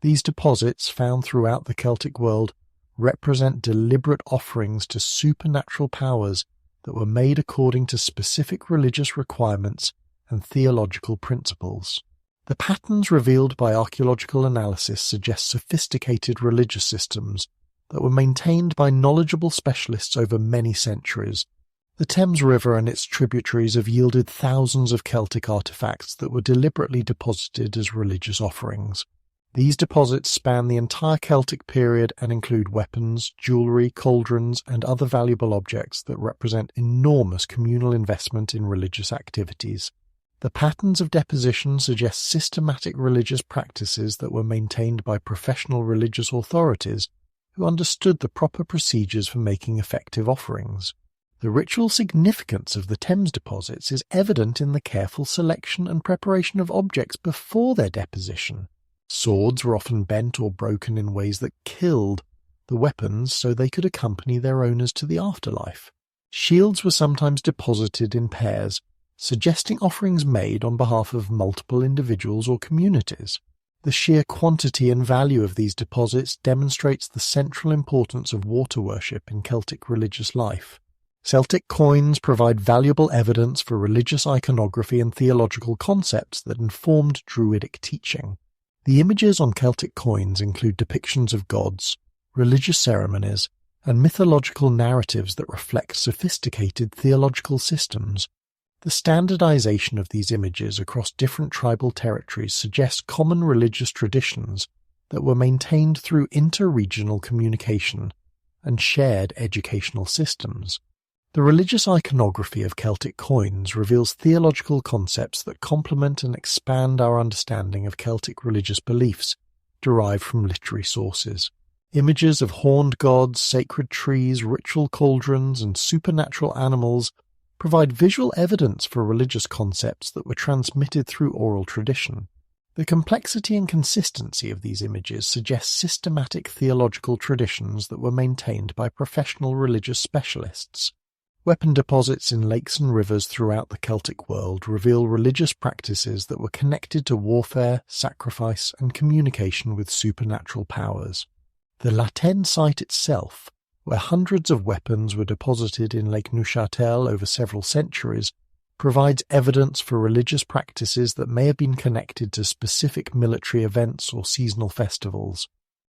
These deposits, found throughout the Celtic world, represent deliberate offerings to supernatural powers that were made according to specific religious requirements and theological principles. The patterns revealed by archaeological analysis suggest sophisticated religious systems that were maintained by knowledgeable specialists over many centuries. The Thames River and its tributaries have yielded thousands of Celtic artifacts that were deliberately deposited as religious offerings. These deposits span the entire Celtic period and include weapons, jewellery, cauldrons, and other valuable objects that represent enormous communal investment in religious activities. The patterns of deposition suggest systematic religious practices that were maintained by professional religious authorities who understood the proper procedures for making effective offerings. The ritual significance of the Thames deposits is evident in the careful selection and preparation of objects before their deposition. Swords were often bent or broken in ways that killed the weapons so they could accompany their owners to the afterlife. Shields were sometimes deposited in pairs, suggesting offerings made on behalf of multiple individuals or communities. The sheer quantity and value of these deposits demonstrates the central importance of water worship in Celtic religious life. Celtic coins provide valuable evidence for religious iconography and theological concepts that informed Druidic teaching. The images on Celtic coins include depictions of gods, religious ceremonies, and mythological narratives that reflect sophisticated theological systems. The standardization of these images across different tribal territories suggests common religious traditions that were maintained through inter-regional communication and shared educational systems. The religious iconography of Celtic coins reveals theological concepts that complement and expand our understanding of Celtic religious beliefs derived from literary sources. Images of horned gods, sacred trees, ritual cauldrons, and supernatural animals provide visual evidence for religious concepts that were transmitted through oral tradition. The complexity and consistency of these images suggest systematic theological traditions that were maintained by professional religious specialists. Weapon deposits in lakes and rivers throughout the Celtic world reveal religious practices that were connected to warfare, sacrifice, and communication with supernatural powers. The Latene site itself, where hundreds of weapons were deposited in Lake Neuchâtel over several centuries, provides evidence for religious practices that may have been connected to specific military events or seasonal festivals.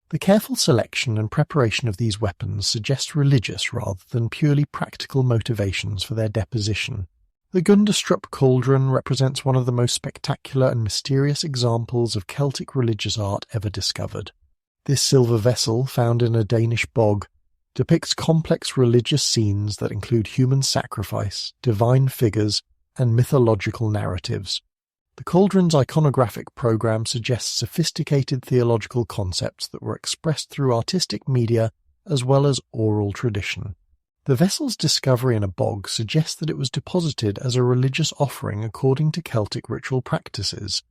The careful selection and preparation of these weapons suggests religious rather than purely practical motivations for their deposition. The Gundestrup cauldron represents one of the most spectacular and mysterious examples of Celtic religious art ever discovered. This silver vessel, found in a Danish bog, depicts complex religious scenes that include human sacrifice, divine figures, and mythological narratives. The cauldron's iconographic program suggests sophisticated theological concepts that were expressed through artistic media as well as oral tradition. The vessel's discovery in a bog suggests that it was deposited as a religious offering according to Celtic ritual practices.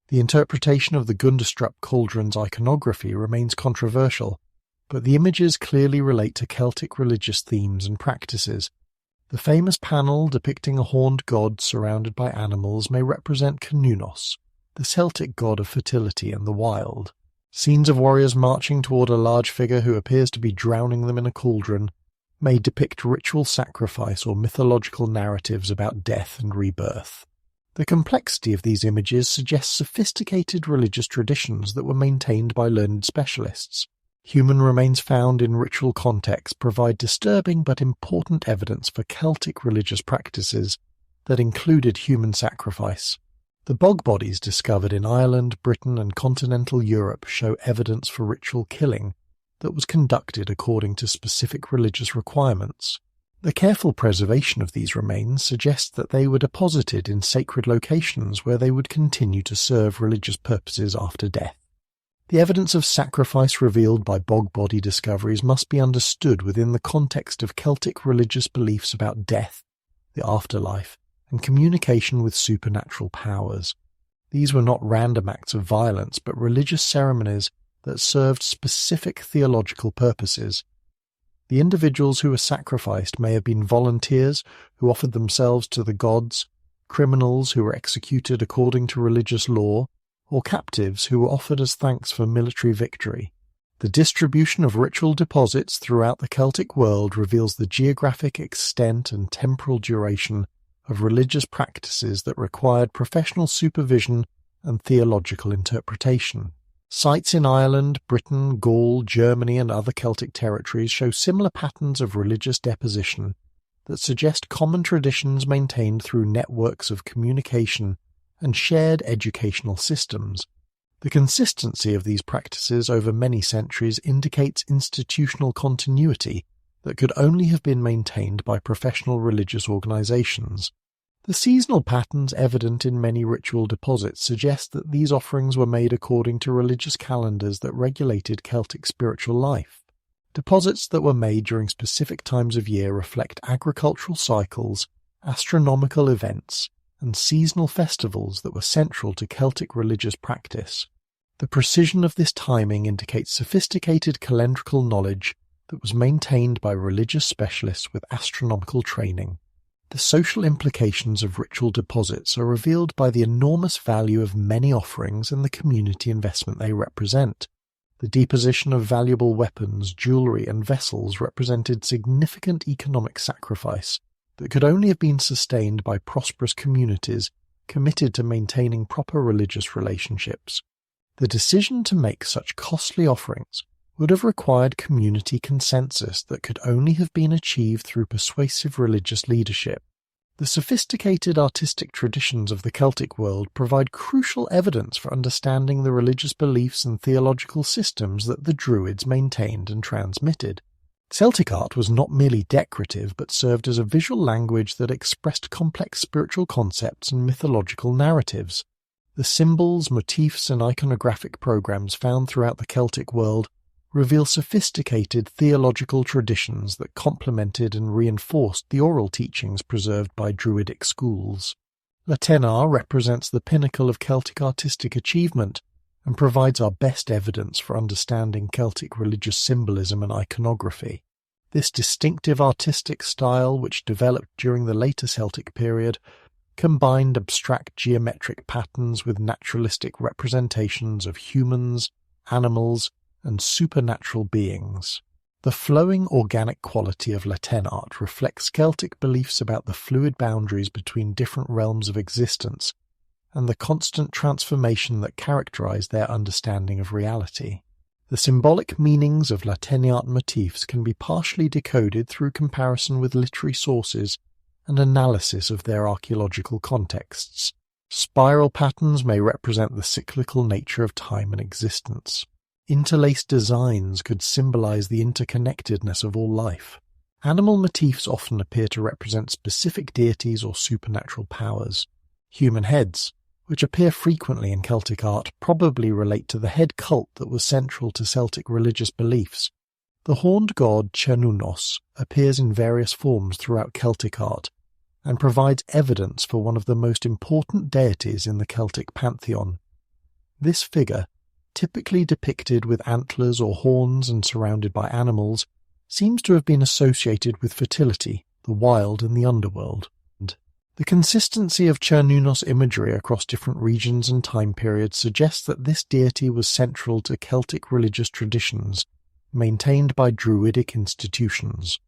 The interpretation of the Gundestrup cauldron's iconography remains controversial, but the images clearly relate to Celtic religious themes and practices. The famous panel depicting a horned god surrounded by animals may represent Cernunnos, the Celtic god of fertility and the wild. Scenes of warriors marching toward a large figure who appears to be drowning them in a cauldron may depict ritual sacrifice or mythological narratives about death and rebirth. The complexity of these images suggests sophisticated religious traditions that were maintained by learned specialists. Human remains found in ritual contexts provide disturbing but important evidence for Celtic religious practices that included human sacrifice. The bog bodies discovered in Ireland, Britain, and continental Europe show evidence for ritual killing that was conducted according to specific religious requirements. The careful preservation of these remains suggests that they were deposited in sacred locations where they would continue to serve religious purposes after death. The evidence of sacrifice revealed by bog body discoveries must be understood within the context of Celtic religious beliefs about death, the afterlife, and communication with supernatural powers. These were not random acts of violence, but religious ceremonies that served specific theological purposes. The individuals who were sacrificed may have been volunteers who offered themselves to the gods, criminals who were executed according to religious law, or captives who were offered as thanks for military victory. The distribution of ritual deposits throughout the Celtic world reveals the geographic extent and temporal duration of religious practices that required professional supervision and theological interpretation. Sites in Ireland, Britain, Gaul, Germany, and other Celtic territories show similar patterns of religious deposition that suggest common traditions maintained through networks of communication and shared educational systems. The consistency of these practices over many centuries indicates institutional continuity that could only have been maintained by professional religious organizations. The seasonal patterns evident in many ritual deposits suggest that these offerings were made according to religious calendars that regulated Celtic spiritual life. Deposits that were made during specific times of year reflect agricultural cycles, astronomical events, and seasonal festivals that were central to Celtic religious practice. The precision of this timing indicates sophisticated calendrical knowledge that was maintained by religious specialists with astronomical training. The social implications of ritual deposits are revealed by the enormous value of many offerings and the community investment they represent. The deposition of valuable weapons, jewellery, and vessels represented significant economic sacrifice that could only have been sustained by prosperous communities committed to maintaining proper religious relationships. The decision to make such costly offerings would have required community consensus that could only have been achieved through persuasive religious leadership. The sophisticated artistic traditions of the Celtic world provide crucial evidence for understanding the religious beliefs and theological systems that the Druids maintained and transmitted. Celtic art was not merely decorative but served as a visual language that expressed complex spiritual concepts and mythological narratives. The symbols, motifs, and iconographic programs found throughout the Celtic world reveal sophisticated theological traditions that complemented and reinforced the oral teachings preserved by Druidic schools. Latenar represents the pinnacle of Celtic artistic achievement and provides our best evidence for understanding Celtic religious symbolism and iconography. This distinctive artistic style, which developed during the later Celtic period, combined abstract geometric patterns with naturalistic representations of humans, animals, and supernatural beings. The flowing organic quality of Latin art reflects Celtic beliefs about the fluid boundaries between different realms of existence and the constant transformation that characterized their understanding of reality. The symbolic meanings of Latinian motifs can be partially decoded through comparison with literary sources and analysis of their archaeological contexts. Spiral patterns may represent the cyclical nature of time and existence. Interlaced designs could symbolize the interconnectedness of all life. Animal motifs often appear to represent specific deities or supernatural powers. Human heads, which appear frequently in Celtic art, probably relate to the head cult that was central to Celtic religious beliefs. The horned god Cernunnos appears in various forms throughout Celtic art and provides evidence for one of the most important deities in the Celtic pantheon. This figure, typically depicted with antlers or horns and surrounded by animals, seems to have been associated with fertility, the wild and the underworld. The consistency of Cernunnos imagery across different regions and time periods suggests that this deity was central to Celtic religious traditions, maintained by Druidic institutions.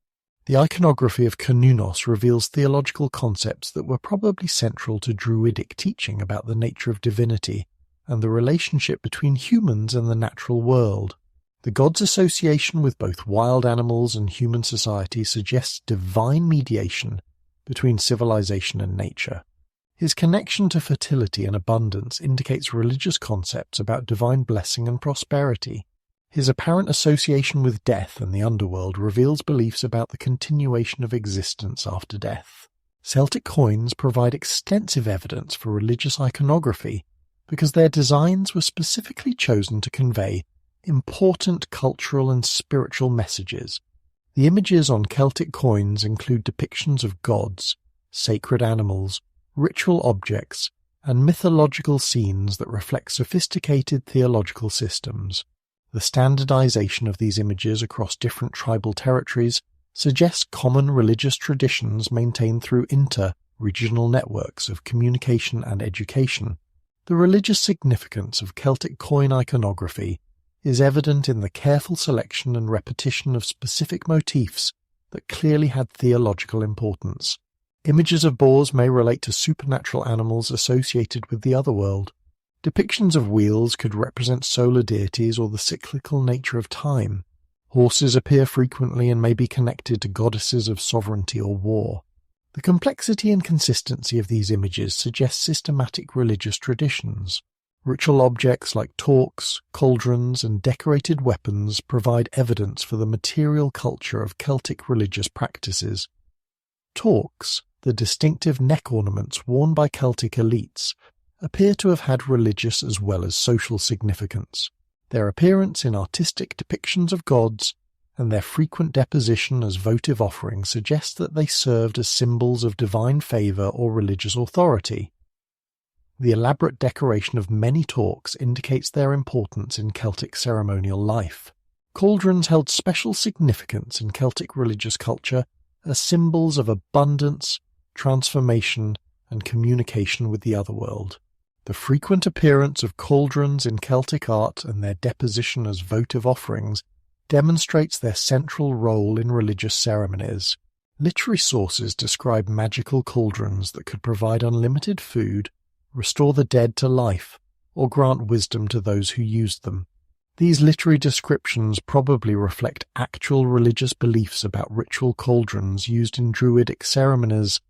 The iconography of Cernunnos reveals theological concepts that were probably central to Druidic teaching about the nature of divinity and the relationship between humans and the natural world. The god's association with both wild animals and human society suggests divine mediation between civilization and nature. His connection to fertility and abundance indicates religious concepts about divine blessing and prosperity. His apparent association with death and the underworld reveals beliefs about the continuation of existence after death. Celtic coins provide extensive evidence for religious iconography because their designs were specifically chosen to convey important cultural and spiritual messages. The images on Celtic coins include depictions of gods, sacred animals, ritual objects, and mythological scenes that reflect sophisticated theological systems. The standardization of these images across different tribal territories suggests common religious traditions maintained through inter-regional networks of communication and education. The religious significance of Celtic coin iconography is evident in the careful selection and repetition of specific motifs that clearly had theological importance. Images of boars may relate to supernatural animals associated with the otherworld. Depictions of wheels could represent solar deities or the cyclical nature of time. Horses appear frequently and may be connected to goddesses of sovereignty or war. The complexity and consistency of these images suggest systematic religious traditions. Ritual objects like torques, cauldrons, and decorated weapons provide evidence for the material culture of Celtic religious practices. Torques, the distinctive neck ornaments worn by Celtic elites, appear to have had religious as well as social significance. Their appearance in artistic depictions of gods and their frequent deposition as votive offerings suggest that they served as symbols of divine favour or religious authority. The elaborate decoration of many torques indicates their importance in Celtic ceremonial life. Cauldrons held special significance in Celtic religious culture as symbols of abundance, transformation, and communication with the otherworld. The frequent appearance of cauldrons in Celtic art and their deposition as votive offerings demonstrates their central role in religious ceremonies. Literary sources describe magical cauldrons that could provide unlimited food, restore the dead to life, or grant wisdom to those who used them. These literary descriptions probably reflect actual religious beliefs about ritual cauldrons used in Druidic ceremonies.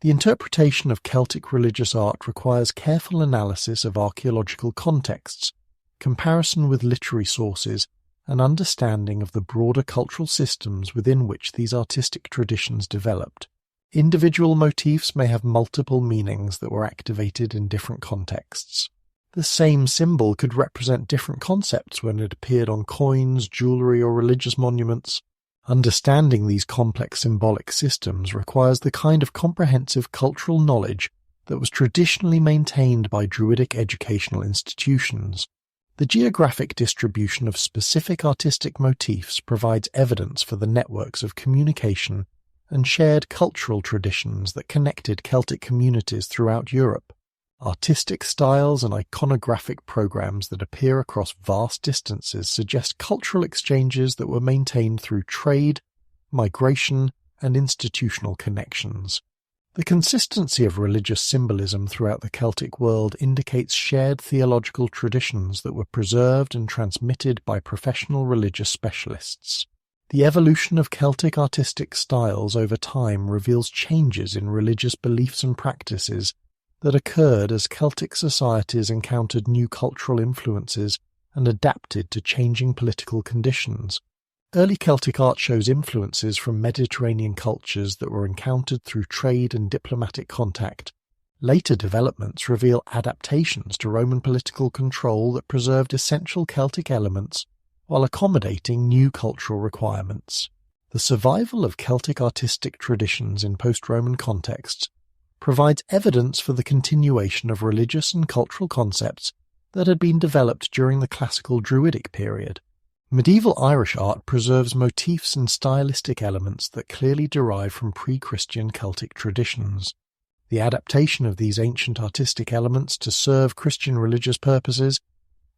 The interpretation of Celtic religious art requires careful analysis of archaeological contexts, comparison with literary sources, and understanding of the broader cultural systems within which these artistic traditions developed. Individual motifs may have multiple meanings that were activated in different contexts. The same symbol could represent different concepts when it appeared on coins, jewellery, or religious monuments. Understanding these complex symbolic systems requires the kind of comprehensive cultural knowledge that was traditionally maintained by Druidic educational institutions. The geographic distribution of specific artistic motifs provides evidence for the networks of communication and shared cultural traditions that connected Celtic communities throughout Europe. Artistic styles and iconographic programs that appear across vast distances suggest cultural exchanges that were maintained through trade, migration, and institutional connections. The consistency of religious symbolism throughout the Celtic world indicates shared theological traditions that were preserved and transmitted by professional religious specialists. The evolution of Celtic artistic styles over time reveals changes in religious beliefs and practices that occurred as Celtic societies encountered new cultural influences and adapted to changing political conditions. Early Celtic art shows influences from Mediterranean cultures that were encountered through trade and diplomatic contact. Later developments reveal adaptations to Roman political control that preserved essential Celtic elements while accommodating new cultural requirements. The survival of Celtic artistic traditions in post-Roman contexts provides evidence for the continuation of religious and cultural concepts that had been developed during the classical Druidic period. Medieval Irish art preserves motifs and stylistic elements that clearly derive from pre-Christian Celtic traditions. The adaptation of these ancient artistic elements to serve Christian religious purposes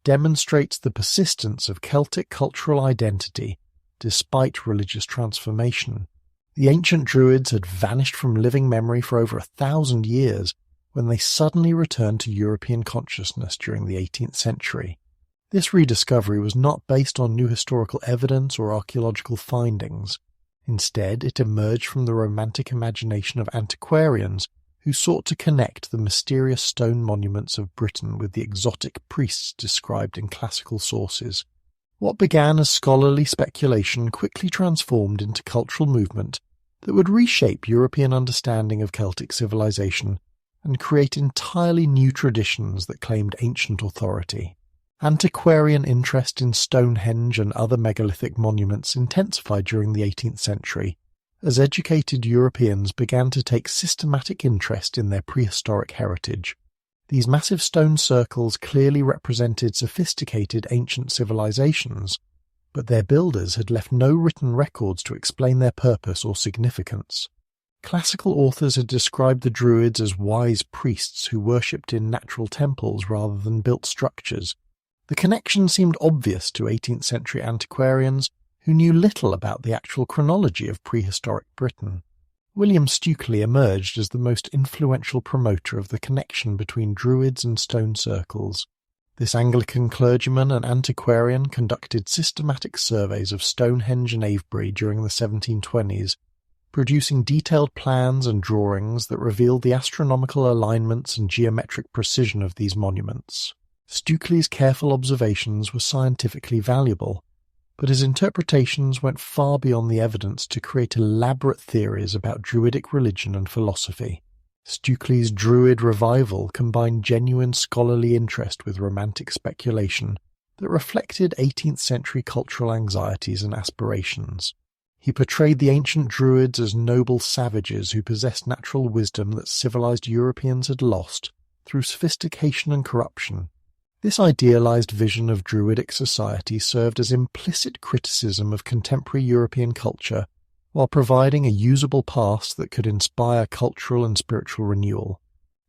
demonstrates the persistence of Celtic cultural identity despite religious transformation. The ancient Druids had vanished from living memory for over 1,000 years when they suddenly returned to European consciousness during the 18th century. This rediscovery was not based on new historical evidence or archaeological findings. Instead, it emerged from the romantic imagination of antiquarians who sought to connect the mysterious stone monuments of Britain with the exotic priests described in classical sources. What began as scholarly speculation quickly transformed into cultural movement that would reshape European understanding of Celtic civilization and create entirely new traditions that claimed ancient authority. Antiquarian interest in Stonehenge and other megalithic monuments intensified during the 18th century, as educated Europeans began to take systematic interest in their prehistoric heritage. These massive stone circles clearly represented sophisticated ancient civilizations, but their builders had left no written records to explain their purpose or significance. Classical authors had described the Druids as wise priests who worshipped in natural temples rather than built structures. The connection seemed obvious to 18th century antiquarians who knew little about the actual chronology of prehistoric Britain. William Stukely emerged as the most influential promoter of the connection between Druids and stone circles. This Anglican clergyman and antiquarian conducted systematic surveys of Stonehenge and Avebury during the 1720s, producing detailed plans and drawings that revealed the astronomical alignments and geometric precision of these monuments. Stukely's careful observations were scientifically valuable, but his interpretations went far beyond the evidence to create elaborate theories about Druidic religion and philosophy. Stukely's Druid revival combined genuine scholarly interest with romantic speculation that reflected 18th century cultural anxieties and aspirations. He portrayed the ancient Druids as noble savages who possessed natural wisdom that civilized Europeans had lost through sophistication and corruption. This idealized vision of Druidic society served as implicit criticism of contemporary European culture, while providing a usable past that could inspire cultural and spiritual renewal.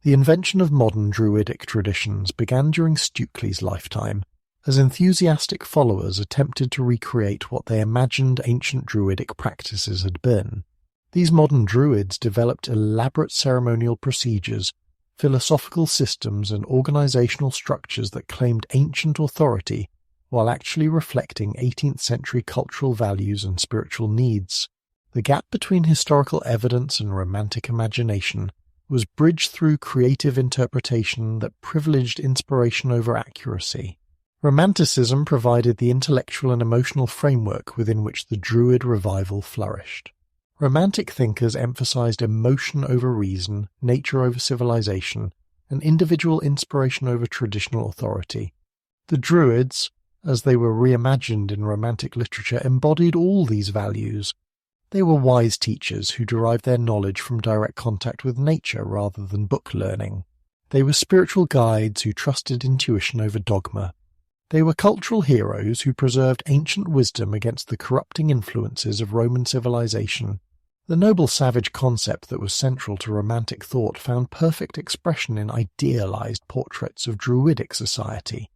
The invention of modern Druidic traditions began during Stukely's lifetime, as enthusiastic followers attempted to recreate what they imagined ancient Druidic practices had been. These modern Druids developed elaborate ceremonial procedures, philosophical systems and organizational structures that claimed ancient authority while actually reflecting 18th century cultural values and spiritual needs. The gap between historical evidence and romantic imagination was bridged through creative interpretation that privileged inspiration over accuracy. Romanticism provided the intellectual and emotional framework within which the Druid revival flourished. Romantic thinkers emphasized emotion over reason, nature over civilization, and individual inspiration over traditional authority. The Druids, as they were reimagined in Romantic literature, embodied all these values. They were wise teachers who derived their knowledge from direct contact with nature rather than book learning. They were spiritual guides who trusted intuition over dogma. They were cultural heroes who preserved ancient wisdom against the corrupting influences of Roman civilization. The noble savage concept that was central to Romantic thought found perfect expression in idealized portraits of Druidic society.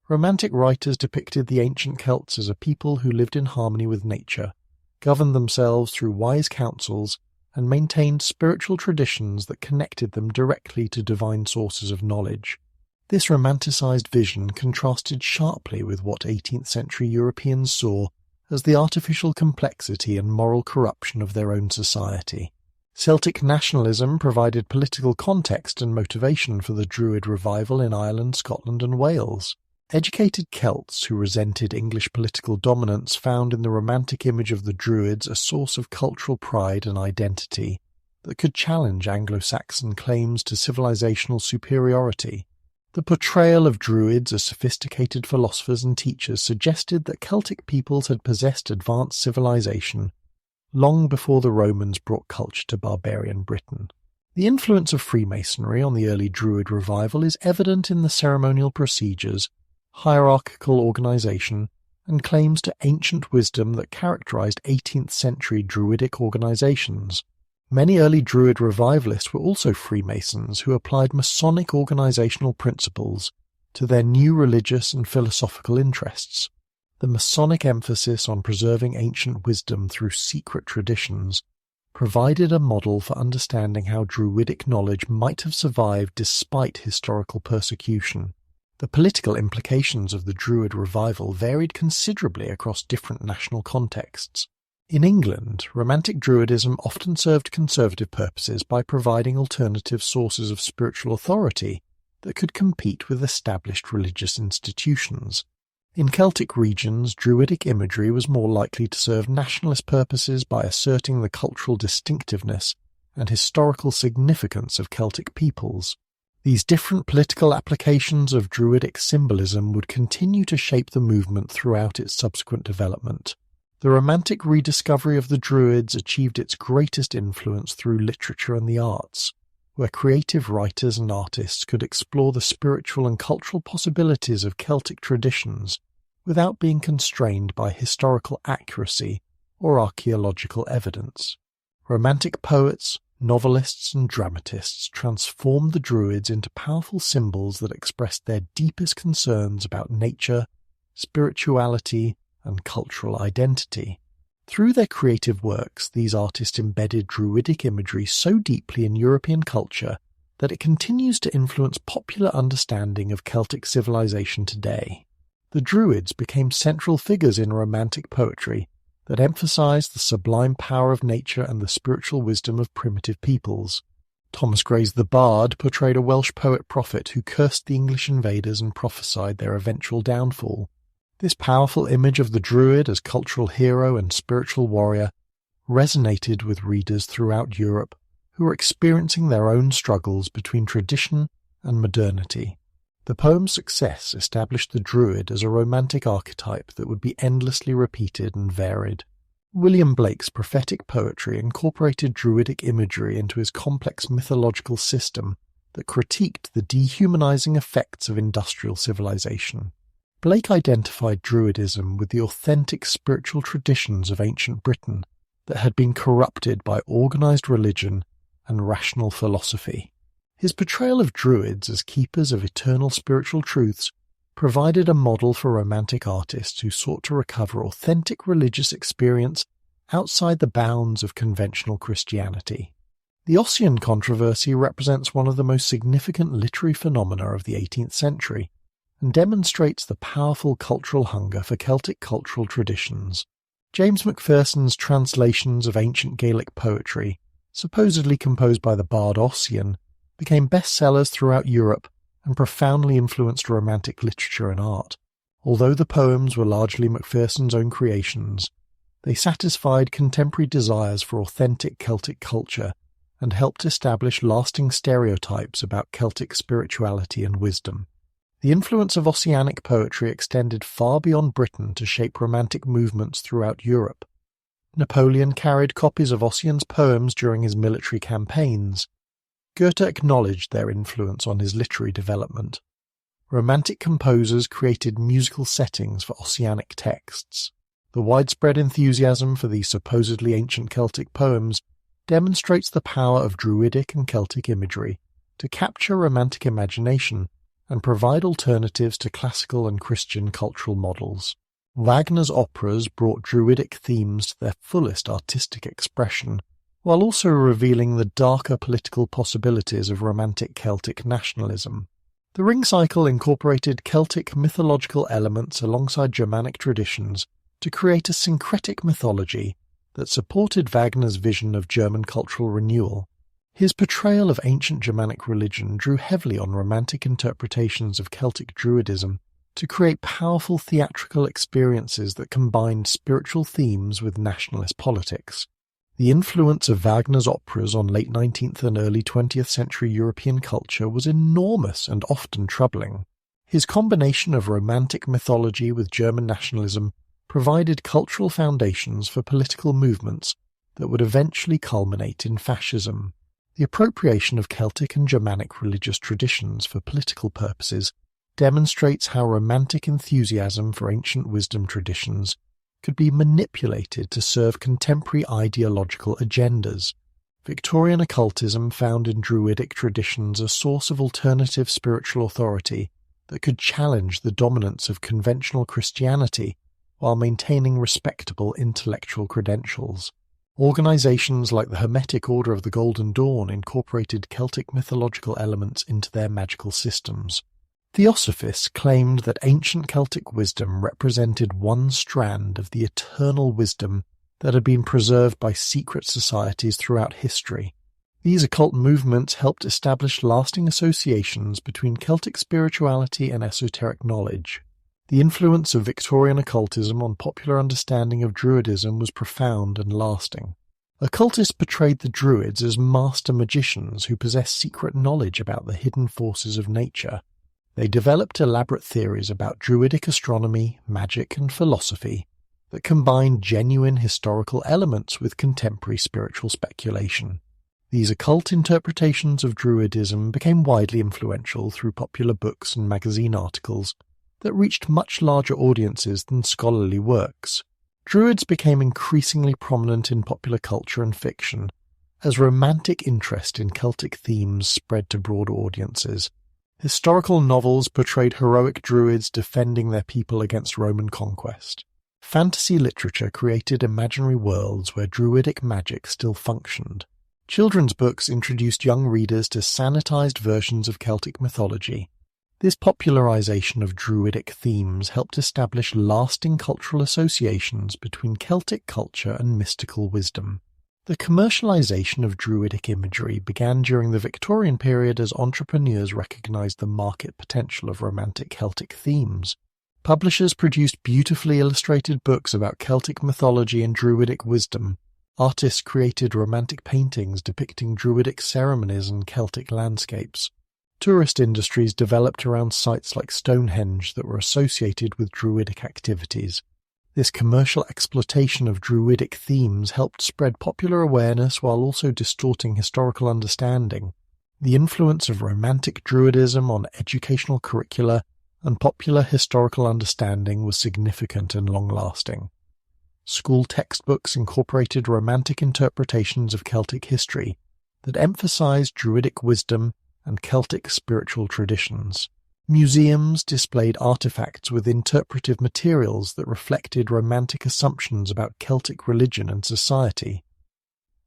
Romantic writers depicted the ancient Celts as a people who lived in harmony with nature, governed themselves through wise counsels, and maintained spiritual traditions that connected them directly to divine sources of knowledge. This romanticized vision contrasted sharply with what 18th century Europeans saw as the artificial complexity and moral corruption of their own society. Celtic nationalism provided political context and motivation for the Druid revival in Ireland, Scotland and Wales. Educated Celts who resented English political dominance found in the romantic image of the Druids a source of cultural pride and identity that could challenge Anglo-Saxon claims to civilizational superiority. The portrayal of Druids as sophisticated philosophers and teachers suggested that Celtic peoples had possessed advanced civilization long before the Romans brought culture to barbarian Britain. The influence of Freemasonry on the early Druid revival is evident in the ceremonial procedures, hierarchical organization, and claims to ancient wisdom that characterized 18th century Druidic organizations. Many early Druid revivalists were also Freemasons who applied Masonic organizational principles to their new religious and philosophical interests. The Masonic emphasis on preserving ancient wisdom through secret traditions provided a model for understanding how Druidic knowledge might have survived despite historical persecution. The political implications of the Druid revival varied considerably across different national contexts. In England, Romantic Druidism often served conservative purposes by providing alternative sources of spiritual authority that could compete with established religious institutions. In Celtic regions, Druidic imagery was more likely to serve nationalist purposes by asserting the cultural distinctiveness and historical significance of Celtic peoples. These different political applications of Druidic symbolism would continue to shape the movement throughout its subsequent development. The Romantic rediscovery of the Druids achieved its greatest influence through literature and the arts, where creative writers and artists could explore the spiritual and cultural possibilities of Celtic traditions without being constrained by historical accuracy or archaeological evidence. Romantic poets, novelists, and dramatists transformed the Druids into powerful symbols that expressed their deepest concerns about nature, spirituality, and cultural identity. Through their creative works, these artists embedded Druidic imagery so deeply in European culture that it continues to influence popular understanding of Celtic civilization today. The Druids became central figures in Romantic poetry that emphasized the sublime power of nature and the spiritual wisdom of primitive peoples. Thomas Gray's The Bard portrayed a Welsh poet-prophet who cursed the English invaders and prophesied their eventual downfall. This powerful image of the Druid as cultural hero and spiritual warrior resonated with readers throughout Europe who were experiencing their own struggles between tradition and modernity. The poem's success established the Druid as a romantic archetype that would be endlessly repeated and varied. William Blake's prophetic poetry incorporated Druidic imagery into his complex mythological system that critiqued the dehumanizing effects of industrial civilization. Blake identified Druidism with the authentic spiritual traditions of ancient Britain that had been corrupted by organized religion and rational philosophy. His portrayal of Druids as keepers of eternal spiritual truths provided a model for Romantic artists who sought to recover authentic religious experience outside the bounds of conventional Christianity. The Ossian controversy represents one of the most significant literary phenomena of the 18th century, and demonstrates the powerful cultural hunger for Celtic cultural traditions. James Macpherson's translations of ancient Gaelic poetry, supposedly composed by the bard Ossian, became bestsellers throughout Europe and profoundly influenced Romantic literature and art. Although the poems were largely Macpherson's own creations, they satisfied contemporary desires for authentic Celtic culture and helped establish lasting stereotypes about Celtic spirituality and wisdom. The influence of Ossianic poetry extended far beyond Britain to shape Romantic movements throughout Europe. Napoleon carried copies of Ossian's poems during his military campaigns. Goethe acknowledged their influence on his literary development. Romantic composers created musical settings for Ossianic texts. The widespread enthusiasm for these supposedly ancient Celtic poems demonstrates the power of Druidic and Celtic imagery to capture Romantic imagination and provide alternatives to classical and Christian cultural models. Wagner's operas brought Druidic themes to their fullest artistic expression, while also revealing the darker political possibilities of Romantic Celtic nationalism. The Ring Cycle incorporated Celtic mythological elements alongside Germanic traditions to create a syncretic mythology that supported Wagner's vision of German cultural renewal. His portrayal of ancient Germanic religion drew heavily on Romantic interpretations of Celtic Druidism to create powerful theatrical experiences that combined spiritual themes with nationalist politics. The influence of Wagner's operas on late 19th and early 20th century European culture was enormous and often troubling. His combination of romantic mythology with German nationalism provided cultural foundations for political movements that would eventually culminate in fascism. The appropriation of Celtic and Germanic religious traditions for political purposes demonstrates how romantic enthusiasm for ancient wisdom traditions could be manipulated to serve contemporary ideological agendas. Victorian occultism found in Druidic traditions a source of alternative spiritual authority that could challenge the dominance of conventional Christianity while maintaining respectable intellectual credentials. Organizations like the Hermetic Order of the Golden Dawn incorporated Celtic mythological elements into their magical systems. Theosophists claimed that ancient Celtic wisdom represented one strand of the eternal wisdom that had been preserved by secret societies throughout history. These occult movements helped establish lasting associations between Celtic spirituality and esoteric knowledge. The influence of Victorian occultism on popular understanding of Druidism was profound and lasting. Occultists portrayed the Druids as master magicians who possessed secret knowledge about the hidden forces of nature. They developed elaborate theories about Druidic astronomy, magic, and philosophy that combined genuine historical elements with contemporary spiritual speculation. These occult interpretations of Druidism became widely influential through popular books and magazine articles that reached much larger audiences than scholarly works. Druids became increasingly prominent in popular culture and fiction, as romantic interest in Celtic themes spread to broader audiences. Historical novels portrayed heroic Druids defending their people against Roman conquest. Fantasy literature created imaginary worlds where Druidic magic still functioned. Children's books introduced young readers to sanitized versions of Celtic mythology. This popularization of Druidic themes helped establish lasting cultural associations between Celtic culture and mystical wisdom. The commercialization of Druidic imagery began during the Victorian period as entrepreneurs recognized the market potential of romantic Celtic themes. Publishers produced beautifully illustrated books about Celtic mythology and Druidic wisdom. Artists created romantic paintings depicting Druidic ceremonies and Celtic landscapes. Tourist industries developed around sites like Stonehenge that were associated with Druidic activities. This commercial exploitation of Druidic themes helped spread popular awareness while also distorting historical understanding. The influence of romantic Druidism on educational curricula and popular historical understanding was significant and long-lasting. School textbooks incorporated romantic interpretations of Celtic history that emphasized Druidic wisdom and Celtic spiritual traditions. Museums displayed artifacts with interpretive materials that reflected romantic assumptions about Celtic religion and society.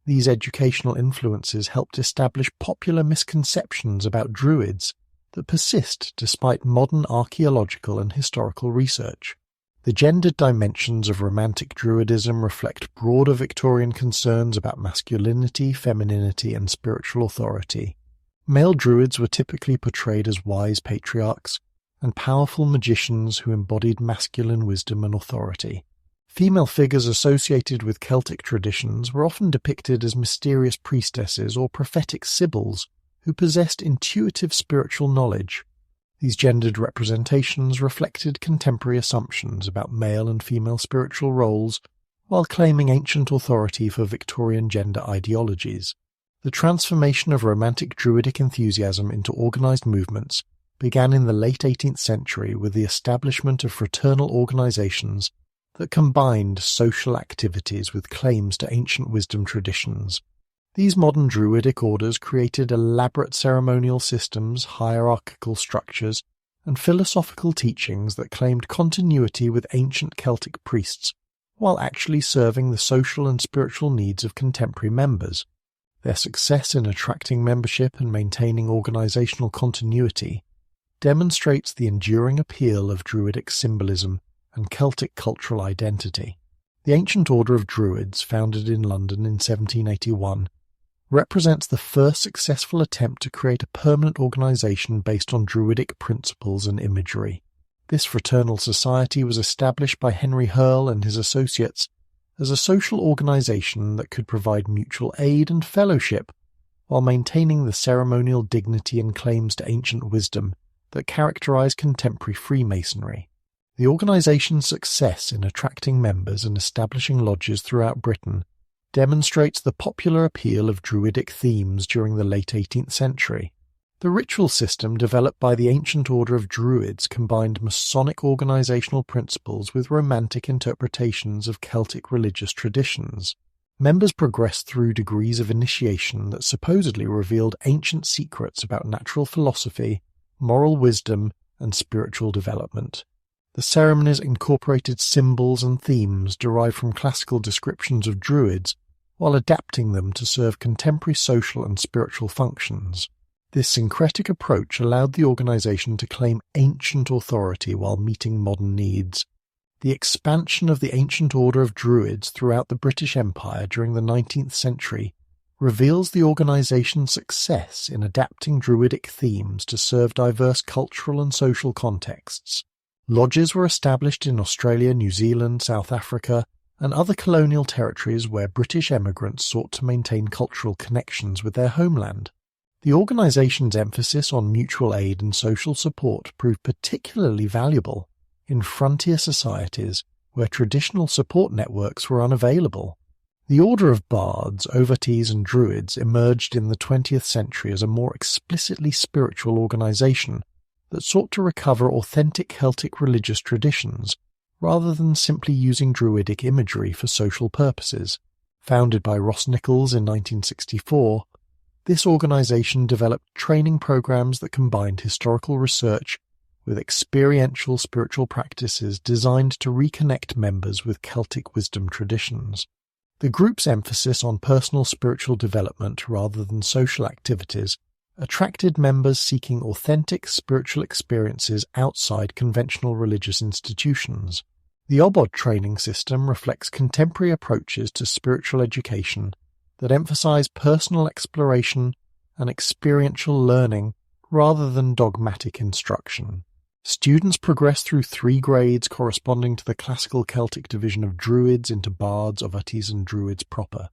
These educational influences helped establish popular misconceptions about Druids that persist despite modern archaeological and historical research. The gendered dimensions of romantic Druidism reflect broader Victorian concerns about masculinity, femininity, and spiritual authority. Male Druids were typically portrayed as wise patriarchs and powerful magicians who embodied masculine wisdom and authority. Female figures associated with Celtic traditions were often depicted as mysterious priestesses or prophetic sibyls who possessed intuitive spiritual knowledge. These gendered representations reflected contemporary assumptions about male and female spiritual roles while claiming ancient authority for Victorian gender ideologies. The transformation of romantic Druidic enthusiasm into organized movements began in the late 18th century with the establishment of fraternal organizations that combined social activities with claims to ancient wisdom traditions. These modern Druidic orders created elaborate ceremonial systems, hierarchical structures, and philosophical teachings that claimed continuity with ancient Celtic priests, while actually serving the social and spiritual needs of contemporary members. Their success in attracting membership and maintaining organizational continuity demonstrates the enduring appeal of Druidic symbolism and Celtic cultural identity. The ancient order of Druids, founded in London in 1781, represents the first successful attempt to create a permanent organization based on Druidic principles and imagery. This fraternal society was established by Henry Hurll and his associates as a social organisation that could provide mutual aid and fellowship while maintaining the ceremonial dignity and claims to ancient wisdom that characterise contemporary Freemasonry. The organisation's success in attracting members and establishing lodges throughout Britain demonstrates the popular appeal of Druidic themes during the late 18th century. The ritual system developed by the ancient order of Druids combined Masonic organisational principles with romantic interpretations of Celtic religious traditions. Members progressed through degrees of initiation that supposedly revealed ancient secrets about natural philosophy, moral wisdom, and spiritual development. The ceremonies incorporated symbols and themes derived from classical descriptions of Druids, while adapting them to serve contemporary social and spiritual functions. This syncretic approach allowed the organisation to claim ancient authority while meeting modern needs. The expansion of the ancient order of Druids throughout the British Empire during the 19th century reveals the organisation's success in adapting Druidic themes to serve diverse cultural and social contexts. Lodges were established in Australia, New Zealand, South Africa, and other colonial territories where British emigrants sought to maintain cultural connections with their homeland. The organisation's emphasis on mutual aid and social support proved particularly valuable in frontier societies where traditional support networks were unavailable. The Order of Bards, Overseers and Druids emerged in the 20th century as a more explicitly spiritual organisation that sought to recover authentic Celtic religious traditions rather than simply using Druidic imagery for social purposes. Founded by Ross Nichols in 1964, this organisation developed training programs that combined historical research with experiential spiritual practices designed to reconnect members with Celtic wisdom traditions. The group's emphasis on personal spiritual development rather than social activities attracted members seeking authentic spiritual experiences outside conventional religious institutions. The OBOD training system reflects contemporary approaches to spiritual education that emphasize personal exploration and experiential learning rather than dogmatic instruction. Students progress through 3 grades corresponding to the classical Celtic division of Druids into Bards, Overseers and Druids proper.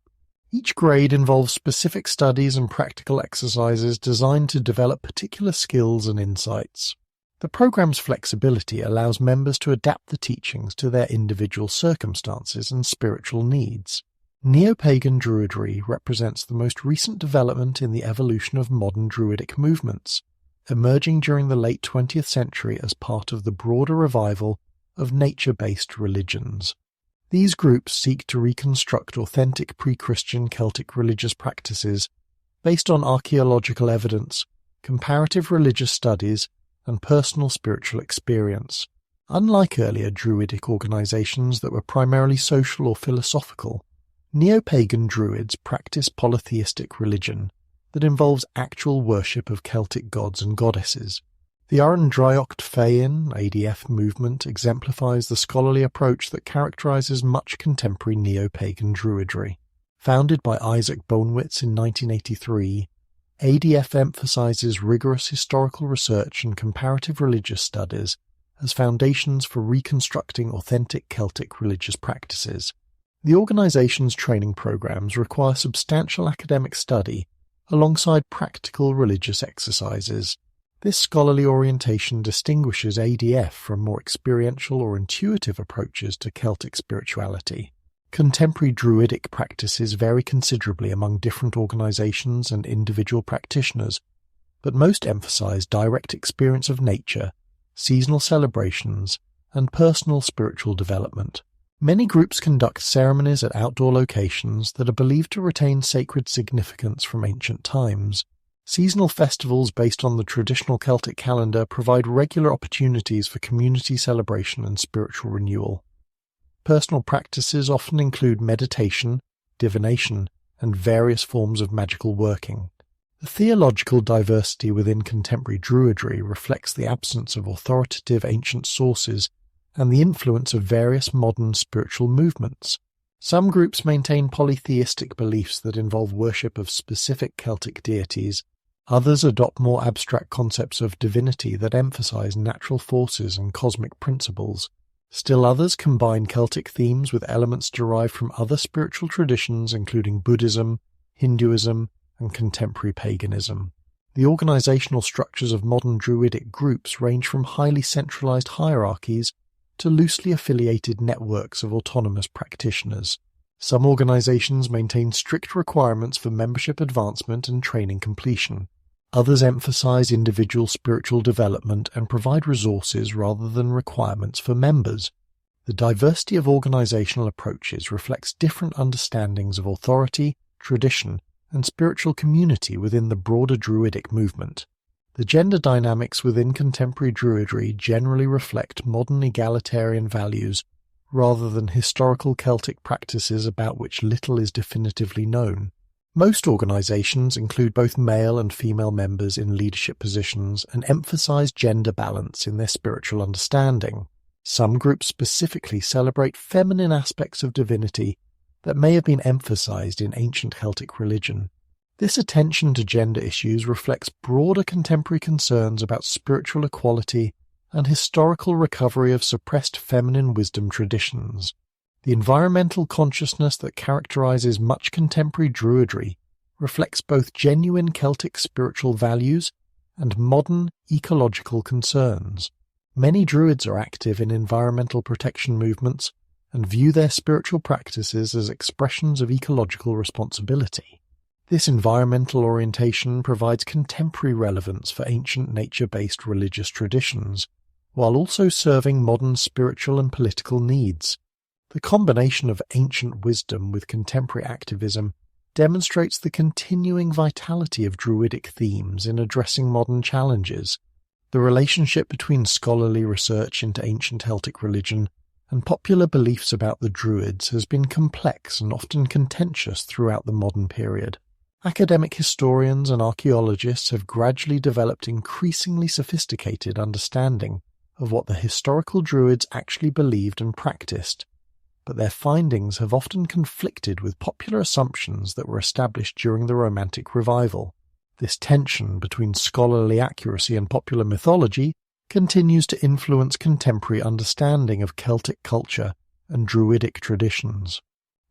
Each grade involves specific studies and practical exercises designed to develop particular skills and insights. The program's flexibility allows members to adapt the teachings to their individual circumstances and spiritual needs. Neo-pagan Druidry represents the most recent development in the evolution of modern Druidic movements, emerging during the late 20th century as part of the broader revival of nature-based religions. These groups seek to reconstruct authentic pre-Christian Celtic religious practices based on archaeological evidence, comparative religious studies, and personal spiritual experience. Unlike earlier Druidic organizations that were primarily social or philosophical, Neo-pagan Druids practice polytheistic religion that involves actual worship of Celtic gods and goddesses. The Arandriocht Féin (ADF) movement exemplifies the scholarly approach that characterizes much contemporary neo-pagan Druidry. Founded by Isaac Bonewitz in 1983, ADF emphasizes rigorous historical research and comparative religious studies as foundations for reconstructing authentic Celtic religious practices. The organization's training programs require substantial academic study alongside practical religious exercises. This scholarly orientation distinguishes ADF from more experiential or intuitive approaches to Celtic spirituality. Contemporary Druidic practices vary considerably among different organizations and individual practitioners, but most emphasize direct experience of nature, seasonal celebrations, and personal spiritual development. Many groups conduct ceremonies at outdoor locations that are believed to retain sacred significance from ancient times. Seasonal festivals based on the traditional Celtic calendar provide regular opportunities for community celebration and spiritual renewal. Personal practices often include meditation, divination, and various forms of magical working. The theological diversity within contemporary Druidry reflects the absence of authoritative ancient sources and the influence of various modern spiritual movements. Some groups maintain polytheistic beliefs that involve worship of specific Celtic deities. Others adopt more abstract concepts of divinity that emphasize natural forces and cosmic principles. Still others combine Celtic themes with elements derived from other spiritual traditions including Buddhism, Hinduism, and contemporary paganism. The organizational structures of modern Druidic groups range from highly centralized hierarchies to loosely affiliated networks of autonomous practitioners. Some organizations maintain strict requirements for membership advancement and training completion. Others emphasize individual spiritual development and provide resources rather than requirements for members. The diversity of organizational approaches reflects different understandings of authority, tradition, and spiritual community within the broader Druidic movement. The gender dynamics within contemporary Druidry generally reflect modern egalitarian values rather than historical Celtic practices about which little is definitively known. Most organizations include both male and female members in leadership positions and emphasize gender balance in their spiritual understanding. Some groups specifically celebrate feminine aspects of divinity that may have been emphasized in ancient Celtic religion. This attention to gender issues reflects broader contemporary concerns about spiritual equality and historical recovery of suppressed feminine wisdom traditions. The environmental consciousness that characterizes much contemporary Druidry reflects both genuine Celtic spiritual values and modern ecological concerns. Many Druids are active in environmental protection movements and view their spiritual practices as expressions of ecological responsibility. This environmental orientation provides contemporary relevance for ancient nature-based religious traditions, while also serving modern spiritual and political needs. The combination of ancient wisdom with contemporary activism demonstrates the continuing vitality of Druidic themes in addressing modern challenges. The relationship between scholarly research into ancient Celtic religion and popular beliefs about the Druids has been complex and often contentious throughout the modern period. Academic historians and archaeologists have gradually developed increasingly sophisticated understanding of what the historical Druids actually believed and practiced, but their findings have often conflicted with popular assumptions that were established during the Romantic Revival. This tension between scholarly accuracy and popular mythology continues to influence contemporary understanding of Celtic culture and Druidic traditions.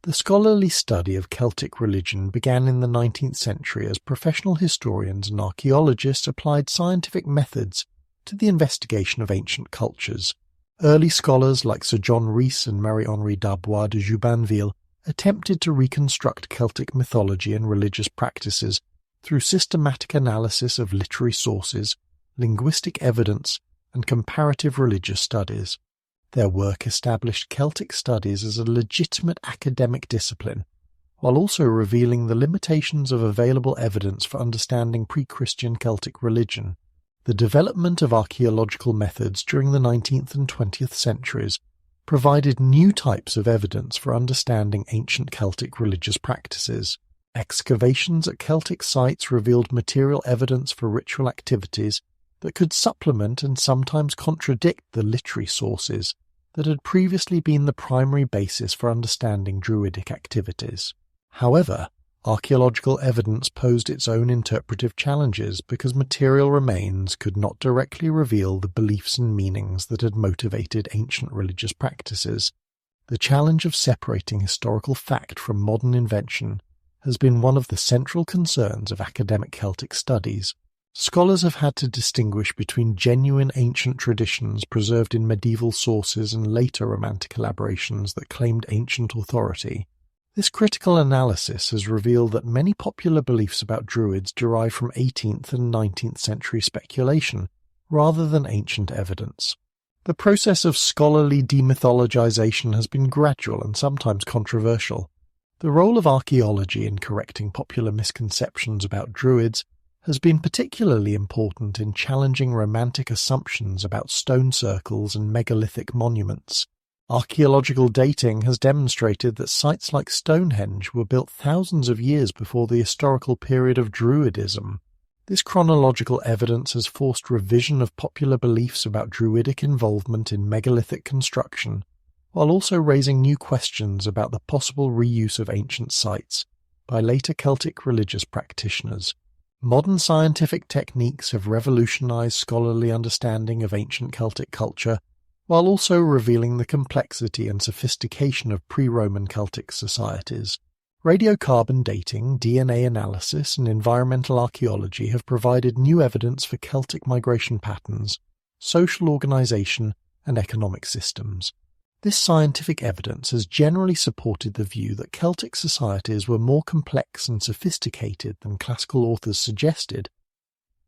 The scholarly study of Celtic religion began in the 19th century as professional historians and archaeologists applied scientific methods to the investigation of ancient cultures. Early scholars like Sir John Rhys and Marie-Henri Darbois de Jubainville attempted to reconstruct Celtic mythology and religious practices through systematic analysis of literary sources, linguistic evidence, and comparative religious studies. Their work established Celtic studies as a legitimate academic discipline, while also revealing the limitations of available evidence for understanding pre-Christian Celtic religion. The development of archaeological methods during the 19th and 20th centuries provided new types of evidence for understanding ancient Celtic religious practices. Excavations at Celtic sites revealed material evidence for ritual activities that could supplement and sometimes contradict the literary sources that had previously been the primary basis for understanding Druidic activities. However, archaeological evidence posed its own interpretive challenges because material remains could not directly reveal the beliefs and meanings that had motivated ancient religious practices. The challenge of separating historical fact from modern invention has been one of the central concerns of academic Celtic studies. Scholars have had to distinguish between genuine ancient traditions preserved in medieval sources and later Romantic elaborations that claimed ancient authority. This critical analysis has revealed that many popular beliefs about Druids derive from 18th and 19th century speculation, rather than ancient evidence. The process of scholarly demythologization has been gradual and sometimes controversial. The role of archaeology in correcting popular misconceptions about Druids has been particularly important in challenging Romantic assumptions about stone circles and megalithic monuments. Archaeological dating has demonstrated that sites like Stonehenge were built thousands of years before the historical period of Druidism. This chronological evidence has forced revision of popular beliefs about Druidic involvement in megalithic construction, while also raising new questions about the possible reuse of ancient sites by later Celtic religious practitioners. Modern scientific techniques have revolutionized scholarly understanding of ancient Celtic culture, while also revealing the complexity and sophistication of pre-Roman Celtic societies. Radiocarbon dating, DNA analysis, and environmental archaeology have provided new evidence for Celtic migration patterns, social organization, and economic systems. This scientific evidence has generally supported the view that Celtic societies were more complex and sophisticated than classical authors suggested,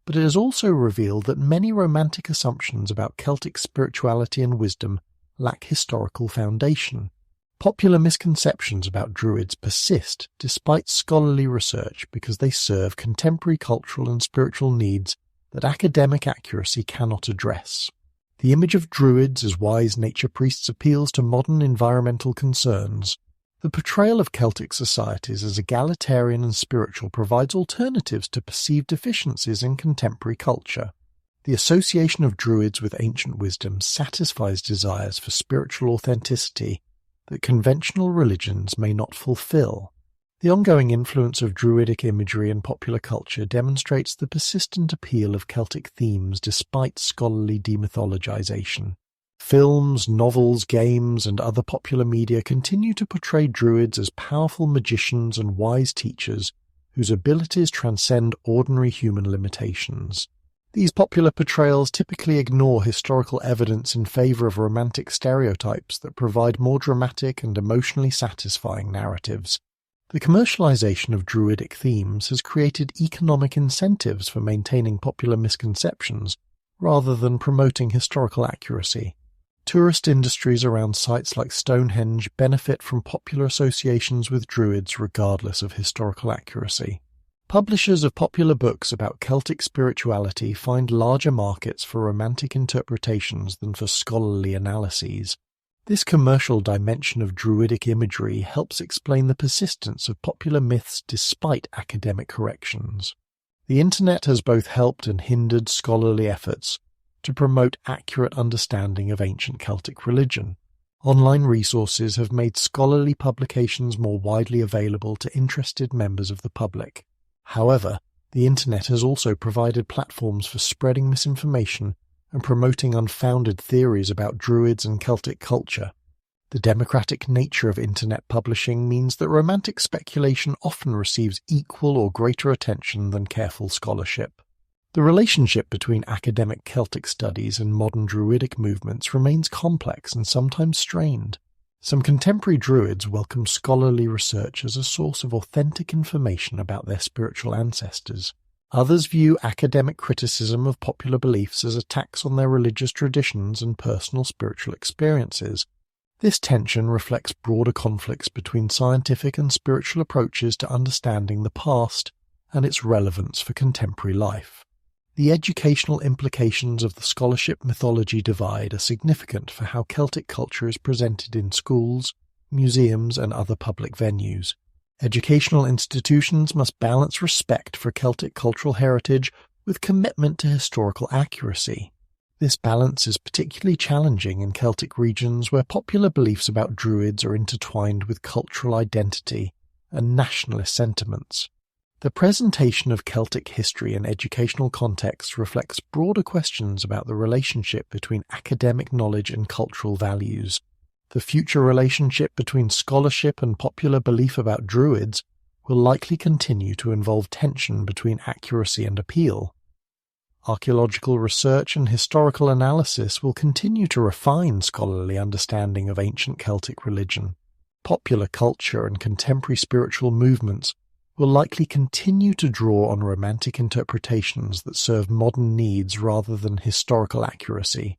but it has also revealed that many romantic assumptions about Celtic spirituality and wisdom lack historical foundation. Popular misconceptions about Druids persist despite scholarly research because they serve contemporary cultural and spiritual needs that academic accuracy cannot address. The image of Druids as wise nature priests appeals to modern environmental concerns. The portrayal of Celtic societies as egalitarian and spiritual provides alternatives to perceived deficiencies in contemporary culture. The association of Druids with ancient wisdom satisfies desires for spiritual authenticity that conventional religions may not fulfill. The ongoing influence of Druidic imagery in popular culture demonstrates the persistent appeal of Celtic themes despite scholarly demythologization. Films, novels, games, and other popular media continue to portray Druids as powerful magicians and wise teachers whose abilities transcend ordinary human limitations. These popular portrayals typically ignore historical evidence in favor of romantic stereotypes that provide more dramatic and emotionally satisfying narratives. The commercialization of Druidic themes has created economic incentives for maintaining popular misconceptions rather than promoting historical accuracy. Tourist industries around sites like Stonehenge benefit from popular associations with Druids regardless of historical accuracy. Publishers of popular books about Celtic spirituality find larger markets for romantic interpretations than for scholarly analyses. This commercial dimension of Druidic imagery helps explain the persistence of popular myths despite academic corrections. The Internet has both helped and hindered scholarly efforts to promote accurate understanding of ancient Celtic religion. Online resources have made scholarly publications more widely available to interested members of the public. However, the Internet has also provided platforms for spreading misinformation and promoting unfounded theories about Druids and Celtic culture. The democratic nature of Internet publishing means that romantic speculation often receives equal or greater attention than careful scholarship. The relationship between academic Celtic studies and modern Druidic movements remains complex and sometimes strained. Some contemporary Druids welcome scholarly research as a source of authentic information about their spiritual ancestors. Others view academic criticism of popular beliefs as attacks on their religious traditions and personal spiritual experiences. This tension reflects broader conflicts between scientific and spiritual approaches to understanding the past and its relevance for contemporary life. The educational implications of the scholarship-mythology divide are significant for how Celtic culture is presented in schools, museums, and other public venues. Educational institutions must balance respect for Celtic cultural heritage with commitment to historical accuracy. This balance is particularly challenging in Celtic regions where popular beliefs about Druids are intertwined with cultural identity and nationalist sentiments. The presentation of Celtic history in educational contexts reflects broader questions about the relationship between academic knowledge and cultural values. The future relationship between scholarship and popular belief about Druids will likely continue to involve tension between accuracy and appeal. Archaeological research and historical analysis will continue to refine scholarly understanding of ancient Celtic religion. Popular culture and contemporary spiritual movements will likely continue to draw on romantic interpretations that serve modern needs rather than historical accuracy.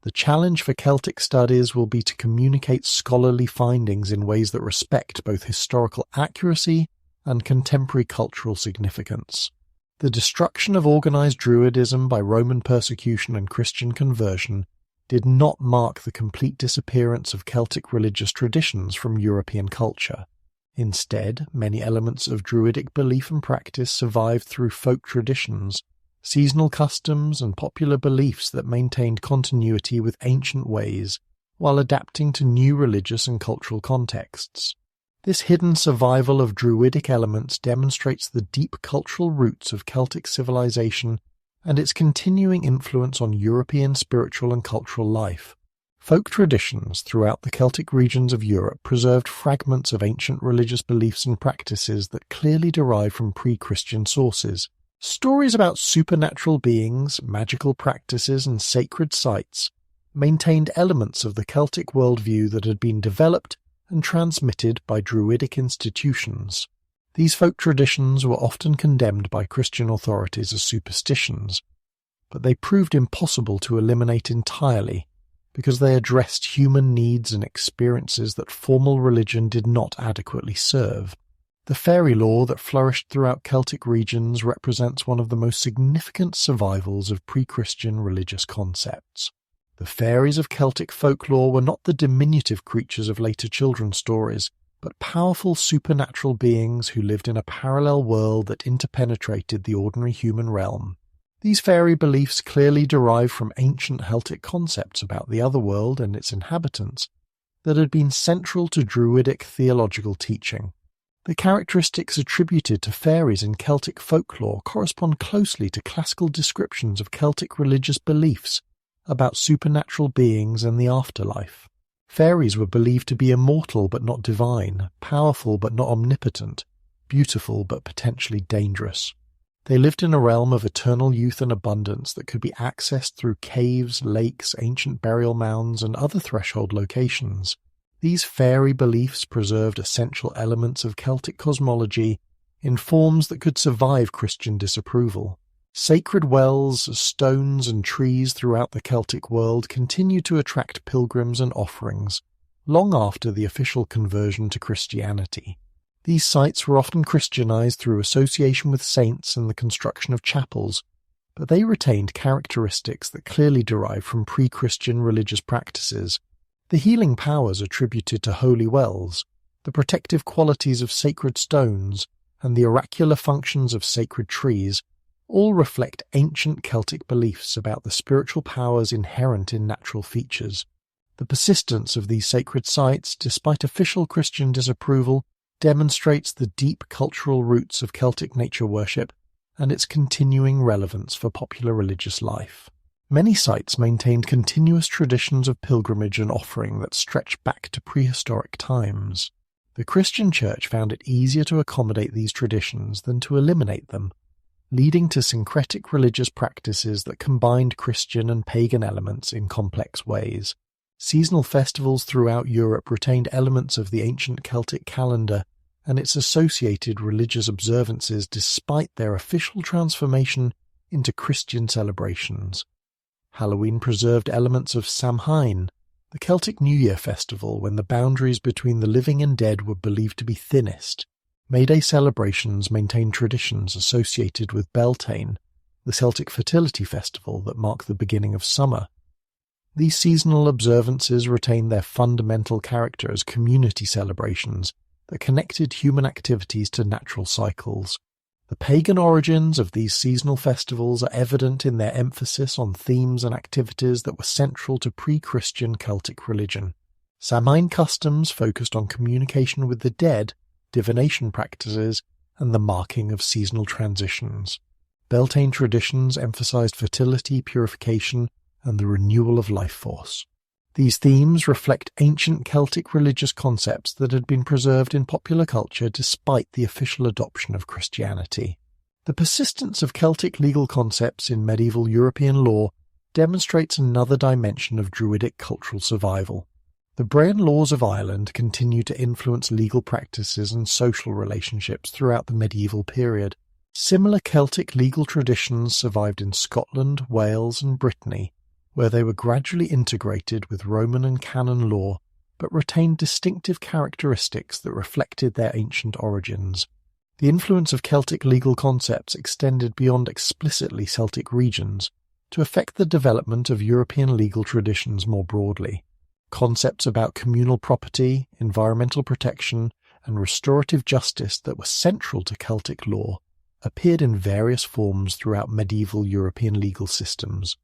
The challenge for Celtic studies will be to communicate scholarly findings in ways that respect both historical accuracy and contemporary cultural significance. The destruction of organized Druidism by Roman persecution and Christian conversion did not mark the complete disappearance of Celtic religious traditions from European culture. Instead, many elements of Druidic belief and practice survived through folk traditions, seasonal customs, and popular beliefs that maintained continuity with ancient ways while adapting to new religious and cultural contexts. This hidden survival of Druidic elements demonstrates the deep cultural roots of Celtic civilization and its continuing influence on European spiritual and cultural life. Folk traditions throughout the Celtic regions of Europe preserved fragments of ancient religious beliefs and practices that clearly derive from pre-Christian sources. Stories about supernatural beings, magical practices, and sacred sites maintained elements of the Celtic worldview that had been developed and transmitted by Druidic institutions. These folk traditions were often condemned by Christian authorities as superstitions, but they proved impossible to eliminate entirely because they addressed human needs and experiences that formal religion did not adequately serve. The fairy lore that flourished throughout Celtic regions represents one of the most significant survivals of pre-Christian religious concepts. The fairies of Celtic folklore were not the diminutive creatures of later children's stories, but powerful supernatural beings who lived in a parallel world that interpenetrated the ordinary human realm. These fairy beliefs clearly derive from ancient Celtic concepts about the otherworld and its inhabitants that had been central to Druidic theological teaching. The characteristics attributed to fairies in Celtic folklore correspond closely to classical descriptions of Celtic religious beliefs about supernatural beings and the afterlife. Fairies were believed to be immortal but not divine, powerful but not omnipotent, beautiful but potentially dangerous. They lived in a realm of eternal youth and abundance that could be accessed through caves, lakes, ancient burial mounds, and other threshold locations. These fairy beliefs preserved essential elements of Celtic cosmology in forms that could survive Christian disapproval. Sacred wells, stones, and trees throughout the Celtic world continued to attract pilgrims and offerings, long after the official conversion to Christianity. These sites were often Christianized through association with saints and the construction of chapels, but they retained characteristics that clearly derived from pre-Christian religious practices. The healing powers attributed to holy wells, the protective qualities of sacred stones, and the oracular functions of sacred trees all reflect ancient Celtic beliefs about the spiritual powers inherent in natural features. The persistence of these sacred sites, despite official Christian disapproval, demonstrates the deep cultural roots of Celtic nature worship and its continuing relevance for popular religious life. Many sites maintained continuous traditions of pilgrimage and offering that stretch back to prehistoric times. The Christian Church found it easier to accommodate these traditions than to eliminate them, leading to syncretic religious practices that combined Christian and pagan elements in complex ways. Seasonal festivals throughout Europe retained elements of the ancient Celtic calendar and its associated religious observances despite their official transformation into Christian celebrations. Halloween preserved elements of Samhain, the Celtic New Year festival when the boundaries between the living and dead were believed to be thinnest. May Day celebrations maintained traditions associated with Beltane, the Celtic fertility festival that marked the beginning of summer. These seasonal observances retained their fundamental character as community celebrations that connected human activities to natural cycles. The pagan origins of these seasonal festivals are evident in their emphasis on themes and activities that were central to pre-Christian Celtic religion. Samhain customs focused on communication with the dead, divination practices, and the marking of seasonal transitions. Beltane traditions emphasized fertility, purification, and the renewal of life force. These themes reflect ancient Celtic religious concepts that had been preserved in popular culture despite the official adoption of Christianity. The persistence of Celtic legal concepts in medieval European law demonstrates another dimension of Druidic cultural survival. The Brehon laws of Ireland continue to influence legal practices and social relationships throughout the medieval period. Similar Celtic legal traditions survived in Scotland, Wales, and Brittany, where they were gradually integrated with Roman and canon law, but retained distinctive characteristics that reflected their ancient origins. The influence of Celtic legal concepts extended beyond explicitly Celtic regions to affect the development of European legal traditions more broadly. Concepts about communal property, environmental protection, and restorative justice that were central to Celtic law appeared in various forms throughout medieval European legal systems.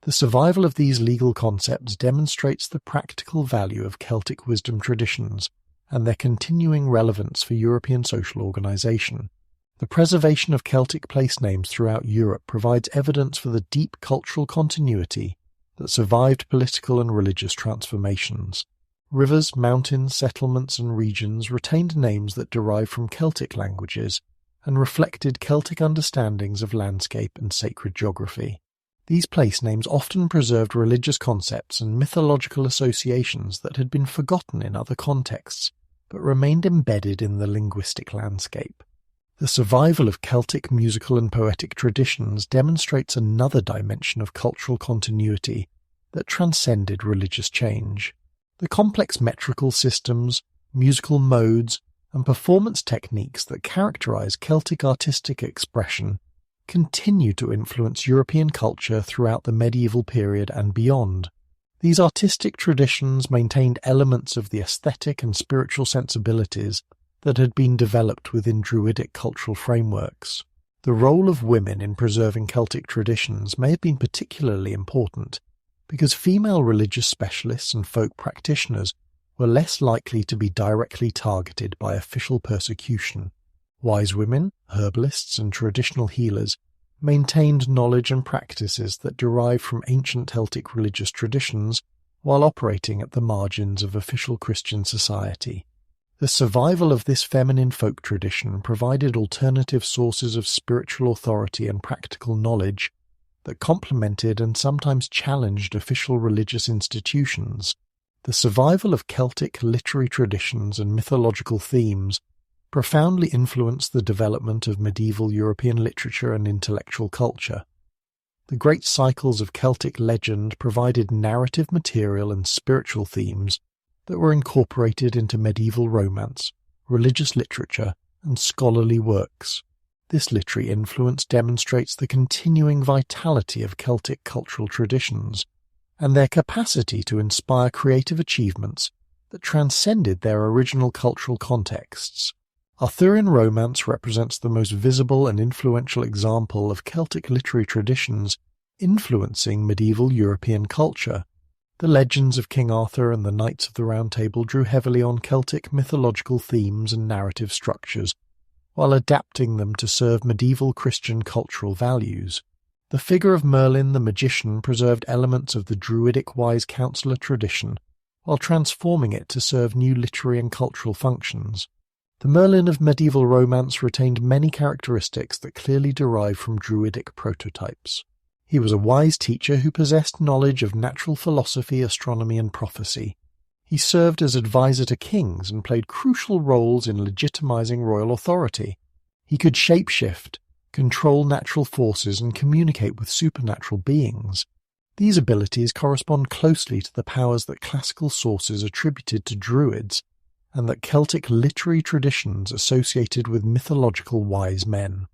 The survival of these legal concepts demonstrates the practical value of Celtic wisdom traditions and their continuing relevance for European social organization. The preservation of Celtic place names throughout Europe provides evidence for the deep cultural continuity that survived political and religious transformations. Rivers, mountains, settlements, and regions retained names that derived from Celtic languages and reflected Celtic understandings of landscape and sacred geography. These place names often preserved religious concepts and mythological associations that had been forgotten in other contexts, but remained embedded in the linguistic landscape. The survival of Celtic musical and poetic traditions demonstrates another dimension of cultural continuity that transcended religious change. The complex metrical systems, musical modes, and performance techniques that characterize Celtic artistic expression continue to influence European culture throughout the medieval period and beyond. These artistic traditions maintained elements of the aesthetic and spiritual sensibilities that had been developed within Druidic cultural frameworks. The role of women in preserving Celtic traditions may have been particularly important, because female religious specialists and folk practitioners were less likely to be directly targeted by official persecution. Wise women, herbalists, and traditional healers maintained knowledge and practices that derived from ancient Celtic religious traditions while operating at the margins of official Christian society. The survival of this feminine folk tradition provided alternative sources of spiritual authority and practical knowledge that complemented and sometimes challenged official religious institutions. The survival of Celtic literary traditions and mythological themes profoundly influenced the development of medieval European literature and intellectual culture. The great cycles of Celtic legend provided narrative material and spiritual themes that were incorporated into medieval romance, religious literature, and scholarly works. This literary influence demonstrates the continuing vitality of Celtic cultural traditions and their capacity to inspire creative achievements that transcended their original cultural contexts. Arthurian romance represents the most visible and influential example of Celtic literary traditions influencing medieval European culture. The legends of King Arthur and the Knights of the Round Table drew heavily on Celtic mythological themes and narrative structures, while adapting them to serve medieval Christian cultural values. The figure of Merlin the magician preserved elements of the Druidic wise counselor tradition, while transforming it to serve new literary and cultural functions. The Merlin of medieval romance retained many characteristics that clearly derived from Druidic prototypes. He was a wise teacher who possessed knowledge of natural philosophy, astronomy, and prophecy. He served as advisor to kings and played crucial roles in legitimizing royal authority. He could shapeshift, control natural forces, and communicate with supernatural beings. These abilities correspond closely to the powers that classical sources attributed to Druids, and that Celtic literary traditions associated with mythological wise men.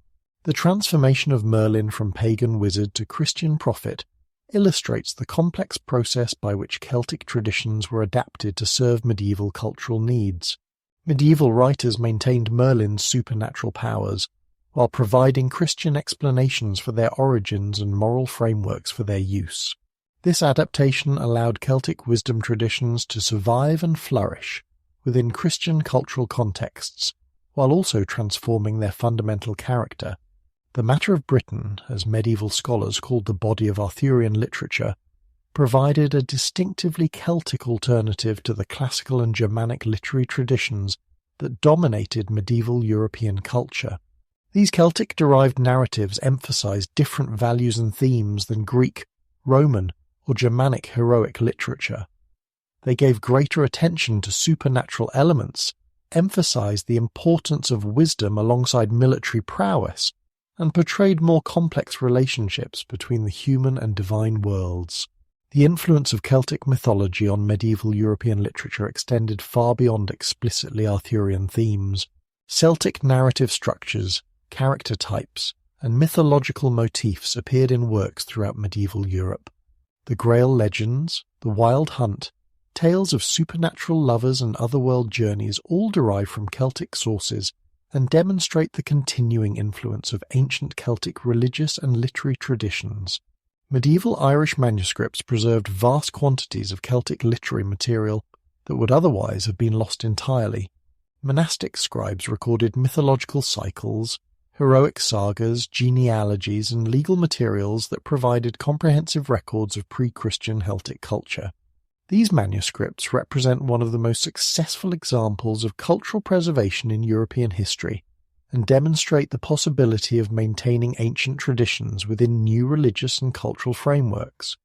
The transformation of Merlin from pagan wizard to Christian prophet illustrates the complex process by which Celtic traditions were adapted to serve medieval cultural needs. Medieval writers maintained Merlin's supernatural powers, while providing Christian explanations for their origins and moral frameworks for their use. This adaptation allowed Celtic wisdom traditions to survive and flourish within Christian cultural contexts, while also transforming their fundamental character. The Matter of Britain, as medieval scholars called the body of Arthurian literature, provided a distinctively Celtic alternative to the classical and Germanic literary traditions that dominated medieval European culture. These Celtic-derived narratives emphasized different values and themes than Greek, Roman, or Germanic heroic literature. They gave greater attention to supernatural elements, emphasized the importance of wisdom alongside military prowess, and portrayed more complex relationships between the human and divine worlds. The influence of Celtic mythology on medieval European literature extended far beyond explicitly Arthurian themes. Celtic narrative structures, character types, and mythological motifs appeared in works throughout medieval Europe. The Grail legends, the Wild Hunt, tales of supernatural lovers and otherworld journeys all derive from Celtic sources and demonstrate the continuing influence of ancient Celtic religious and literary traditions. Medieval Irish manuscripts preserved vast quantities of Celtic literary material that would otherwise have been lost entirely. Monastic scribes recorded mythological cycles, heroic sagas, genealogies, and legal materials that provided comprehensive records of pre-Christian Celtic culture. These manuscripts represent one of the most successful examples of cultural preservation in European history and demonstrate the possibility of maintaining ancient traditions within new religious and cultural frameworks.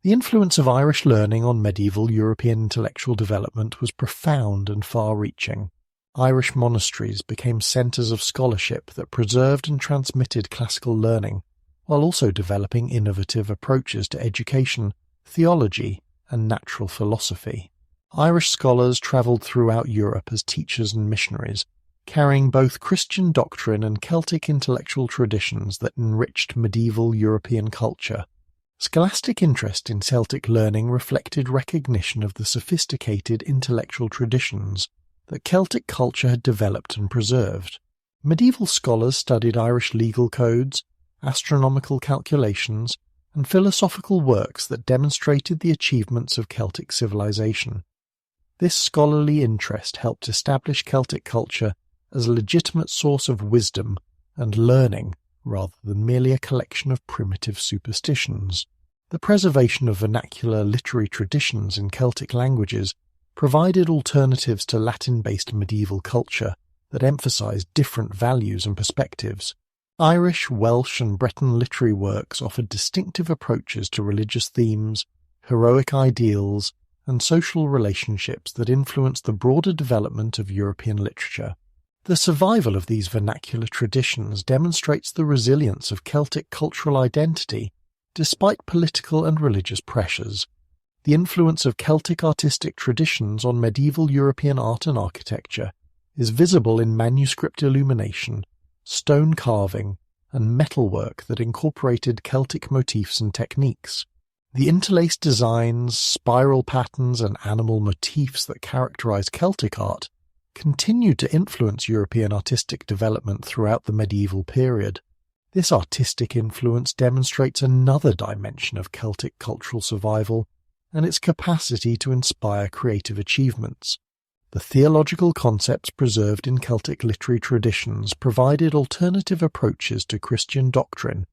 The influence of Irish learning on medieval European intellectual development was profound and far-reaching. Irish monasteries became centres of scholarship that preserved and transmitted classical learning, while also developing innovative approaches to education, theology, and natural philosophy. Irish scholars travelled throughout Europe as teachers and missionaries, carrying both Christian doctrine and Celtic intellectual traditions that enriched medieval European culture. Scholastic interest in Celtic learning reflected recognition of the sophisticated intellectual traditions that Celtic culture had developed and preserved. Medieval scholars studied Irish legal codes, astronomical calculations, and philosophical works that demonstrated the achievements of Celtic civilization. This scholarly interest helped establish Celtic culture as a legitimate source of wisdom and learning rather than merely a collection of primitive superstitions. The preservation of vernacular literary traditions in Celtic languages provided alternatives to Latin-based medieval culture that emphasized different values and perspectives. Irish, Welsh, and Breton literary works offered distinctive approaches to religious themes, heroic ideals, and social relationships that influenced the broader development of European literature. The survival of these vernacular traditions demonstrates the resilience of Celtic cultural identity despite political and religious pressures. The influence of Celtic artistic traditions on medieval European art and architecture is visible in manuscript illumination, stone carving, and metalwork that incorporated Celtic motifs and techniques. The interlaced designs, spiral patterns, and animal motifs that characterize Celtic art continued to influence European artistic development throughout the medieval period. This artistic influence demonstrates another dimension of Celtic cultural survival and its capacity to inspire creative achievements. The theological concepts preserved in Celtic literary traditions provided alternative approaches to Christian doctrine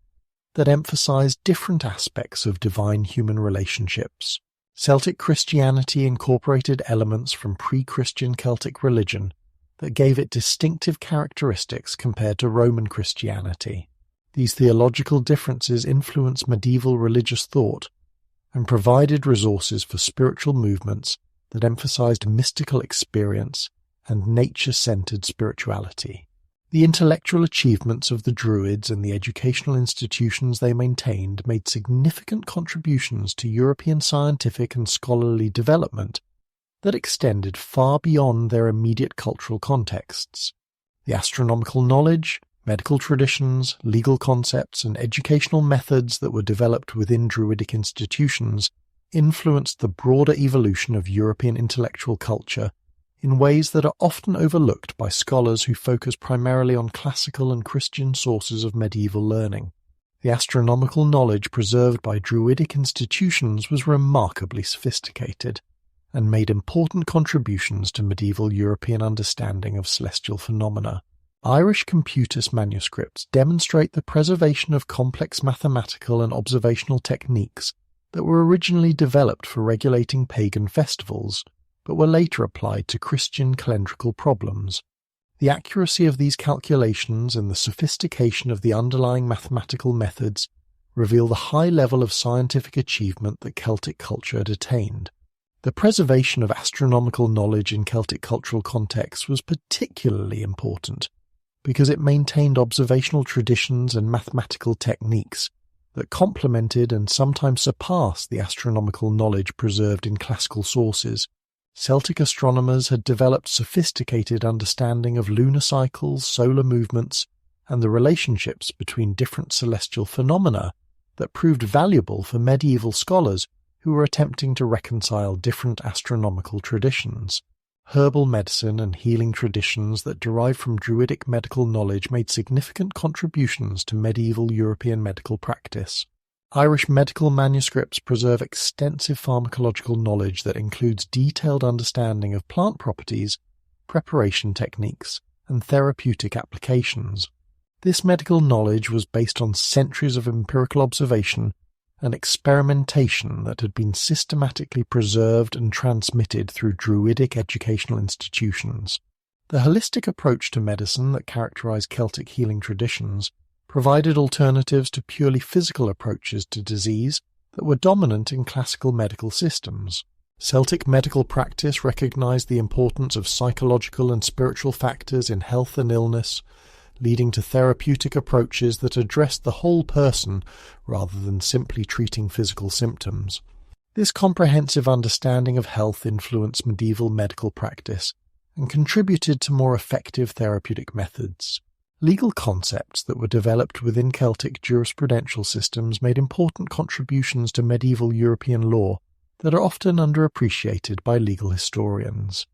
that emphasized different aspects of divine-human relationships. Celtic Christianity incorporated elements from pre-Christian Celtic religion that gave it distinctive characteristics compared to Roman Christianity. These theological differences influenced medieval religious thought and provided resources for spiritual movements that emphasized mystical experience and nature-centered spirituality. The intellectual achievements of the Druids and the educational institutions they maintained made significant contributions to European scientific and scholarly development that extended far beyond their immediate cultural contexts. The astronomical knowledge, medical traditions, legal concepts, and educational methods that were developed within Druidic institutions influenced the broader evolution of European intellectual culture in ways that are often overlooked by scholars who focus primarily on classical and Christian sources of medieval learning. The astronomical knowledge preserved by Druidic institutions was remarkably sophisticated and made important contributions to medieval European understanding of celestial phenomena. Irish Computus manuscripts demonstrate the preservation of complex mathematical and observational techniques that were originally developed for regulating pagan festivals, but were later applied to Christian calendrical problems. The accuracy of these calculations and the sophistication of the underlying mathematical methods reveal the high level of scientific achievement that Celtic culture had attained. The preservation of astronomical knowledge in Celtic cultural contexts was particularly important because it maintained observational traditions and mathematical techniques that complemented and sometimes surpassed the astronomical knowledge preserved in classical sources. Celtic astronomers had developed sophisticated understanding of lunar cycles, solar movements, and the relationships between different celestial phenomena that proved valuable for medieval scholars who were attempting to reconcile different astronomical traditions. Herbal medicine and healing traditions that derived from Druidic medical knowledge made significant contributions to medieval European medical practice. Irish medical manuscripts preserve extensive pharmacological knowledge that includes detailed understanding of plant properties, preparation techniques, and therapeutic applications. This medical knowledge was based on centuries of empirical observation and experimentation that had been systematically preserved and transmitted through Druidic educational institutions. The holistic approach to medicine that characterized Celtic healing traditions provided alternatives to purely physical approaches to disease that were dominant in classical medical systems. Celtic medical practice recognized the importance of psychological and spiritual factors in health and illness, leading to therapeutic approaches that addressed the whole person rather than simply treating physical symptoms. This comprehensive understanding of health influenced medieval medical practice and contributed to more effective therapeutic methods. Legal concepts that were developed within Celtic jurisprudential systems made important contributions to medieval European law that are often underappreciated by legal historians.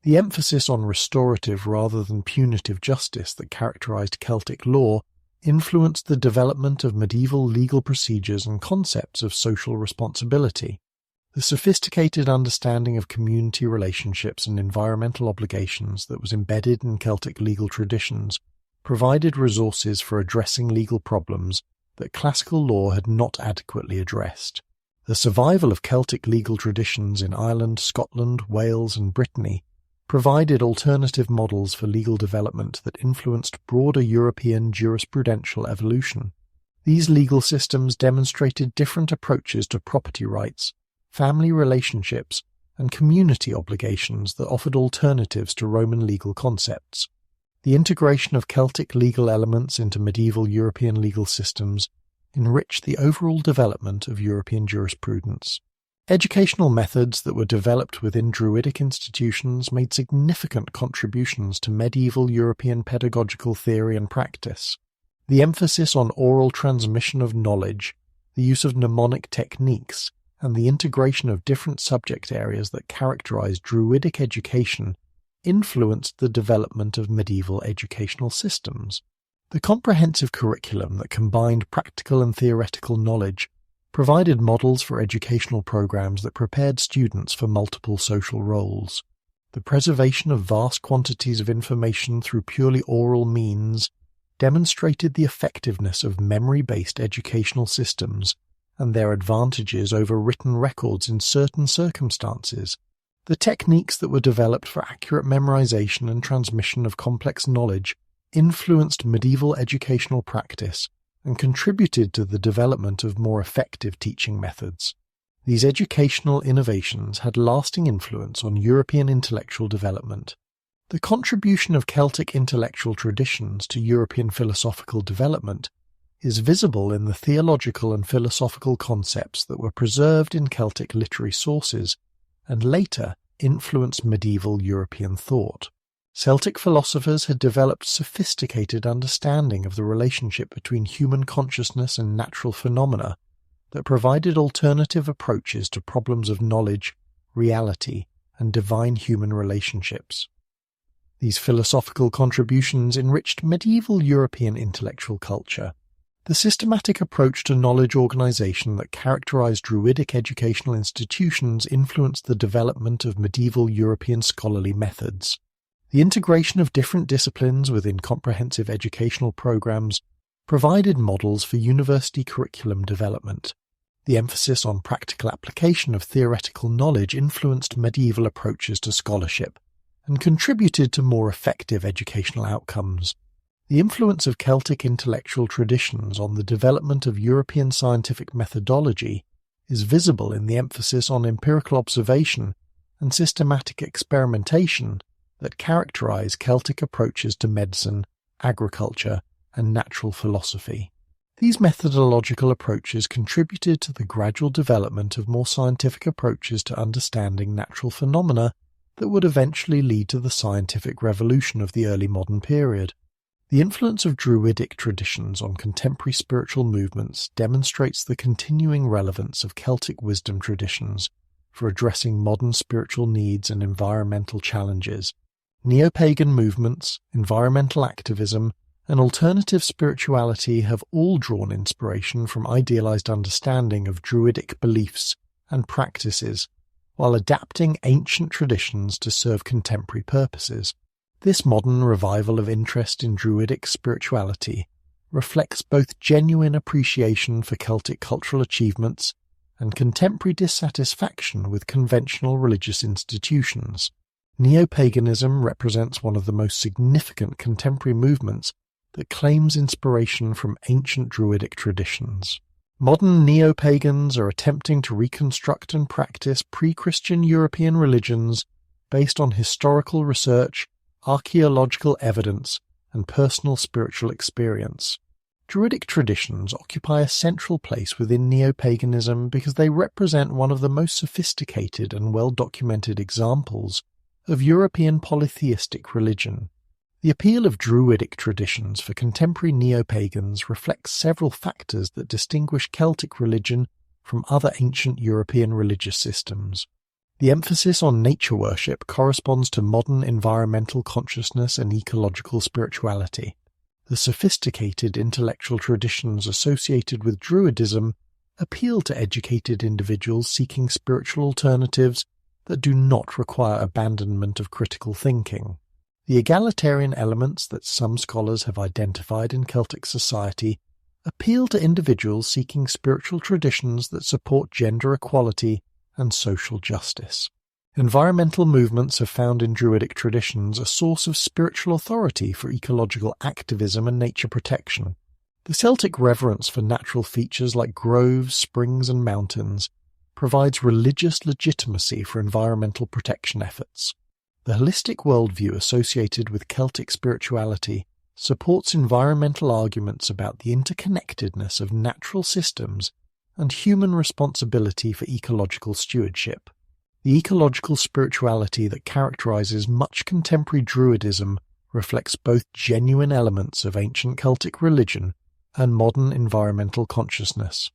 The emphasis on restorative rather than punitive justice that characterized Celtic law influenced the development of medieval legal procedures and concepts of social responsibility. The sophisticated understanding of community relationships and environmental obligations that was embedded in Celtic legal traditions provided resources for addressing legal problems that classical law had not adequately addressed. The survival of Celtic legal traditions in Ireland, Scotland, Wales, and Brittany provided alternative models for legal development that influenced broader European jurisprudential evolution. These legal systems demonstrated different approaches to property rights, family relationships, and community obligations that offered alternatives to Roman legal concepts. The integration of Celtic legal elements into medieval European legal systems enriched the overall development of European jurisprudence. Educational methods that were developed within Druidic institutions made significant contributions to medieval European pedagogical theory and practice. The emphasis on oral transmission of knowledge, the use of mnemonic techniques, and the integration of different subject areas that characterized Druidic education influenced the development of medieval educational systems. The comprehensive curriculum that combined practical and theoretical knowledge provided models for educational programs that prepared students for multiple social roles. The preservation of vast quantities of information through purely oral means demonstrated the effectiveness of memory-based educational systems and their advantages over written records in certain circumstances. The techniques that were developed for accurate memorization and transmission of complex knowledge influenced medieval educational practice and contributed to the development of more effective teaching methods. These educational innovations had lasting influence on European intellectual development. The contribution of Celtic intellectual traditions to European philosophical development is visible in the theological and philosophical concepts that were preserved in Celtic literary sources and later influenced medieval European thought. Celtic philosophers had developed sophisticated understanding of the relationship between human consciousness and natural phenomena that provided alternative approaches to problems of knowledge, reality, and divine human relationships. These philosophical contributions enriched medieval European intellectual culture. The systematic approach to knowledge organization that characterized Druidic educational institutions influenced the development of medieval European scholarly methods. The integration of different disciplines within comprehensive educational programs provided models for university curriculum development. The emphasis on practical application of theoretical knowledge influenced medieval approaches to scholarship and contributed to more effective educational outcomes. The influence of Celtic intellectual traditions on the development of European scientific methodology is visible in the emphasis on empirical observation and systematic experimentation that characterize Celtic approaches to medicine, agriculture, and natural philosophy. These methodological approaches contributed to the gradual development of more scientific approaches to understanding natural phenomena that would eventually lead to the scientific revolution of the early modern period. The influence of Druidic traditions on contemporary spiritual movements demonstrates the continuing relevance of Celtic wisdom traditions for addressing modern spiritual needs and environmental challenges. Neo-pagan movements, environmental activism, and alternative spirituality have all drawn inspiration from idealized understanding of Druidic beliefs and practices, while adapting ancient traditions to serve contemporary purposes. This modern revival of interest in Druidic spirituality reflects both genuine appreciation for Celtic cultural achievements and contemporary dissatisfaction with conventional religious institutions. Neo-paganism represents one of the most significant contemporary movements that claims inspiration from ancient Druidic traditions. Modern neo-pagans are attempting to reconstruct and practice pre-Christian European religions based on historical research, archaeological evidence, and personal spiritual experience. Druidic traditions occupy a central place within neo-paganism because they represent one of the most sophisticated and well-documented examples of European polytheistic religion. The appeal of Druidic traditions for contemporary neo-pagans reflects several factors that distinguish Celtic religion from other ancient European religious systems. The emphasis on nature worship corresponds to modern environmental consciousness and ecological spirituality. The sophisticated intellectual traditions associated with Druidism appeal to educated individuals seeking spiritual alternatives that do not require abandonment of critical thinking. The egalitarian elements that some scholars have identified in Celtic society appeal to individuals seeking spiritual traditions that support gender equality and social justice. Environmental movements have found in Druidic traditions a source of spiritual authority for ecological activism and nature protection. The Celtic reverence for natural features like groves, springs, and mountains provides religious legitimacy for environmental protection efforts. The holistic worldview associated with Celtic spirituality supports environmental arguments about the interconnectedness of natural systems and human responsibility for ecological stewardship. The ecological spirituality that characterizes much contemporary Druidism reflects both genuine elements of ancient Celtic religion and modern environmental consciousness.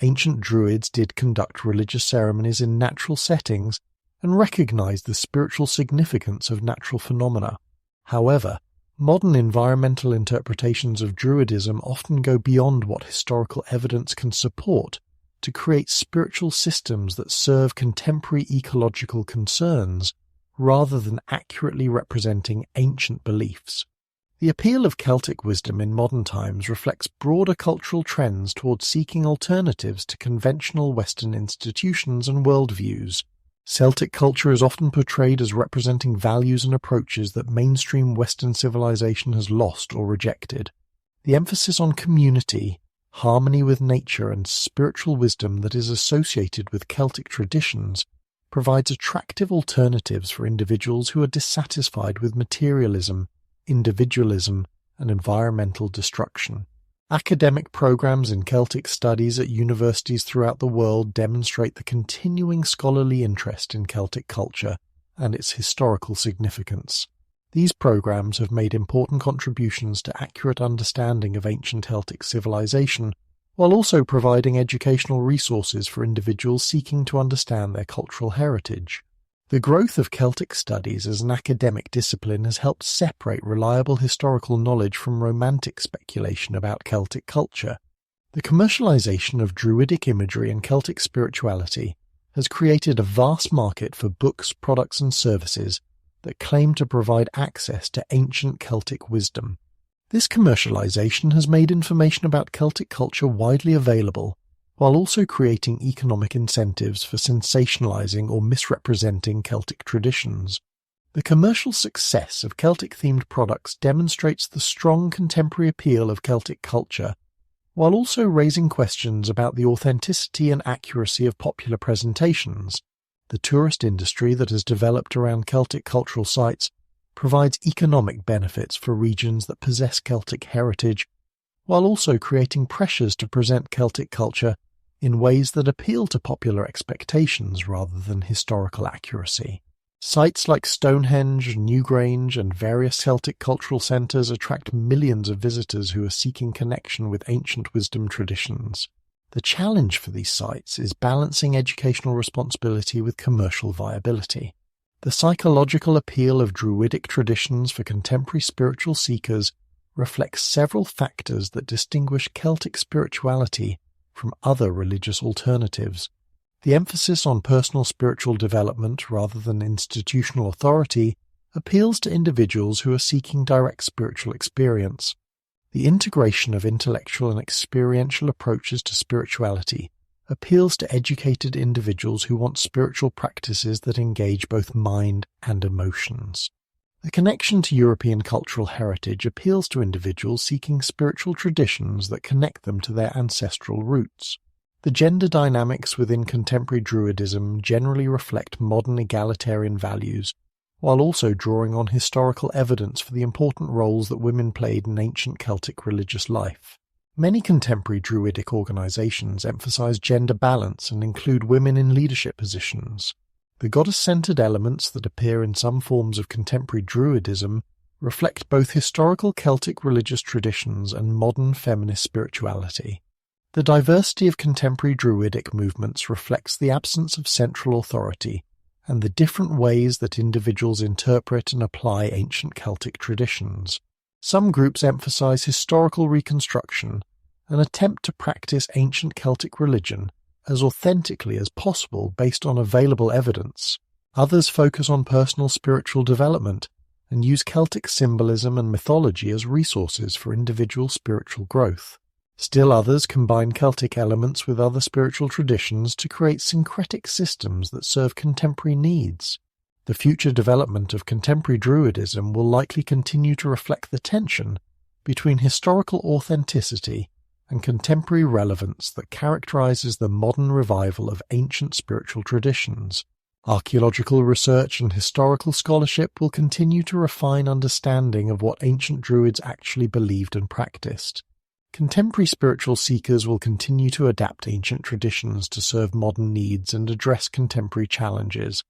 Ancient Druids did conduct religious ceremonies in natural settings and recognized the spiritual significance of natural phenomena. However, modern environmental interpretations of Druidism often go beyond what historical evidence can support to create spiritual systems that serve contemporary ecological concerns rather than accurately representing ancient beliefs. The appeal of Celtic wisdom in modern times reflects broader cultural trends towards seeking alternatives to conventional Western institutions and worldviews. Celtic culture is often portrayed as representing values and approaches that mainstream Western civilization has lost or rejected. The emphasis on community, harmony with nature, and spiritual wisdom that is associated with Celtic traditions provides attractive alternatives for individuals who are dissatisfied with materialism, individualism, and environmental destruction. Academic programs in Celtic studies at universities throughout the world demonstrate the continuing scholarly interest in Celtic culture and its historical significance. These programs have made important contributions to accurate understanding of ancient Celtic civilization, while also providing educational resources for individuals seeking to understand their cultural heritage. The growth of Celtic studies as an academic discipline has helped separate reliable historical knowledge from romantic speculation about Celtic culture. The commercialization of Druidic imagery and Celtic spirituality has created a vast market for books, products, and services that claim to provide access to ancient Celtic wisdom. This commercialization has made information about Celtic culture widely available, while also creating economic incentives for sensationalizing or misrepresenting Celtic traditions. The commercial success of Celtic-themed products demonstrates the strong contemporary appeal of Celtic culture, while also raising questions about the authenticity and accuracy of popular presentations. The tourist industry that has developed around Celtic cultural sites provides economic benefits for regions that possess Celtic heritage, while also creating pressures to present Celtic culture in ways that appeal to popular expectations rather than historical accuracy. Sites like Stonehenge, Newgrange, and various Celtic cultural centres attract millions of visitors who are seeking connection with ancient wisdom traditions. The challenge for these sites is balancing educational responsibility with commercial viability. The psychological appeal of Druidic traditions for contemporary spiritual seekers reflects several factors that distinguish Celtic spirituality from other religious alternatives. The emphasis on personal spiritual development rather than institutional authority appeals to individuals who are seeking direct spiritual experience. The integration of intellectual and experiential approaches to spirituality appeals to educated individuals who want spiritual practices that engage both mind and emotions. The connection to European cultural heritage appeals to individuals seeking spiritual traditions that connect them to their ancestral roots. The gender dynamics within contemporary Druidism generally reflect modern egalitarian values, while also drawing on historical evidence for the important roles that women played in ancient Celtic religious life. Many contemporary Druidic organizations emphasize gender balance and include women in leadership positions. The goddess-centered elements that appear in some forms of contemporary Druidism reflect both historical Celtic religious traditions and modern feminist spirituality. The diversity of contemporary Druidic movements reflects the absence of central authority and the different ways that individuals interpret and apply ancient Celtic traditions. Some groups emphasize historical reconstruction and attempt to practice ancient Celtic religion as authentically as possible based on available evidence. Others focus on personal spiritual development and use Celtic symbolism and mythology as resources for individual spiritual growth. Still others combine Celtic elements with other spiritual traditions to create syncretic systems that serve contemporary needs. The future development of contemporary Druidism will likely continue to reflect the tension between historical authenticity and contemporary relevance that characterizes the modern revival of ancient spiritual traditions. Archaeological research and historical scholarship will continue to refine understanding of what ancient Druids actually believed and practiced. Contemporary spiritual seekers will continue to adapt ancient traditions to serve modern needs and address contemporary challenges.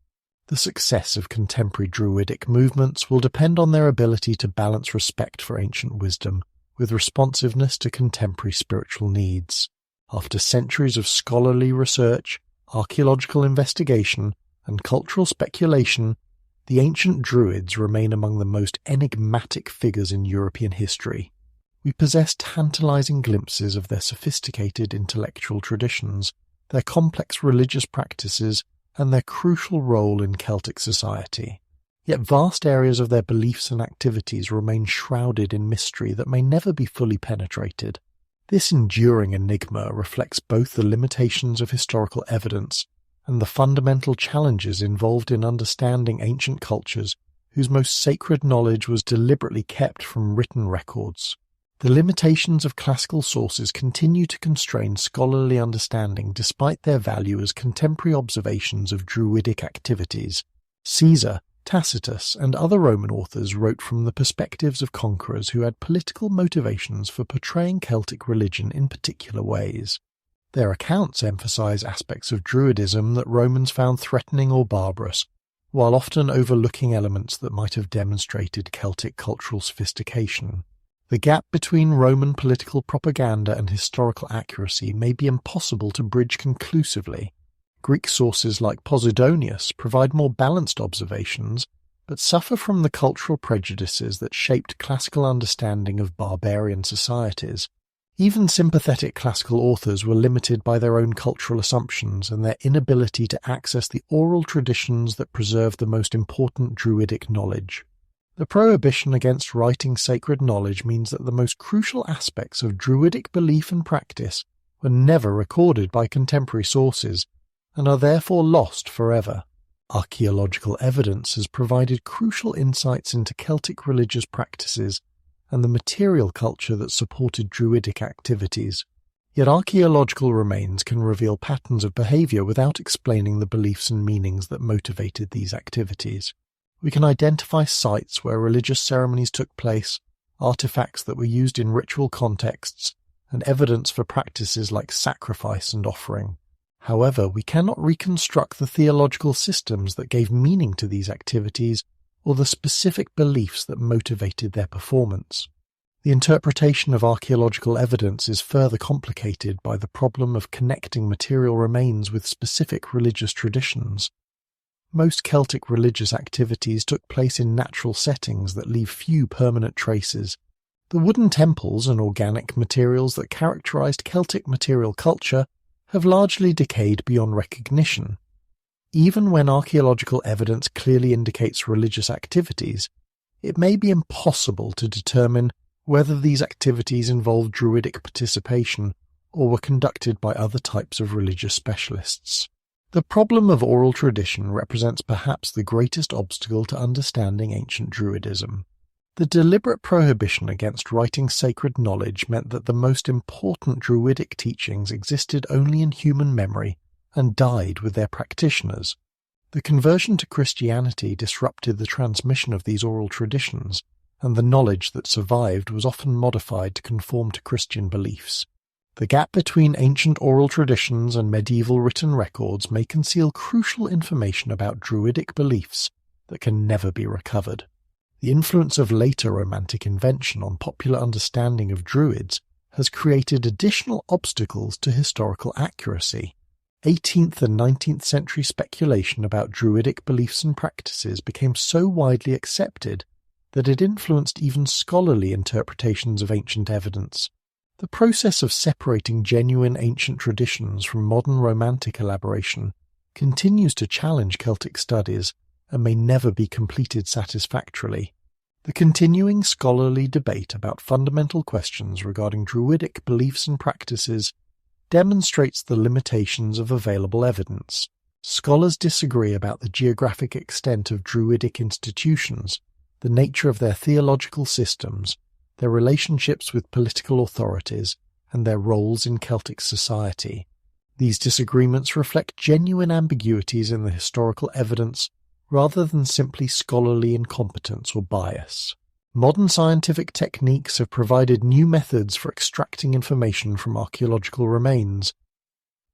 The success of contemporary Druidic movements will depend on their ability to balance respect for ancient wisdom with responsiveness to contemporary spiritual needs. After centuries of scholarly research, archaeological investigation, and cultural speculation, the ancient Druids remain among the most enigmatic figures in European history. We possess tantalizing glimpses of their sophisticated intellectual traditions, their complex religious practices, and their crucial role in Celtic society. Yet vast areas of their beliefs and activities remain shrouded in mystery that may never be fully penetrated. This enduring enigma reflects both the limitations of historical evidence and the fundamental challenges involved in understanding ancient cultures whose most sacred knowledge was deliberately kept from written records. The limitations of classical sources continue to constrain scholarly understanding despite their value as contemporary observations of Druidic activities. Caesar, Tacitus, and other Roman authors wrote from the perspectives of conquerors who had political motivations for portraying Celtic religion in particular ways. Their accounts emphasize aspects of Druidism that Romans found threatening or barbarous, while often overlooking elements that might have demonstrated Celtic cultural sophistication. The gap between Roman political propaganda and historical accuracy may be impossible to bridge conclusively. Greek sources like Posidonius provide more balanced observations, but suffer from the cultural prejudices that shaped classical understanding of barbarian societies. Even sympathetic classical authors were limited by their own cultural assumptions and their inability to access the oral traditions that preserved the most important Druidic knowledge. The prohibition against writing sacred knowledge means that the most crucial aspects of Druidic belief and practice were never recorded by contemporary sources, and are therefore lost forever. Archaeological evidence has provided crucial insights into Celtic religious practices and the material culture that supported Druidic activities. Yet archaeological remains can reveal patterns of behavior without explaining the beliefs and meanings that motivated these activities. We can identify sites where religious ceremonies took place, artifacts that were used in ritual contexts, and evidence for practices like sacrifice and offering. However, we cannot reconstruct the theological systems that gave meaning to these activities or the specific beliefs that motivated their performance. The interpretation of archaeological evidence is further complicated by the problem of connecting material remains with specific religious traditions. Most Celtic religious activities took place in natural settings that leave few permanent traces. The wooden temples and organic materials that characterized Celtic material culture have largely decayed beyond recognition. Even when archaeological evidence clearly indicates religious activities, it may be impossible to determine whether these activities involved Druidic participation or were conducted by other types of religious specialists. The problem of oral tradition represents perhaps the greatest obstacle to understanding ancient Druidism. The deliberate prohibition against writing sacred knowledge meant that the most important Druidic teachings existed only in human memory and died with their practitioners. The conversion to Christianity disrupted the transmission of these oral traditions, and the knowledge that survived was often modified to conform to Christian beliefs. The gap between ancient oral traditions and medieval written records may conceal crucial information about Druidic beliefs that can never be recovered. The influence of later Romantic invention on popular understanding of Druids has created additional obstacles to historical accuracy. 18th and 19th century speculation about Druidic beliefs and practices became so widely accepted that it influenced even scholarly interpretations of ancient evidence. The process of separating genuine ancient traditions from modern Romantic elaboration continues to challenge Celtic studies and may never be completed satisfactorily. The continuing scholarly debate about fundamental questions regarding Druidic beliefs and practices demonstrates the limitations of available evidence. Scholars disagree about the geographic extent of Druidic institutions, the nature of their theological systems, their relationships with political authorities, and their roles in Celtic society. These disagreements reflect genuine ambiguities in the historical evidence rather than simply scholarly incompetence or bias. Modern scientific techniques have provided new methods for extracting information from archaeological remains,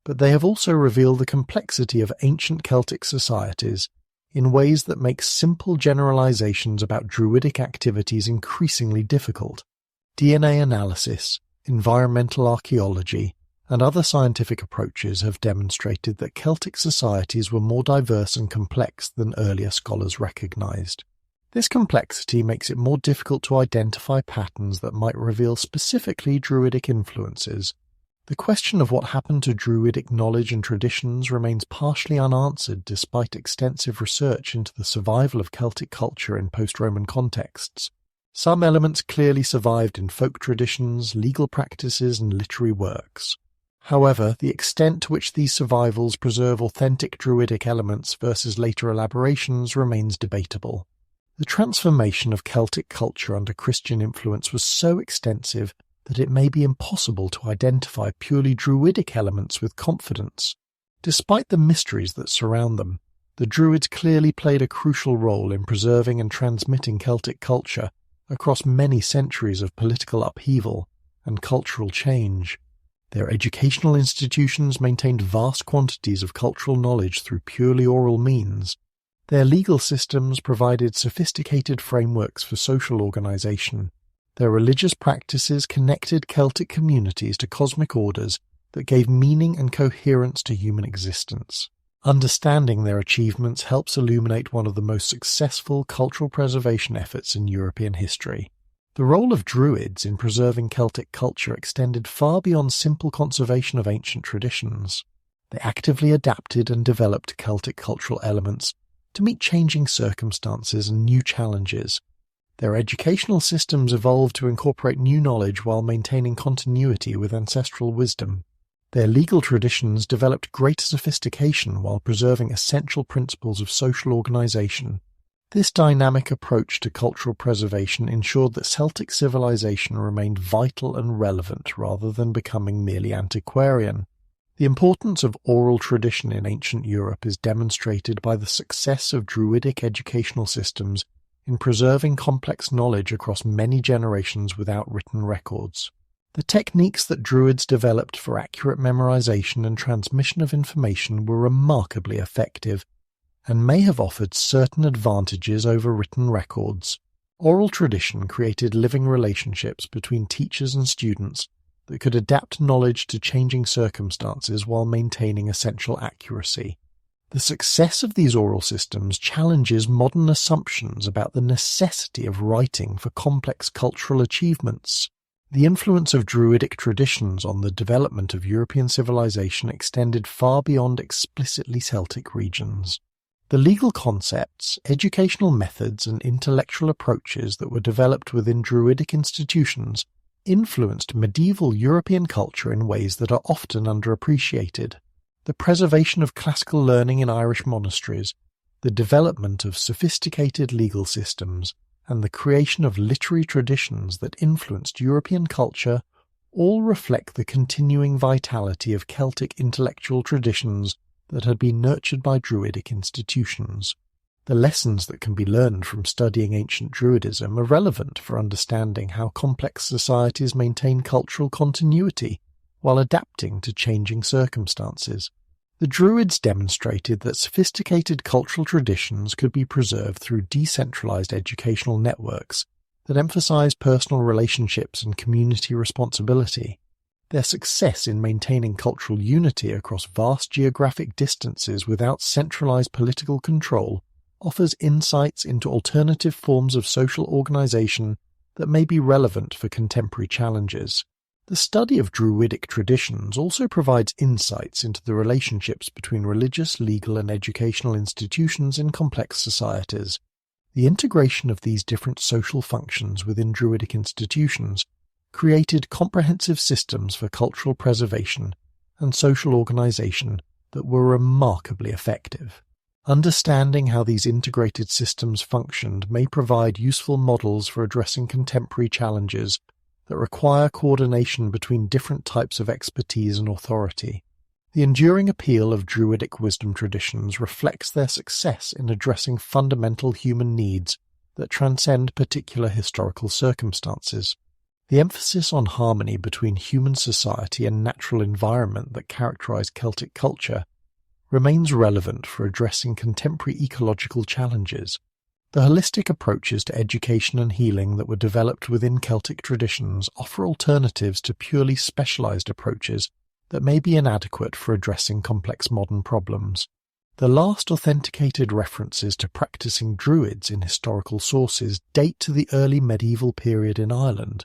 but they have also revealed the complexity of ancient Celtic societies in ways that make simple generalizations about Druidic activities increasingly difficult. DNA analysis, environmental archaeology, and other scientific approaches have demonstrated that Celtic societies were more diverse and complex than earlier scholars recognized. This complexity makes it more difficult to identify patterns that might reveal specifically Druidic influences. The question of what happened to Druidic knowledge and traditions remains partially unanswered despite extensive research into the survival of Celtic culture in post-Roman contexts. Some elements clearly survived in folk traditions, legal practices, and literary works. However, the extent to which these survivals preserve authentic Druidic elements versus later elaborations remains debatable. The transformation of Celtic culture under Christian influence was so extensive that it may be impossible to identify purely Druidic elements with confidence. Despite the mysteries that surround them, the Druids clearly played a crucial role in preserving and transmitting Celtic culture across many centuries of political upheaval and cultural change. Their educational institutions maintained vast quantities of cultural knowledge through purely oral means. Their legal systems provided sophisticated frameworks for social organization. Their religious practices connected Celtic communities to cosmic orders that gave meaning and coherence to human existence. Understanding their achievements helps illuminate one of the most successful cultural preservation efforts in European history. The role of Druids in preserving Celtic culture extended far beyond simple conservation of ancient traditions. They actively adapted and developed Celtic cultural elements to meet changing circumstances and new challenges. Their educational systems evolved to incorporate new knowledge while maintaining continuity with ancestral wisdom. Their legal traditions developed greater sophistication while preserving essential principles of social organization. This dynamic approach to cultural preservation ensured that Celtic civilization remained vital and relevant rather than becoming merely antiquarian. The importance of oral tradition in ancient Europe is demonstrated by the success of Druidic educational systems in preserving complex knowledge across many generations without written records. The techniques that Druids developed for accurate memorization and transmission of information were remarkably effective, and may have offered certain advantages over written records. Oral tradition created living relationships between teachers and students that could adapt knowledge to changing circumstances while maintaining essential accuracy. The success of these oral systems challenges modern assumptions about the necessity of writing for complex cultural achievements. The influence of Druidic traditions on the development of European civilization extended far beyond explicitly Celtic regions. The legal concepts, educational methods, and intellectual approaches that were developed within Druidic institutions influenced medieval European culture in ways that are often underappreciated. The preservation of classical learning in Irish monasteries, the development of sophisticated legal systems, and the creation of literary traditions that influenced European culture all reflect the continuing vitality of Celtic intellectual traditions that had been nurtured by Druidic institutions. The lessons that can be learned from studying ancient Druidism are relevant for understanding how complex societies maintain cultural continuity while adapting to changing circumstances. The Druids demonstrated that sophisticated cultural traditions could be preserved through decentralized educational networks that emphasize personal relationships and community responsibility. Their success in maintaining cultural unity across vast geographic distances without centralized political control offers insights into alternative forms of social organization that may be relevant for contemporary challenges. The study of Druidic traditions also provides insights into the relationships between religious, legal, and educational institutions in complex societies. The integration of these different social functions within Druidic institutions created comprehensive systems for cultural preservation and social organization that were remarkably effective. Understanding how these integrated systems functioned may provide useful models for addressing contemporary challenges that require coordination between different types of expertise and authority. The enduring appeal of Druidic wisdom traditions reflects their success in addressing fundamental human needs that transcend particular historical circumstances. The emphasis on harmony between human society and natural environment that characterized Celtic culture remains relevant for addressing contemporary ecological challenges. The holistic approaches to education and healing that were developed within Celtic traditions offer alternatives to purely specialized approaches that may be inadequate for addressing complex modern problems. The last authenticated references to practicing Druids in historical sources date to the early medieval period in Ireland,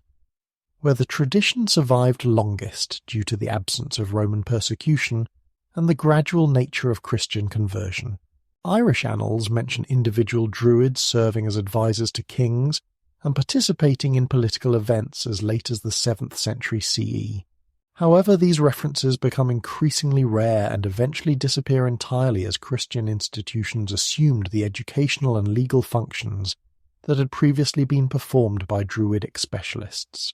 where the tradition survived longest due to the absence of Roman persecution and the gradual nature of Christian conversion. Irish annals mention individual Druids serving as advisors to kings and participating in political events as late as the 7th century CE. However, these references become increasingly rare and eventually disappear entirely as Christian institutions assumed the educational and legal functions that had previously been performed by Druidic specialists.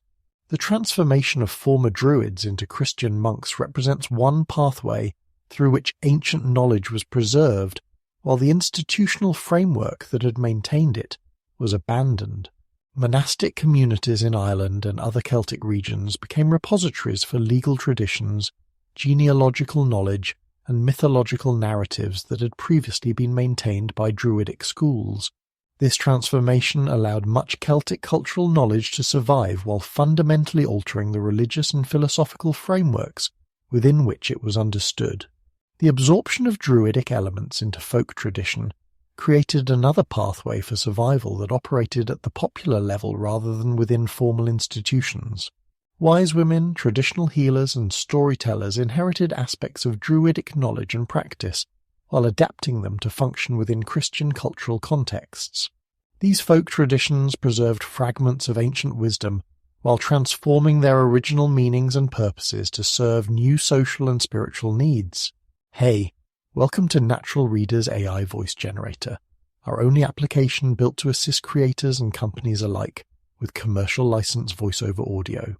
The transformation of former Druids into Christian monks represents one pathway through which ancient knowledge was preserved while the institutional framework that had maintained it was abandoned. Monastic communities in Ireland and other Celtic regions became repositories for legal traditions, genealogical knowledge, and mythological narratives that had previously been maintained by Druidic schools. This transformation allowed much Celtic cultural knowledge to survive while fundamentally altering the religious and philosophical frameworks within which it was understood. The absorption of Druidic elements into folk tradition created another pathway for survival that operated at the popular level rather than within formal institutions. Wise women, traditional healers, and storytellers inherited aspects of Druidic knowledge and practice, while adapting them to function within Christian cultural contexts. These folk traditions preserved fragments of ancient wisdom, while transforming their original meanings and purposes to serve new social and spiritual needs. Hey, welcome to Natural Reader's AI Voice Generator, our only application built to assist creators and companies alike with commercial license voiceover audio.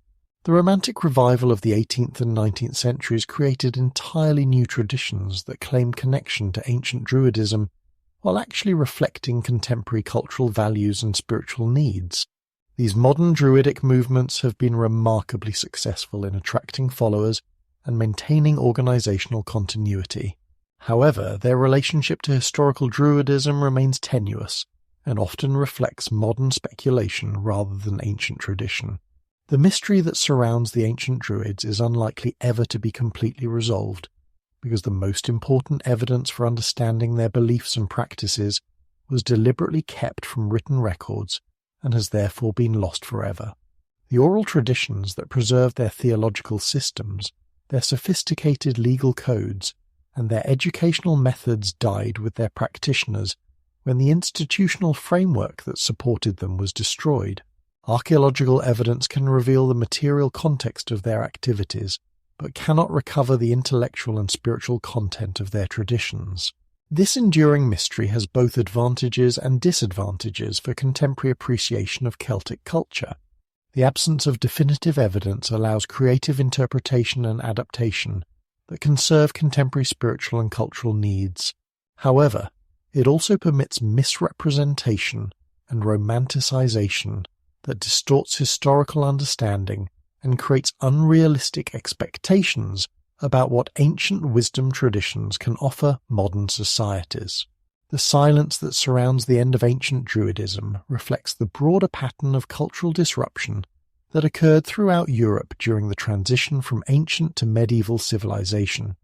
The Romantic revival of the 18th and 19th centuries created entirely new traditions that claim connection to ancient Druidism while actually reflecting contemporary cultural values and spiritual needs. These modern Druidic movements have been remarkably successful in attracting followers and maintaining organizational continuity. However, their relationship to historical Druidism remains tenuous and often reflects modern speculation rather than ancient tradition. The mystery that surrounds the ancient Druids is unlikely ever to be completely resolved, because the most important evidence for understanding their beliefs and practices was deliberately kept from written records and has therefore been lost forever. The oral traditions that preserved their theological systems, their sophisticated legal codes, and their educational methods died with their practitioners when the institutional framework that supported them was destroyed. Archaeological evidence can reveal the material context of their activities, but cannot recover the intellectual and spiritual content of their traditions. This enduring mystery has both advantages and disadvantages for contemporary appreciation of Celtic culture. The absence of definitive evidence allows creative interpretation and adaptation that can serve contemporary spiritual and cultural needs. However, it also permits misrepresentation and romanticization that distorts historical understanding and creates unrealistic expectations about what ancient wisdom traditions can offer modern societies. The silence that surrounds the end of ancient Druidism reflects the broader pattern of cultural disruption that occurred throughout Europe during the transition from ancient to medieval civilization.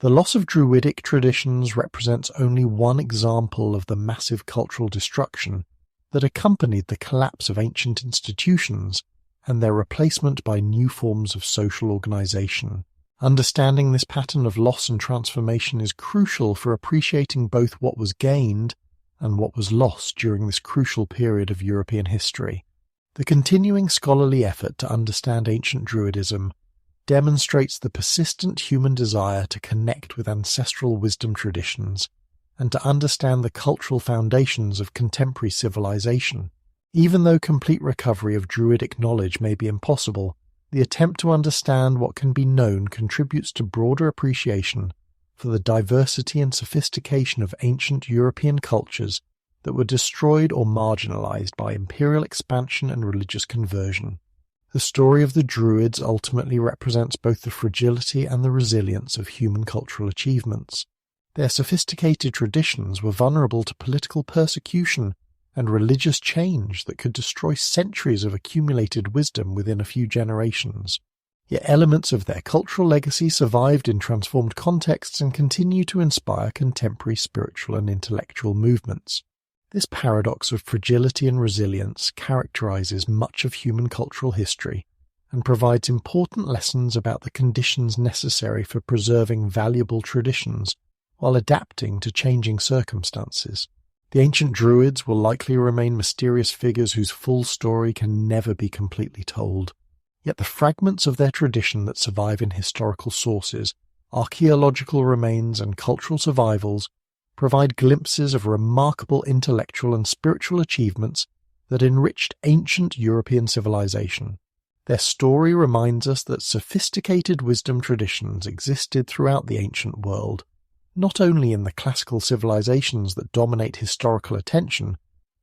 The loss of Druidic traditions represents only one example of the massive cultural destruction that accompanied the collapse of ancient institutions and their replacement by new forms of social organization. Understanding this pattern of loss and transformation is crucial for appreciating both what was gained and what was lost during this crucial period of European history. The continuing scholarly effort to understand ancient Druidism demonstrates the persistent human desire to connect with ancestral wisdom traditions and to understand the cultural foundations of contemporary civilization. Even though complete recovery of Druidic knowledge may be impossible, the attempt to understand what can be known contributes to broader appreciation for the diversity and sophistication of ancient European cultures that were destroyed or marginalized by imperial expansion and religious conversion. The story of the Druids ultimately represents both the fragility and the resilience of human cultural achievements. Their sophisticated traditions were vulnerable to political persecution and religious change that could destroy centuries of accumulated wisdom within a few generations. Yet elements of their cultural legacy survived in transformed contexts and continue to inspire contemporary spiritual and intellectual movements. This paradox of fragility and resilience characterizes much of human cultural history and provides important lessons about the conditions necessary for preserving valuable traditions while adapting to changing circumstances. The ancient Druids will likely remain mysterious figures whose full story can never be completely told. Yet the fragments of their tradition that survive in historical sources, archaeological remains, and cultural survivals provide glimpses of remarkable intellectual and spiritual achievements that enriched ancient European civilization. Their story reminds us that sophisticated wisdom traditions existed throughout the ancient world, not only in the classical civilizations that dominate historical attention,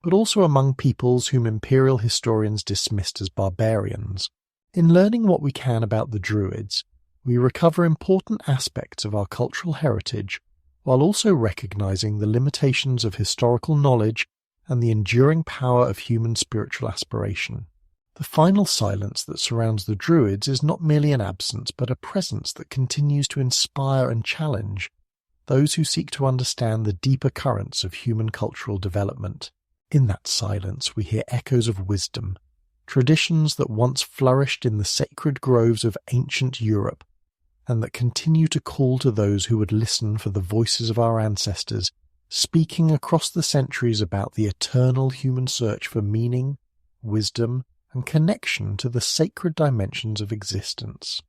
but also among peoples whom imperial historians dismissed as barbarians. In learning what we can about the Druids, we recover important aspects of our cultural heritage, while also recognizing the limitations of historical knowledge and the enduring power of human spiritual aspiration. The final silence that surrounds the Druids is not merely an absence, but a presence that continues to inspire and challenge those who seek to understand the deeper currents of human cultural development. In that silence we hear echoes of wisdom, traditions that once flourished in the sacred groves of ancient Europe, and that continue to call to those who would listen for the voices of our ancestors, speaking across the centuries about the eternal human search for meaning, wisdom, and connection to the sacred dimensions of existence.